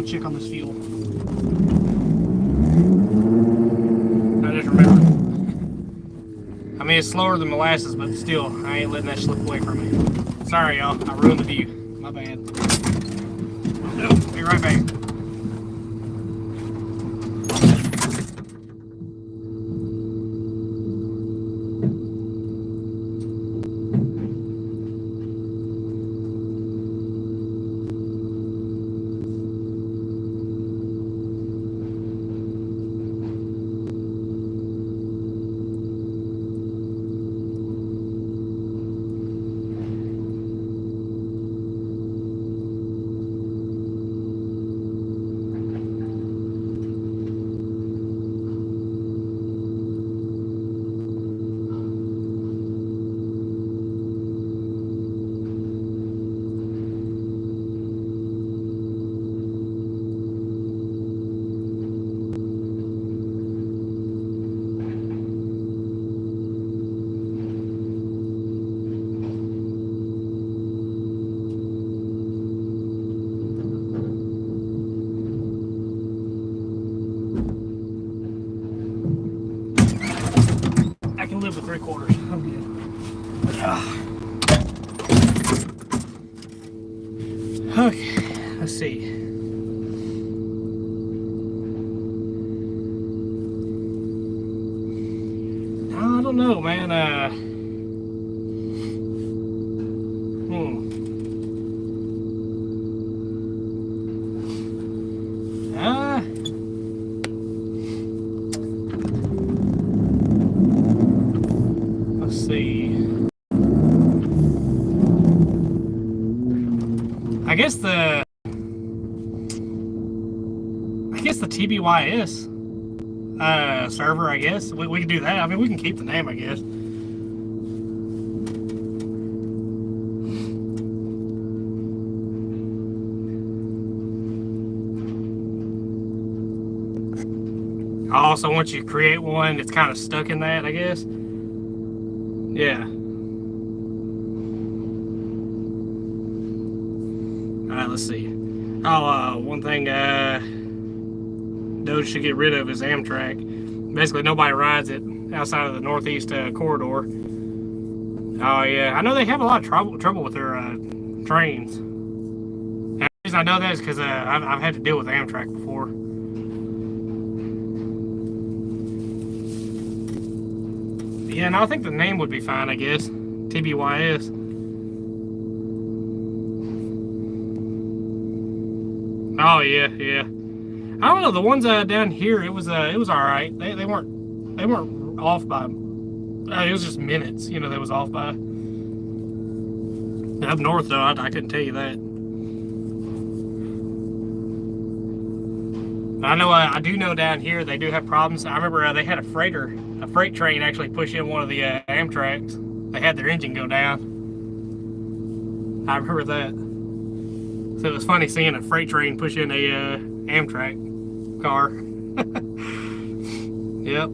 Check on this fuel. I just remembered. I mean, it's slower than molasses, but still, I ain't letting that slip away from me. Sorry, y'all. I ruined the view. My bad. No, be right back. Live with 3/4. I'm good. Okay, let's see. I don't know, man. I guess the TBYS server, I guess. We can do that. I mean, we can keep the name, I guess. Also, once you create one, it's kind of stuck in that, I guess. Yeah. Alright, let's see. Oh, one thing Doge should get rid of is Amtrak. Basically, nobody rides it outside of the Northeast corridor. Oh, yeah. I know they have a lot of trouble with their trains. And the reason I know that is because I've had to deal with Amtrak before. Yeah, and I think the name would be fine, I guess. TBYS. Oh yeah, yeah. I don't know. The ones down here, it was all right. They weren't off by. It was just minutes, you know. They was off by. Up north though, I couldn't tell you that. I know. I do know down here they do have problems. I remember they had a freight train actually push in one of the Amtraks. They had their engine go down. I remember that. So it was funny seeing a freight train push in a Amtrak car. Yep.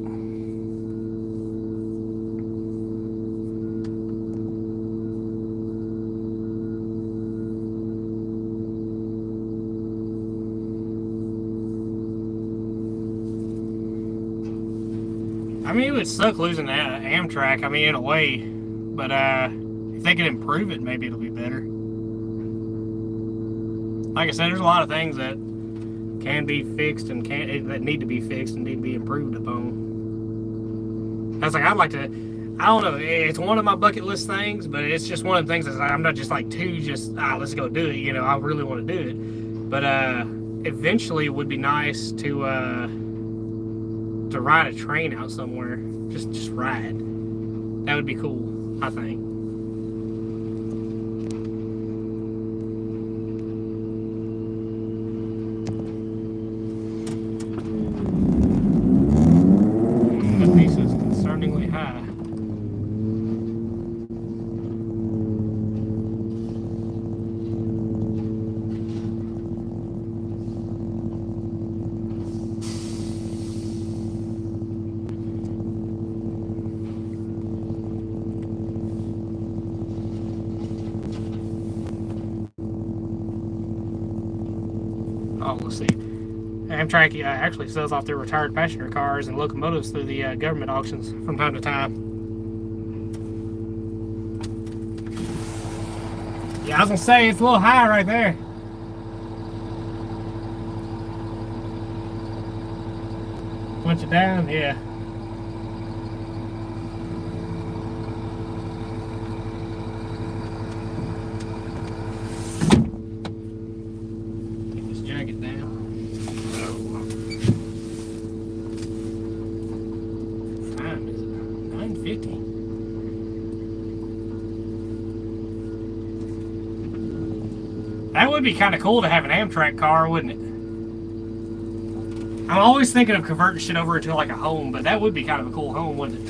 I mean, it would suck losing Amtrak, I mean, in a way. But if they can improve it, maybe it'll be better. Like I said, there's a lot of things that can be fixed and that need to be fixed and need to be improved upon. I was like, I'd like to, I don't know, it's one of my bucket list things, but it's just one of the things that I'm not just like let's go do it, you know, I really want to do it. But eventually it would be nice to ride a train out somewhere, just ride. That would be cool, I think. That piece is concerningly high. Oh, let's see. Amtrak actually sells off their retired passenger cars and locomotives through the government auctions from time to time. Yeah, I was gonna say it's a little high right there. Punch it down, yeah. Take this jacket down. Time is it? 9:50. That would be kind of cool to have an Amtrak car, wouldn't it? I'm always thinking of converting shit over into like a home, but that would be kind of a cool home, wouldn't it?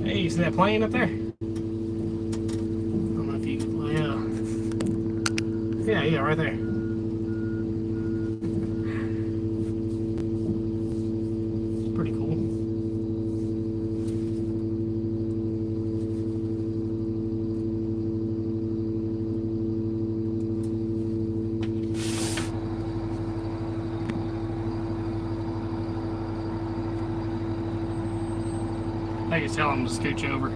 Hey, you see that plane up there? I don't know if you, well, yeah, right there. It's pretty cool. I can tell him to scooch over. Yeah.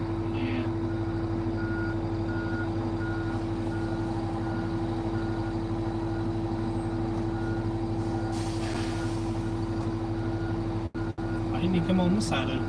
Why didn't he come on this side of it?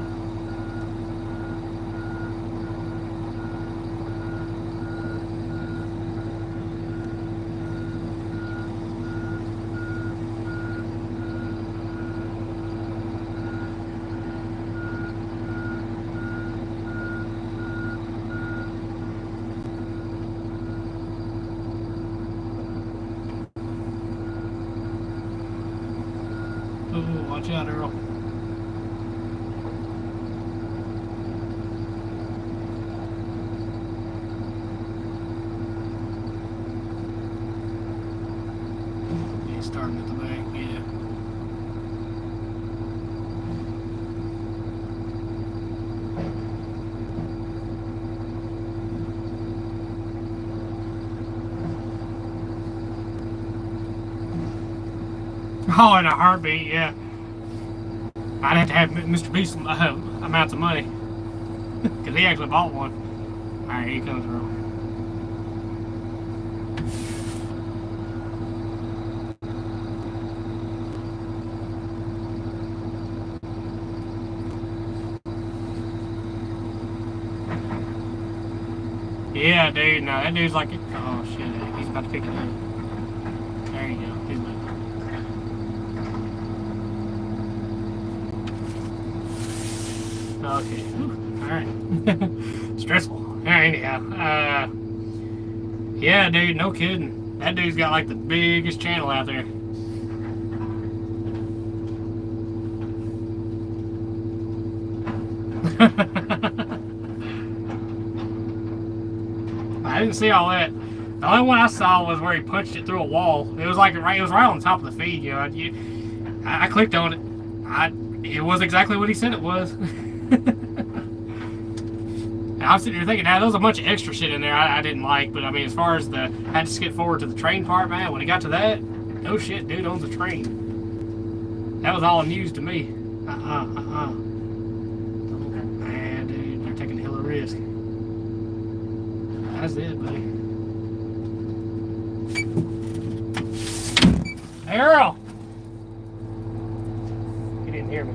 Oh, watch out, Earl. He's starting at the back, yeah. Oh, in a heartbeat, yeah. I'd have to have Mr. Beast amounts of money. Because he actually bought one. Alright, here comes Earl. Yeah, dude, no, that dude's like, oh shit, he's about to pick it up. There you go. He's moving. Okay. Alright. Stressful. Anyhow. Yeah, dude, no kidding. That dude's got like the biggest channel out there. I didn't see all that. The only one I saw was where he punched it through a wall. It was like it was right on top of the feed. You know, I clicked on it. It was exactly what he said it was. I was sitting there thinking, now there was a bunch of extra shit in there I didn't like, but I mean, as far as I had to skip forward to the train part, man. When he got to that, no shit, dude owns a train. That was all news to me. Man, dude, they're taking a hell of a risk. That's it, buddy. Hey, Earl! He didn't hear me.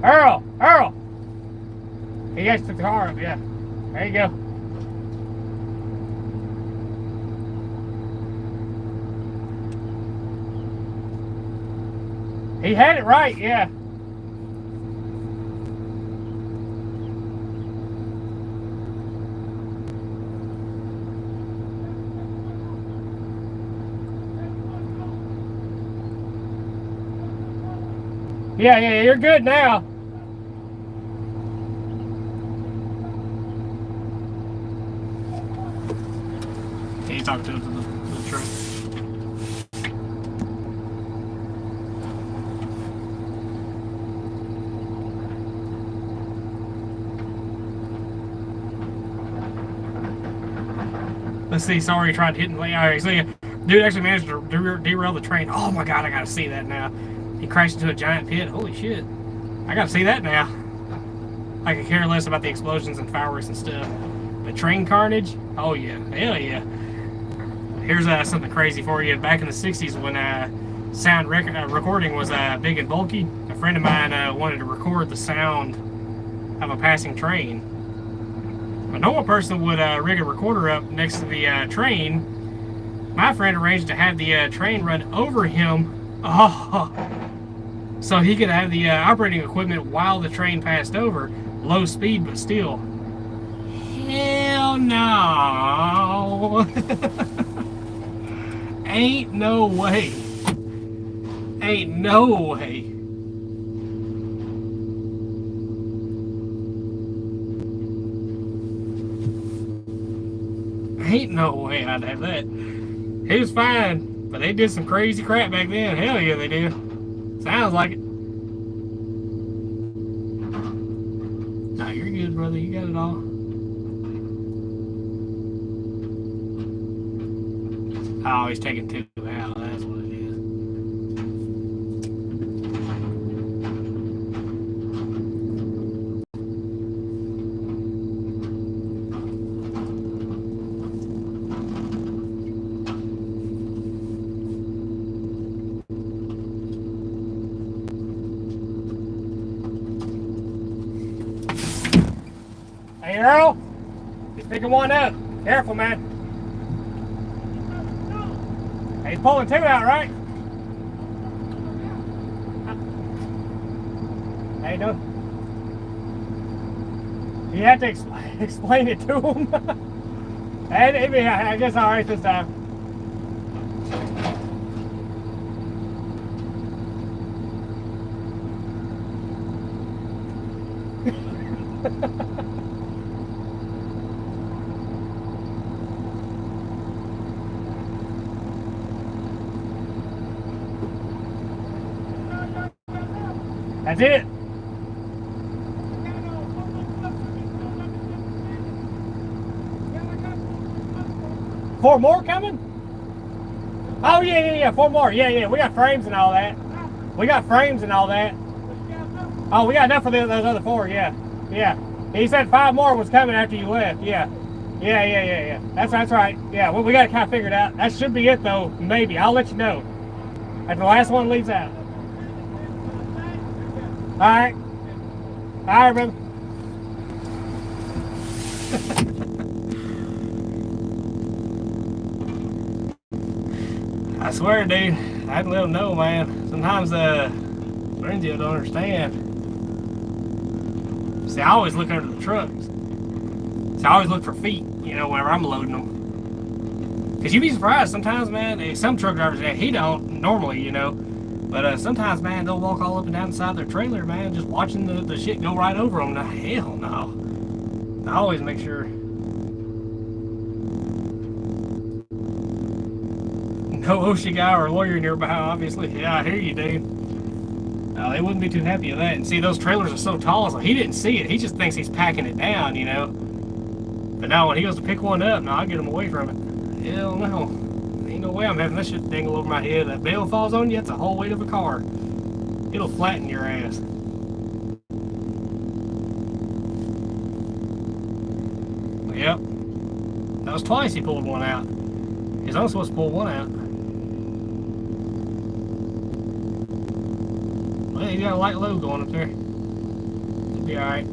Earl! Earl! He guys took the car up, yeah. There you go. He had it right, yeah. Yeah, you're good now. He's talking to the truck. Let's see, sorry, tried hitting the alright, so dude actually managed to derail the train. Oh my god, I gotta see that now. He crashed into a giant pit. Holy shit. I gotta see that now. I could care less about the explosions and fireworks and stuff. But train carnage? Oh yeah. Hell yeah. Here's something crazy for you. Back in the 60s when sound recording was big and bulky, a friend of mine wanted to record the sound of a passing train. A normal person would rig a recorder up next to the train. My friend arranged to have the train run over him. Oh, so he could have the operating equipment while the train passed over. Low speed, but still. Hell no. Ain't no way. Ain't no way. Ain't no way I'd have that. He was fine, but they did some crazy crap back then. Hell yeah, they did. Sounds like it. Nah, you're good, brother. You got it all. Oh, he's taking two out. That's what it is. Hey, Earl. He's picking one up. Careful, man. He's pulling two out, right? How you doing? You have to explain it to him. And I guess all right this time. That's it. Four more coming? Oh yeah, 4 more. Yeah. We got frames and all that. We got frames and all that. Oh, we got enough for those other 4. Yeah. He said 5 more was coming after you left. Yeah. That's right. Yeah, well, we got it kind of figured out. That should be it though. Maybe. I'll let you know after the last one leaves out. All right, brother. I swear, dude, I had to let them know, man. Sometimes Lorenzo don't understand. See, I always look under the trucks. See, I always look for feet, you know, whenever I'm loading them. Because you'd be surprised sometimes, man. Some truck drivers, he don't normally, you know. But sometimes, man, they'll walk all up and down inside their trailer, man, just watching the shit go right over them. Now, hell no. I always make sure. No OSHA guy or lawyer nearby, obviously. Yeah, I hear you, dude. They wouldn't be too happy with that. And see, those trailers are so tall, so he didn't see it. He just thinks he's packing it down, you know. But now when he goes to pick one up, now I'll get him away from it. Hell no. Ain't no way I'm having that shit dangle over my head. That bale falls on you, that's the whole weight of a car. It'll flatten your ass. Yep. That was twice he pulled one out. He's only supposed to pull one out. Well, he's got a light load going up there. It'll be alright.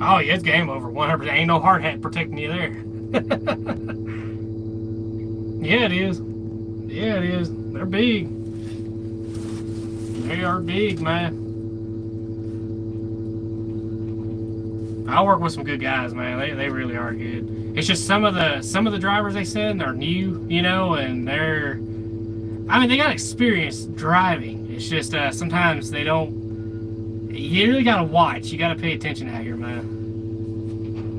Oh, yeah, it's game over. 100%. Ain't no hard hat protecting you there. Yeah, it is. Yeah, it is. They're big. They are big, man. I work with some good guys, man. They really are good. It's just some of the drivers they send are new, you know, and they got experience driving. It's just sometimes they don't. You really gotta watch. You gotta pay attention out here, man.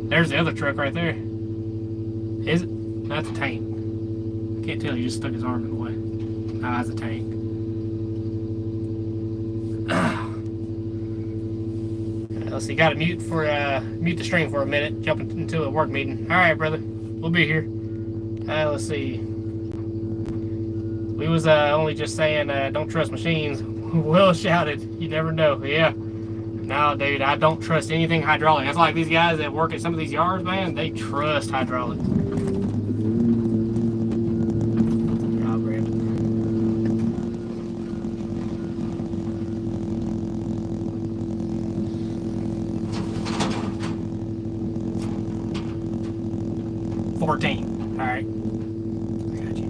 There's the other truck right there. Is it? That's a tank. Can't tell. He just stuck his arm in the way. Ah, that's a tank. Let's see. Got to mute the stream for a minute. Jumping into a work meeting. All right, brother. We'll be here. Let's see. We was only just saying don't trust machines. Well shouted. You never know. Yeah. No, dude, I don't trust anything hydraulic. That's like these guys that work at some of these yards, man. They trust hydraulics. God, Brandon. All right. I got you.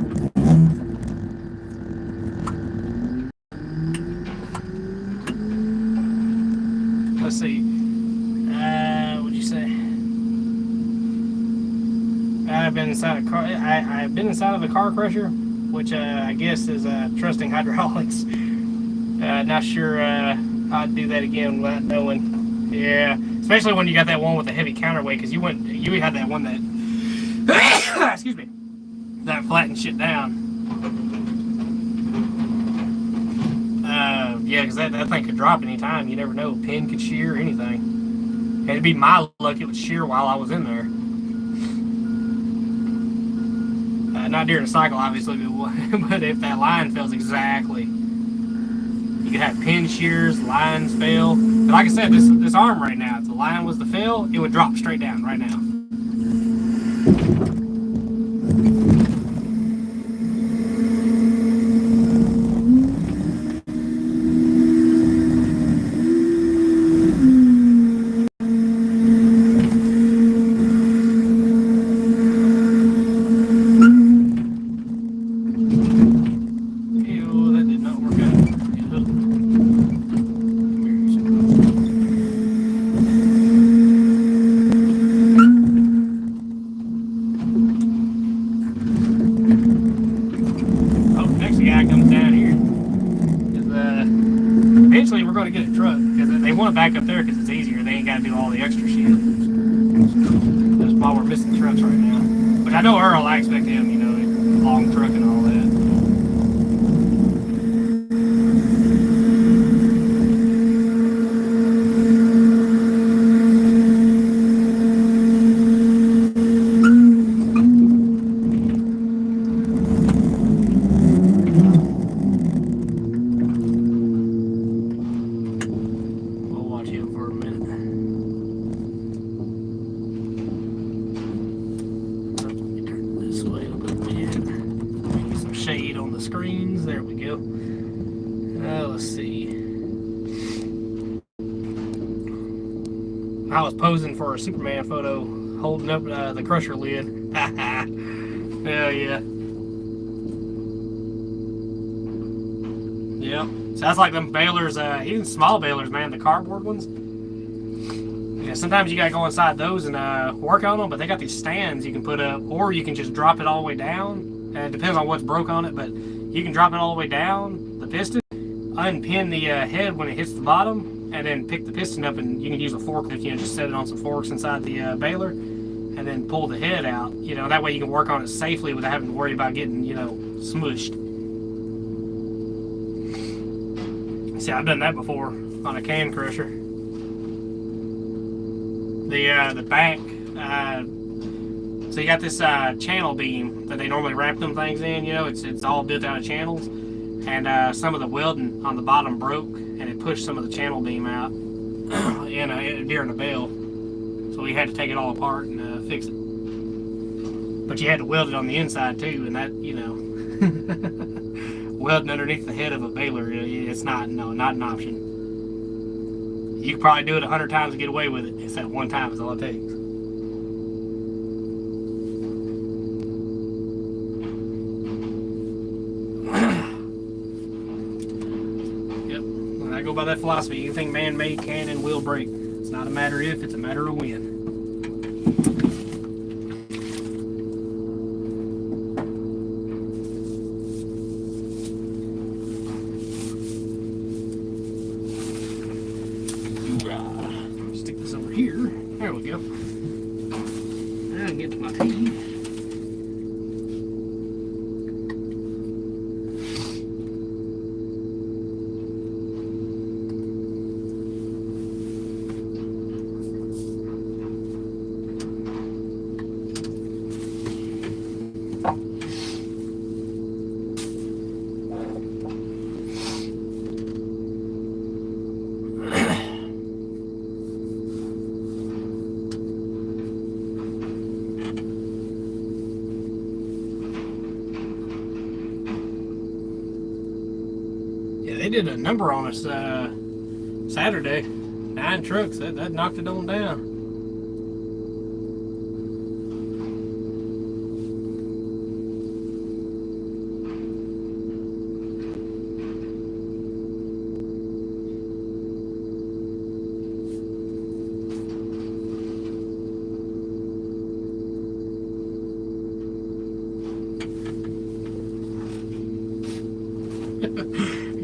14. Let's see. What'd you say? I've been inside a car. I've been inside of a car crusher, which I guess is trusting hydraulics. Not sure how to do that again without knowing. Yeah, especially when you got that one with the heavy counterweight, because you had that one that excuse me, that flattened shit down. Yeah, because that thing could drop anytime. You never know. Pin could shear, anything. It'd be my luck it would shear while I was in there. Not during the cycle, obviously, but if that line fails exactly. You could have pin shears, lines fail. But like I said, this arm right now, if the line was to fail, it would drop straight down right now. Back up there because it's easier. They ain't got to do all the extra shit. That's why we're missing trucks right now. But I know Earl, I expect him, you know, long truck and all that. screens. There we go. Let's see. I was posing for a Superman photo, holding up the crusher lid. Hell yeah. Yep. So that's like them balers, even small balers, man, the cardboard ones. Yeah, sometimes you gotta go inside those and work on them, but they got these stands you can put up, or you can just drop it all the way down. It depends on what's broke on it, but you can drop it all the way down, the piston, unpin the head when it hits the bottom, and then pick the piston up, and you can use a forklift, you know, just set it on some forks inside the baler, and then pull the head out. You know, that way you can work on it safely without having to worry about getting, you know, smushed. See, I've done that before on a can crusher. The back, so you got this channel beam that they normally wrap them things in. You know, it's all built out of channels, and some of the welding on the bottom broke, and it pushed some of the channel beam out during the build. So we had to take it all apart and fix it. But you had to weld it on the inside too, and that, you know, welding underneath the head of a baler, it's not an option. You could probably do it 100 times and get away with it. It's that one time is all it takes. Yep, when I go by that philosophy, anything man-made can and will break. It's not a matter if, it's a matter of when. Stick this over here. There we go. Now I can get to my pee. They did a number on us Saturday. 9 trucks. That knocked it on down.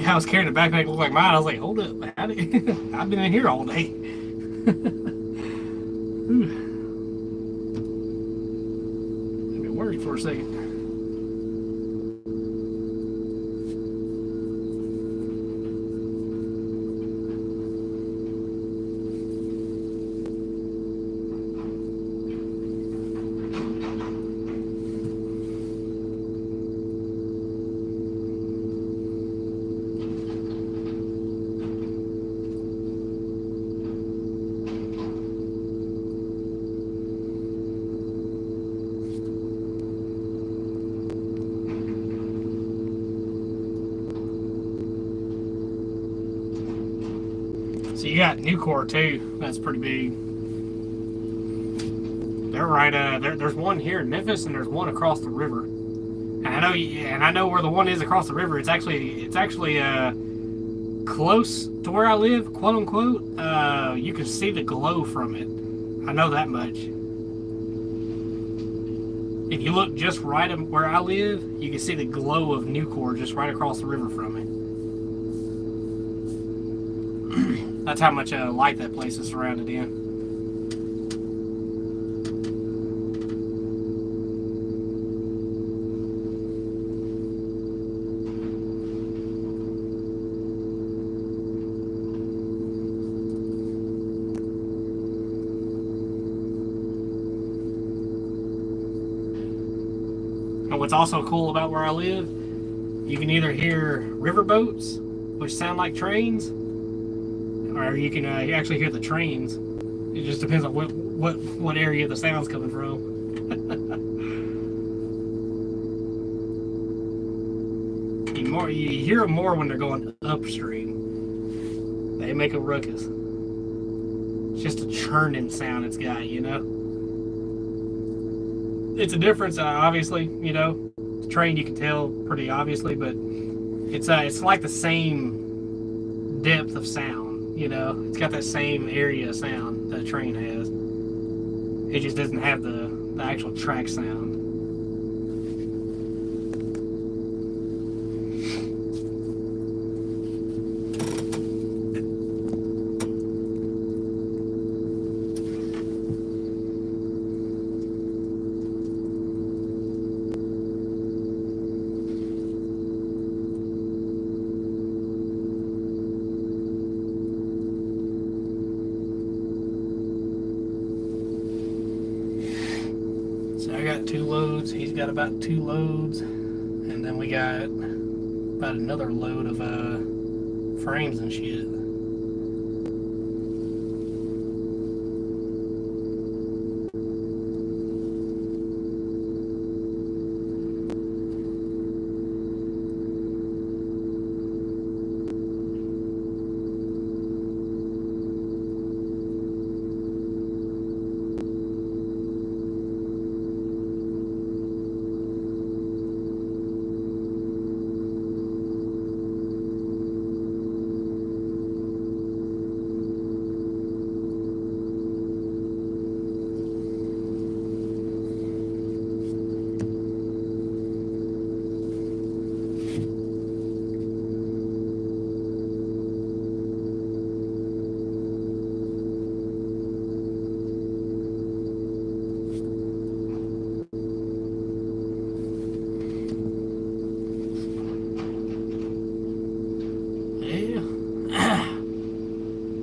I was carrying a backpack that looked like mine. I was like, hold up, I've been in here all day. I've been worried for a second. So you got Nucor too. That's pretty big. They're right. There's one here in Memphis, and there's one across the river. And I know where the one is across the river. It's actually close to where I live, quote unquote. You can see the glow from it. I know that much. If you look just right at where I live, you can see the glow of Nucor just right across the river from it. That's how much light that place is surrounded in. And what's also cool about where I live, you can either hear river boats, which sound like trains, or you can actually hear the trains. It just depends on what area the sound's coming from. you hear them more when they're going upstream. They make a ruckus. It's just a churning sound it's got, you know. It's a difference, obviously, you know. The train you can tell pretty obviously, but it's like the same depth of sound, you know. It's got that same area of sound that a train has. It just doesn't have the actual track sound. So I got 2 loads, he's got about 2 loads, and then we got about another load of frames and shit.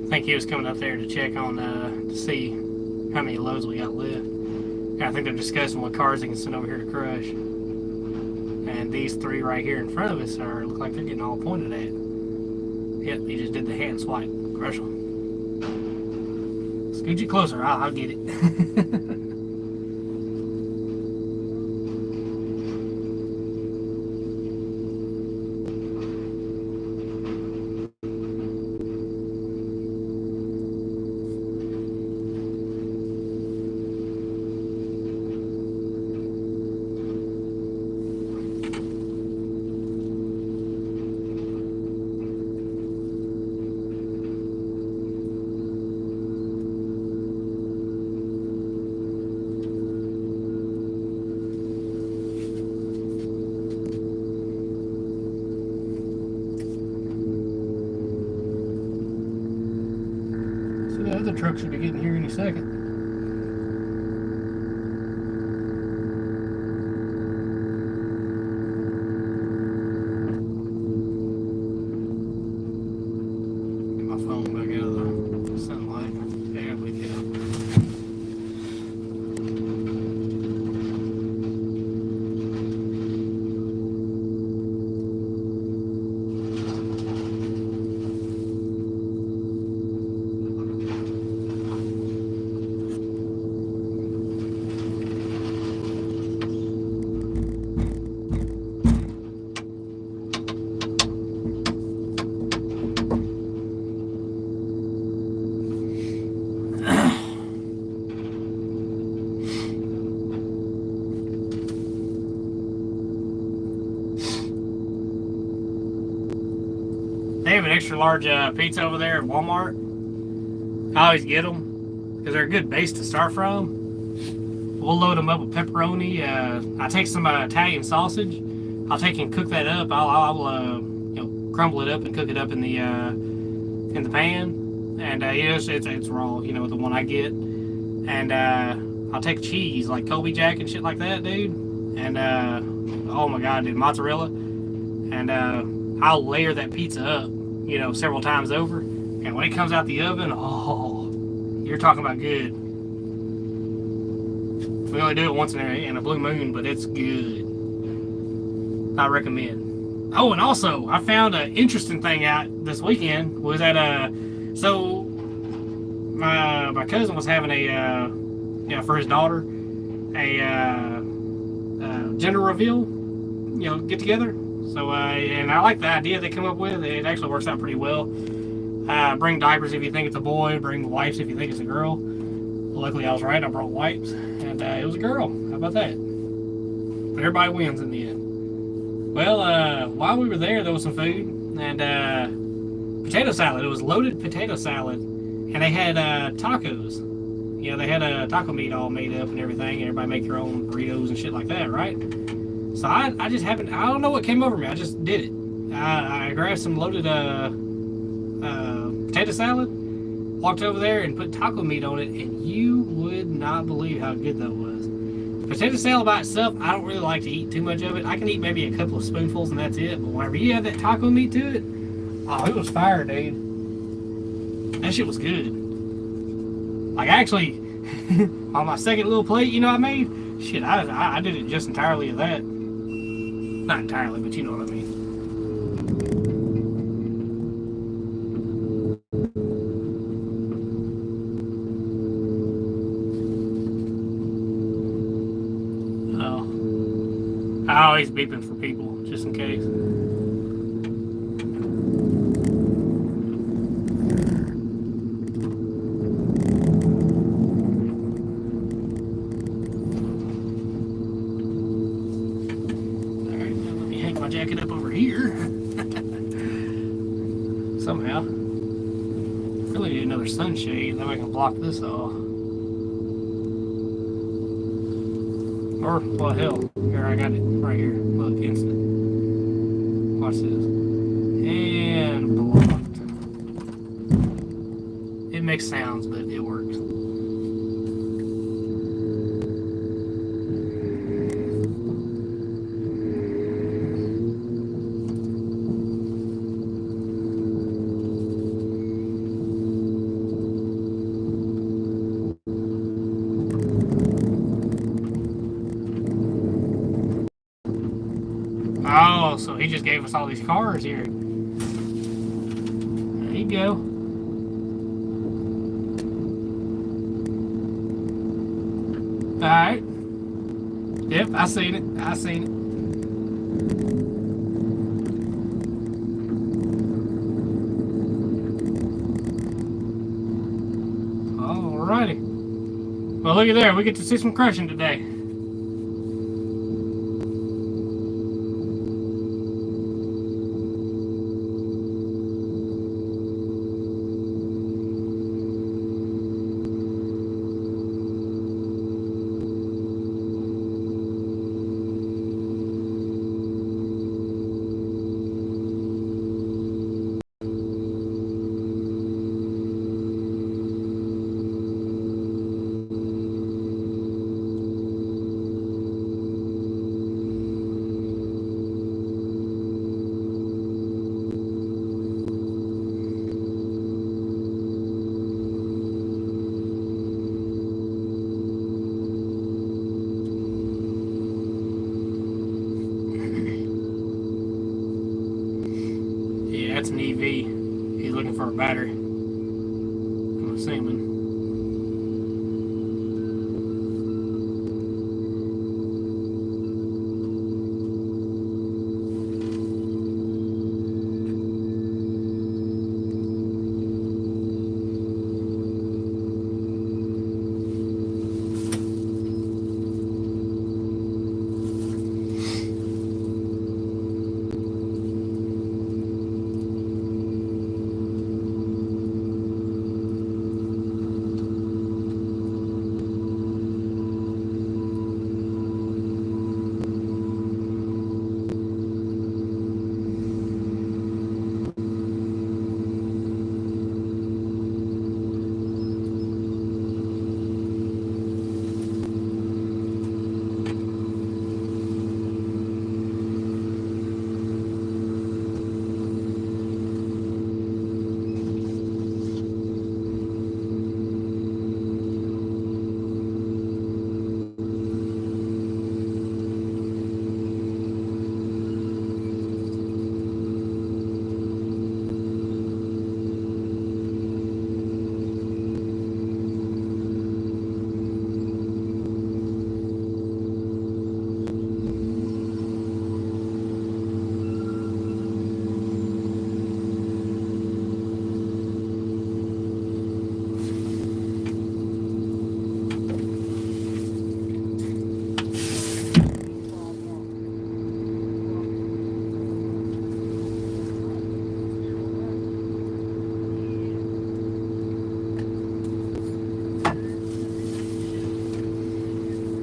I think he was coming up there to check on, to see how many loads we got left. And I think they're discussing what cars they can send over here to crush. And these 3 right here in front of us look like they're getting all pointed at. Yep, he just did the hand swipe. Crush them. Scoot you closer, I'll get it. The other truck should be getting here any second. Get my phone back out of the sunlight. There we go. They have an extra large pizza over there at Walmart. I always get them because they're a good base to start from. We'll load them up with pepperoni. I take some Italian sausage. I'll take and cook that up. I'll you know, crumble it up and cook it up in the pan. And you know, it's raw. You know, the one I get. And I'll take cheese like Colby Jack and shit like that, dude. And oh my god, dude, mozzarella. And I'll layer that pizza up, you know, several times over. And when it comes out the oven, oh, you're talking about good. We only do it once in a blue moon, but it's good. I recommend. Oh, and also, I found an interesting thing out this weekend. Was that, so, my cousin was having a, you know, for his daughter, a gender reveal, you know, get together. So, and I like the idea they come up with. It actually works out pretty well. Bring diapers if you think it's a boy. Bring wipes if you think it's a girl. Luckily, I was right. I brought wipes, and it was a girl. How about that? But everybody wins in the end. Well, while we were there was some food and potato salad. It was loaded potato salad, and they had tacos. You know, they had a taco meat all made up and everything. And everybody make their own burritos and shit like that, right? So I just happened. I don't know what came over me. I just did it. I grabbed some loaded potato salad, walked over there and put taco meat on it, and you would not believe how good that was. Potato salad by itself, I don't really like to eat too much of it. I can eat maybe a couple of spoonfuls and that's it. But whenever you have that taco meat to it, oh, it was fire, dude. That shit was good. Like, actually, on my second little plate, you know, I made, shit, I did it just entirely of that. Not entirely, but you know what I mean. I always beeping for people, just in case. Alright, now let me hang my jacket up over here. Somehow. Really need another sunshade, that way I can block this off. Or, well, hell, here, I got it right here. Look, instant. Watch this. And blocked. It makes sounds, but it works. Oh, so he just gave us all these cars here. There you go. Alright. Yep, I seen it. I seen it. Alrighty. Well, look at there. We get to see some crushing today. That's an EV. He's looking for a battery. I'm assuming.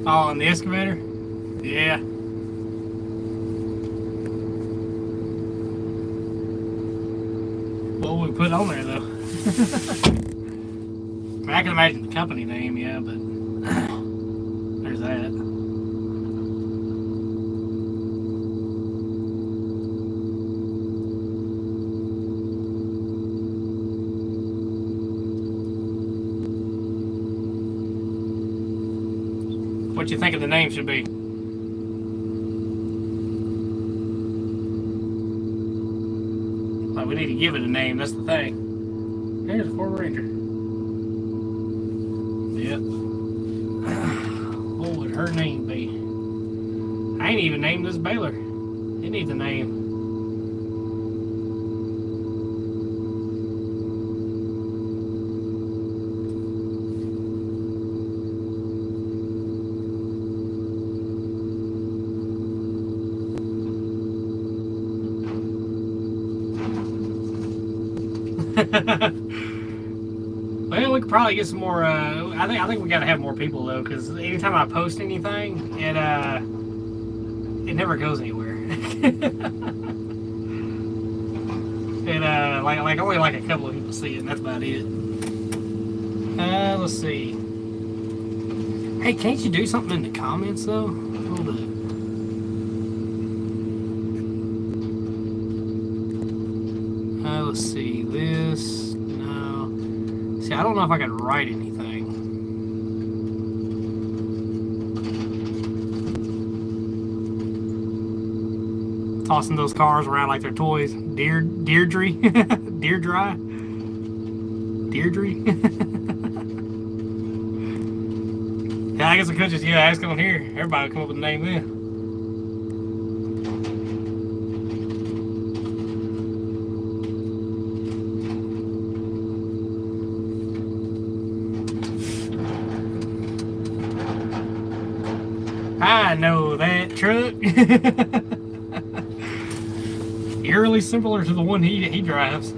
Oh, on the excavator? Yeah. What would we put on there, though? I can imagine the company name, yeah, but there's that. What you think of the name should be? Like, we need to give it a name, that's the thing. There's a Ford Ranger. Yep. What would her name be? I ain't even named this baler. It needs a name. Well, we could probably get some more. I think we gotta have more people though, because anytime I post anything, it never goes anywhere. It like only like a couple of people see it, and that's about it. Let's see. Hey, can't you do something in the comments though? Hold up. Let's see this. No. See, I don't know if I can write anything. Tossing those cars around like they're toys. Deirdre? Deirdre? Deirdre? Yeah, I guess I could just ask on here. Everybody would come up with a name then. I know that truck. Eerily similar to the one he drives.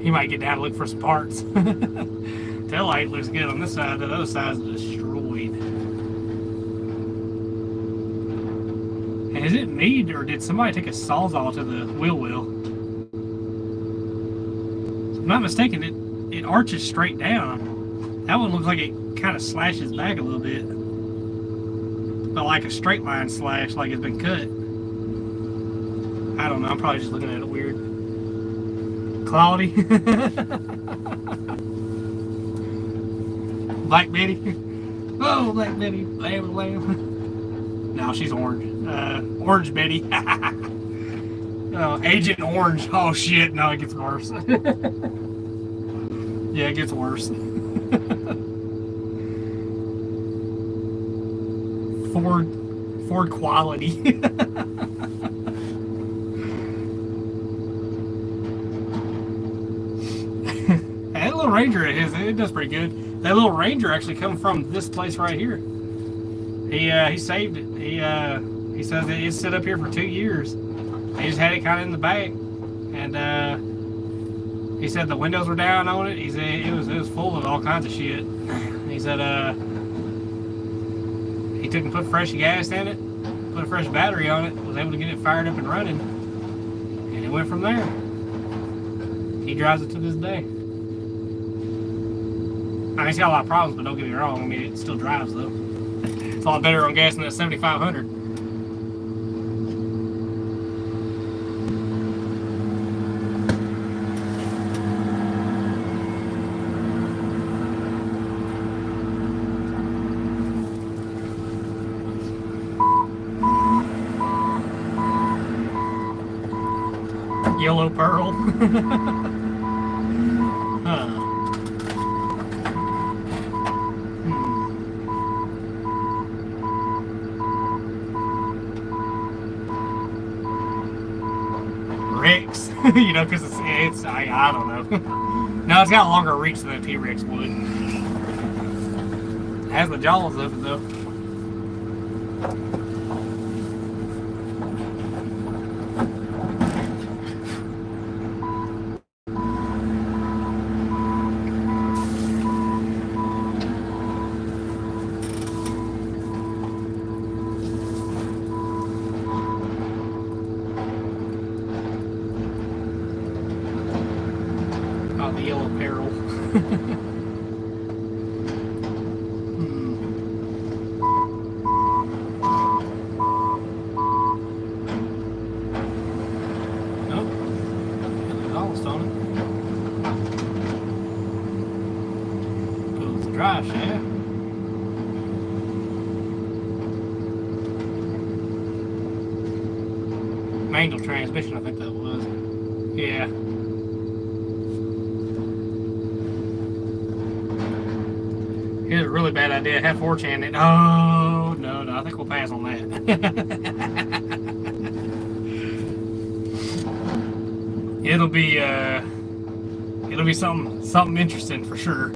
He might get down to look for some parts. Tail light looks good on this side, the other side's destroyed. And is it me, or did somebody take a sawzall to the wheel well? If I'm not mistaken, it arches straight down. That one looks like it kind of slashes back a little bit. But like a straight line slash, like it's been cut. I don't know, I'm probably just looking at it weird. Cloudy. Black Betty. Oh, Black Betty. Lamb, lamb. No, she's orange. Orange Betty. Oh, Agent Orange. Oh shit, no, it gets worse. Yeah, it gets worse. Ford quality. That little Ranger of his, it does pretty good. That little Ranger actually come from this place right here. He saved it. He says it's set up here for 2 years. He just had it kind of in the back, and he said the windows were down on it. He said it was full of all kinds of shit. He said he took and put fresh gas in it, put a fresh battery on it, was able to get it fired up and running, and it went from there. He drives it to this day. I mean, it's got a lot of problems, but don't get me wrong. I mean, it still drives though. It's a lot better on gas than that 7500. Yellow Pearl. Huh. Rex, you know, because it's I don't know. No, it's got a longer reach than a T-Rex would. It has the jaws of it though. Oh, the yellow peril. Nope. Exhaust on it. Goes the drive shaft. Manual transmission, I think that was. Yeah. Here's a really bad idea. Have 4chan it. Oh, no, I think we'll pass on that. It'll be something interesting for sure.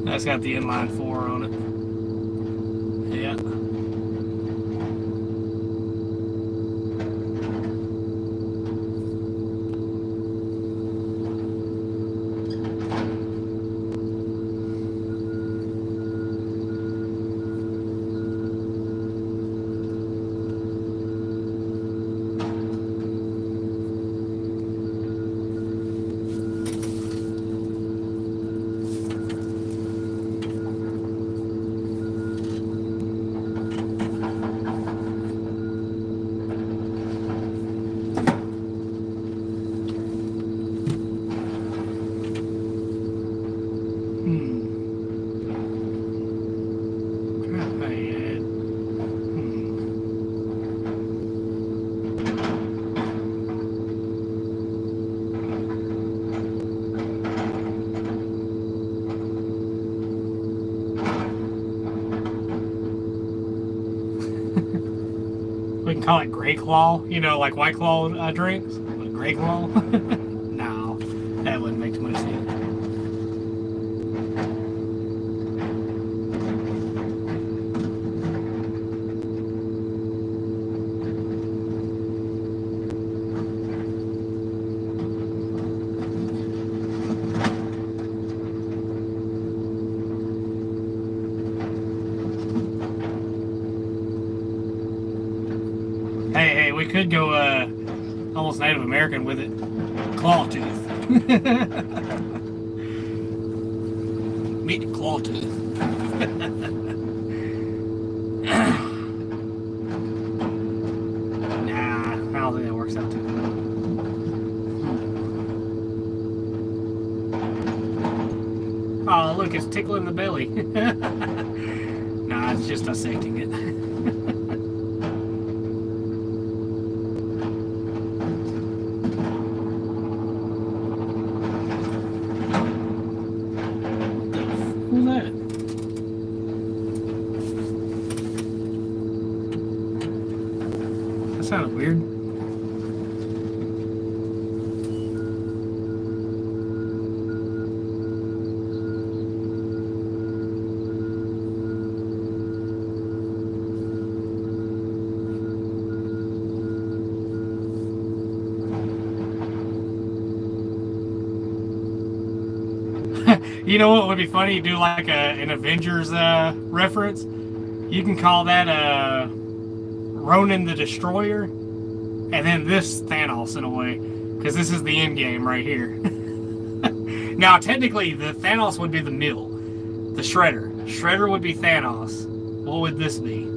That's got the inline 4 on it. Yeah. We can call it Grey Claw, you know, like White Claw drinks. But Grey Claw? No, that wouldn't make too much sense. Hey, we could go almost Native American with it. Claw tooth. Meet the claw tooth. Nah, I don't think that works out too well. Oh, look, it's tickling the belly. Nah, it's just dissecting it. Who's that? That sounded weird. You know what would be funny? Do like an Avengers reference. You can call that Ronan the Destroyer, and then this Thanos in a way, because this is the end game right here. Now, technically, the Thanos would be the mill, the Shredder. Shredder would be Thanos. What would this be?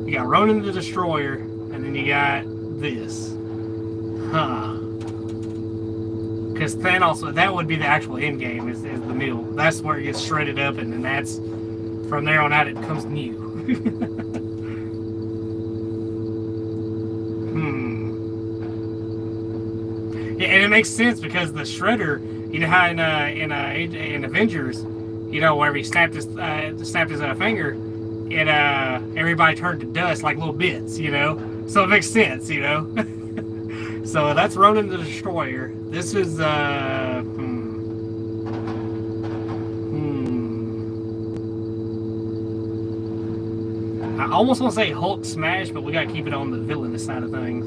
You got Ronan the Destroyer, and then you got this. Huh. Because Thanos, that would be the actual end game, is the mill. That's where it gets shredded up, and then that's, from there on out, it becomes new. Yeah, and it makes sense because the Shredder, you know how in Avengers, you know, whenever he snapped his finger, it everybody turned to dust like little bits, you know. So it makes sense, you know. So that's Ronan the Destroyer. This is I almost want to say Hulk Smash, but we gotta keep it on the villainous side of things.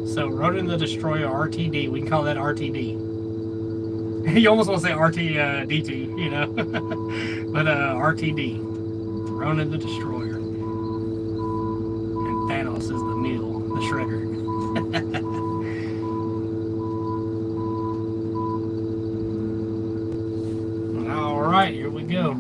So Ronan the Destroyer RTD, we can call that RTD. You almost want to say RTDT, you know, but RTD, Ronan the Destroyer, and Thanos is the meal, the shredder. All right, here we go.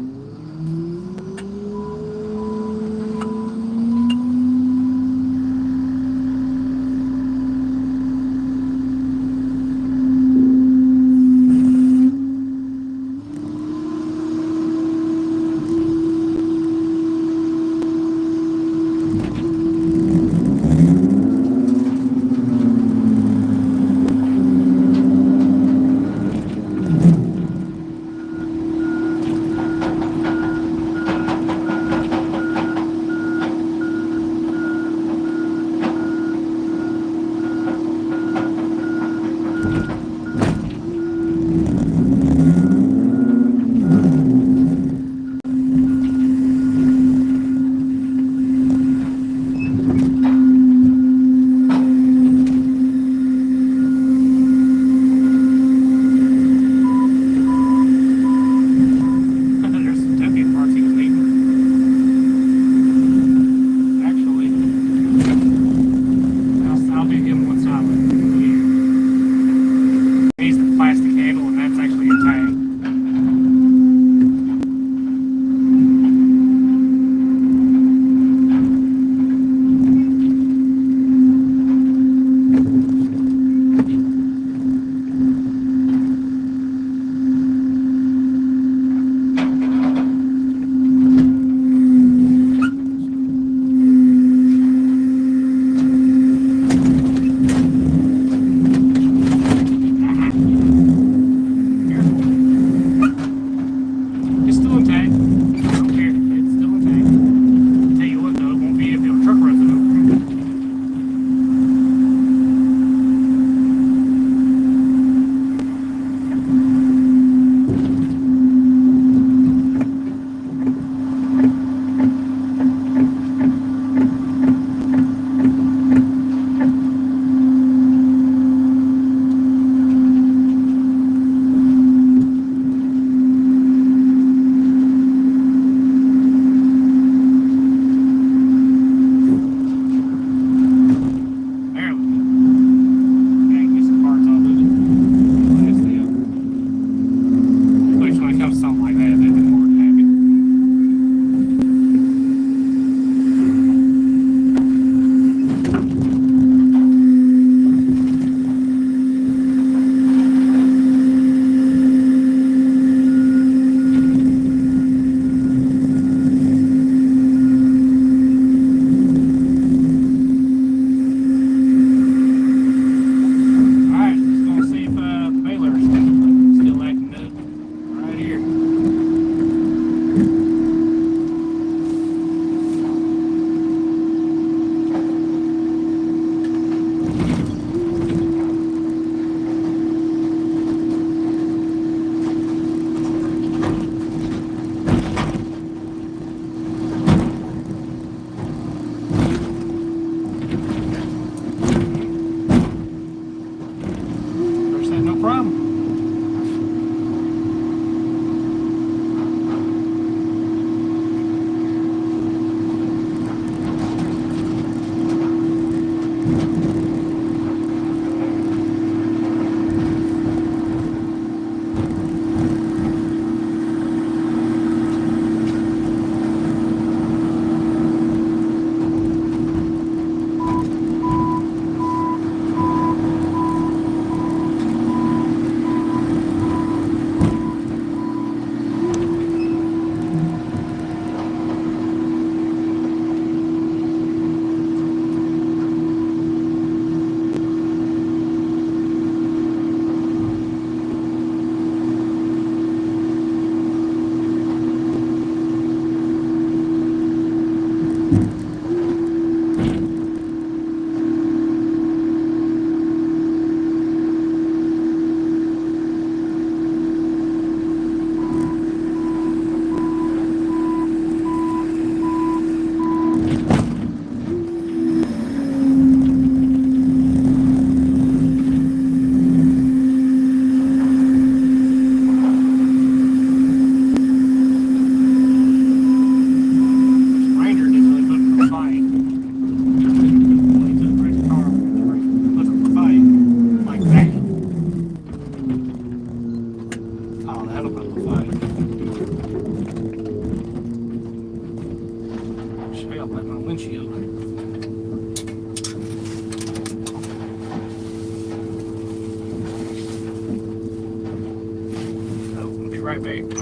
right back.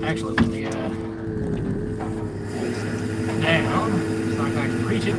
Actually, let me down so I can reach it.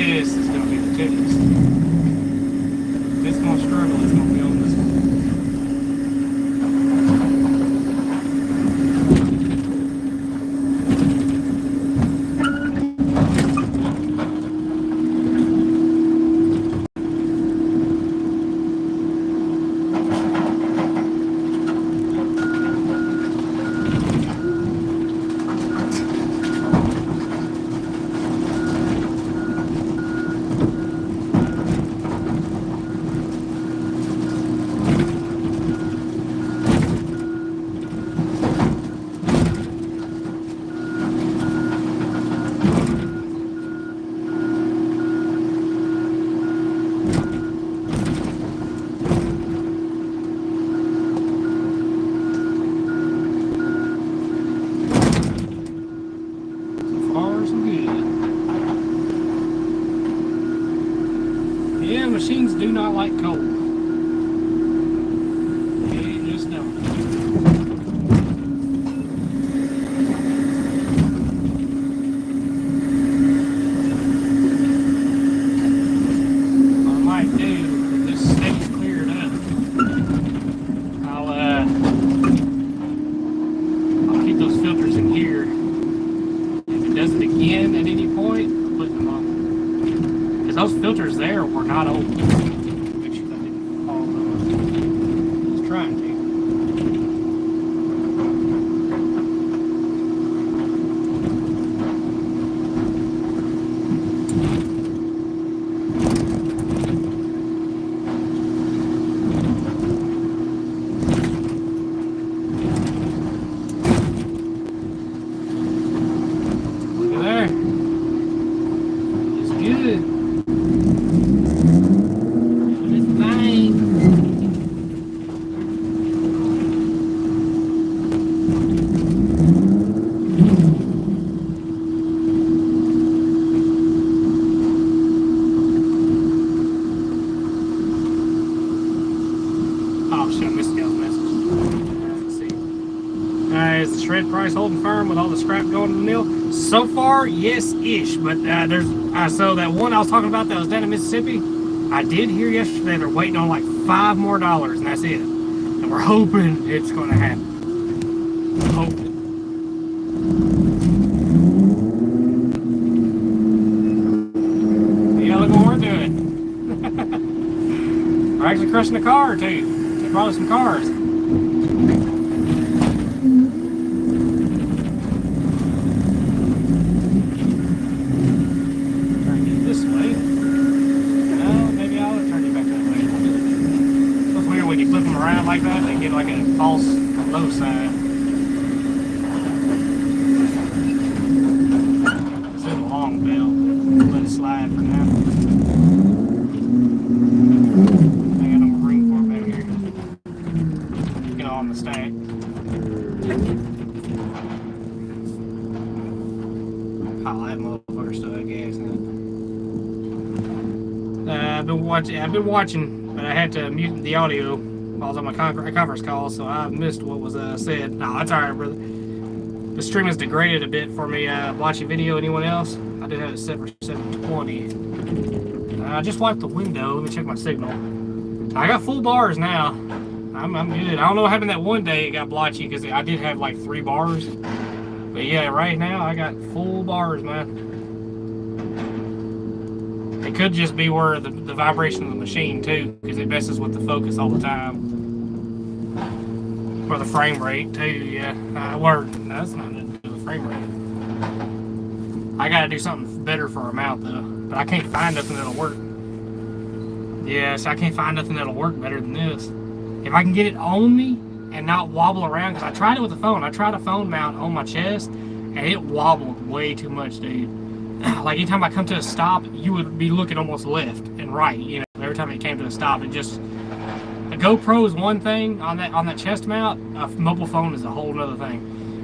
This is going to be the toughest. If it's going to struggle, it's going to be on this one. Yeah, machines do not like cold. They just don't. What I might do, if this stays cleared up, I'll keep those filters in here. If it does it again at any point, I'm putting them on. Those filters there were not old. Make sure that didn't fall over. Just trying to. Look at there. It's good. Oh, shit, I missed y'all's message. Let's see. Is the shred price holding firm with all the scrap going to the mill? So far, yes-ish. But so that one I was talking about that was down in Mississippi, I did hear yesterday they're waiting on like $5 more, and that's it. And we're hoping it's going to happen. Hoping. Yeah, look what we're doing. We're actually crushing a car or two. They brought us some cars. Try to get this way. Oh, that motherfucker still had gas in it. I've been watching, but I had to mute the audio while I was on my conference call, so I missed what was said. No, that's alright, brother. The stream has degraded a bit for me watching video. Anyone else? I did have it set for 720. I just wiped the window. Let me check my signal. I got full bars now. I'm good. I don't know what happened that one day it got blotchy because I did have like 3 bars. But yeah, right now I got full bars, man. It could just be where the vibration of the machine too, because it messes with the focus all the time. Or the frame rate too, yeah. No, that's not nothing to do with frame rate. I gotta do something better for a mount though. But I can't find nothing that'll work. Yeah, so I can't find nothing that'll work better than this. If I can get it on me and not wobble around, because I tried it with the phone. I tried a phone mount on my chest and it wobbled way too much, dude. Like anytime I come to a stop, you would be looking almost left and right, you know. Every time it came to a stop, it just... A GoPro is one thing on that chest mount. A mobile phone is a whole other thing.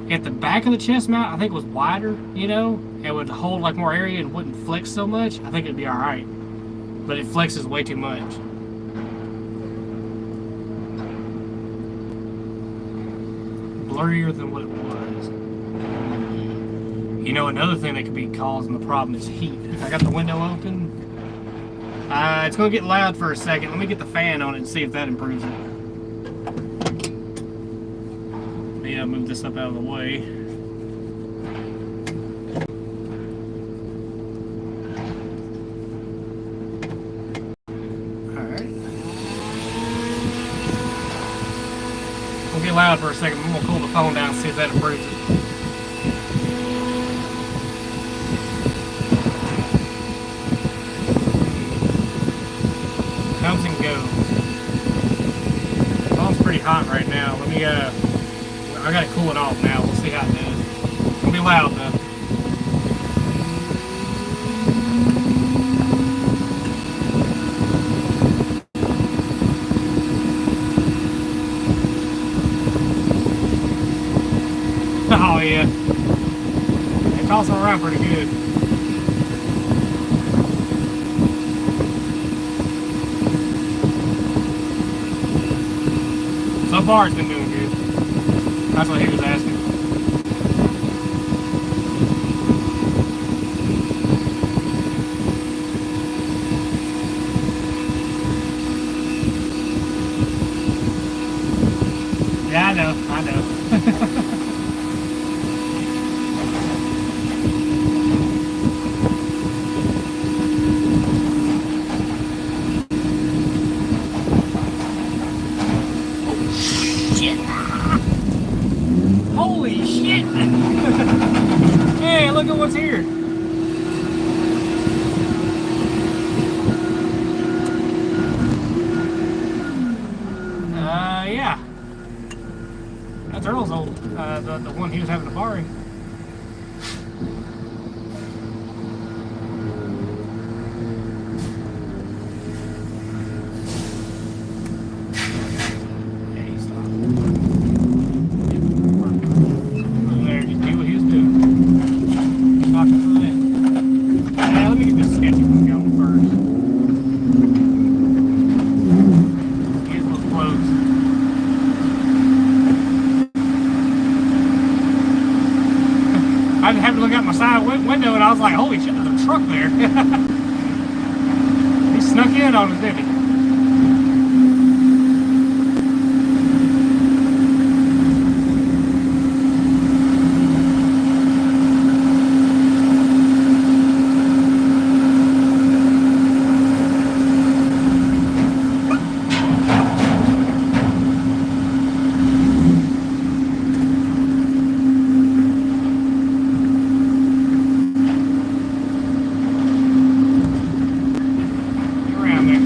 If the back of the chest mount, I think, was wider, you know, and would hold like more area and wouldn't flex so much, I think it'd be all right. But it flexes way too much. Blurrier than what it was. You know, another thing that could be causing the problem is heat. I got the window open. It's going to get loud for a second. Let me get the fan on it and see if that improves it. Yeah, move this up out of the way. Alright. We'll get loud for a second. I'm going to cool the phone down and see if that improves it. Comes and goes. The phone's pretty hot right now. Let me, I got it cooling off now. We'll see how it does. It's gonna be loud though. Oh yeah. They toss them around pretty good. So far it's been doing good. That's what he was asking. Yeah, I know. Holy shit! Hey, look at what's here. Yeah. That's Earl's old, the one he was having to borrow. I had to look out my side window and I was like, holy shit, there's a truck there. He snuck in on us, didn't he? Around there.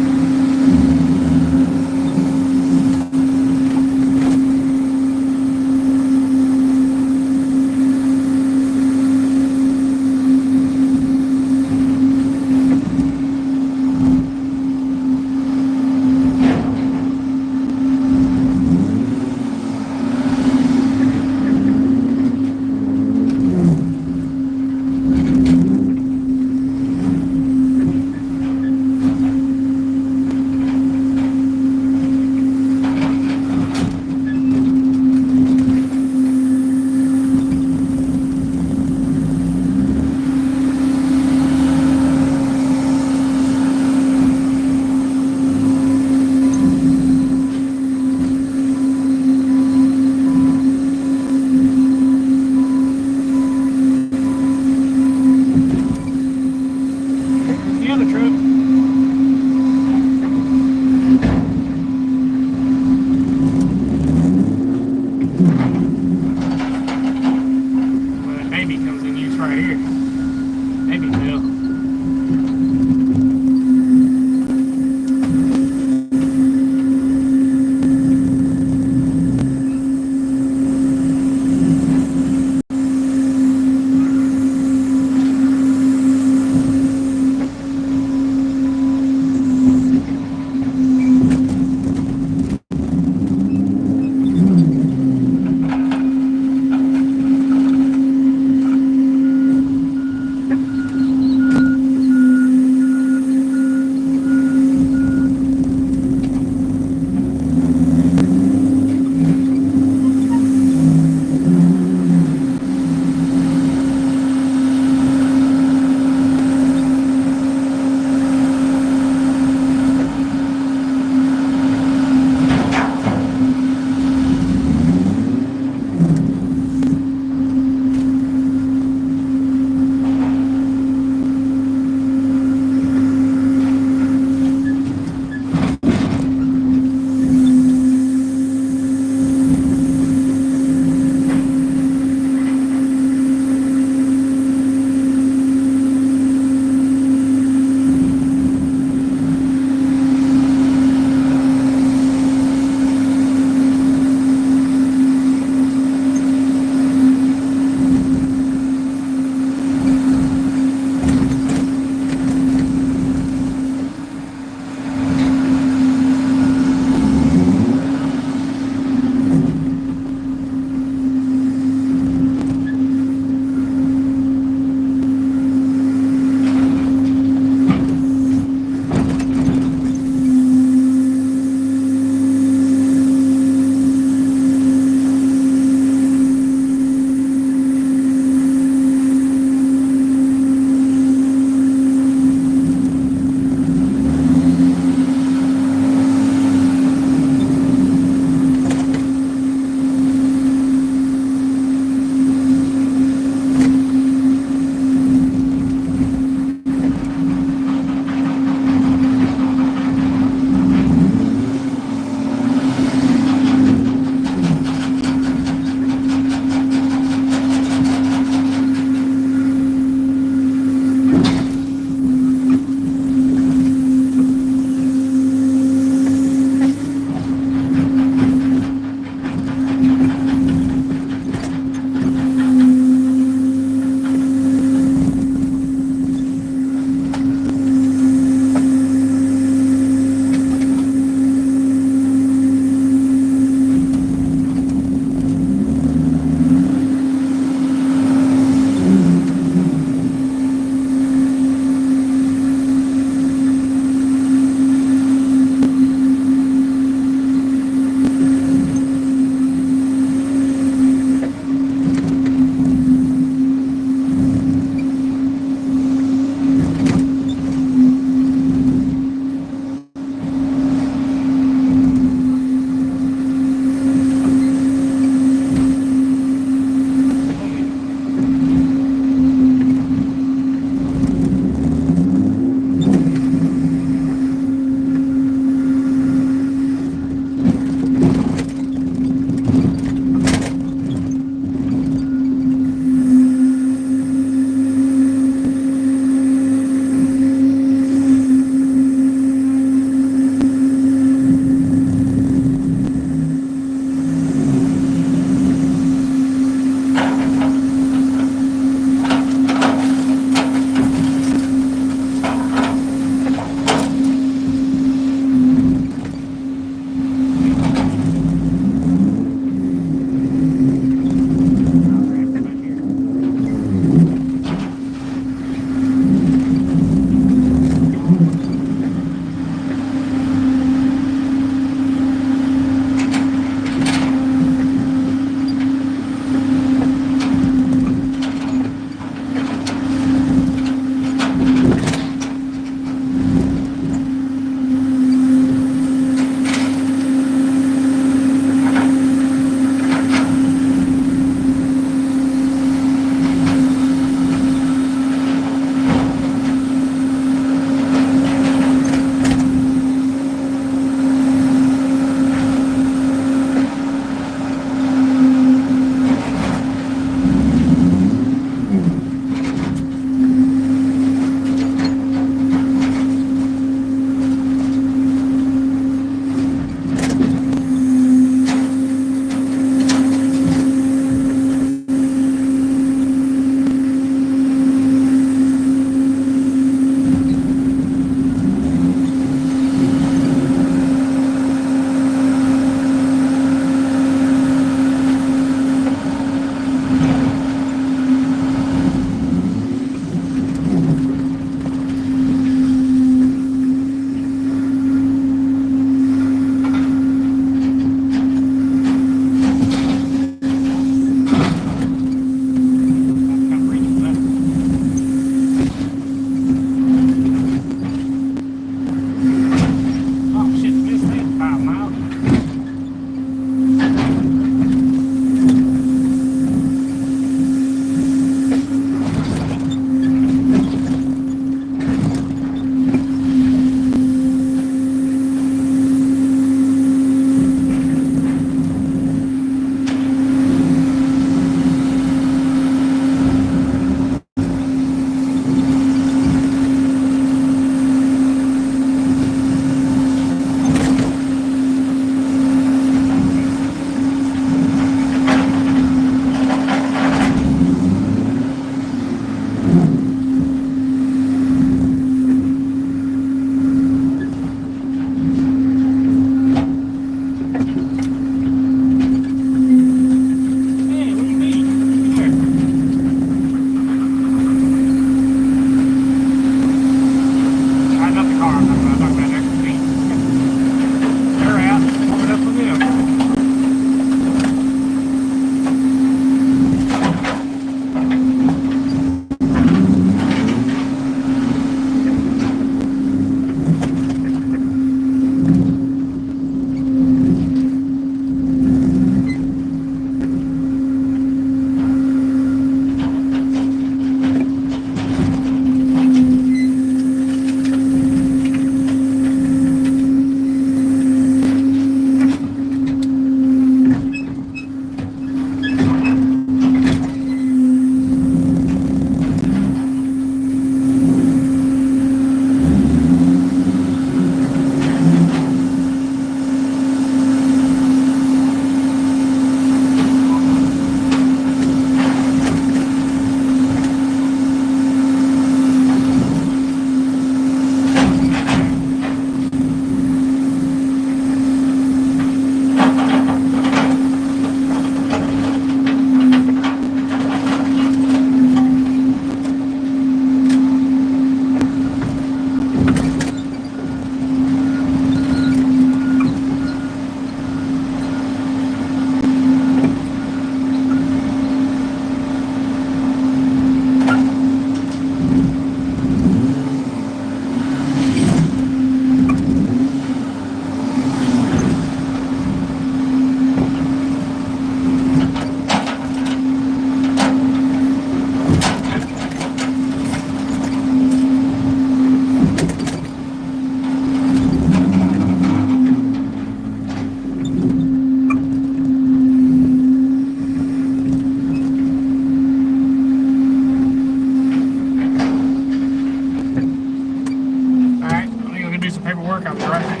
some paperwork. I'll be right back.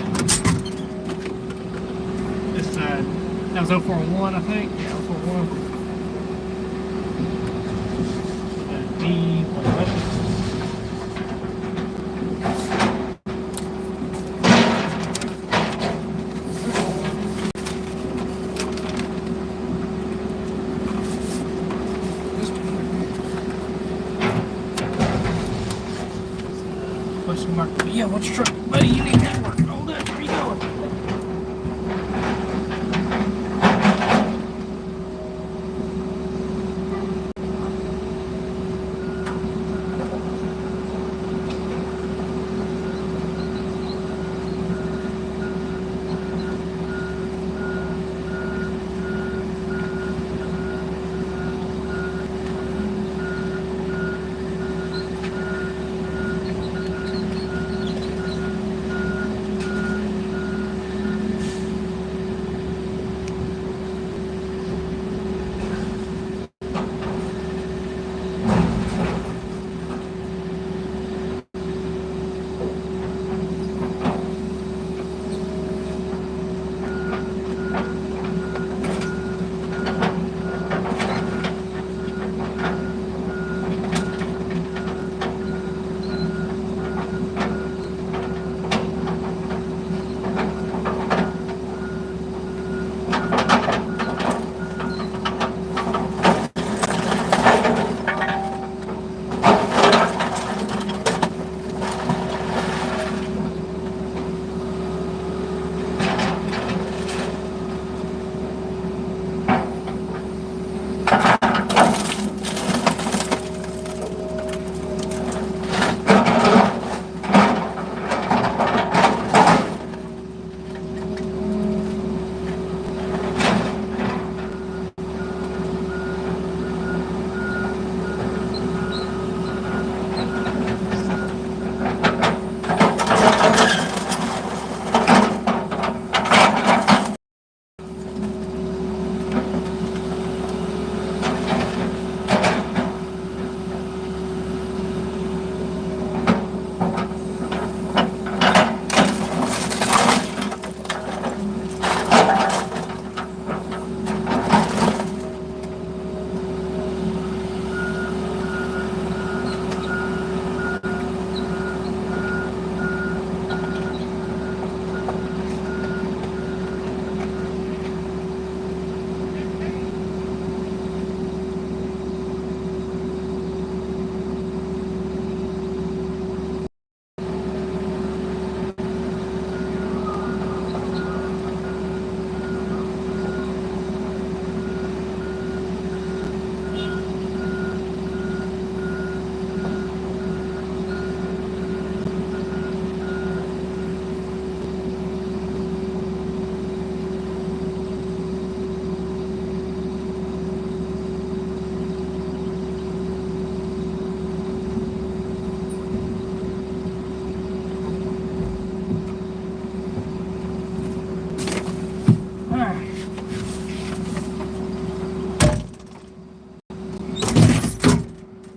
This that was 041, I think. Yeah, 041. D11. Question mark. Yeah, what's your truck? Buddy, you need network. Hold up. Where you going?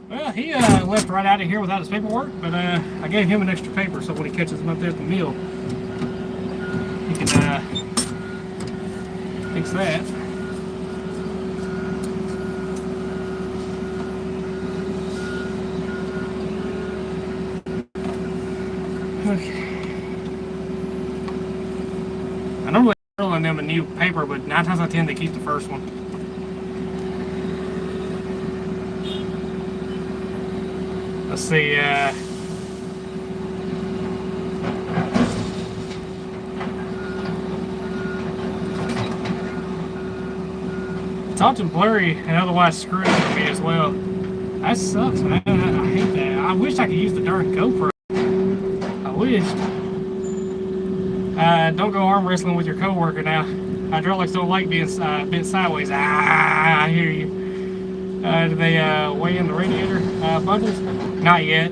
Well, he left right out of here without his paperwork, but I gave him an extra paper so when he catches him up there at the mill, he can fix that. Okay. I normally throw in them a new paper, but 9 times out of 10 they keep the first one. Let's see, it's often blurry and otherwise screwy for me as well. That sucks, man. I hate that. I wish I could use the darn GoPro. I wish. Don't go arm wrestling with your coworker now. Hydraulics don't like being bent sideways. I hear you. Do they weigh in the radiator bundles? Not yet.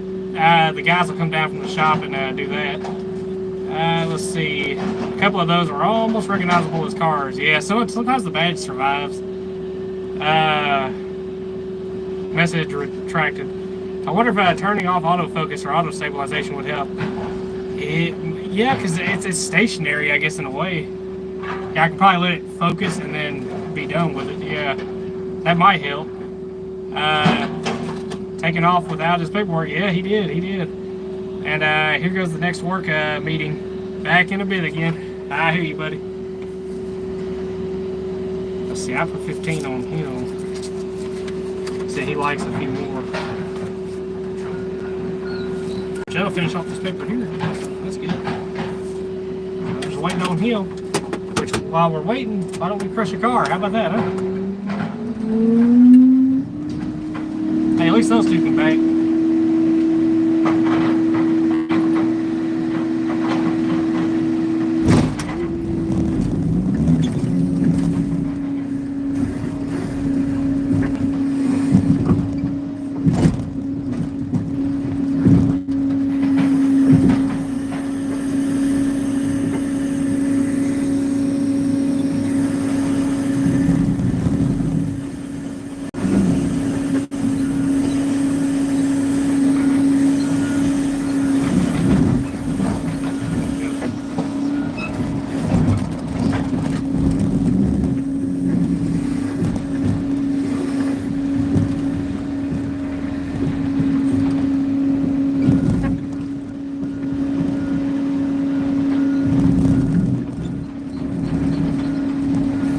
The guys will come down from the shop and do that. Let's see. A couple of those are almost recognizable as cars. Yeah, so sometimes the badge survives. Message retracted. I wonder if turning off autofocus or auto stabilization would help. Yeah, because it's stationary, I guess, in a way. Yeah, I could probably let it focus and then be done with it. Yeah, that might help. Taking off without his paperwork. Yeah, he did. He did. And here goes the next work meeting. Back in a bit again. I hear you, buddy. Let's see, I put 15 on him. Said he likes a few more. Joe'll finish off this paper here. That's good. I'm just waiting on him. Which, while we're waiting, why don't we crush a car? How about that, huh? Hey, at least those two can back.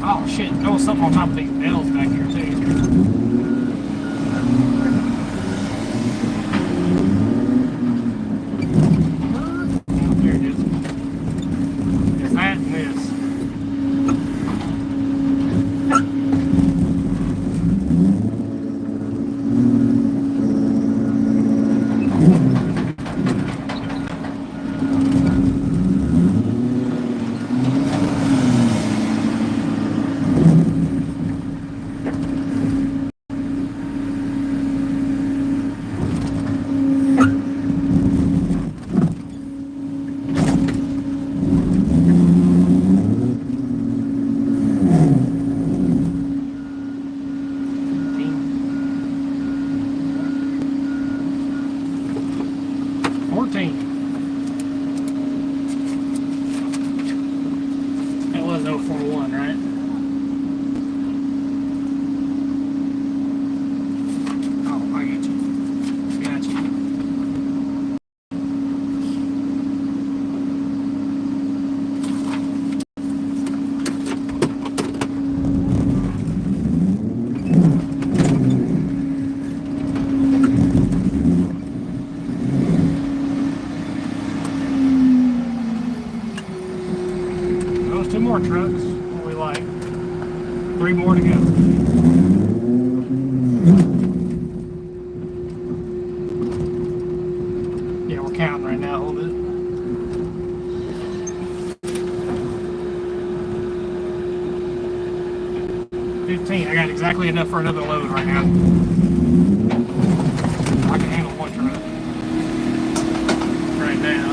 Oh shit, there was something on top of these bells back here too. Oh, there it is. There's that and this. That was 041, right? Oh, I got you. Got you. Those two more trucks. What we like? 3 more to go. Yeah, we're counting right now. Hold it. I got exactly enough for another load right now. I can handle one truck right now.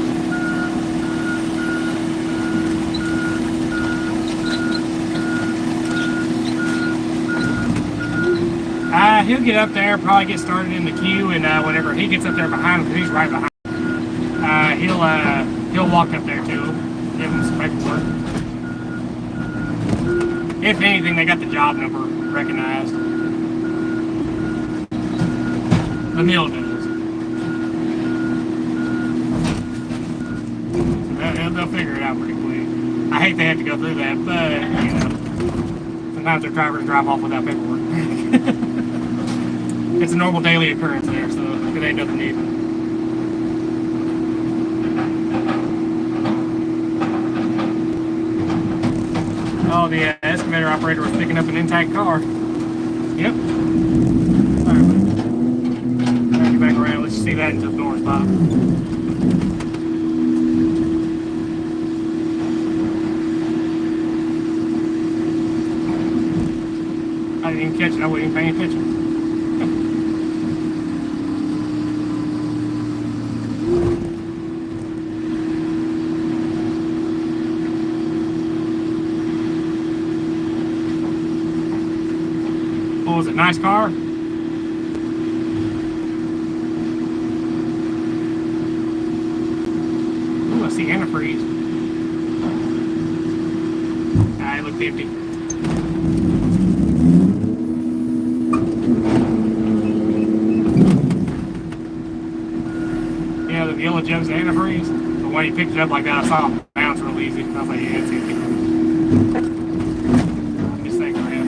He'll get up there, probably get started in the queue, and whenever he gets up there behind him, he's right behind him, he'll walk up there too, give him some paperwork. If anything, they got the job number recognized. The mill does. They'll figure it out pretty quick. I hate they have to go through that, but, you know, sometimes their drivers drive off without paperwork. It's a normal daily occurrence there, so it ain't nothing new. Oh, the excavator operator was picking up an intact car. Yep. Alright, buddy. Get back around. Let's see that until the door stop. I didn't even catch it. I wasn't even paying attention. What was it? Nice car? Ooh, I see Anna antifreeze. It looked empty. Yeah, the yellow jug's antifreeze. But when he picked it up like that, I saw him bounce real easy. I was like, yeah, it's empty. This thing's red.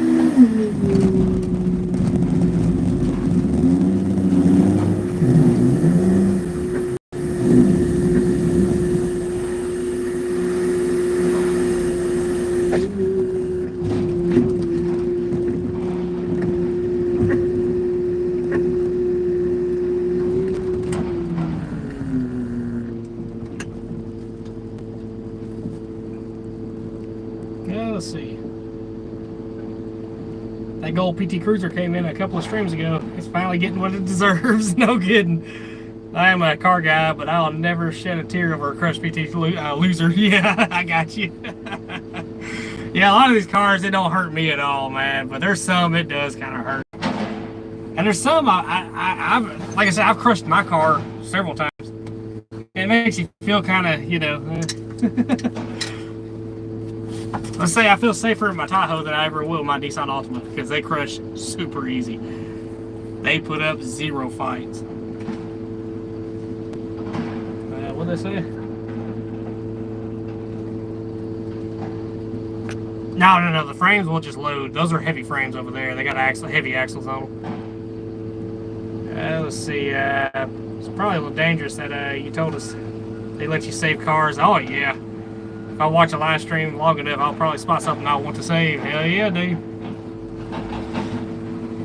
Let's see. That gold PT Cruiser came in a couple of streams ago. It's finally getting what it deserves. No kidding. I am a car guy, but I'll never shed a tear over a crushed PT loser. Yeah, I got you. Yeah, a lot of these cars, it don't hurt me at all, man. But there's some it does kind of hurt. And there's some, I've like I said, I've crushed my car several times. It makes you feel kind of, you know. Let's say I feel safer in my Tahoe than I ever will in my Nissan Altima because they crush super easy. They put up 0 fights. What'd they say? No. The frames will just load. Those are heavy frames over there. They got heavy axles on them. Let's see. It's probably a little dangerous that you told us they let you save cars. Oh yeah. If I watch a live stream long enough, I'll probably spot something I want to save. Hell yeah, dude.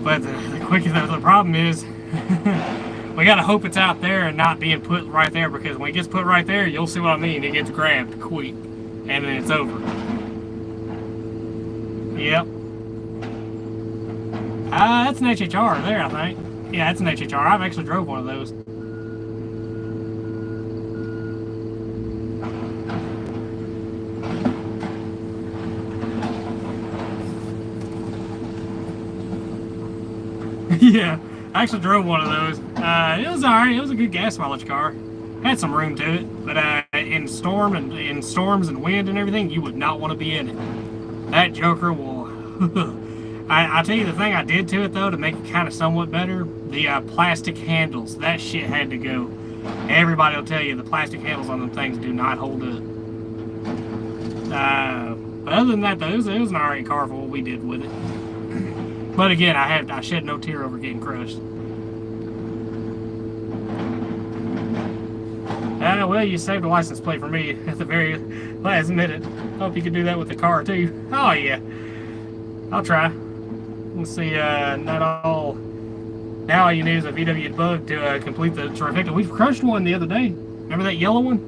But the problem is, we gotta hope it's out there and not being put right there, because when it gets put right there, you'll see what I mean. It gets grabbed quick, and then it's over. Yep. That's an HHR there, I think. Yeah, that's an HHR. I've actually drove one of those. Yeah, I actually drove one of those. It was alright. It was a good gas mileage car. Had some room to it, but in storms and wind and everything, you would not want to be in it. That joker will. I tell you the thing I did to it though to make it kind of somewhat better. The plastic handles. That shit had to go. Everybody will tell you the plastic handles on them things do not hold up. But other than that though, it was an alright car for what we did with it. But again, I shed no tear over getting crushed. Well, you saved a license plate for me at the very last minute. Hope you could do that with the car too. Oh yeah, I'll try. Let's see. Not all. Now all you need is a VW Bug to complete the trifecta. We've crushed one the other day. Remember that yellow one?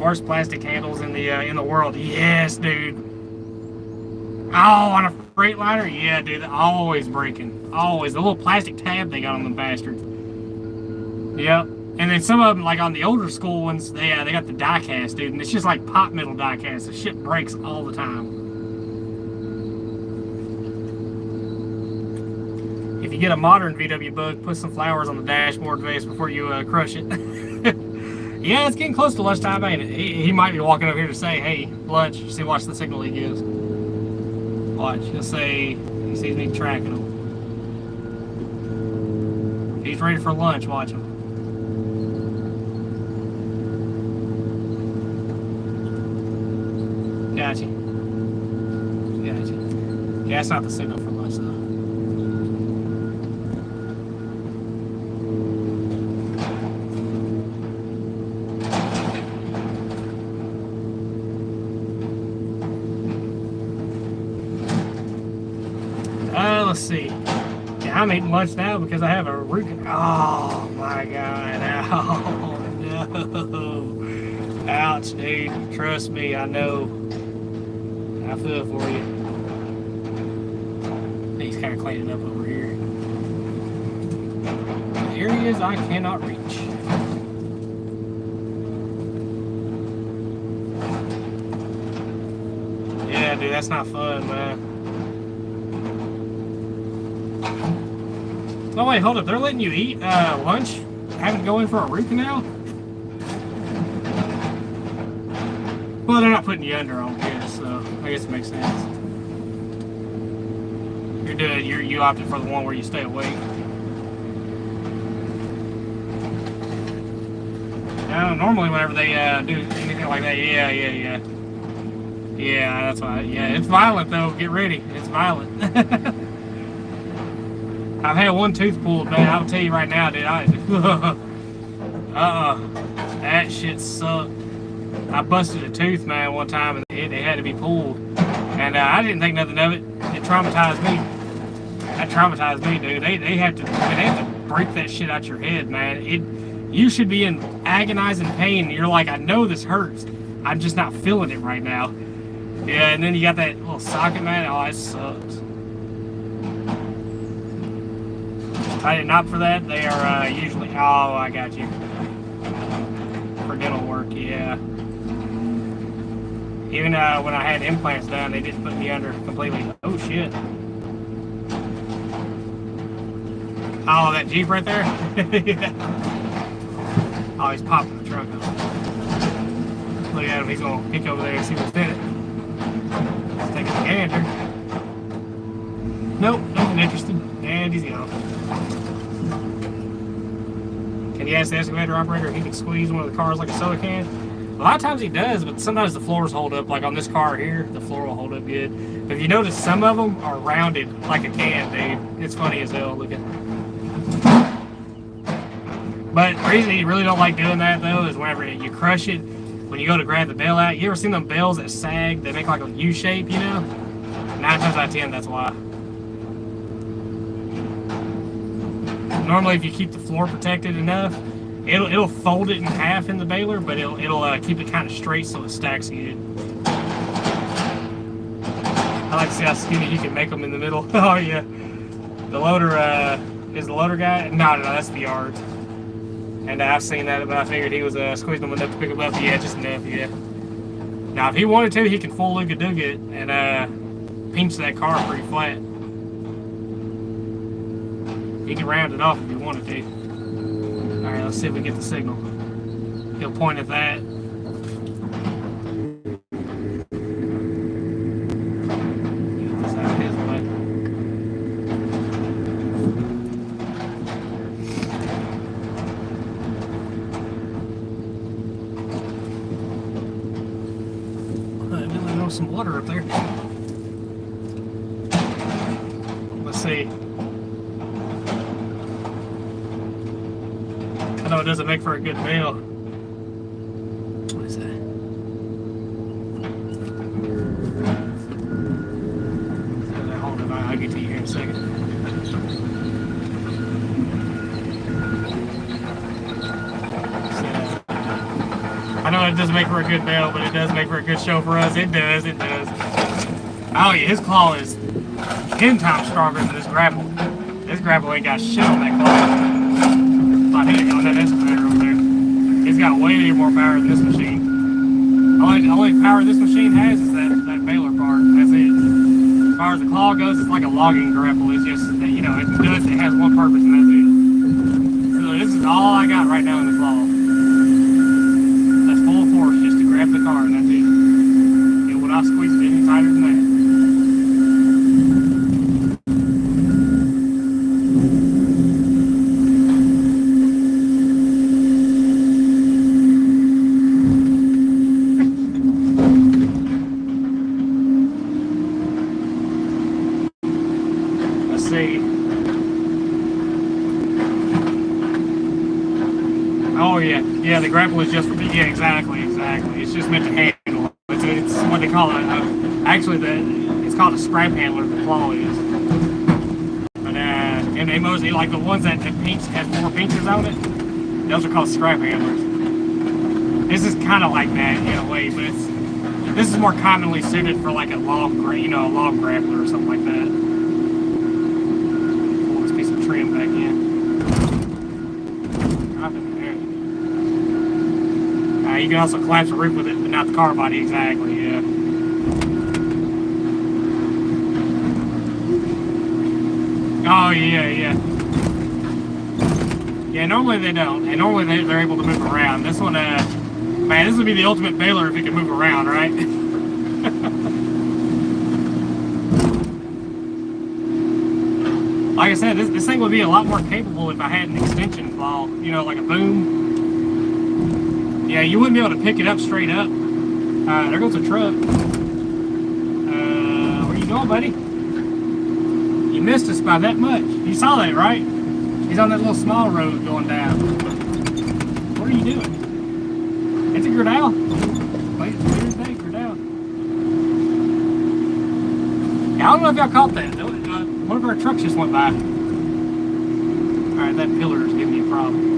Worst plastic handles in the world. Yes, dude. Oh, on a Freightliner? Yeah, dude, they're always breaking. Always. The little plastic tab they got on them bastards. Yep. And then some of them, like on the older school ones, they got the die cast, dude. And it's just like pot metal die cast. The shit breaks all the time. If you get a modern VW Bug, put some flowers on the dashboard face before you crush it. Yeah, it's getting close to lunchtime, ain't it? He might be walking over here to say, hey, lunch. See, watch the signal he gives. Watch, he'll say he sees me tracking him. If he's ready for lunch, watch him. Gotcha. Yeah, that's not the signal for lunch though. Let's see. Yeah, I'm eating lunch now because I have a root. Oh my god. Oh no. Ouch, dude. Trust me, I know. I feel for you. He's kind of cleaning up over here. The areas I cannot reach. Yeah, dude, that's not fun, man. Oh wait, hold up. They're letting you eat lunch? Having to go in for a root canal? Well, they're not putting you under on this, so I guess it makes sense. You opted for the one where you stay awake. No, normally whenever they do anything like that, yeah, that's why. Yeah, it's violent though. Get ready, it's violent. I've had one tooth pulled, man. I'll tell you right now, dude. That shit sucked. I busted a tooth, man, one time, and it had to be pulled, and I didn't think nothing of it. It traumatized me. That traumatized me, dude. They have to break that shit out your head, man. You should be in agonizing pain. You're like, I know this hurts. I'm just not feeling it right now. Yeah, and then you got that little socket, man. Oh, it sucks. If I didn't opt for that, they are usually. Oh, I got you. For dental work, yeah. Even when I had implants done, they didn't put me under completely. Oh shit. Oh, that Jeep right there? Yeah. Oh, he's popping the trunk up. Look at him, he's gonna peek over there and see what's in it. He's taking a gander. Nope, nothing interesting. And he's gone. Can you ask the excavator operator if he can squeeze one of the cars like a soda can? A lot of times he does, but sometimes the floors hold up. Like on this car here, the floor will hold up good. But if you notice, some of them are rounded like a can, dude. It's funny as hell looking. But the reason you really don't like doing that, though, is whenever you crush it, when you go to grab the bell out, you ever seen them bells that sag? They make like a U shape, you know? 9 times out of 10, that's why. Normally, if you keep the floor protected enough, it'll fold it in half in the baler, but it'll keep it kind of straight so it stacks good. I like to see how skinny you can make them in the middle. Oh yeah, the loader is the loader guy. No, that's the yards. And I've seen that, but I figured he was squeezing them enough to pick them up. Yeah, just enough. Yeah. Now, if he wanted to, he can full Luga-Duga it and pinch that car pretty flat. He can round it off if he wanted to. Alright, let's see if we get the signal. He'll point at that. Get this out of his way. I really know some water up there. Let's see. I know it doesn't make for a good meal. What is that? Hold it, I'll get to you here in a second. So, I know it doesn't make for a good meal, but it does make for a good show for us. It does, it does. Oh yeah, his claw is 10 times stronger than this grapple. This grapple ain't got shit on that claw. I think on that excavator over there. It's got way more power than this machine. The only power this machine has is that baler part. That's it. As far as the claw goes, it's like a logging grapple. It's just, you know, it has one purpose and that's it. So this is all I got right now in the claw. That's full force just to grab the car and that's it. It will not squeeze it any tighter than that. Oh yeah, the grapple is just for yeah, exactly. It's just meant to handle. It's what they call it. Actually, it's called a scrap handler. The claw is. But and they mostly like the ones that pinch has 4 pinches on it. Those are called scrap handlers. This is kind of like that in a way, but this is more commonly suited for like a log grappler or something like that. Pull this piece of trim back in. You can also collapse the roof with it, but not the car body exactly, yeah. Oh, yeah. Yeah, normally they don't. And normally they're able to move around. This one, Man, this would be the ultimate baler if it could move around, right? Like I said, this thing would be a lot more capable if I had an extension claw, you know, like a boom. Yeah, you wouldn't be able to pick it up straight up. There goes a truck. Where you going, buddy? You missed us by that much. You saw that, right? He's on that little small road going down. What are you doing? It's a Gerdau. Wait, here's that Gerdau. Yeah, I don't know if y'all caught that. One of our trucks just went by. Alright, that pillar is giving me a problem.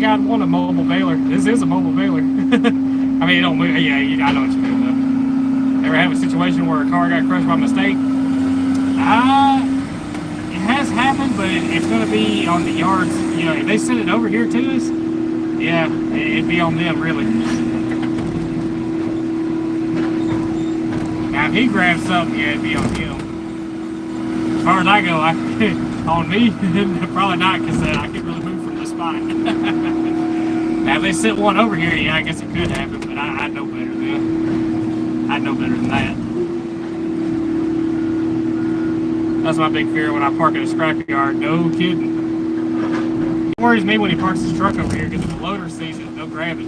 I'd want a mobile baler. This is a mobile baler. I mean, you don't move. Yeah, I know what you mean, though. Ever have a situation where a car got crushed by mistake? It has happened, but it's going to be on the yards. You know, if they send it over here to us, yeah, it'd be on them, really. Now, if he grabs something, yeah, it'd be on him. As far as I go, on me, probably not, because I can't really move from the spot. Now, if they sent one over here, yeah, I guess it could happen, but I'd know better than I'd know better than that. That's my big fear when I park in a scrapyard. No kidding. It worries me when he parks his truck over here, because if the loader sees it, they'll grab it.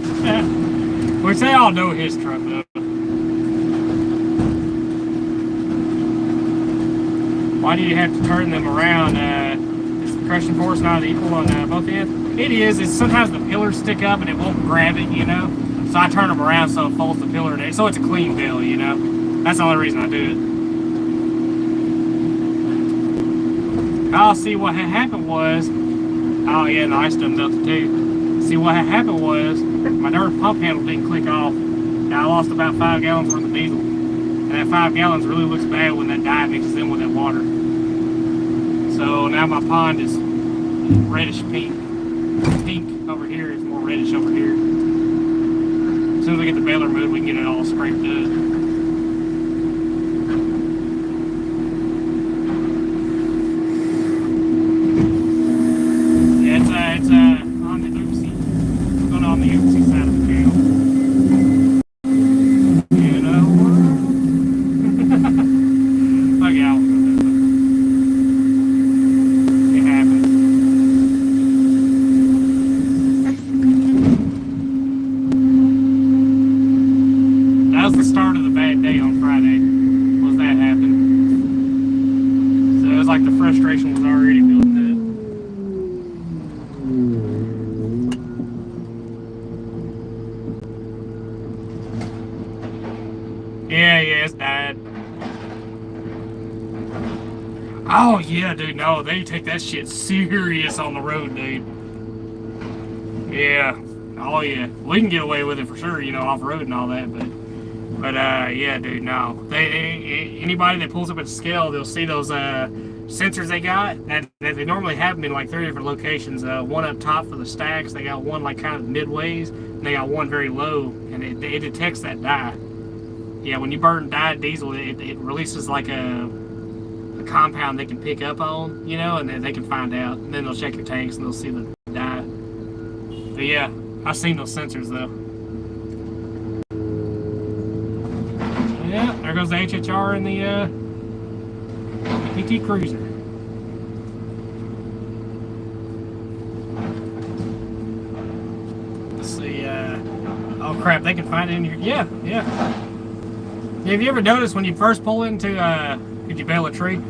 Which they all know his truck, though. Why do you have to turn them around? Is the crushing force not equal on both ends? It is. It's sometimes the pillars stick up and it won't grab it, you know? So I turn them around so it folds the pillar down. So it's a clean bill, you know? That's the only reason I do it. Oh, see, what had happened was... Oh, yeah, the ice done melted too. See, what had happened was my dirt pump handle didn't click off. And I lost about 5 gallons worth of diesel. And that 5 gallons really looks bad when that dye mixes in with that water. So now my pond is reddish pink. Pink over here is more reddish over here. As soon as we get the baler moved, we can get it all scraped up. Yeah, it's on the oopsie. It's going on the oopsie side of the channel. You know what? Look out. It happens. That was the start of the bad day on Friday. Was that happened? So it was like the frustration was already building up. Yeah, it's died. Oh yeah, dude, no, they take that shit serious on the road, dude. Yeah. Oh yeah. We can get away with it for sure, you know, off-road and all that, but yeah, dude, no. Anybody that pulls up at the scale, they'll see those sensors they got, and they normally have them in like 3 different locations. One up top for the stacks, they got one like kind of midways, and they got one very low, and it detects that dye. Yeah, when you burn dyed diesel, it releases like a compound they can pick up on, you know, and then they can find out. And then they'll check your tanks and they'll see the dye. But yeah, I've seen those sensors though. Yeah, there goes the HHR and the PT Cruiser. Let's see, oh crap, they can find it in here. Yeah. Have you ever noticed when you first pull into, could you bale a tree?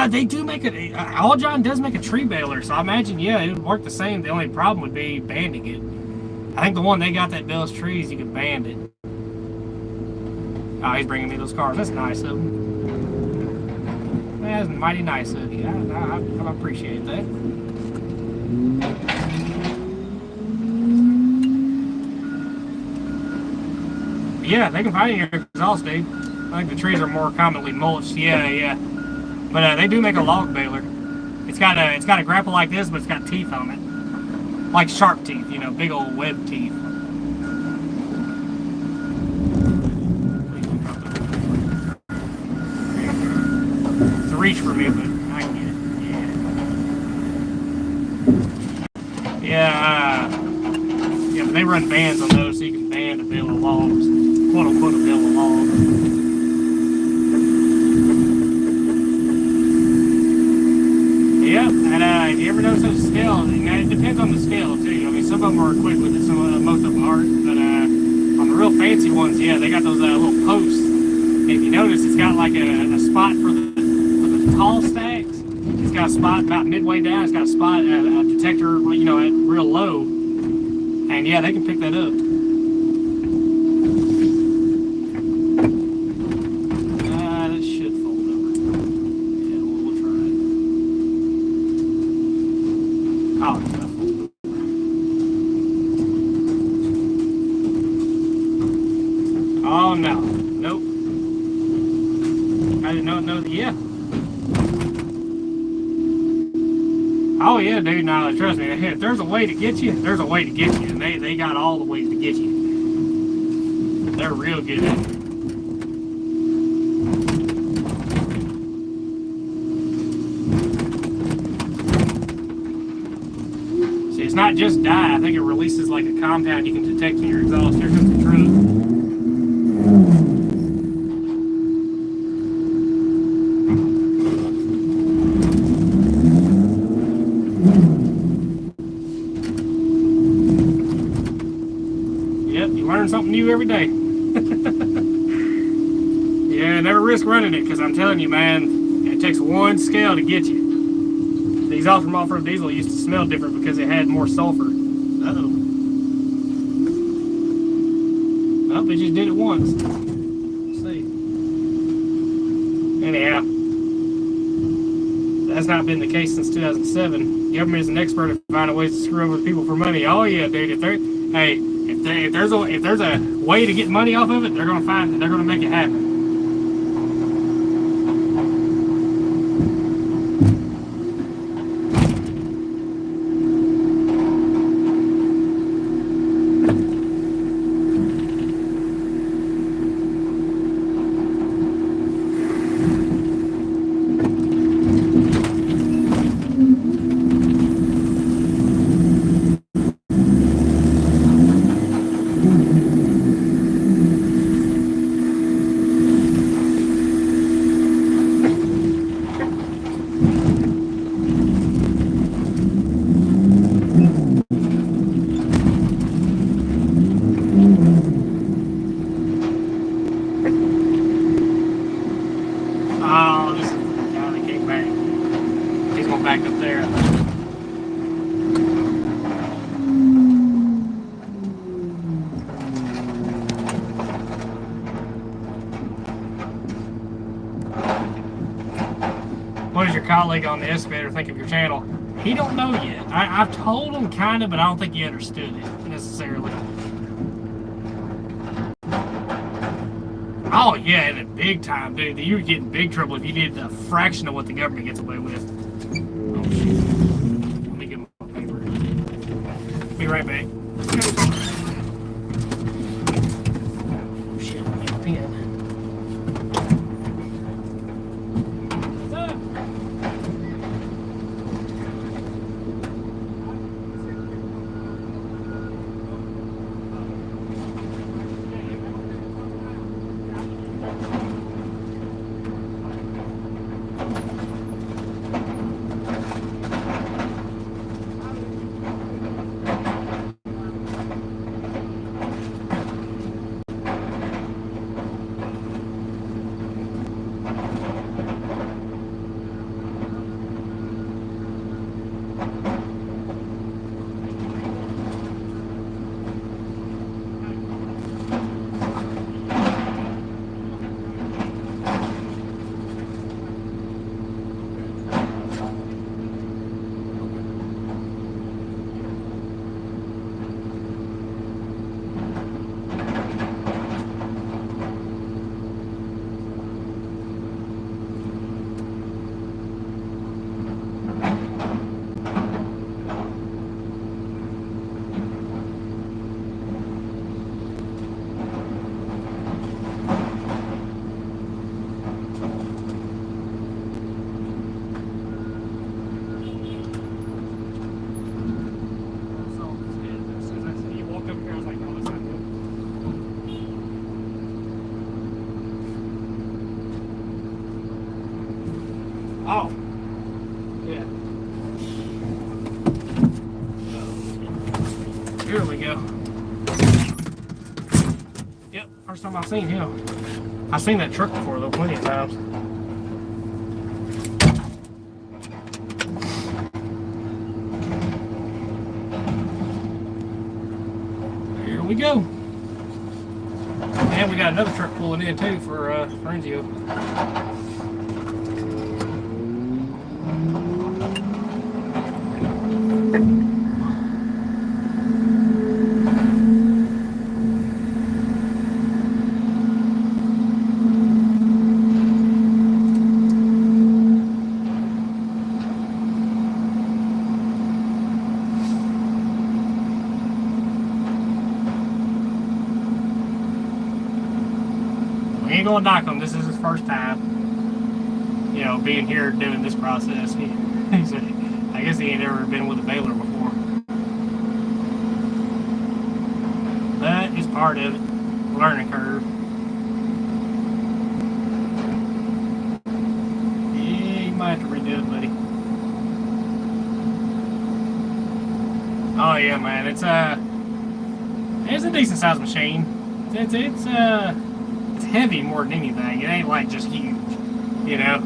They do make it, All John does make a tree baler, so I imagine, yeah, it would work the same. The only problem would be banding it. I think the one they got that bales trees, you can band it. Oh, he's bringing me those cars. That's nice of him. That's mighty nice of you. I appreciate that. Yeah, they can find you here exhaust, dude. I think the trees are more commonly mulched. Yeah. But they do make a log baler. It's got a grapple like this, but it's got teeth on it, like sharp teeth. You know, big old web teeth. It's a reach for me, but I can get it. Yeah. Yeah, but they run bands on those, so you can band a bale of logs, quote unquote, a bale of logs. Yep, and if you ever notice those scales, it depends on the scale too. I mean, some of them are equipped with it, most of them aren't. But on the real fancy ones, yeah, they got those little posts. And if you notice, it's got like a spot for the tall stacks. It's got a spot about midway down. It's got a spot, a detector, you know, at real low. And yeah, they can pick that up. That should fold over. Yeah, we'll try it. Oh, it's not fold over. Oh no, nope. I did not know that. Yeah. Oh yeah, dude. No, trust me. If there's a way to get you, there's a way to get you, and they got all the ways to get you. They're real good at it. See, it's not just dye. I think it releases like a compound you can detect in your exhaust. Here comes the truck. Something new every day. Yeah, never risk running it, because I'm telling you, man, it takes one scale to get you. The exhaust from off-road diesel used to smell different because it had more sulfur. Uh-oh. Oh, they just did it once. Let's see. Anyhow, that's not been the case since 2007. Government is an expert at finding ways to screw over people for money. Oh yeah, dude. If there's a way to get money off of it, they're gonna find it. They're gonna make it happen. Back up there. What does your colleague on the excavator think of your channel? He don't know yet. I've told him kind of, but I don't think he understood it necessarily. Oh yeah, and a big time, dude. You would get in big trouble if you did a fraction of what the government gets away with. Oh shit. Let me get my paper. Be right back. Oh shit, I need a pen. What's up? Here we go. Yep, first time I've seen him. I've seen that truck before though, plenty of times. Here we go. And we got another truck pulling in too for Frenzio. We ain't gonna knock him. This is his first time, you know, being here doing this process. I guess he ain't ever been with a baler before. But it's part of it. Learning curve. Yeah, you might have to redo it, buddy. Oh yeah, man. It's a decent sized machine. It's heavy more than anything. It ain't like just huge, you know.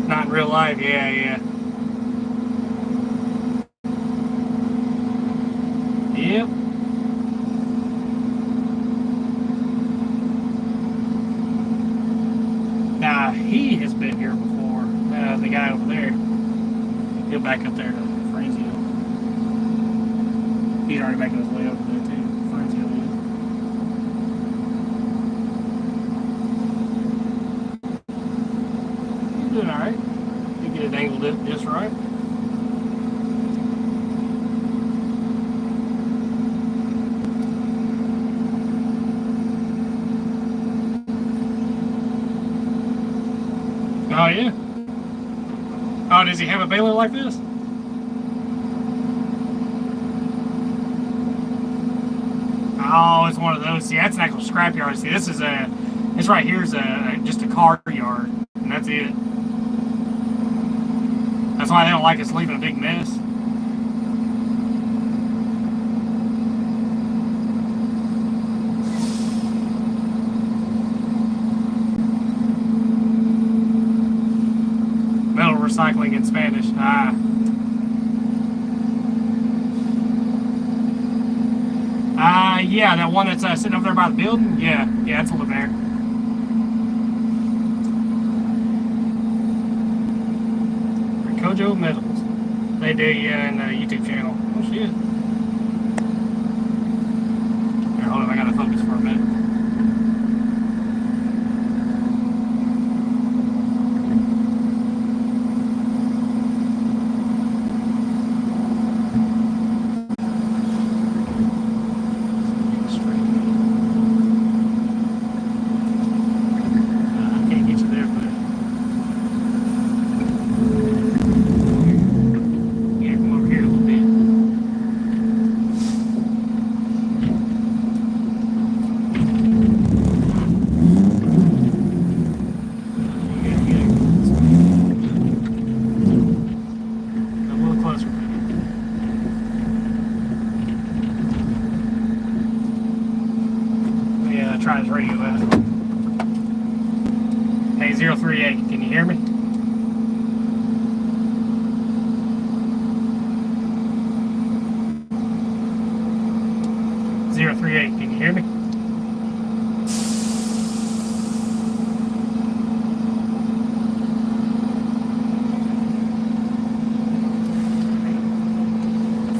Not in real life, yeah. Yep. Now he has been here before. The guy over there. He'll back up there to Frenzio. He's already making his way over there too. Frenzio is. Doing alright. You get it angled just right. Oh yeah. Oh, does he have a baler like this? Oh, it's one of those. See, that's an actual scrap yard. See, this is this right here is just a car yard, and that's it. That's why they don't like us leaving a big mess. Metal recycling in Spanish. Yeah, that one that's sitting over there by the building. Yeah, it's a Lemaire. Kojo Metals. They do, yeah, in the YouTube channel. Oh shit. Here, hold on, I gotta focus for a minute. Try his radio out. Hey, 038, can you hear me? Can you hear me? In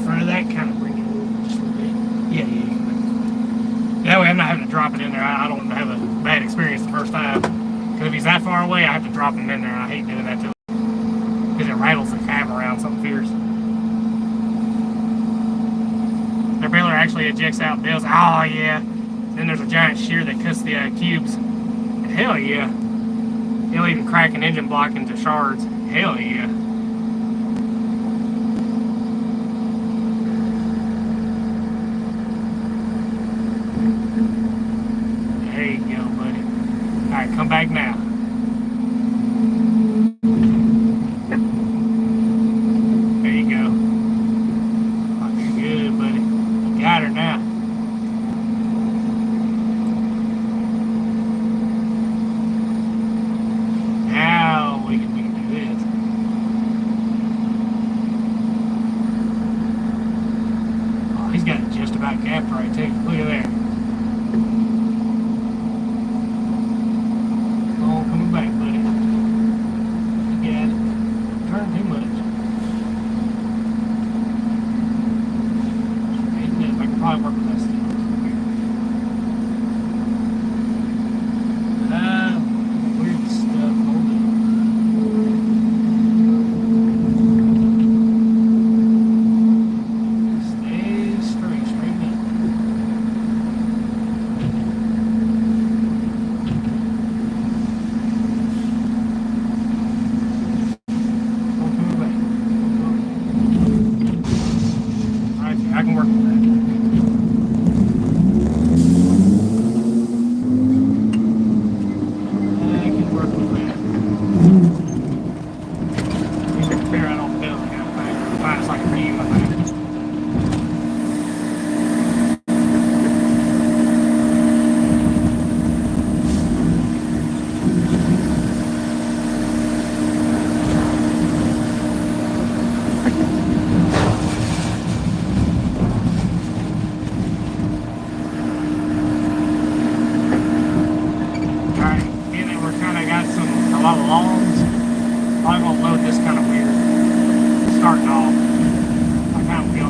front of that, kind of bring it over just a little bit. Yeah. That way I'm not having to drop it in there. I don't have a bad experience the first time. Because if he's that far away, I have to drop him in there. I hate doing that to him. Because it rattles the cab around something fierce. Their baler actually ejects out bills. Oh, yeah. Then there's a giant shear that cuts the cubes. And hell yeah. He'll even crack an engine block into shards. Hell yeah. There you go, buddy. Alright, come back now. There you go. Oh, you're good, buddy. got gapped right too. Look at that. Oh, coming back, buddy. Get it. Turn too much. I can probably work with that still. Weird stuff. Hold it. Stay straight, straighten up. Don't come back. Alright, I can work with that. I can work with that. These are clear out on the bill. I gotta find it's like a beam, I think. Alright, and then we're kind of got a lot of logs. Probably gonna load this kind of weird. Starting off. I kind of feel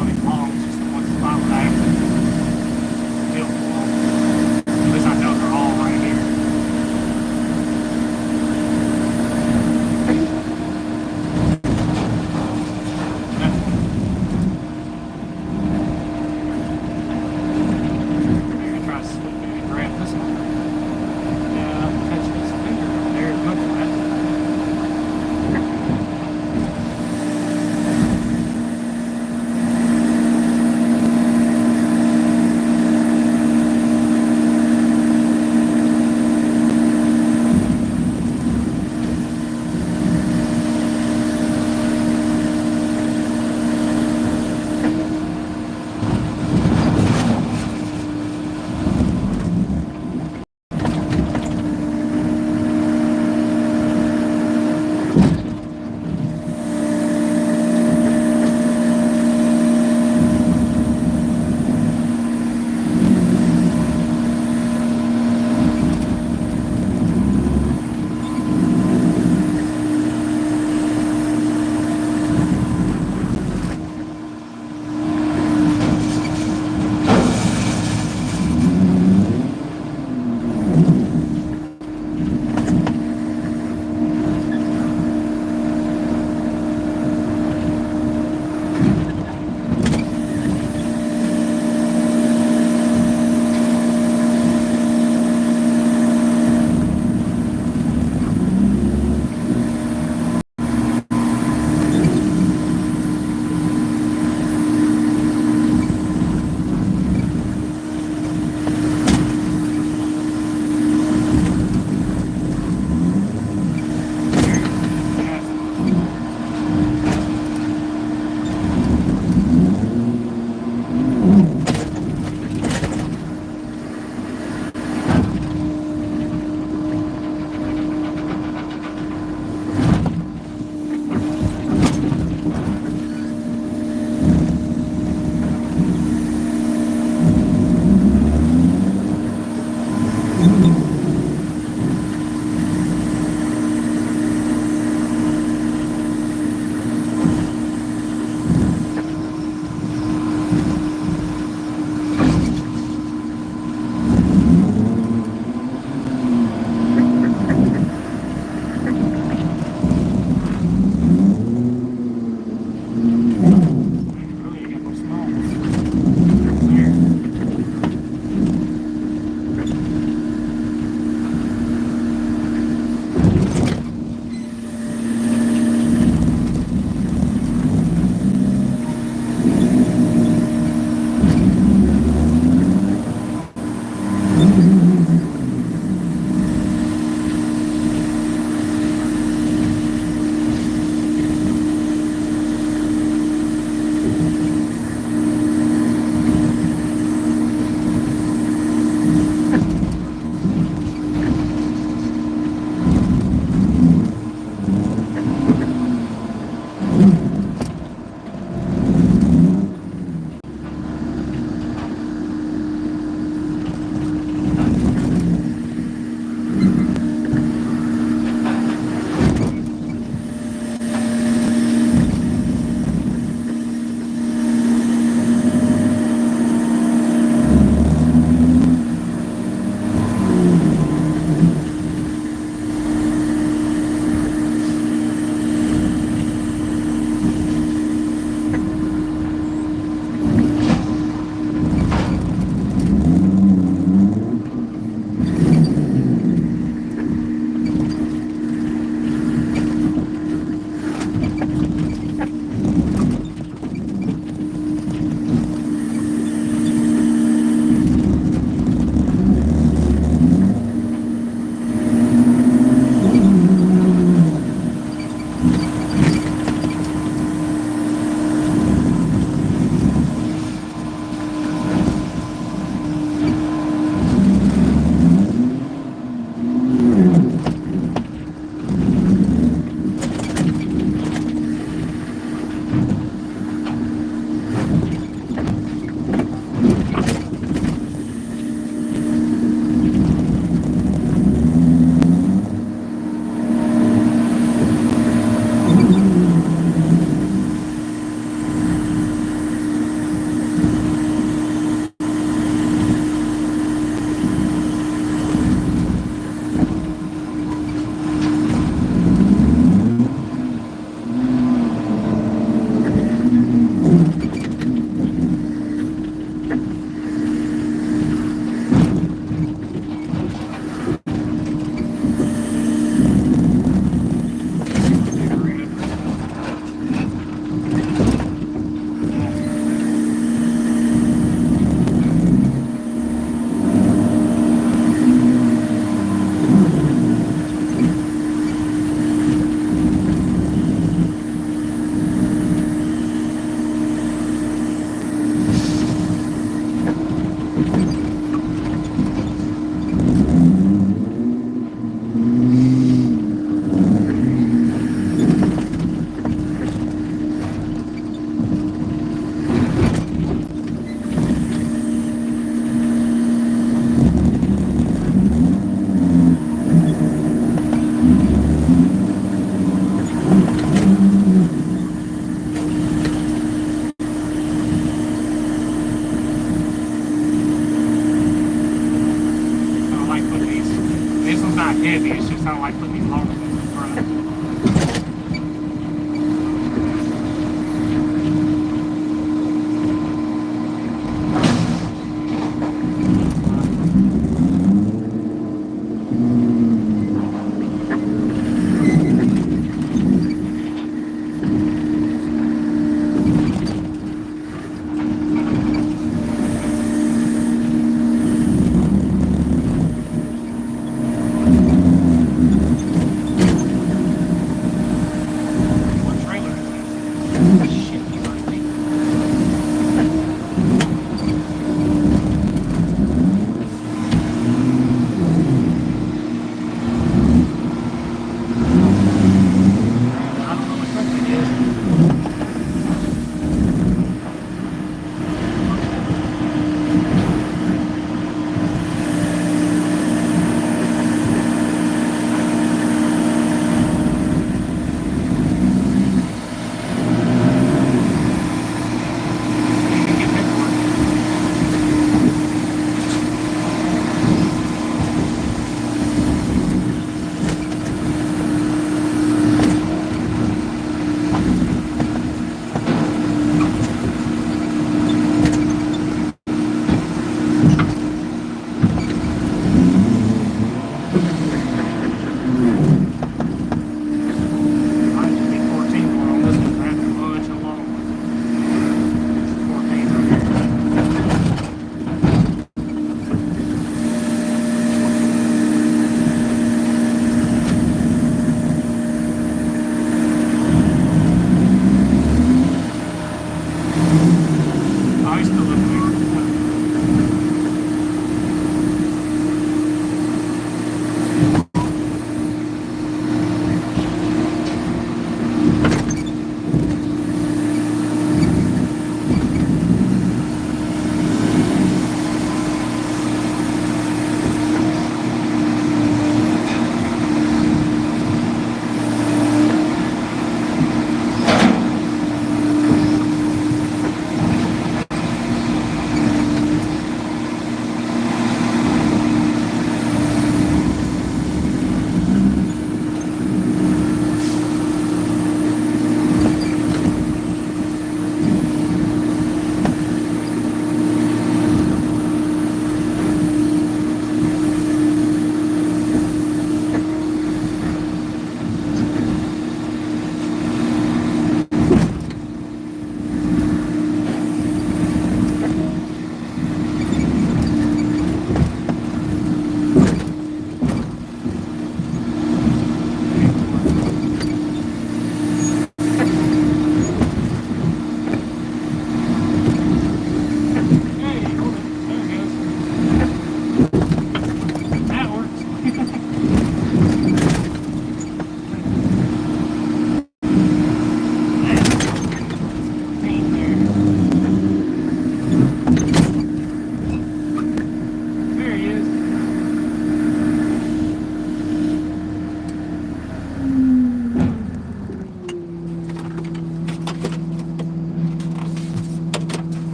heavy. It's just not like putting these long ones in front.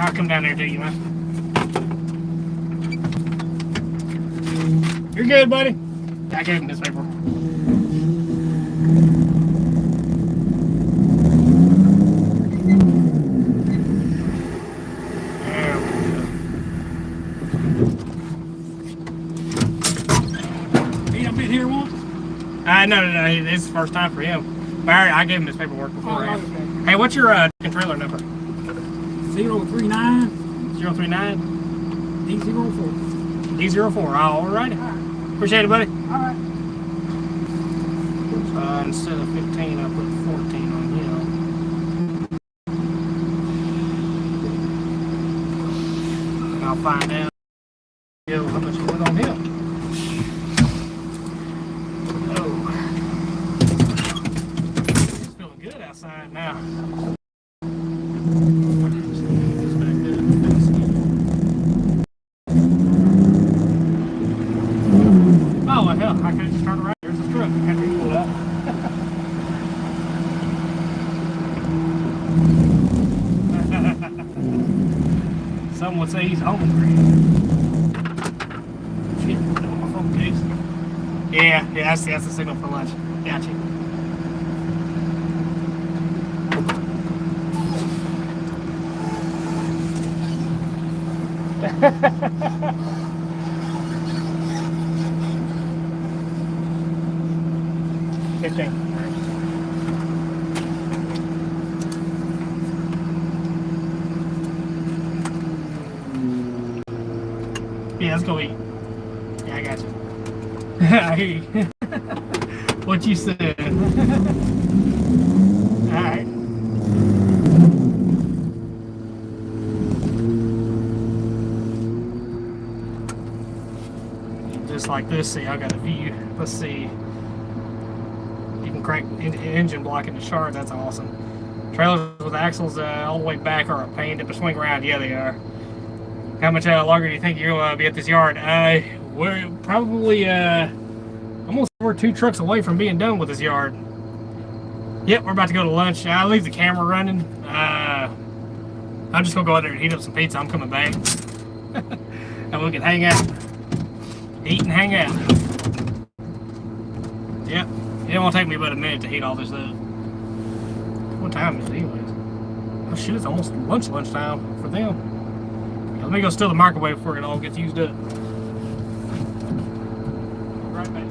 I'll come down there to you, man. You're good, buddy. I gave him this paper. He done been here once? No. This is the first time for him. But I gave him this paperwork before. Oh, okay. Hey, what's your trailer number? 039 039 D04. D04. All right. Appreciate it, buddy. Alright. Instead of 15, I put 14 on him. And I'll find out how much I put on him. Oh. It's feeling good outside now. Oh, well, hell, I could have just turned around. There's a truck. I had to pull it up. Some would say he's hungry. Yeah, that's the signal for lunch. Gotcha. Yeah, let's go eat. Yeah, I got you. I hear you. What you said. Alright. Just like this, see, I got a view. Let's see. You can crank engine block into shard, that's awesome. Trailers with axles all the way back are a pain to swing around. Yeah, they are. How much longer do you think you'll be at this yard? We're probably almost we're 2 trucks away from being done with this yard. Yep, we're about to go to lunch. I'll leave the camera running. I'm just gonna go out there and heat up some pizza. I'm coming back. And we can hang out. Eat and hang out. Yep. It won't take me but a minute to heat all this up. What time is it anyways? Oh shit, it's almost lunchtime for them. Yeah, let me go steal the microwave before it all gets used up. Right back.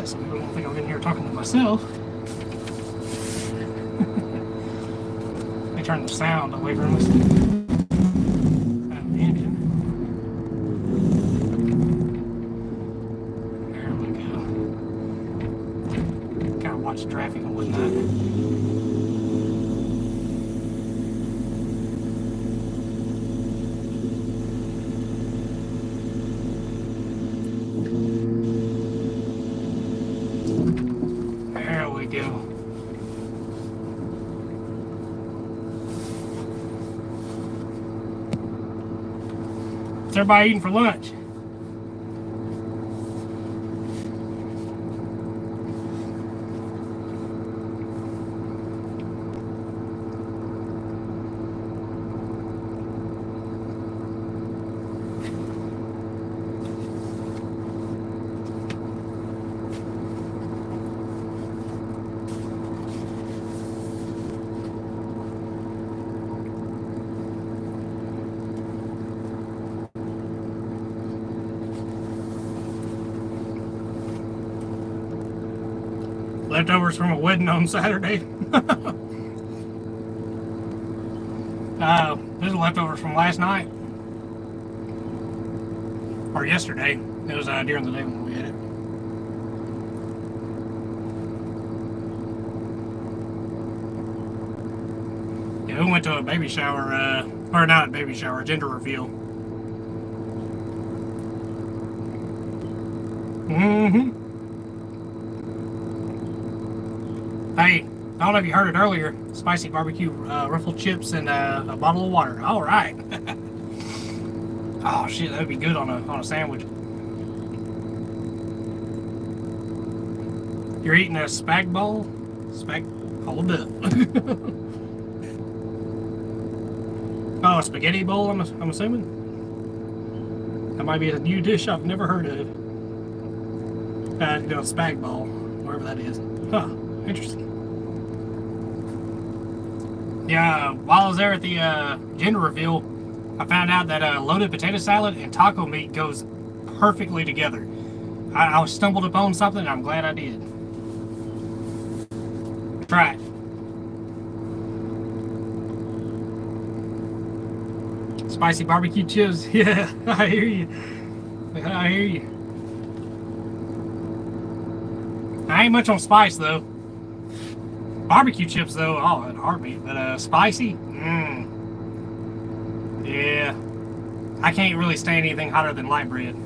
quiet, so people don't think I'm in here talking to myself. They turn the sound away from us. Engine. There we go. Kind of watch traffic and whatnot. There we go. What's everybody eating for lunch? Leftovers from a wedding on Saturday. These are leftovers from last night. Or yesterday. It was during the day when we had it. Yeah, we went to a baby shower, or not a baby shower, a gender reveal. Mm-hmm. Hey, I don't know if you heard it earlier. Spicy barbecue ruffled chips and a bottle of water. All right. Oh shit, that would be good on a sandwich. You're eating a spag bowl? Hold up. Oh, a spaghetti bowl. I'm assuming. That might be a new dish I've never heard of. A spag bowl, wherever that is. Huh. Interesting. Yeah, while I was there at the gender reveal, I found out that loaded potato salad and taco meat goes perfectly together. I stumbled upon something, and I'm glad I did. Try it. Spicy barbecue chips. Yeah, I hear you. I hear you. I ain't much on spice, though. Barbecue chips, though, oh, in a heartbeat. But spicy? Yeah. I can't really stand anything hotter than light bread.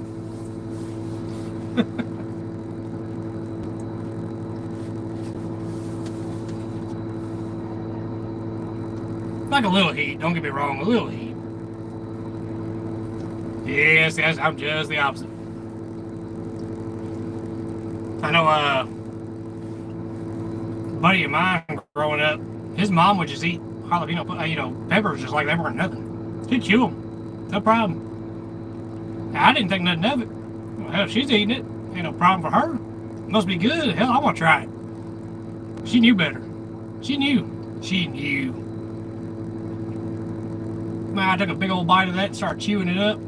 Like a little heat, don't get me wrong, a little heat. Yes, I'm just the opposite. I know, a buddy of mine growing up, his mom would just eat jalapeno, peppers just like they weren't nothing. She'd chew them, no problem. Now, I didn't think nothing of it. Well, hell, she's eating it, ain't no problem for her. It must be good. Hell, I want to try it. She knew better. She knew. Man, I took a big old bite of that and started chewing it up.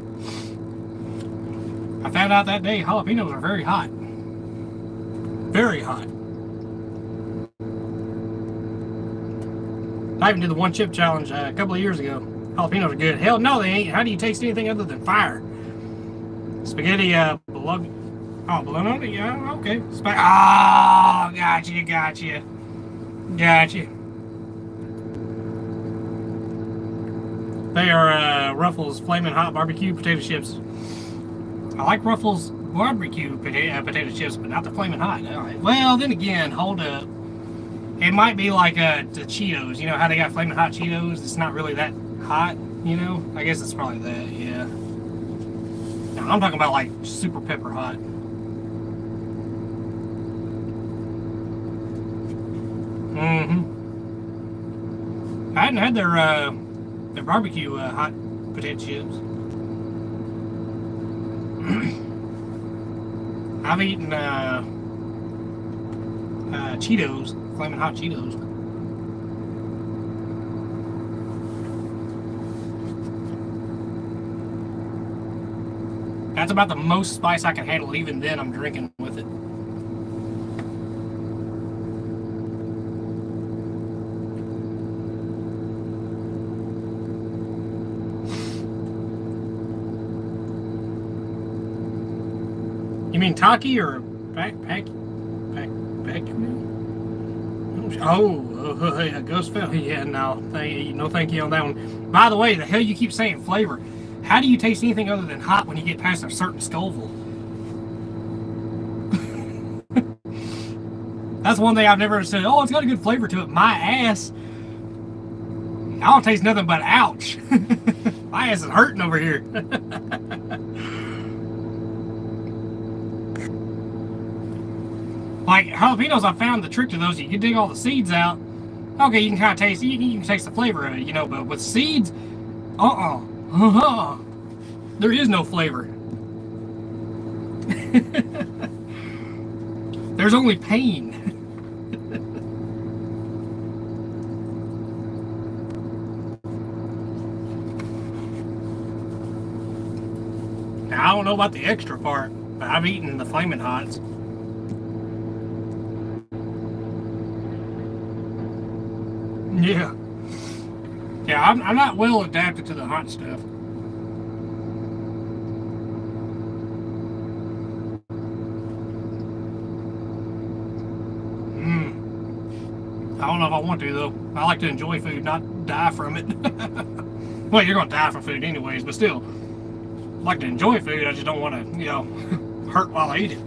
I found out that day jalapenos are very hot. Very hot. I even did the one chip challenge a couple of years ago. Jalapenos are good. Hell no, they ain't. How do you taste anything other than fire? Spaghetti, bologna. Oh, bologna? Yeah, okay. Oh, gotcha. They are Ruffles Flamin' Hot Barbecue Potato Chips. I like Ruffles Barbecue potato chips, but not the Flamin' Hot. Well, then again, hold up. It might be like the Cheetos. You know how they got Flamin' Hot Cheetos? It's not really that hot, you know? I guess it's probably that, yeah. No, I'm talking about like super pepper hot. I hadn't had their barbecue hot potato chips. I've eaten Cheetos, Flamin' Hot Cheetos. That's about the most spice I can handle. Even then, I'm drinking with it. You mean Taki or Pack? Oh, yeah, Ghost Fell. Yeah, no, thank you on that one. By the way, the hell you keep saying flavor. How do you taste anything other than hot when you get past a certain Scoville? That's one thing I've never said. Oh, it's got a good flavor to it. My ass. I don't taste nothing but ouch. My ass is hurting over here. Like jalapenos, I found the trick to those. You can dig all the seeds out. Okay, you can kind of taste. You can taste the flavor of it, you know. But with seeds, there is no flavor. There's only pain. Now, I don't know about the extra part, but I've eaten the Flamin' Hots. Yeah. Yeah, I'm not well adapted to the hot stuff. I don't know if I want to, though. I like to enjoy food, not die from it. Well, you're going to die from food anyways, but still. I like to enjoy food, I just don't want to, hurt while I eat it.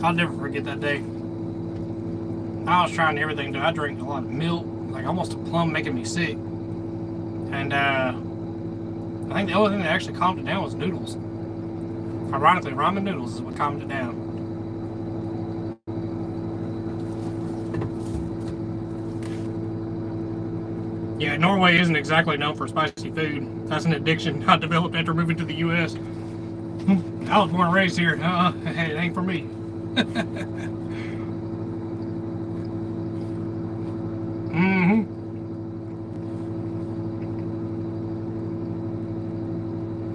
I'll never forget that day. I was trying everything. I drank a lot of milk, like almost a plum, making me sick. And I think the only thing that actually calmed it down was noodles. Ironically, ramen noodles is what calmed it down. Yeah, Norway isn't exactly known for spicy food. That's an addiction I developed after moving to the U.S. I was born and raised here. Hey, it ain't for me.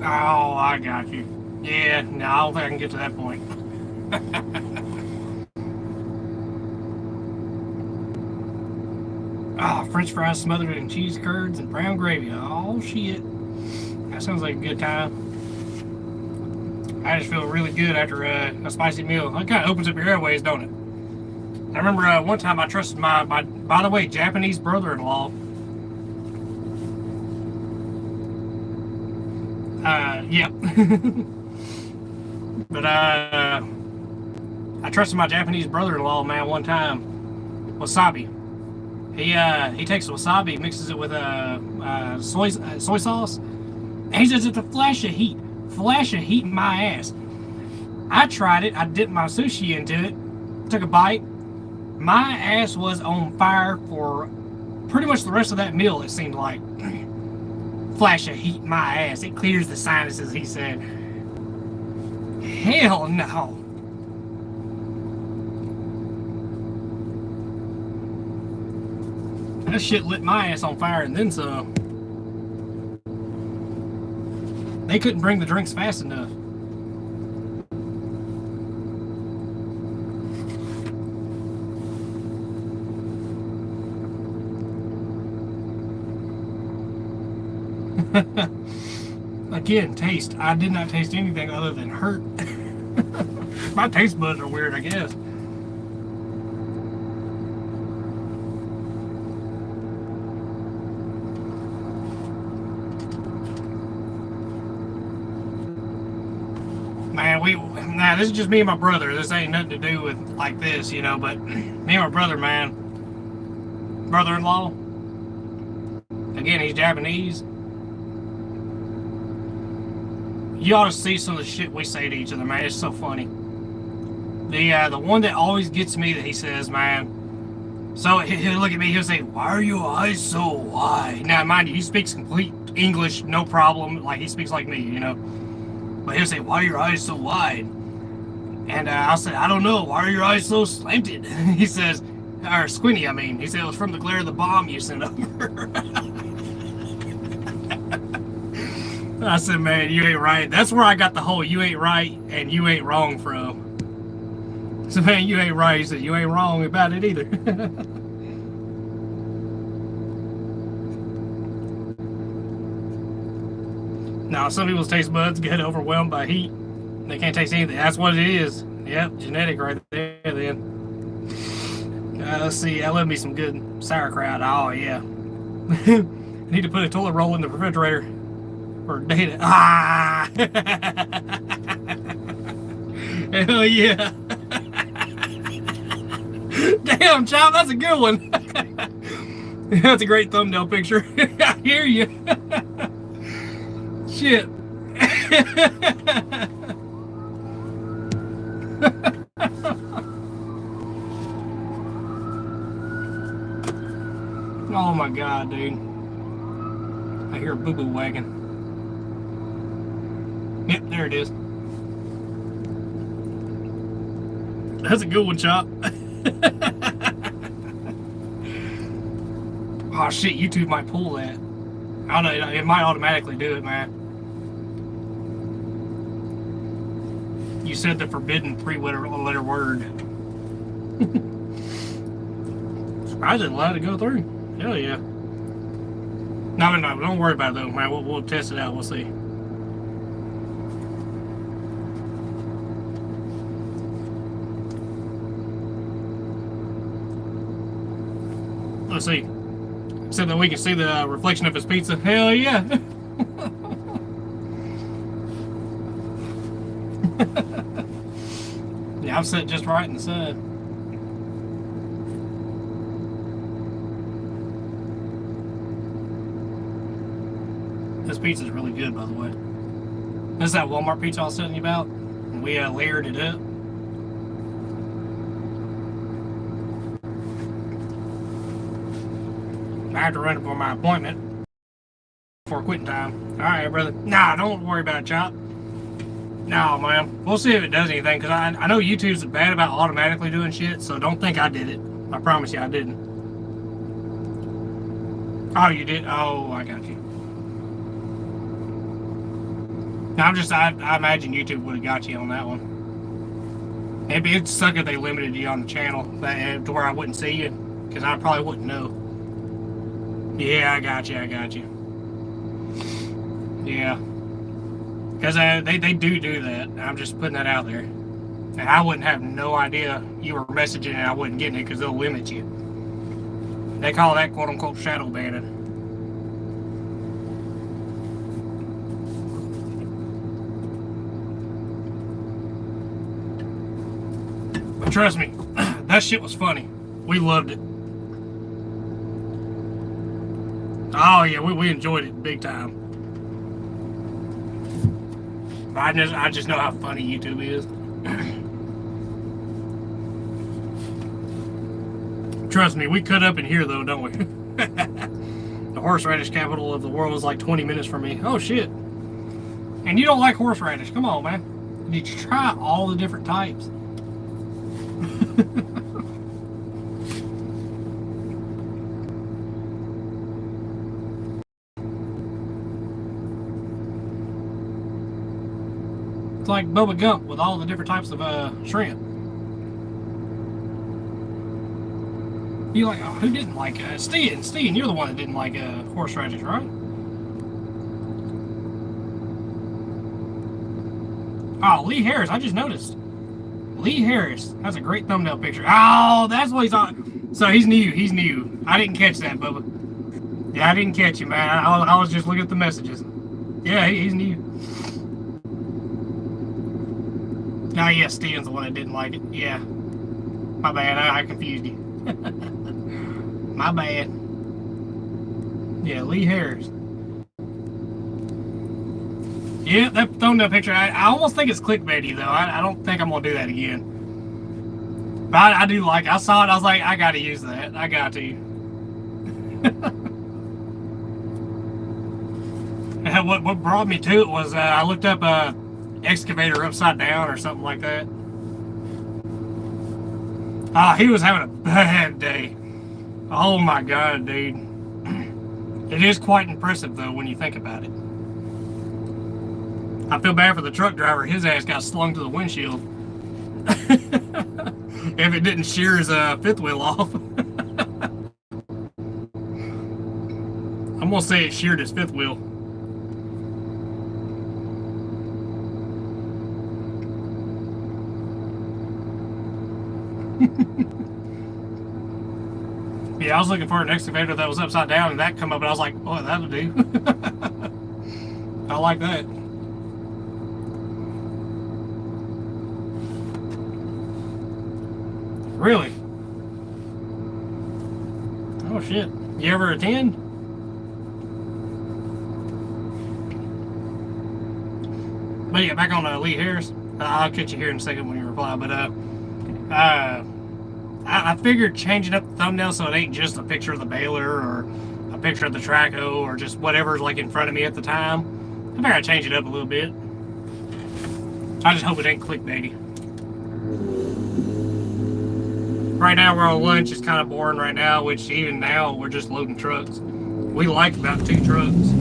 Oh, I got you. Yeah, no, I don't think I can get to that point. French fries smothered in cheese curds and brown gravy. Oh, shit. That sounds like a good time. I just feel really good after a spicy meal. It kind of opens up your airways, don't it? I remember one time I trusted my, by the way, Japanese brother-in-law. Yeah. But I trusted my Japanese brother-in-law, man, one time. Wasabi. He takes wasabi, mixes it with soy sauce, and he says it's a flash of heat. Flash of heat in my ass. I tried it. I dipped my sushi into it. Took a bite. My ass was on fire for pretty much the rest of that meal, it seemed like. Flash of heat in my ass. It clears the sinuses, he said. Hell no. That shit lit my ass on fire and then some. They couldn't bring the drinks fast enough. Again, taste. I did not taste anything other than hurt. My taste buds are weird, I guess. Man, this is just me and my brother. This ain't nothing to do with like this, you know, but me and my brother, man, brother-in-law, again, he's Japanese. You ought to see some of the shit we say to each other, man. It's so funny. The one that always gets me that he says, man, so he'll look at me, he'll say, why are your eyes so wide? Now, mind you, he speaks complete English, no problem. Like, he speaks like me, you know. But he'll say, why are your eyes so wide? And I'll say, I don't know. Why are your eyes so slanted? He says, or squinty, I mean. He said, it was from the glare of the bomb you sent over. I said, man, you ain't right. That's where I got the whole you ain't right and you ain't wrong from. So, man, you ain't right. He said, you ain't wrong about it either. Now, some people's taste buds get overwhelmed by heat. They can't taste anything. That's what it is. Yep, genetic right there then. Let's see. I love me some good sauerkraut. Oh, yeah. I need to put a toilet roll in the refrigerator for data. Ah! Hell yeah. Damn, Chop, that's a good one. That's a great thumbnail picture. I hear you. Shit. Oh my god, dude. I hear a boo-boo wagon. Yep, there it is. That's a good one, Chop. Oh shit, YouTube might pull that. I don't know, it might automatically do it, man. You said the forbidden three-letter word. Surprised it allowed to go through. Hell yeah. No, don't worry about it though, man. We'll test it out. We'll see. Let's see. So that we can see the reflection of his pizza. Hell yeah. Yeah, I'm sitting just right in the sun. This pizza's really good, by the way. This is that Walmart pizza I was telling you about. And we layered it up. I have to run for my appointment before quitting time. Alright, brother. Nah, don't worry about it, Chop. No, man. We'll see if it does anything, because I know YouTube's bad about automatically doing shit, so don't think I did it. I promise you I didn't. Oh, you did? Oh, I got you. No, I imagine YouTube would have got you on that one. It'd suck if they limited you on the channel to where I wouldn't see you, because I probably wouldn't know. Yeah, I got you. Yeah. Because they do that. I'm just putting that out there. And I wouldn't have no idea you were messaging and I wasn't getting it because they'll limit you. They call that quote-unquote shadow banning. But trust me, that shit was funny. We loved it. Oh yeah, we enjoyed it big time. I just know how funny YouTube is. Trust me, we cut up in here though, don't we? The horseradish capital of the world is like 20 minutes from me. Oh shit. And you don't like horseradish. Come on, man. Did you try all the different types? It's like Bubba Gump with all the different types of shrimp. You like, oh, who didn't like Steen, you're the one that didn't like horseradish, right? Oh, Lee Harris, I just noticed. Lee Harris. That's a great thumbnail picture. Oh, that's what he's on. So he's new. He's new. I didn't catch that, Bubba. Yeah, I didn't catch you, man. I was just looking at the messages. Yeah, he's new. Ah, yeah, Steven's the one that didn't like it. Yeah. My bad. I confused you. My bad. Yeah, Lee Harris. Yeah, that thumbnail picture, I almost think it's clickbaity, though. I don't think I'm going to do that again. But I do like it. I saw it, I was like, I got to use that. I got to. And what brought me to it was I looked up excavator upside down or something like that. He was having a bad day. Oh my God, dude. It is quite impressive, though, when you think about it. I feel bad for the truck driver. His ass got slung to the windshield. If it didn't shear his fifth wheel off. I'm going to say it sheared his fifth wheel. Yeah, I was looking for an excavator that was upside down, and that come up, and I was like, "Oh, that'll do." I like that. Really? Oh shit! You ever attend? But yeah, back on Lee Harris. I'll catch you here in a second when you reply. But I figured changing up the thumbnail so it ain't just a picture of the baler or a picture of the Traco or just whatever's like in front of me at the time. I figured I'd change it up a little bit. I just hope it ain't clickbaity. Right now we're on lunch. It's kind of boring right now, which even now we're just loading trucks. We like about 2 trucks.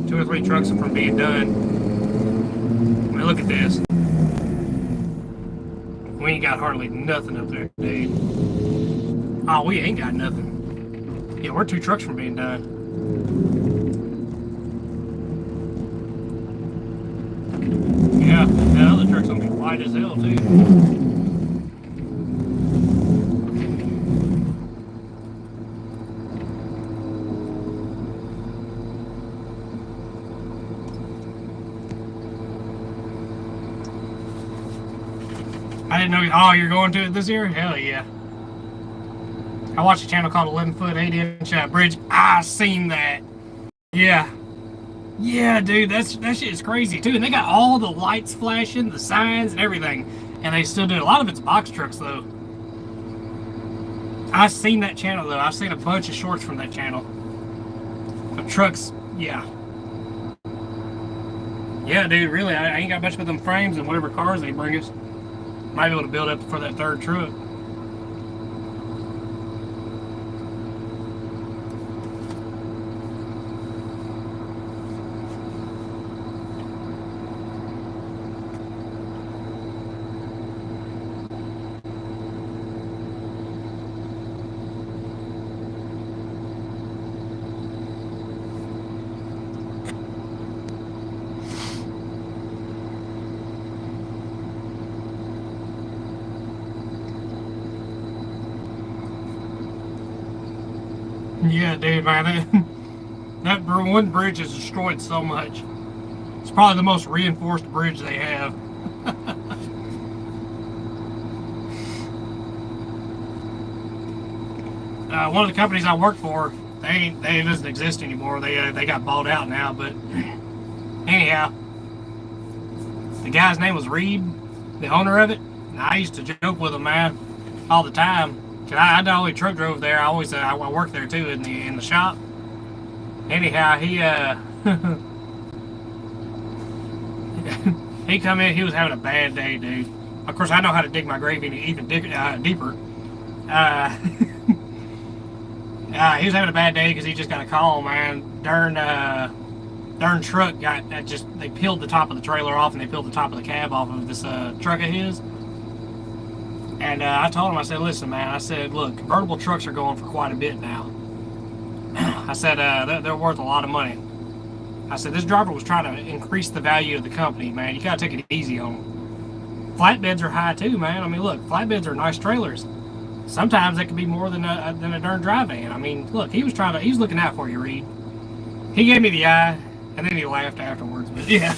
2 or 3 trucks from being done. I mean, look at this. We ain't got hardly nothing up there, dude. Oh, we ain't got nothing. Yeah, we're 2 trucks from being done. Yeah, that other truck's gonna be wide as hell, too. I didn't know. Oh, you're going to it this year? Hell yeah. I watched a channel called 11 Foot 8-inch Bridge. I seen that. Yeah. Yeah, dude, that shit is crazy too. And they got all the lights flashing, the signs and everything. And they still do it. A lot of it's box trucks though. I've seen that channel though. I've seen a bunch of shorts from that channel. Of trucks, yeah. Yeah, dude, really, I ain't got much with them frames and whatever cars they bring us. Might be able to build up for that 3rd truck. Yeah, dude, man, that one bridge is destroyed so much. It's probably the most reinforced bridge they have. One of the companies I work for, they doesn't exist anymore. They got bought out now. But anyhow, the guy's name was Reed, the owner of it. And I used to joke with him, man, all the time. Cause I not only truck drove there, I always I worked there too in the shop. Anyhow, he he come in. He was having a bad day, dude. Of course, I know how to dig my grave even deeper. He was having a bad day because he just got a call, man. Darn truck got they peeled the top of the trailer off and they peeled the top of the cab off of this truck of his. And I told him, I said, listen, man, I said, look, convertible trucks are going for quite a bit now. I said, they're worth a lot of money. I said, this driver was trying to increase the value of the company, man. You got to take it easy on him. flatbeds are high too, man. I mean, look, flatbeds are nice trailers. Sometimes they can be more than a darn dry van. I mean, look, he was looking out for you, Reed. He gave me the eye, and then he laughed afterwards. But yeah,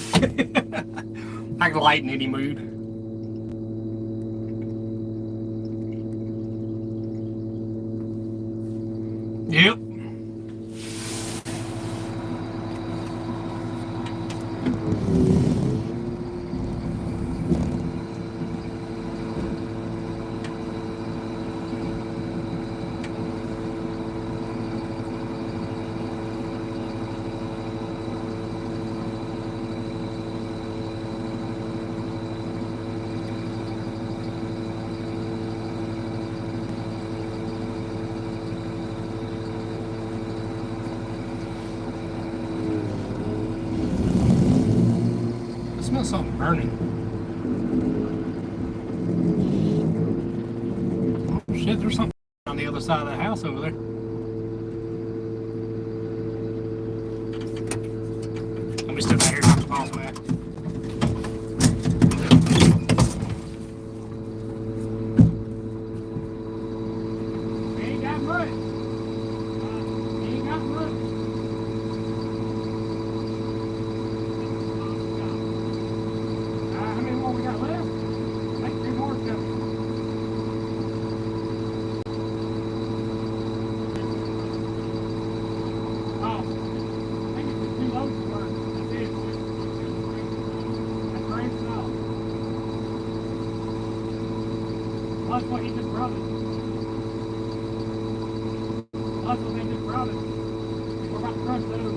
I can lighten any mood. Yep. I smell something burning. Oh shit, there's something on the other side of the house over there. Let me step out here and knock the balls back. We ain't got much. We ain't got much. How many more we got left? I think 3 more coming. Oh, I think it's just 2 loads to burn. That's it. That's right now. Plus what he just brought us. Plus what they just brought us. We're about to crush those.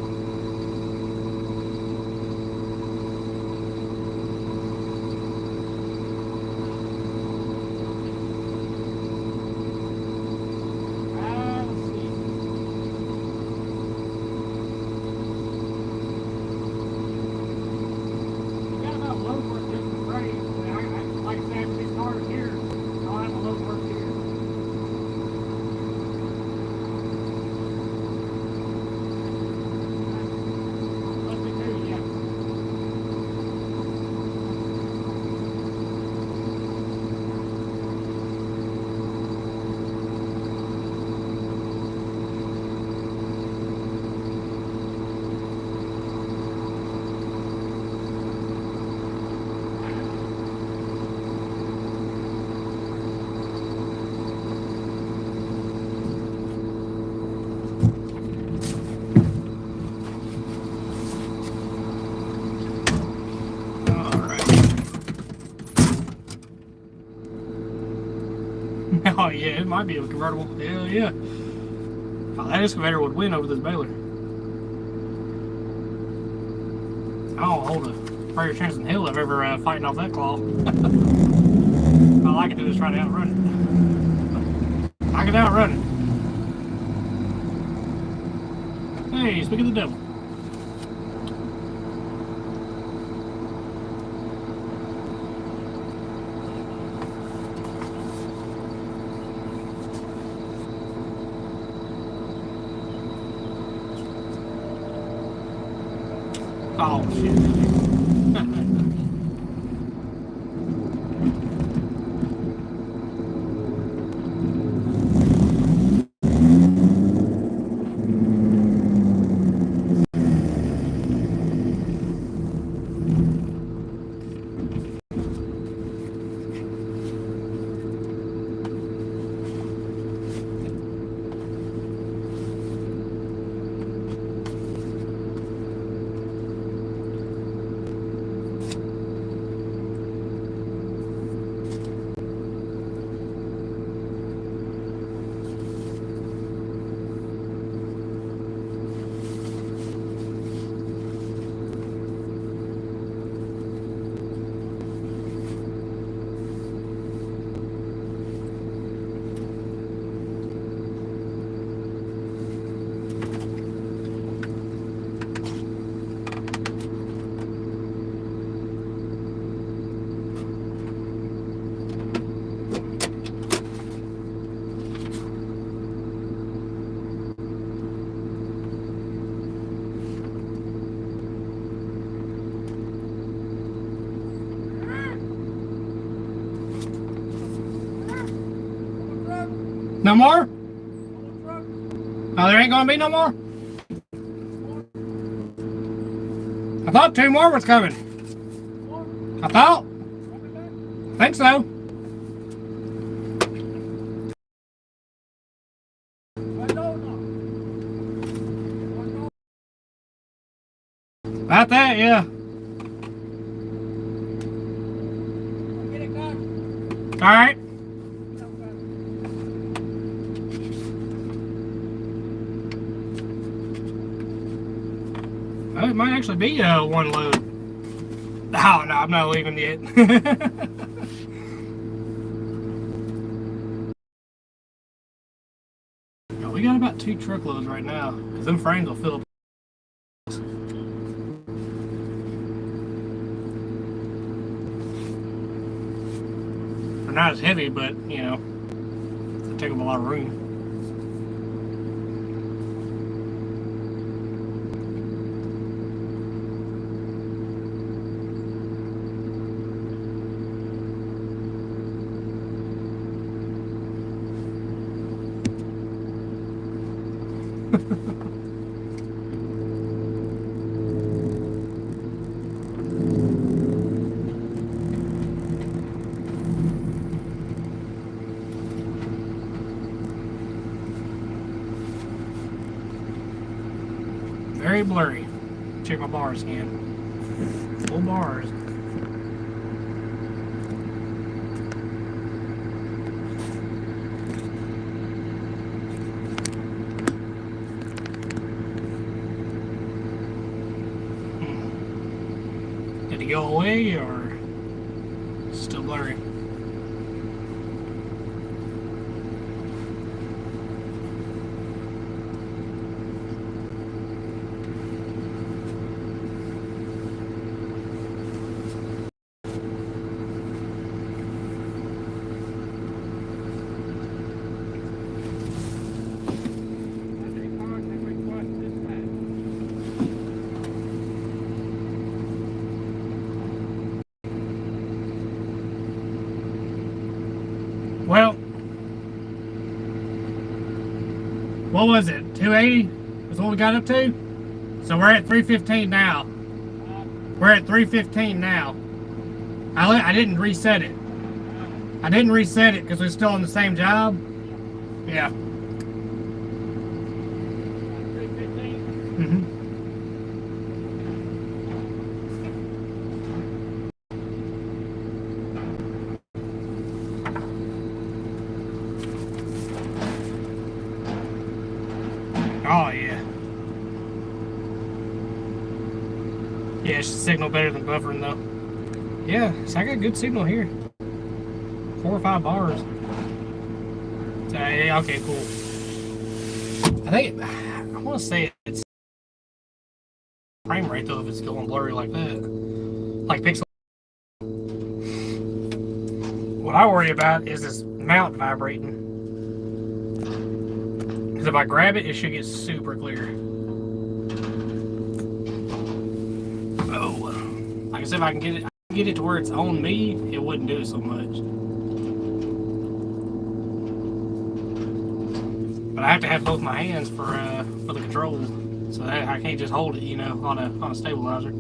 Oh yeah, it might be a convertible. Hell yeah. Oh, that excavator would win over this baler. I don't hold a greater chance than hell of ever fighting off that claw. All I can do is try to outrun it. I can outrun it. Hey, speak of the devil. Oh shit. No more? Oh, there ain't gonna be no more? I thought 2 more was coming. I thought. I think so. About that, yeah. All right. Well, it might actually be one load. Oh, no, I'm not leaving yet. No, we got about 2 truckloads right now, because them frames will fill up. They're not as heavy, but, you know, they take up a lot of room. Very blurry. Check my bars again. Full bars. Did he go away or still blurry? Well, what was it? 280 is what we got up to? So we're at 315 now. We're at 315 now. I didn't reset it. I didn't reset it because we're still on the same job. Yeah. 315? Oh, yeah. Yeah, it's signal better than buffering, though. Yeah, so I got good signal here. 4 or 5 bars. So, yeah, okay, cool. I think, I want to say it's frame rate, though, if it's going blurry like that. Like pixel. What I worry about is this mount vibrating. Because if I grab it, it should get super clear. Oh, like I said, if I can get it to where it's on me, it wouldn't do so much. But I have to have both my hands for the controls, so that I can't just hold it, you know, on a stabilizer.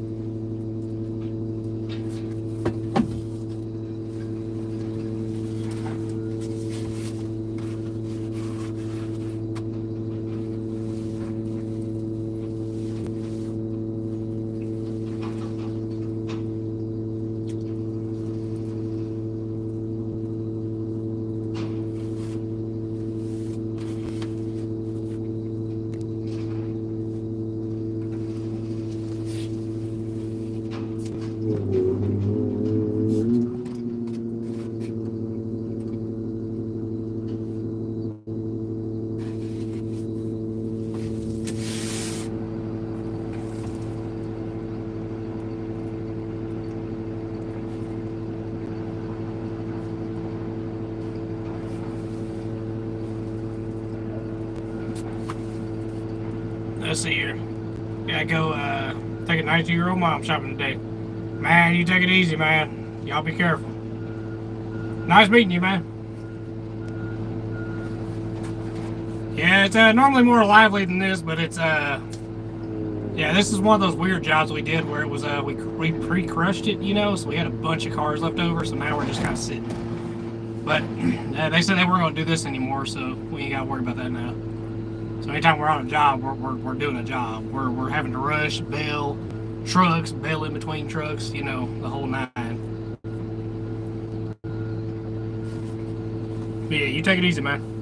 Let's see here. Gotta go take a 92-year-old mom shopping today. Man, you take it easy, man. Y'all be careful. Nice meeting you, man. Yeah, it's normally more lively than this, but it's yeah, this is one of those weird jobs we did where it was we pre-crushed it, you know, so we had a bunch of cars left over, so now we're just kind of sitting. But they said they weren't going to do this anymore, so we ain't got to worry about that now. So anytime we're on a job, we're doing a job. We're having to rush, bail trucks, bail in between trucks, you know, the whole nine. But yeah, you take it easy, man.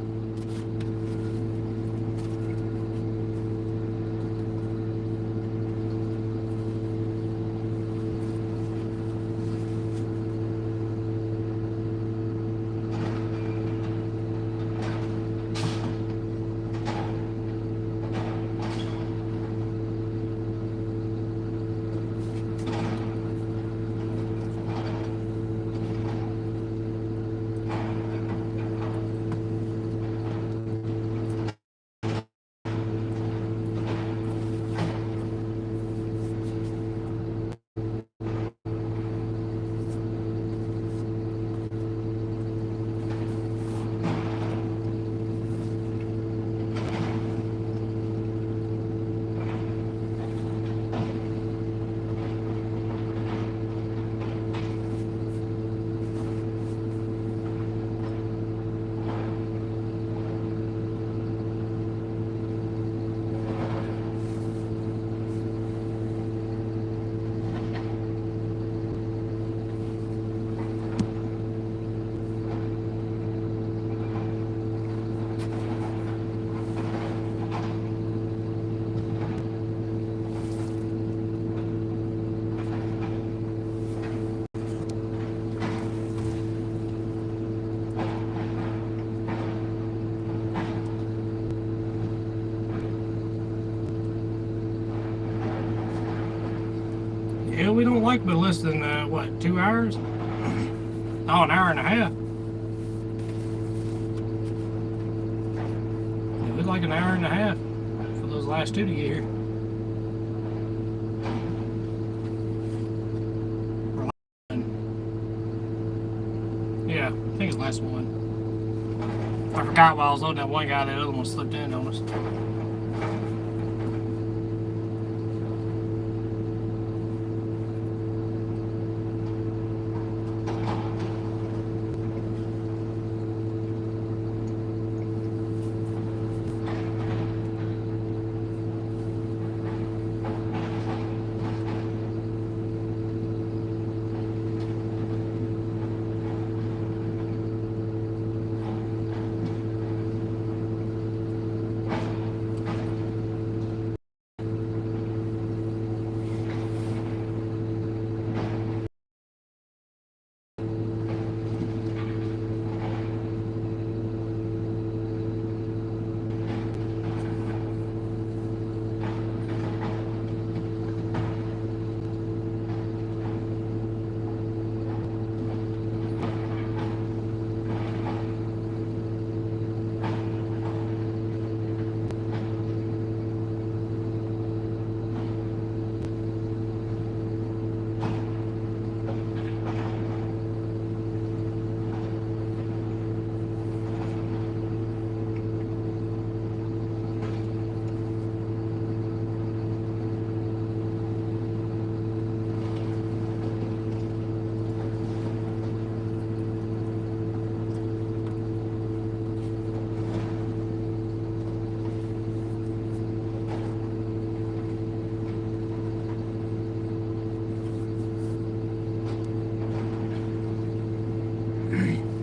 Yeah, we don't like but less than, what, 2 hours? Oh, an hour and a half. Yeah, we'd like an hour and a half for those last two to get here. Yeah, I think it's the last one. I forgot while I was loading that one guy, that other one slipped in on us.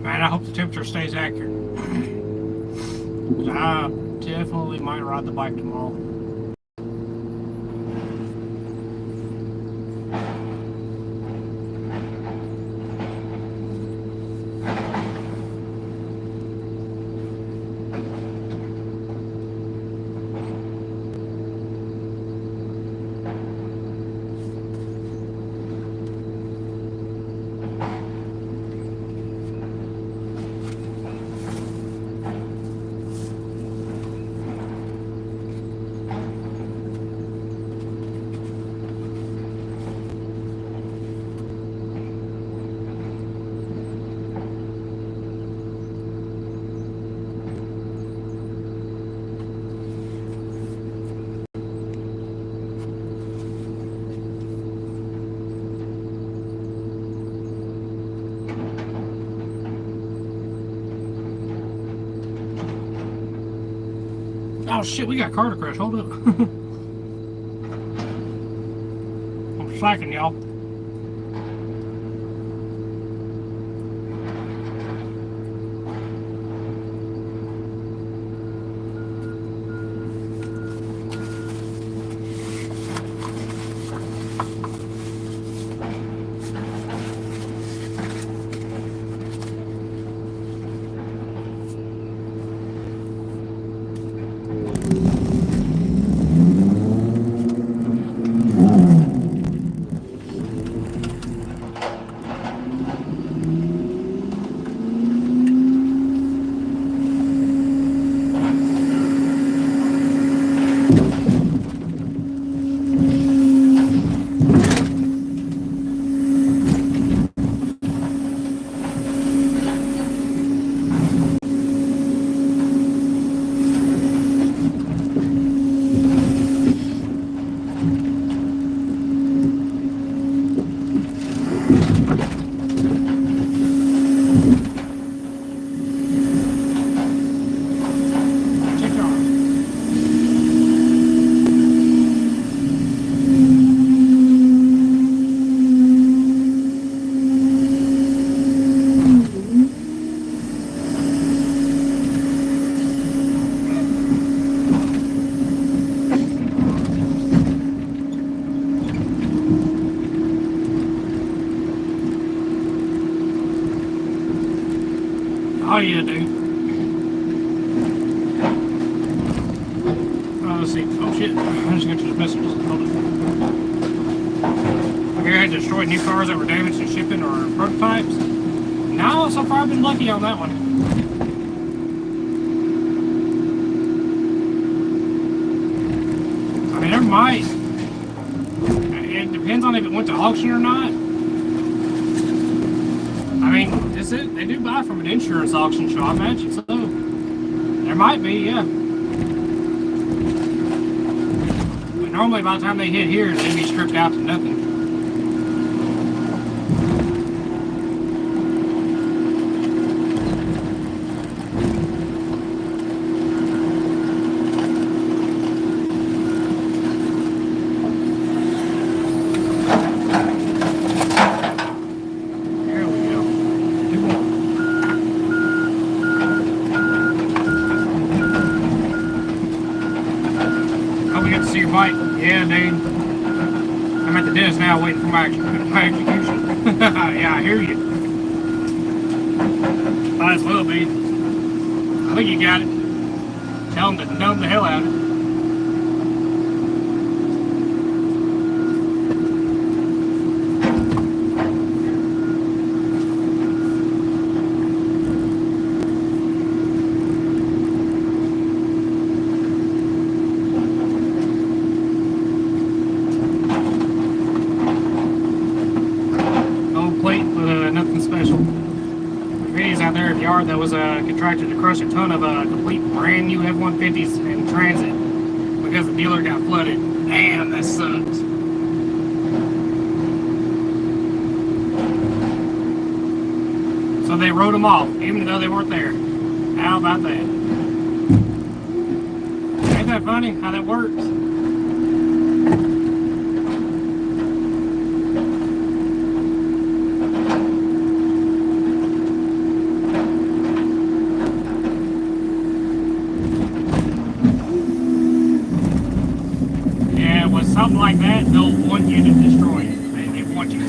Man, I hope the temperature stays accurate. 'Cause I definitely might ride the bike tomorrow. Oh shit, we got car to crash. Hold up. I'm slacking, y'all. Oh yeah, dude. Let's see. Oh shit. I just got to the messages. Hold on. Have you had to destroy new cars that were damaged in shipping or prototypes? No, so far I've been lucky on that one. I mean, there might. It depends on if it went to auction or not. I mean, they do buy from an insurance auction, so I imagine so. There might be, yeah. But normally by the time they hit here, they'd be stripped out to nothing. Yeah, dude. I'm at the dentist now waiting for my execution. Yeah, I hear you. Might as well be. I think you got it. Tell them to numb the hell out of it. That was contracted to crush a ton of complete brand new F-150s in transit because the dealer got flooded. Damn, that sucks. So they wrote them off, even though they weren't there. How about that? Ain't that funny how that works? Something like that, they'll want you to destroy it. They want you to.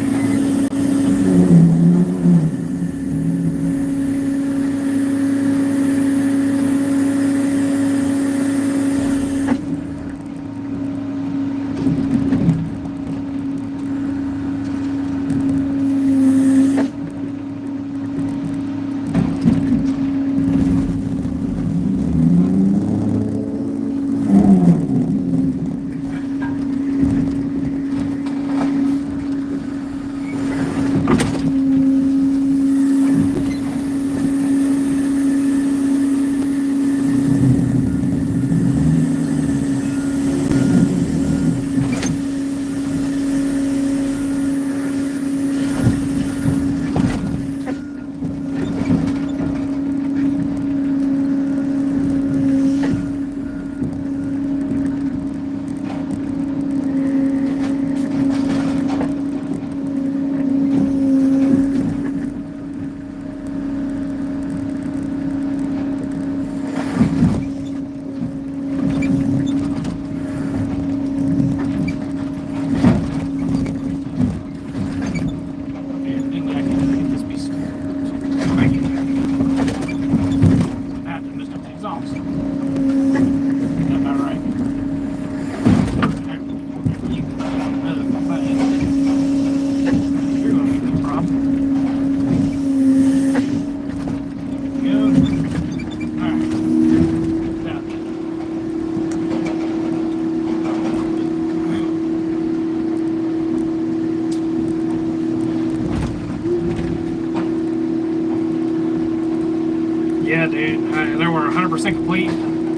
dude. They were 100% complete.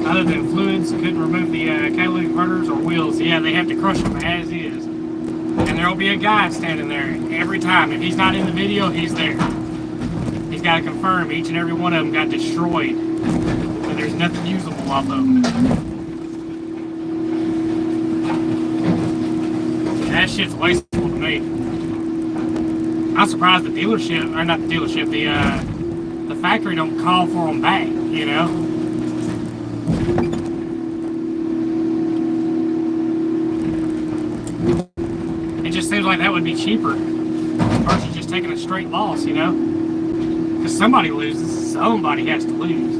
Other than fluids, couldn't remove the catalytic converters or wheels. Yeah, they have to crush them as is. And there'll be a guy standing there every time. If he's not in the video, he's there. He's got to confirm each and every one of them got destroyed. So there's nothing usable off of them. That shit's wasteful to me. I'm surprised the dealership, or not the dealership, the factory don't call for them back, you know? It just seems like that would be cheaper versus just taking a straight loss, you know? Because somebody loses, somebody has to lose.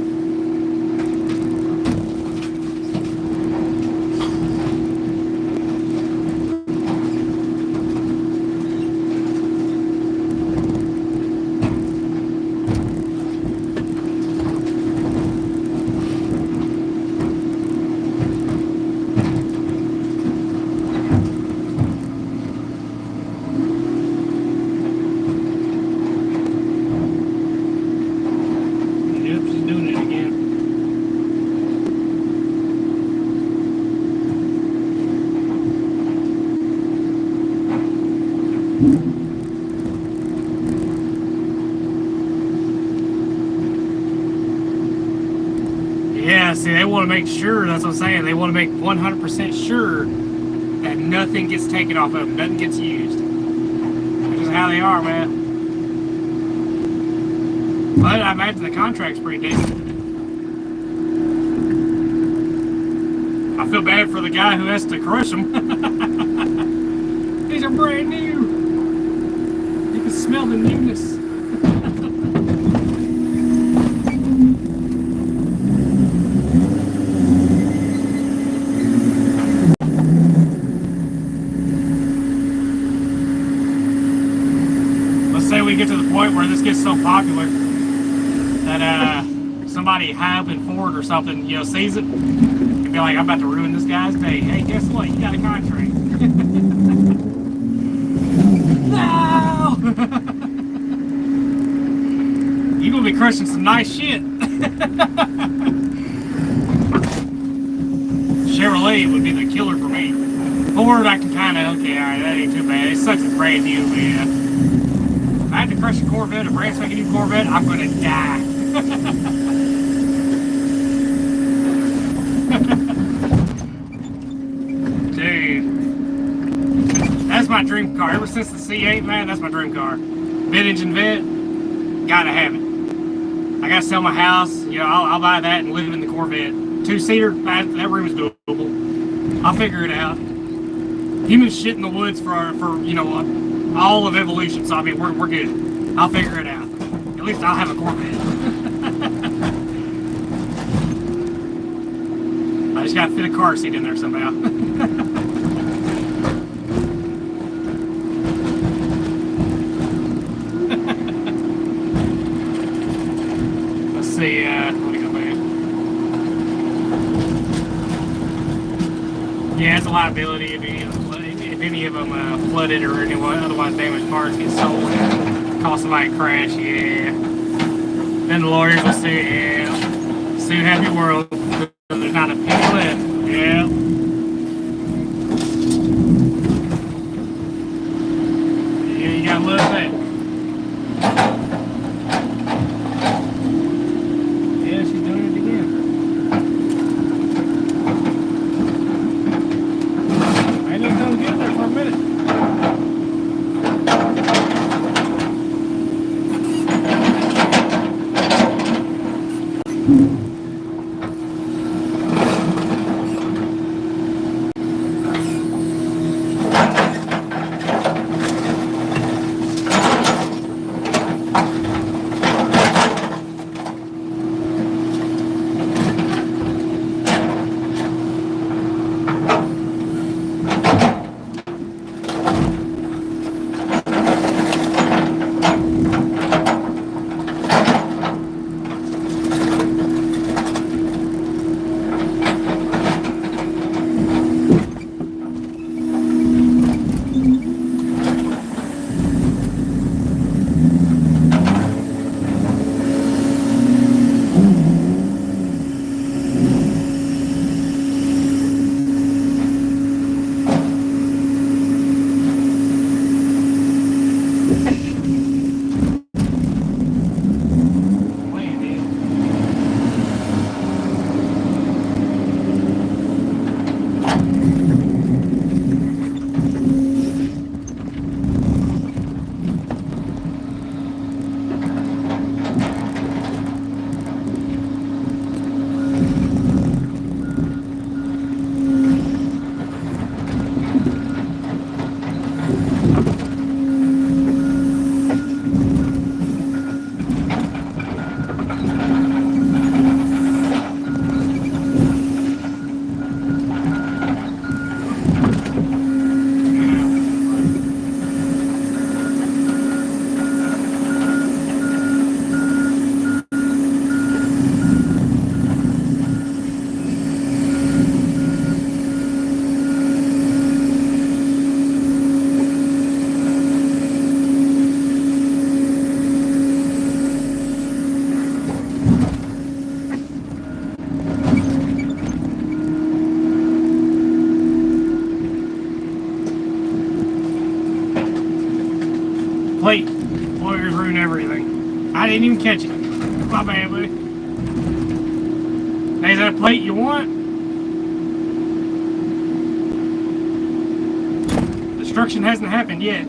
Yeah, see, they want to make sure, that's what I'm saying, they want to make 100% sure that nothing gets taken off of them, nothing gets used. That's just how they are, man. But I imagine the contract's pretty decent. I feel bad for the guy who has to crush them. These are brand new. You can smell the newness. Say we get to the point where this gets so popular that somebody high up in Ford or something, you know, sees it and be like, I'm about to ruin this guy's day. Hey, guess what? You got a contract. No! You're gonna be crushing some nice shit. Chevrolet would be the killer for me. Ford, I can kind of, okay, alright, that ain't too bad. It sucks it's brand new, man. If I had to crush a Corvette, a brand spanking new Corvette, I'm gonna die. Dude. That's my dream car. Ever since the C8, man, that's my dream car. Mid-engine vet, gotta have it. I gotta sell my house, you know, I'll buy that and live in the Corvette. Two-seater, that room is doable. I'll figure it out. Human shit in the woods for you know, all of evolution, so I mean, we're good. I'll figure it out. At least I'll have a Corvette. I just gotta fit a car seat in there somehow. Let's see, let me go back. Yeah, it's a liability if any of them flooded or anyone otherwise damaged parts get sold, cost somebody a crash, yeah. Then the lawyers will sue, yeah. Sue Happy World. There's not a penny left, yeah. Yeah, you gotta love that. Yeah, she's doing it again. I ain't done good there for a minute. I didn't even catch it. My bad, buddy. Hey, is that a plate you want? Destruction hasn't happened yet.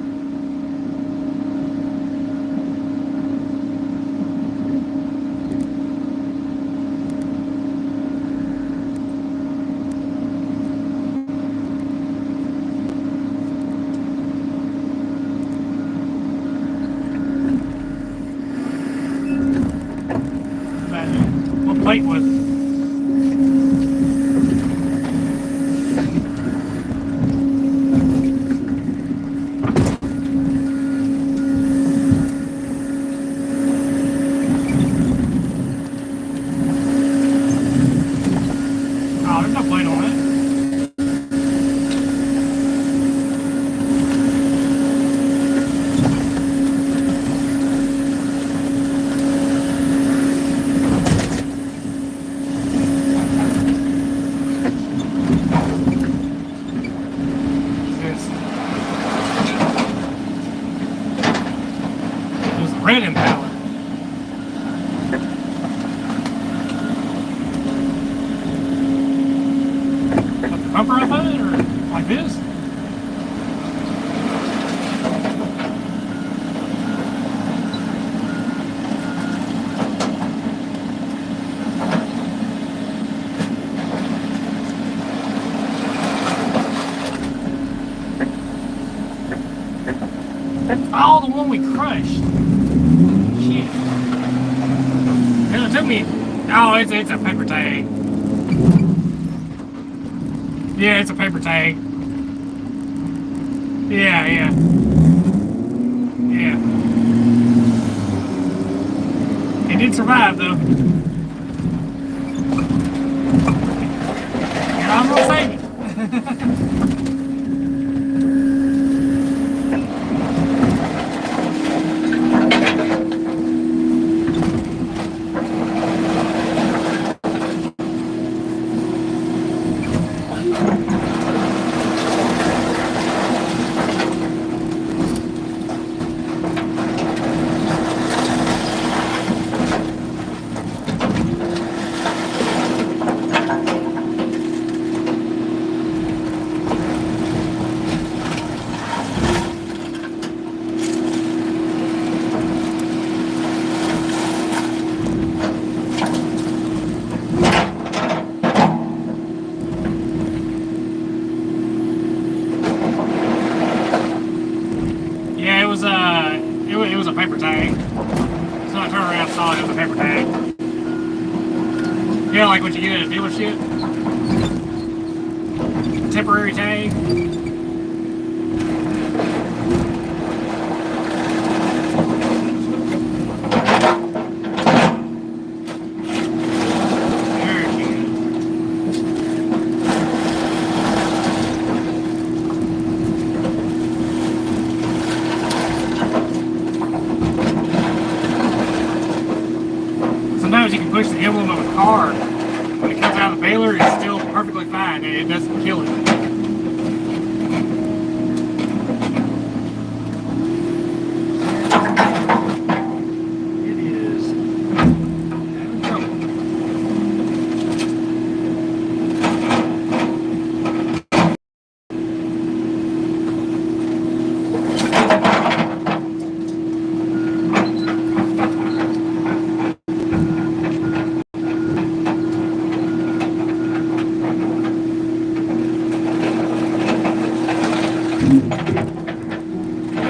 What plate was it? Oh, there's no plate on it. It was a red Impala. Like the bumper off of it, or like this? Oh, the one we crushed. Shit. It took me. Oh, it's a paper tag. Yeah, it's a paper tag. Yeah. It did survive though. And I'm gonna save it. It was a paper tag. So I turned around and saw it was a paper tag. Yeah, like what you get at a dealership. Temporary tag. Sometimes you can push the emblem of a car. When it comes out of the baler, it's still perfectly fine and it doesn't kill it. It is having trouble.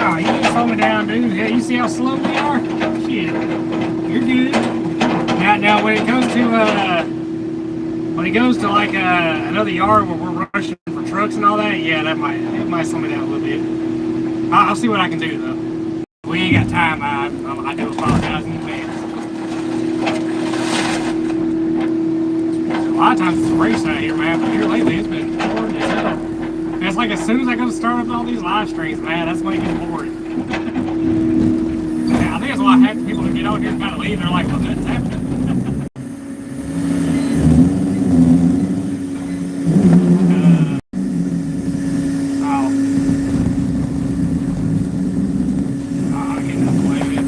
Oh, you can slow me down, dude. Yeah, you see how slow we are? Shit, you're good. Now, when it goes to like another yard where we're rushing for trucks and all that, yeah, it might slow me down a little bit. I'll see what I can do though. We ain't got time. I do apologize in advance. A lot of times it's a race out here, man. But here lately it's been boring as hell. And it's like as soon as I go to start up all these live streams, man, that's when it gets boring. Yeah, I think that's why half the people that get on here kind of leave. They're like, "Well, that's happening." I get out of the way, man.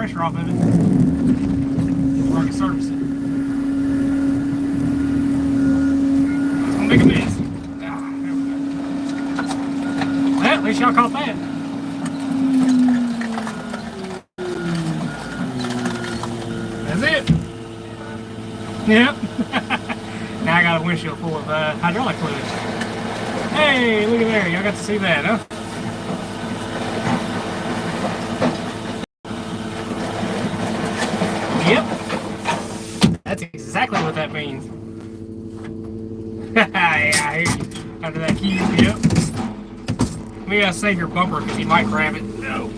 pressure off of it. Before I can service it. It's gonna make a mess. Ah, there we go. Well, at least y'all caught that. That's it. Yep. Now I got a windshield full of hydraulic fluid. Hey, look at there. Y'all got to see that, huh? Yep. That's exactly what that means. Yeah, I hear you. Under that key, yep. We gotta save your bumper because you might grab it. No.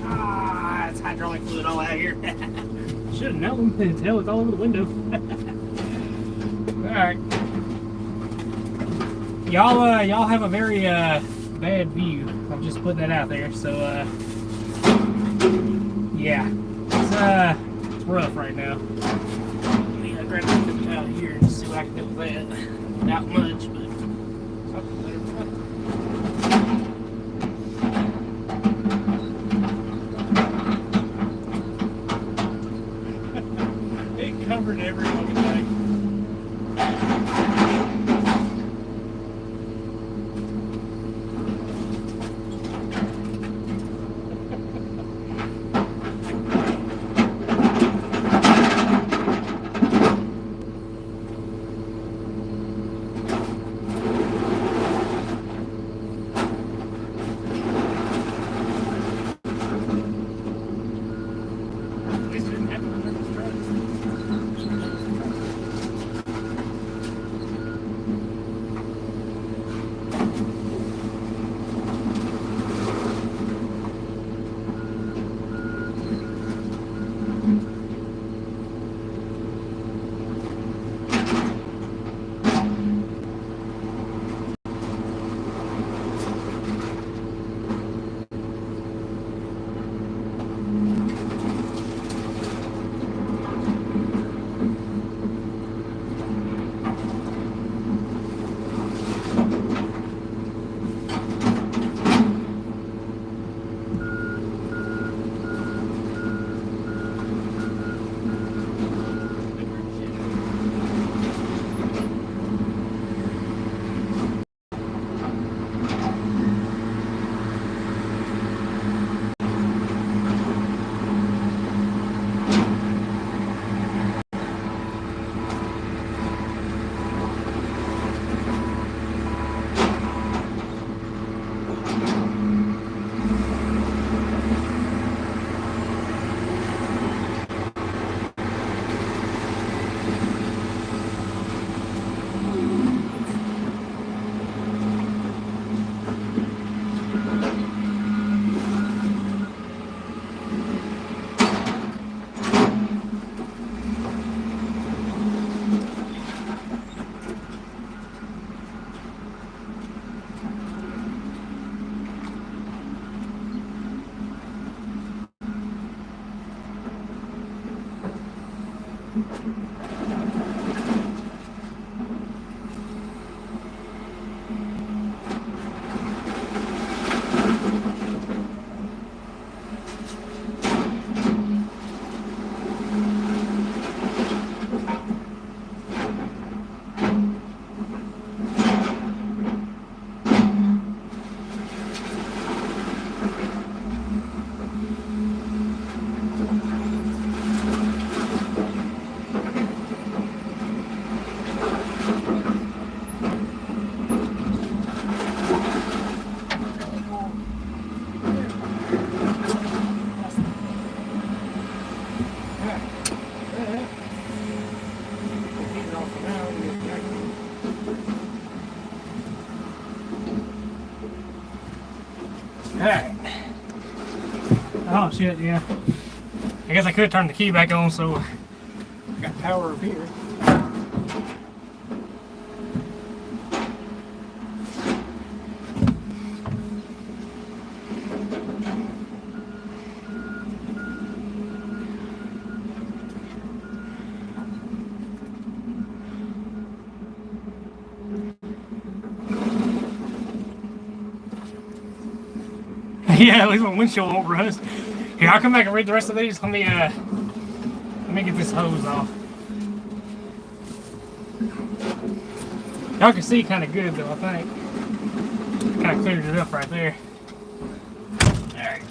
Ah, it's hydraulic fluid all out here. Should have known. Hell, it's all over the window. Alright. Y'all have a very bad view. I'm just putting that out there. So yeah. It's rough right now. Let me grab something out here and see what I can do with that. Not much, but something better. It covered every fucking thing. Alright. Oh shit, yeah. I guess I could turn the key back on, so I got power up here. Yeah, at least my windshield won't rust. Here, I'll come back and read the rest of these. Let me get this hose off. Y'all can see kind of good though, I think. Kind of cleared it up right there. Alright.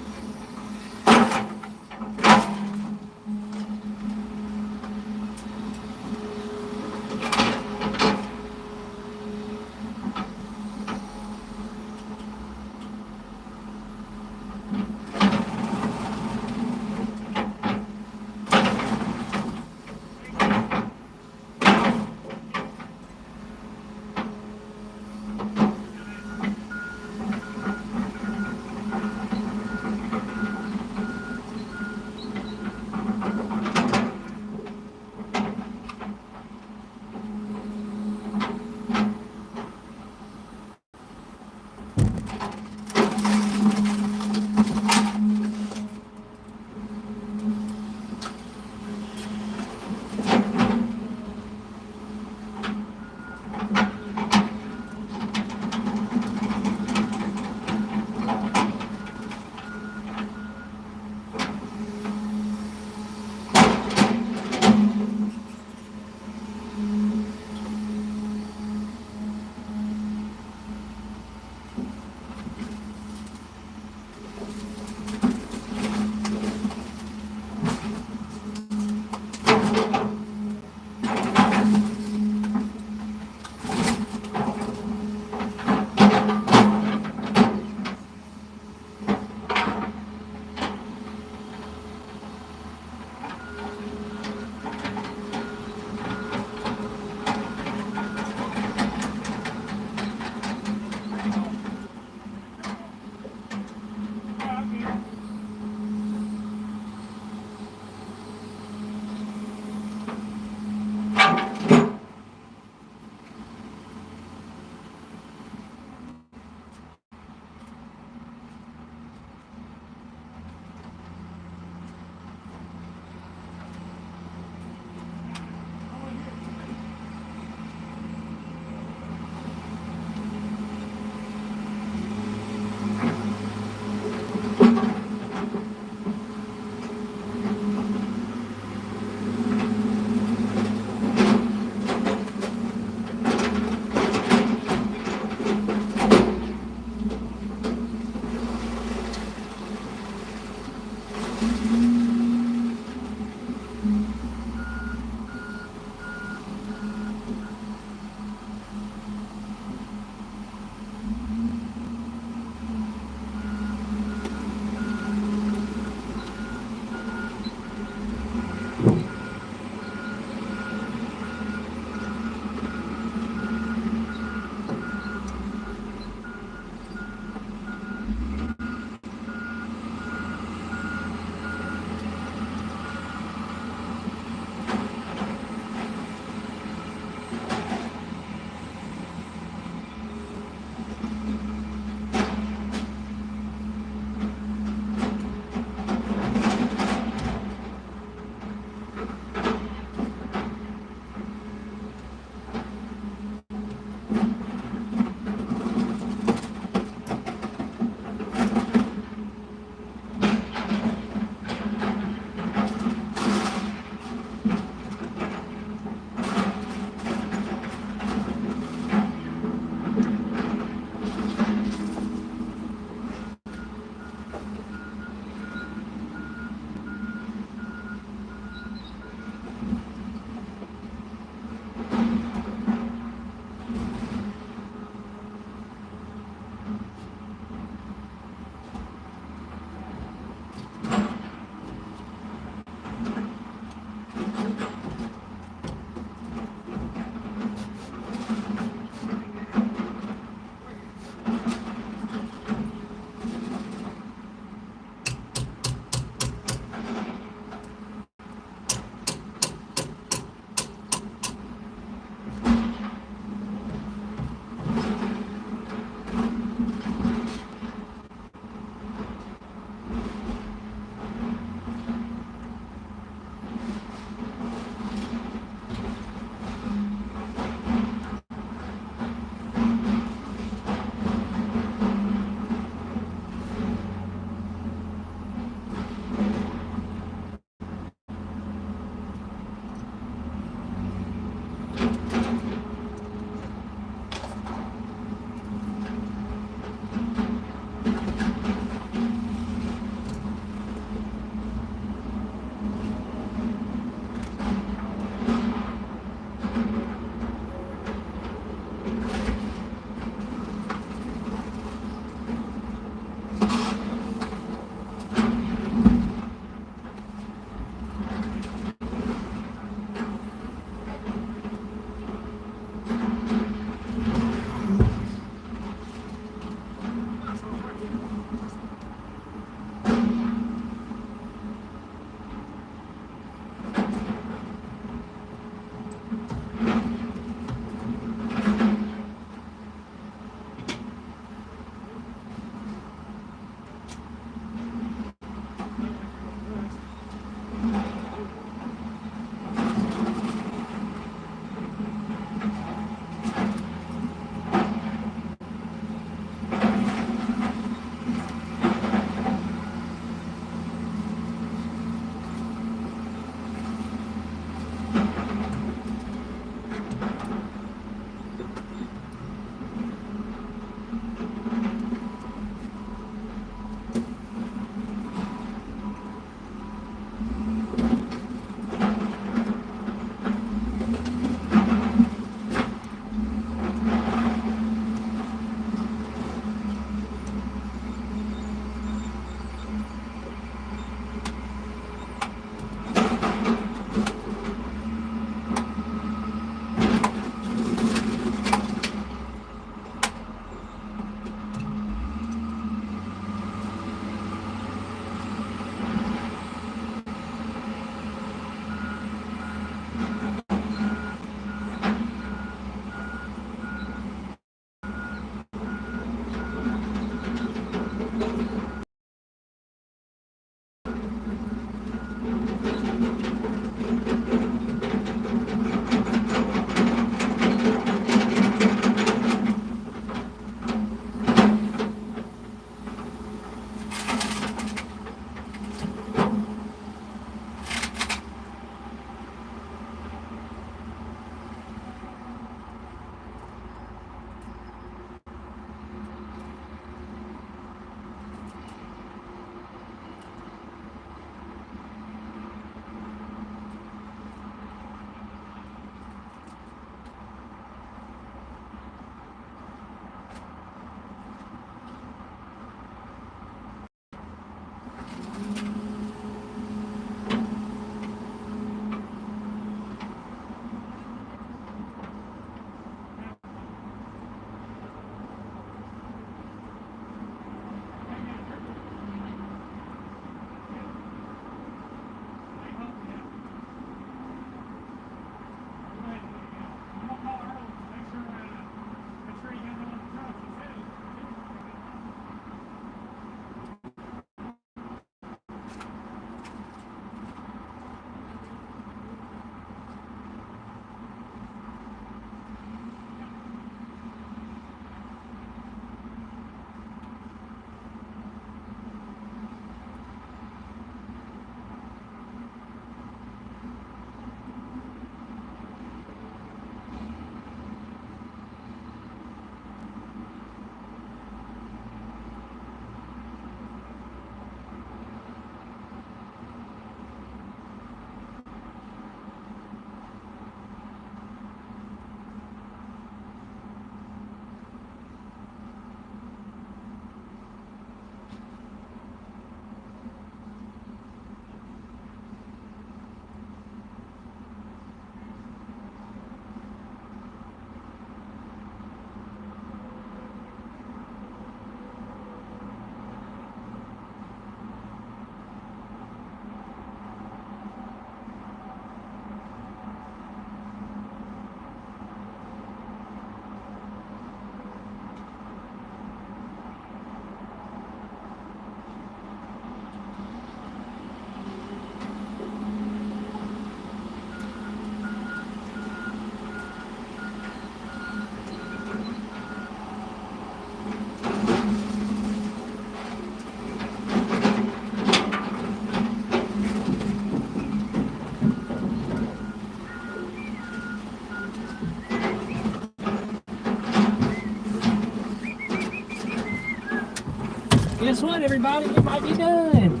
guess what, everybody? It might be done.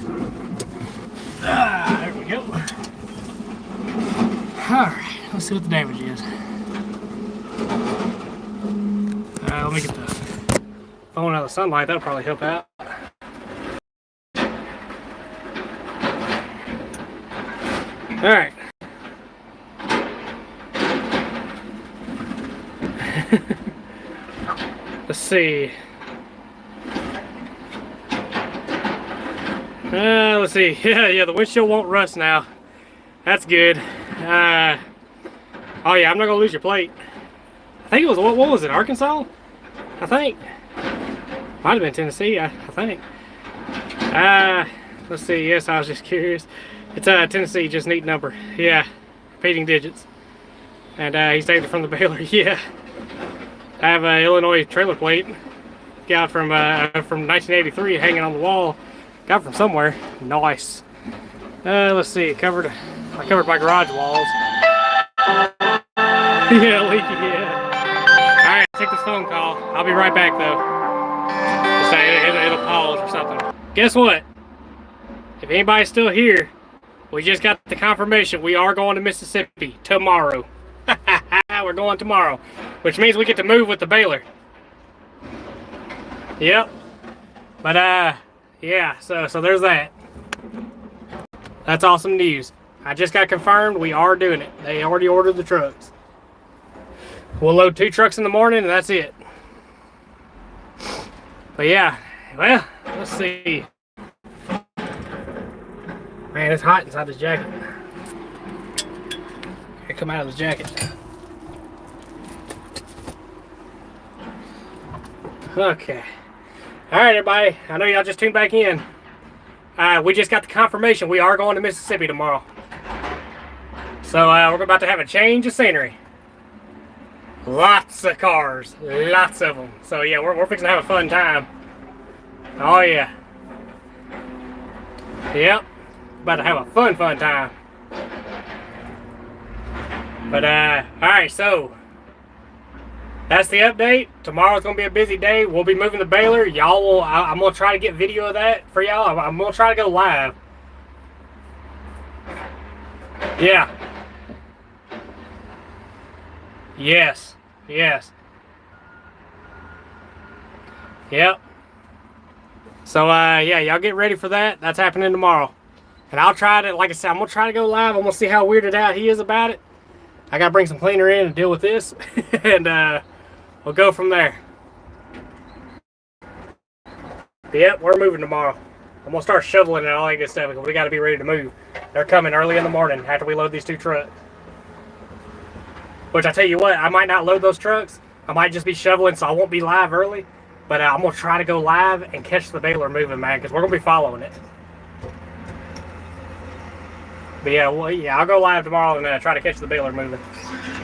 There we go. Alright, let's see what the damage is. Let me get the phone out of the sunlight. That'll probably help out. Alright. Let's see. Let's see. Yeah, the windshield won't rust now. That's good. Oh yeah, I'm not gonna lose your plate. I think it was, what was it, Arkansas? I think. Might have been Tennessee, I think. Let's see, yes, I was just curious. It's Tennessee, just neat number. Yeah, repeating digits. And he's taken it from the Baylor, yeah. I have an Illinois trailer plate. Got from 1983 hanging on the wall. Got from somewhere. Nice. Let's see, I covered my garage walls. Yeah, leaky, yeah. Alright, take this phone call. I'll be right back though. It'll pause or something. Guess what? If anybody's still here, we just got the confirmation we are going to Mississippi tomorrow. We're going tomorrow, which means we get to move with the Baylor. Yep. But yeah, so there's that. That's awesome news. I just got confirmed we are doing it. They already ordered the trucks. We'll load 2 trucks in the morning and that's it. But yeah, well, let's see. Man, it's hot inside this jacket. Gotta come out of the jacket. Okay. Alright, everybody. I know y'all just tuned back in. We just got the confirmation we are going to Mississippi tomorrow. So we're about to have a change of scenery. Lots of cars. Lots of them. So yeah, we're fixing to have a fun time. Oh yeah. Yep. About to have a fun time. But alright, so that's the update. Tomorrow's gonna be a busy day. We'll be moving to Baylor. Y'all will. I'm gonna try to get video of that for y'all. I'm gonna try to go live. Yeah. Yes. Yes. Yep. So yeah, y'all get ready for that. That's happening tomorrow. And I'll try to, like I said, I'm gonna try to go live. I'm gonna see how weirded out he is about it. I gotta bring some cleaner in and deal with this, and we'll go from there. Yep, we're moving tomorrow. I'm gonna start shoveling and all that good stuff because we gotta be ready to move. They're coming early in the morning after we load these 2 trucks. Which I tell you what, I might not load those trucks. I might just be shoveling, so I won't be live early. But I'm gonna try to go live and catch the Baylor moving, man, because we're gonna be following it. But yeah, well, yeah, I'll go live tomorrow and try to catch the Baylor moving.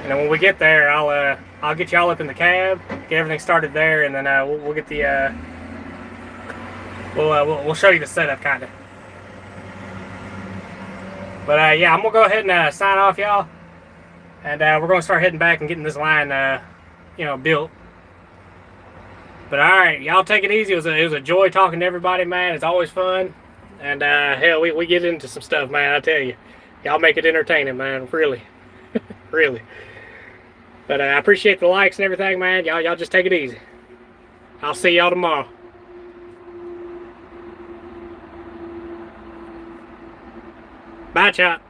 And then when we get there, I'll get y'all up in the cab, get everything started there, and then we'll get the we'll show you the setup kind of. But yeah, I'm gonna go ahead and sign off, y'all, and we're gonna start heading back and getting this line built. But all right, y'all take it easy. It was a joy talking to everybody, man. It's always fun. And hell, we get into some stuff, man, I tell you. Y'all make it entertaining, man, really. Really. But I appreciate the likes and everything, man. Y'all just take it easy. I'll see y'all tomorrow. Bye, Chop.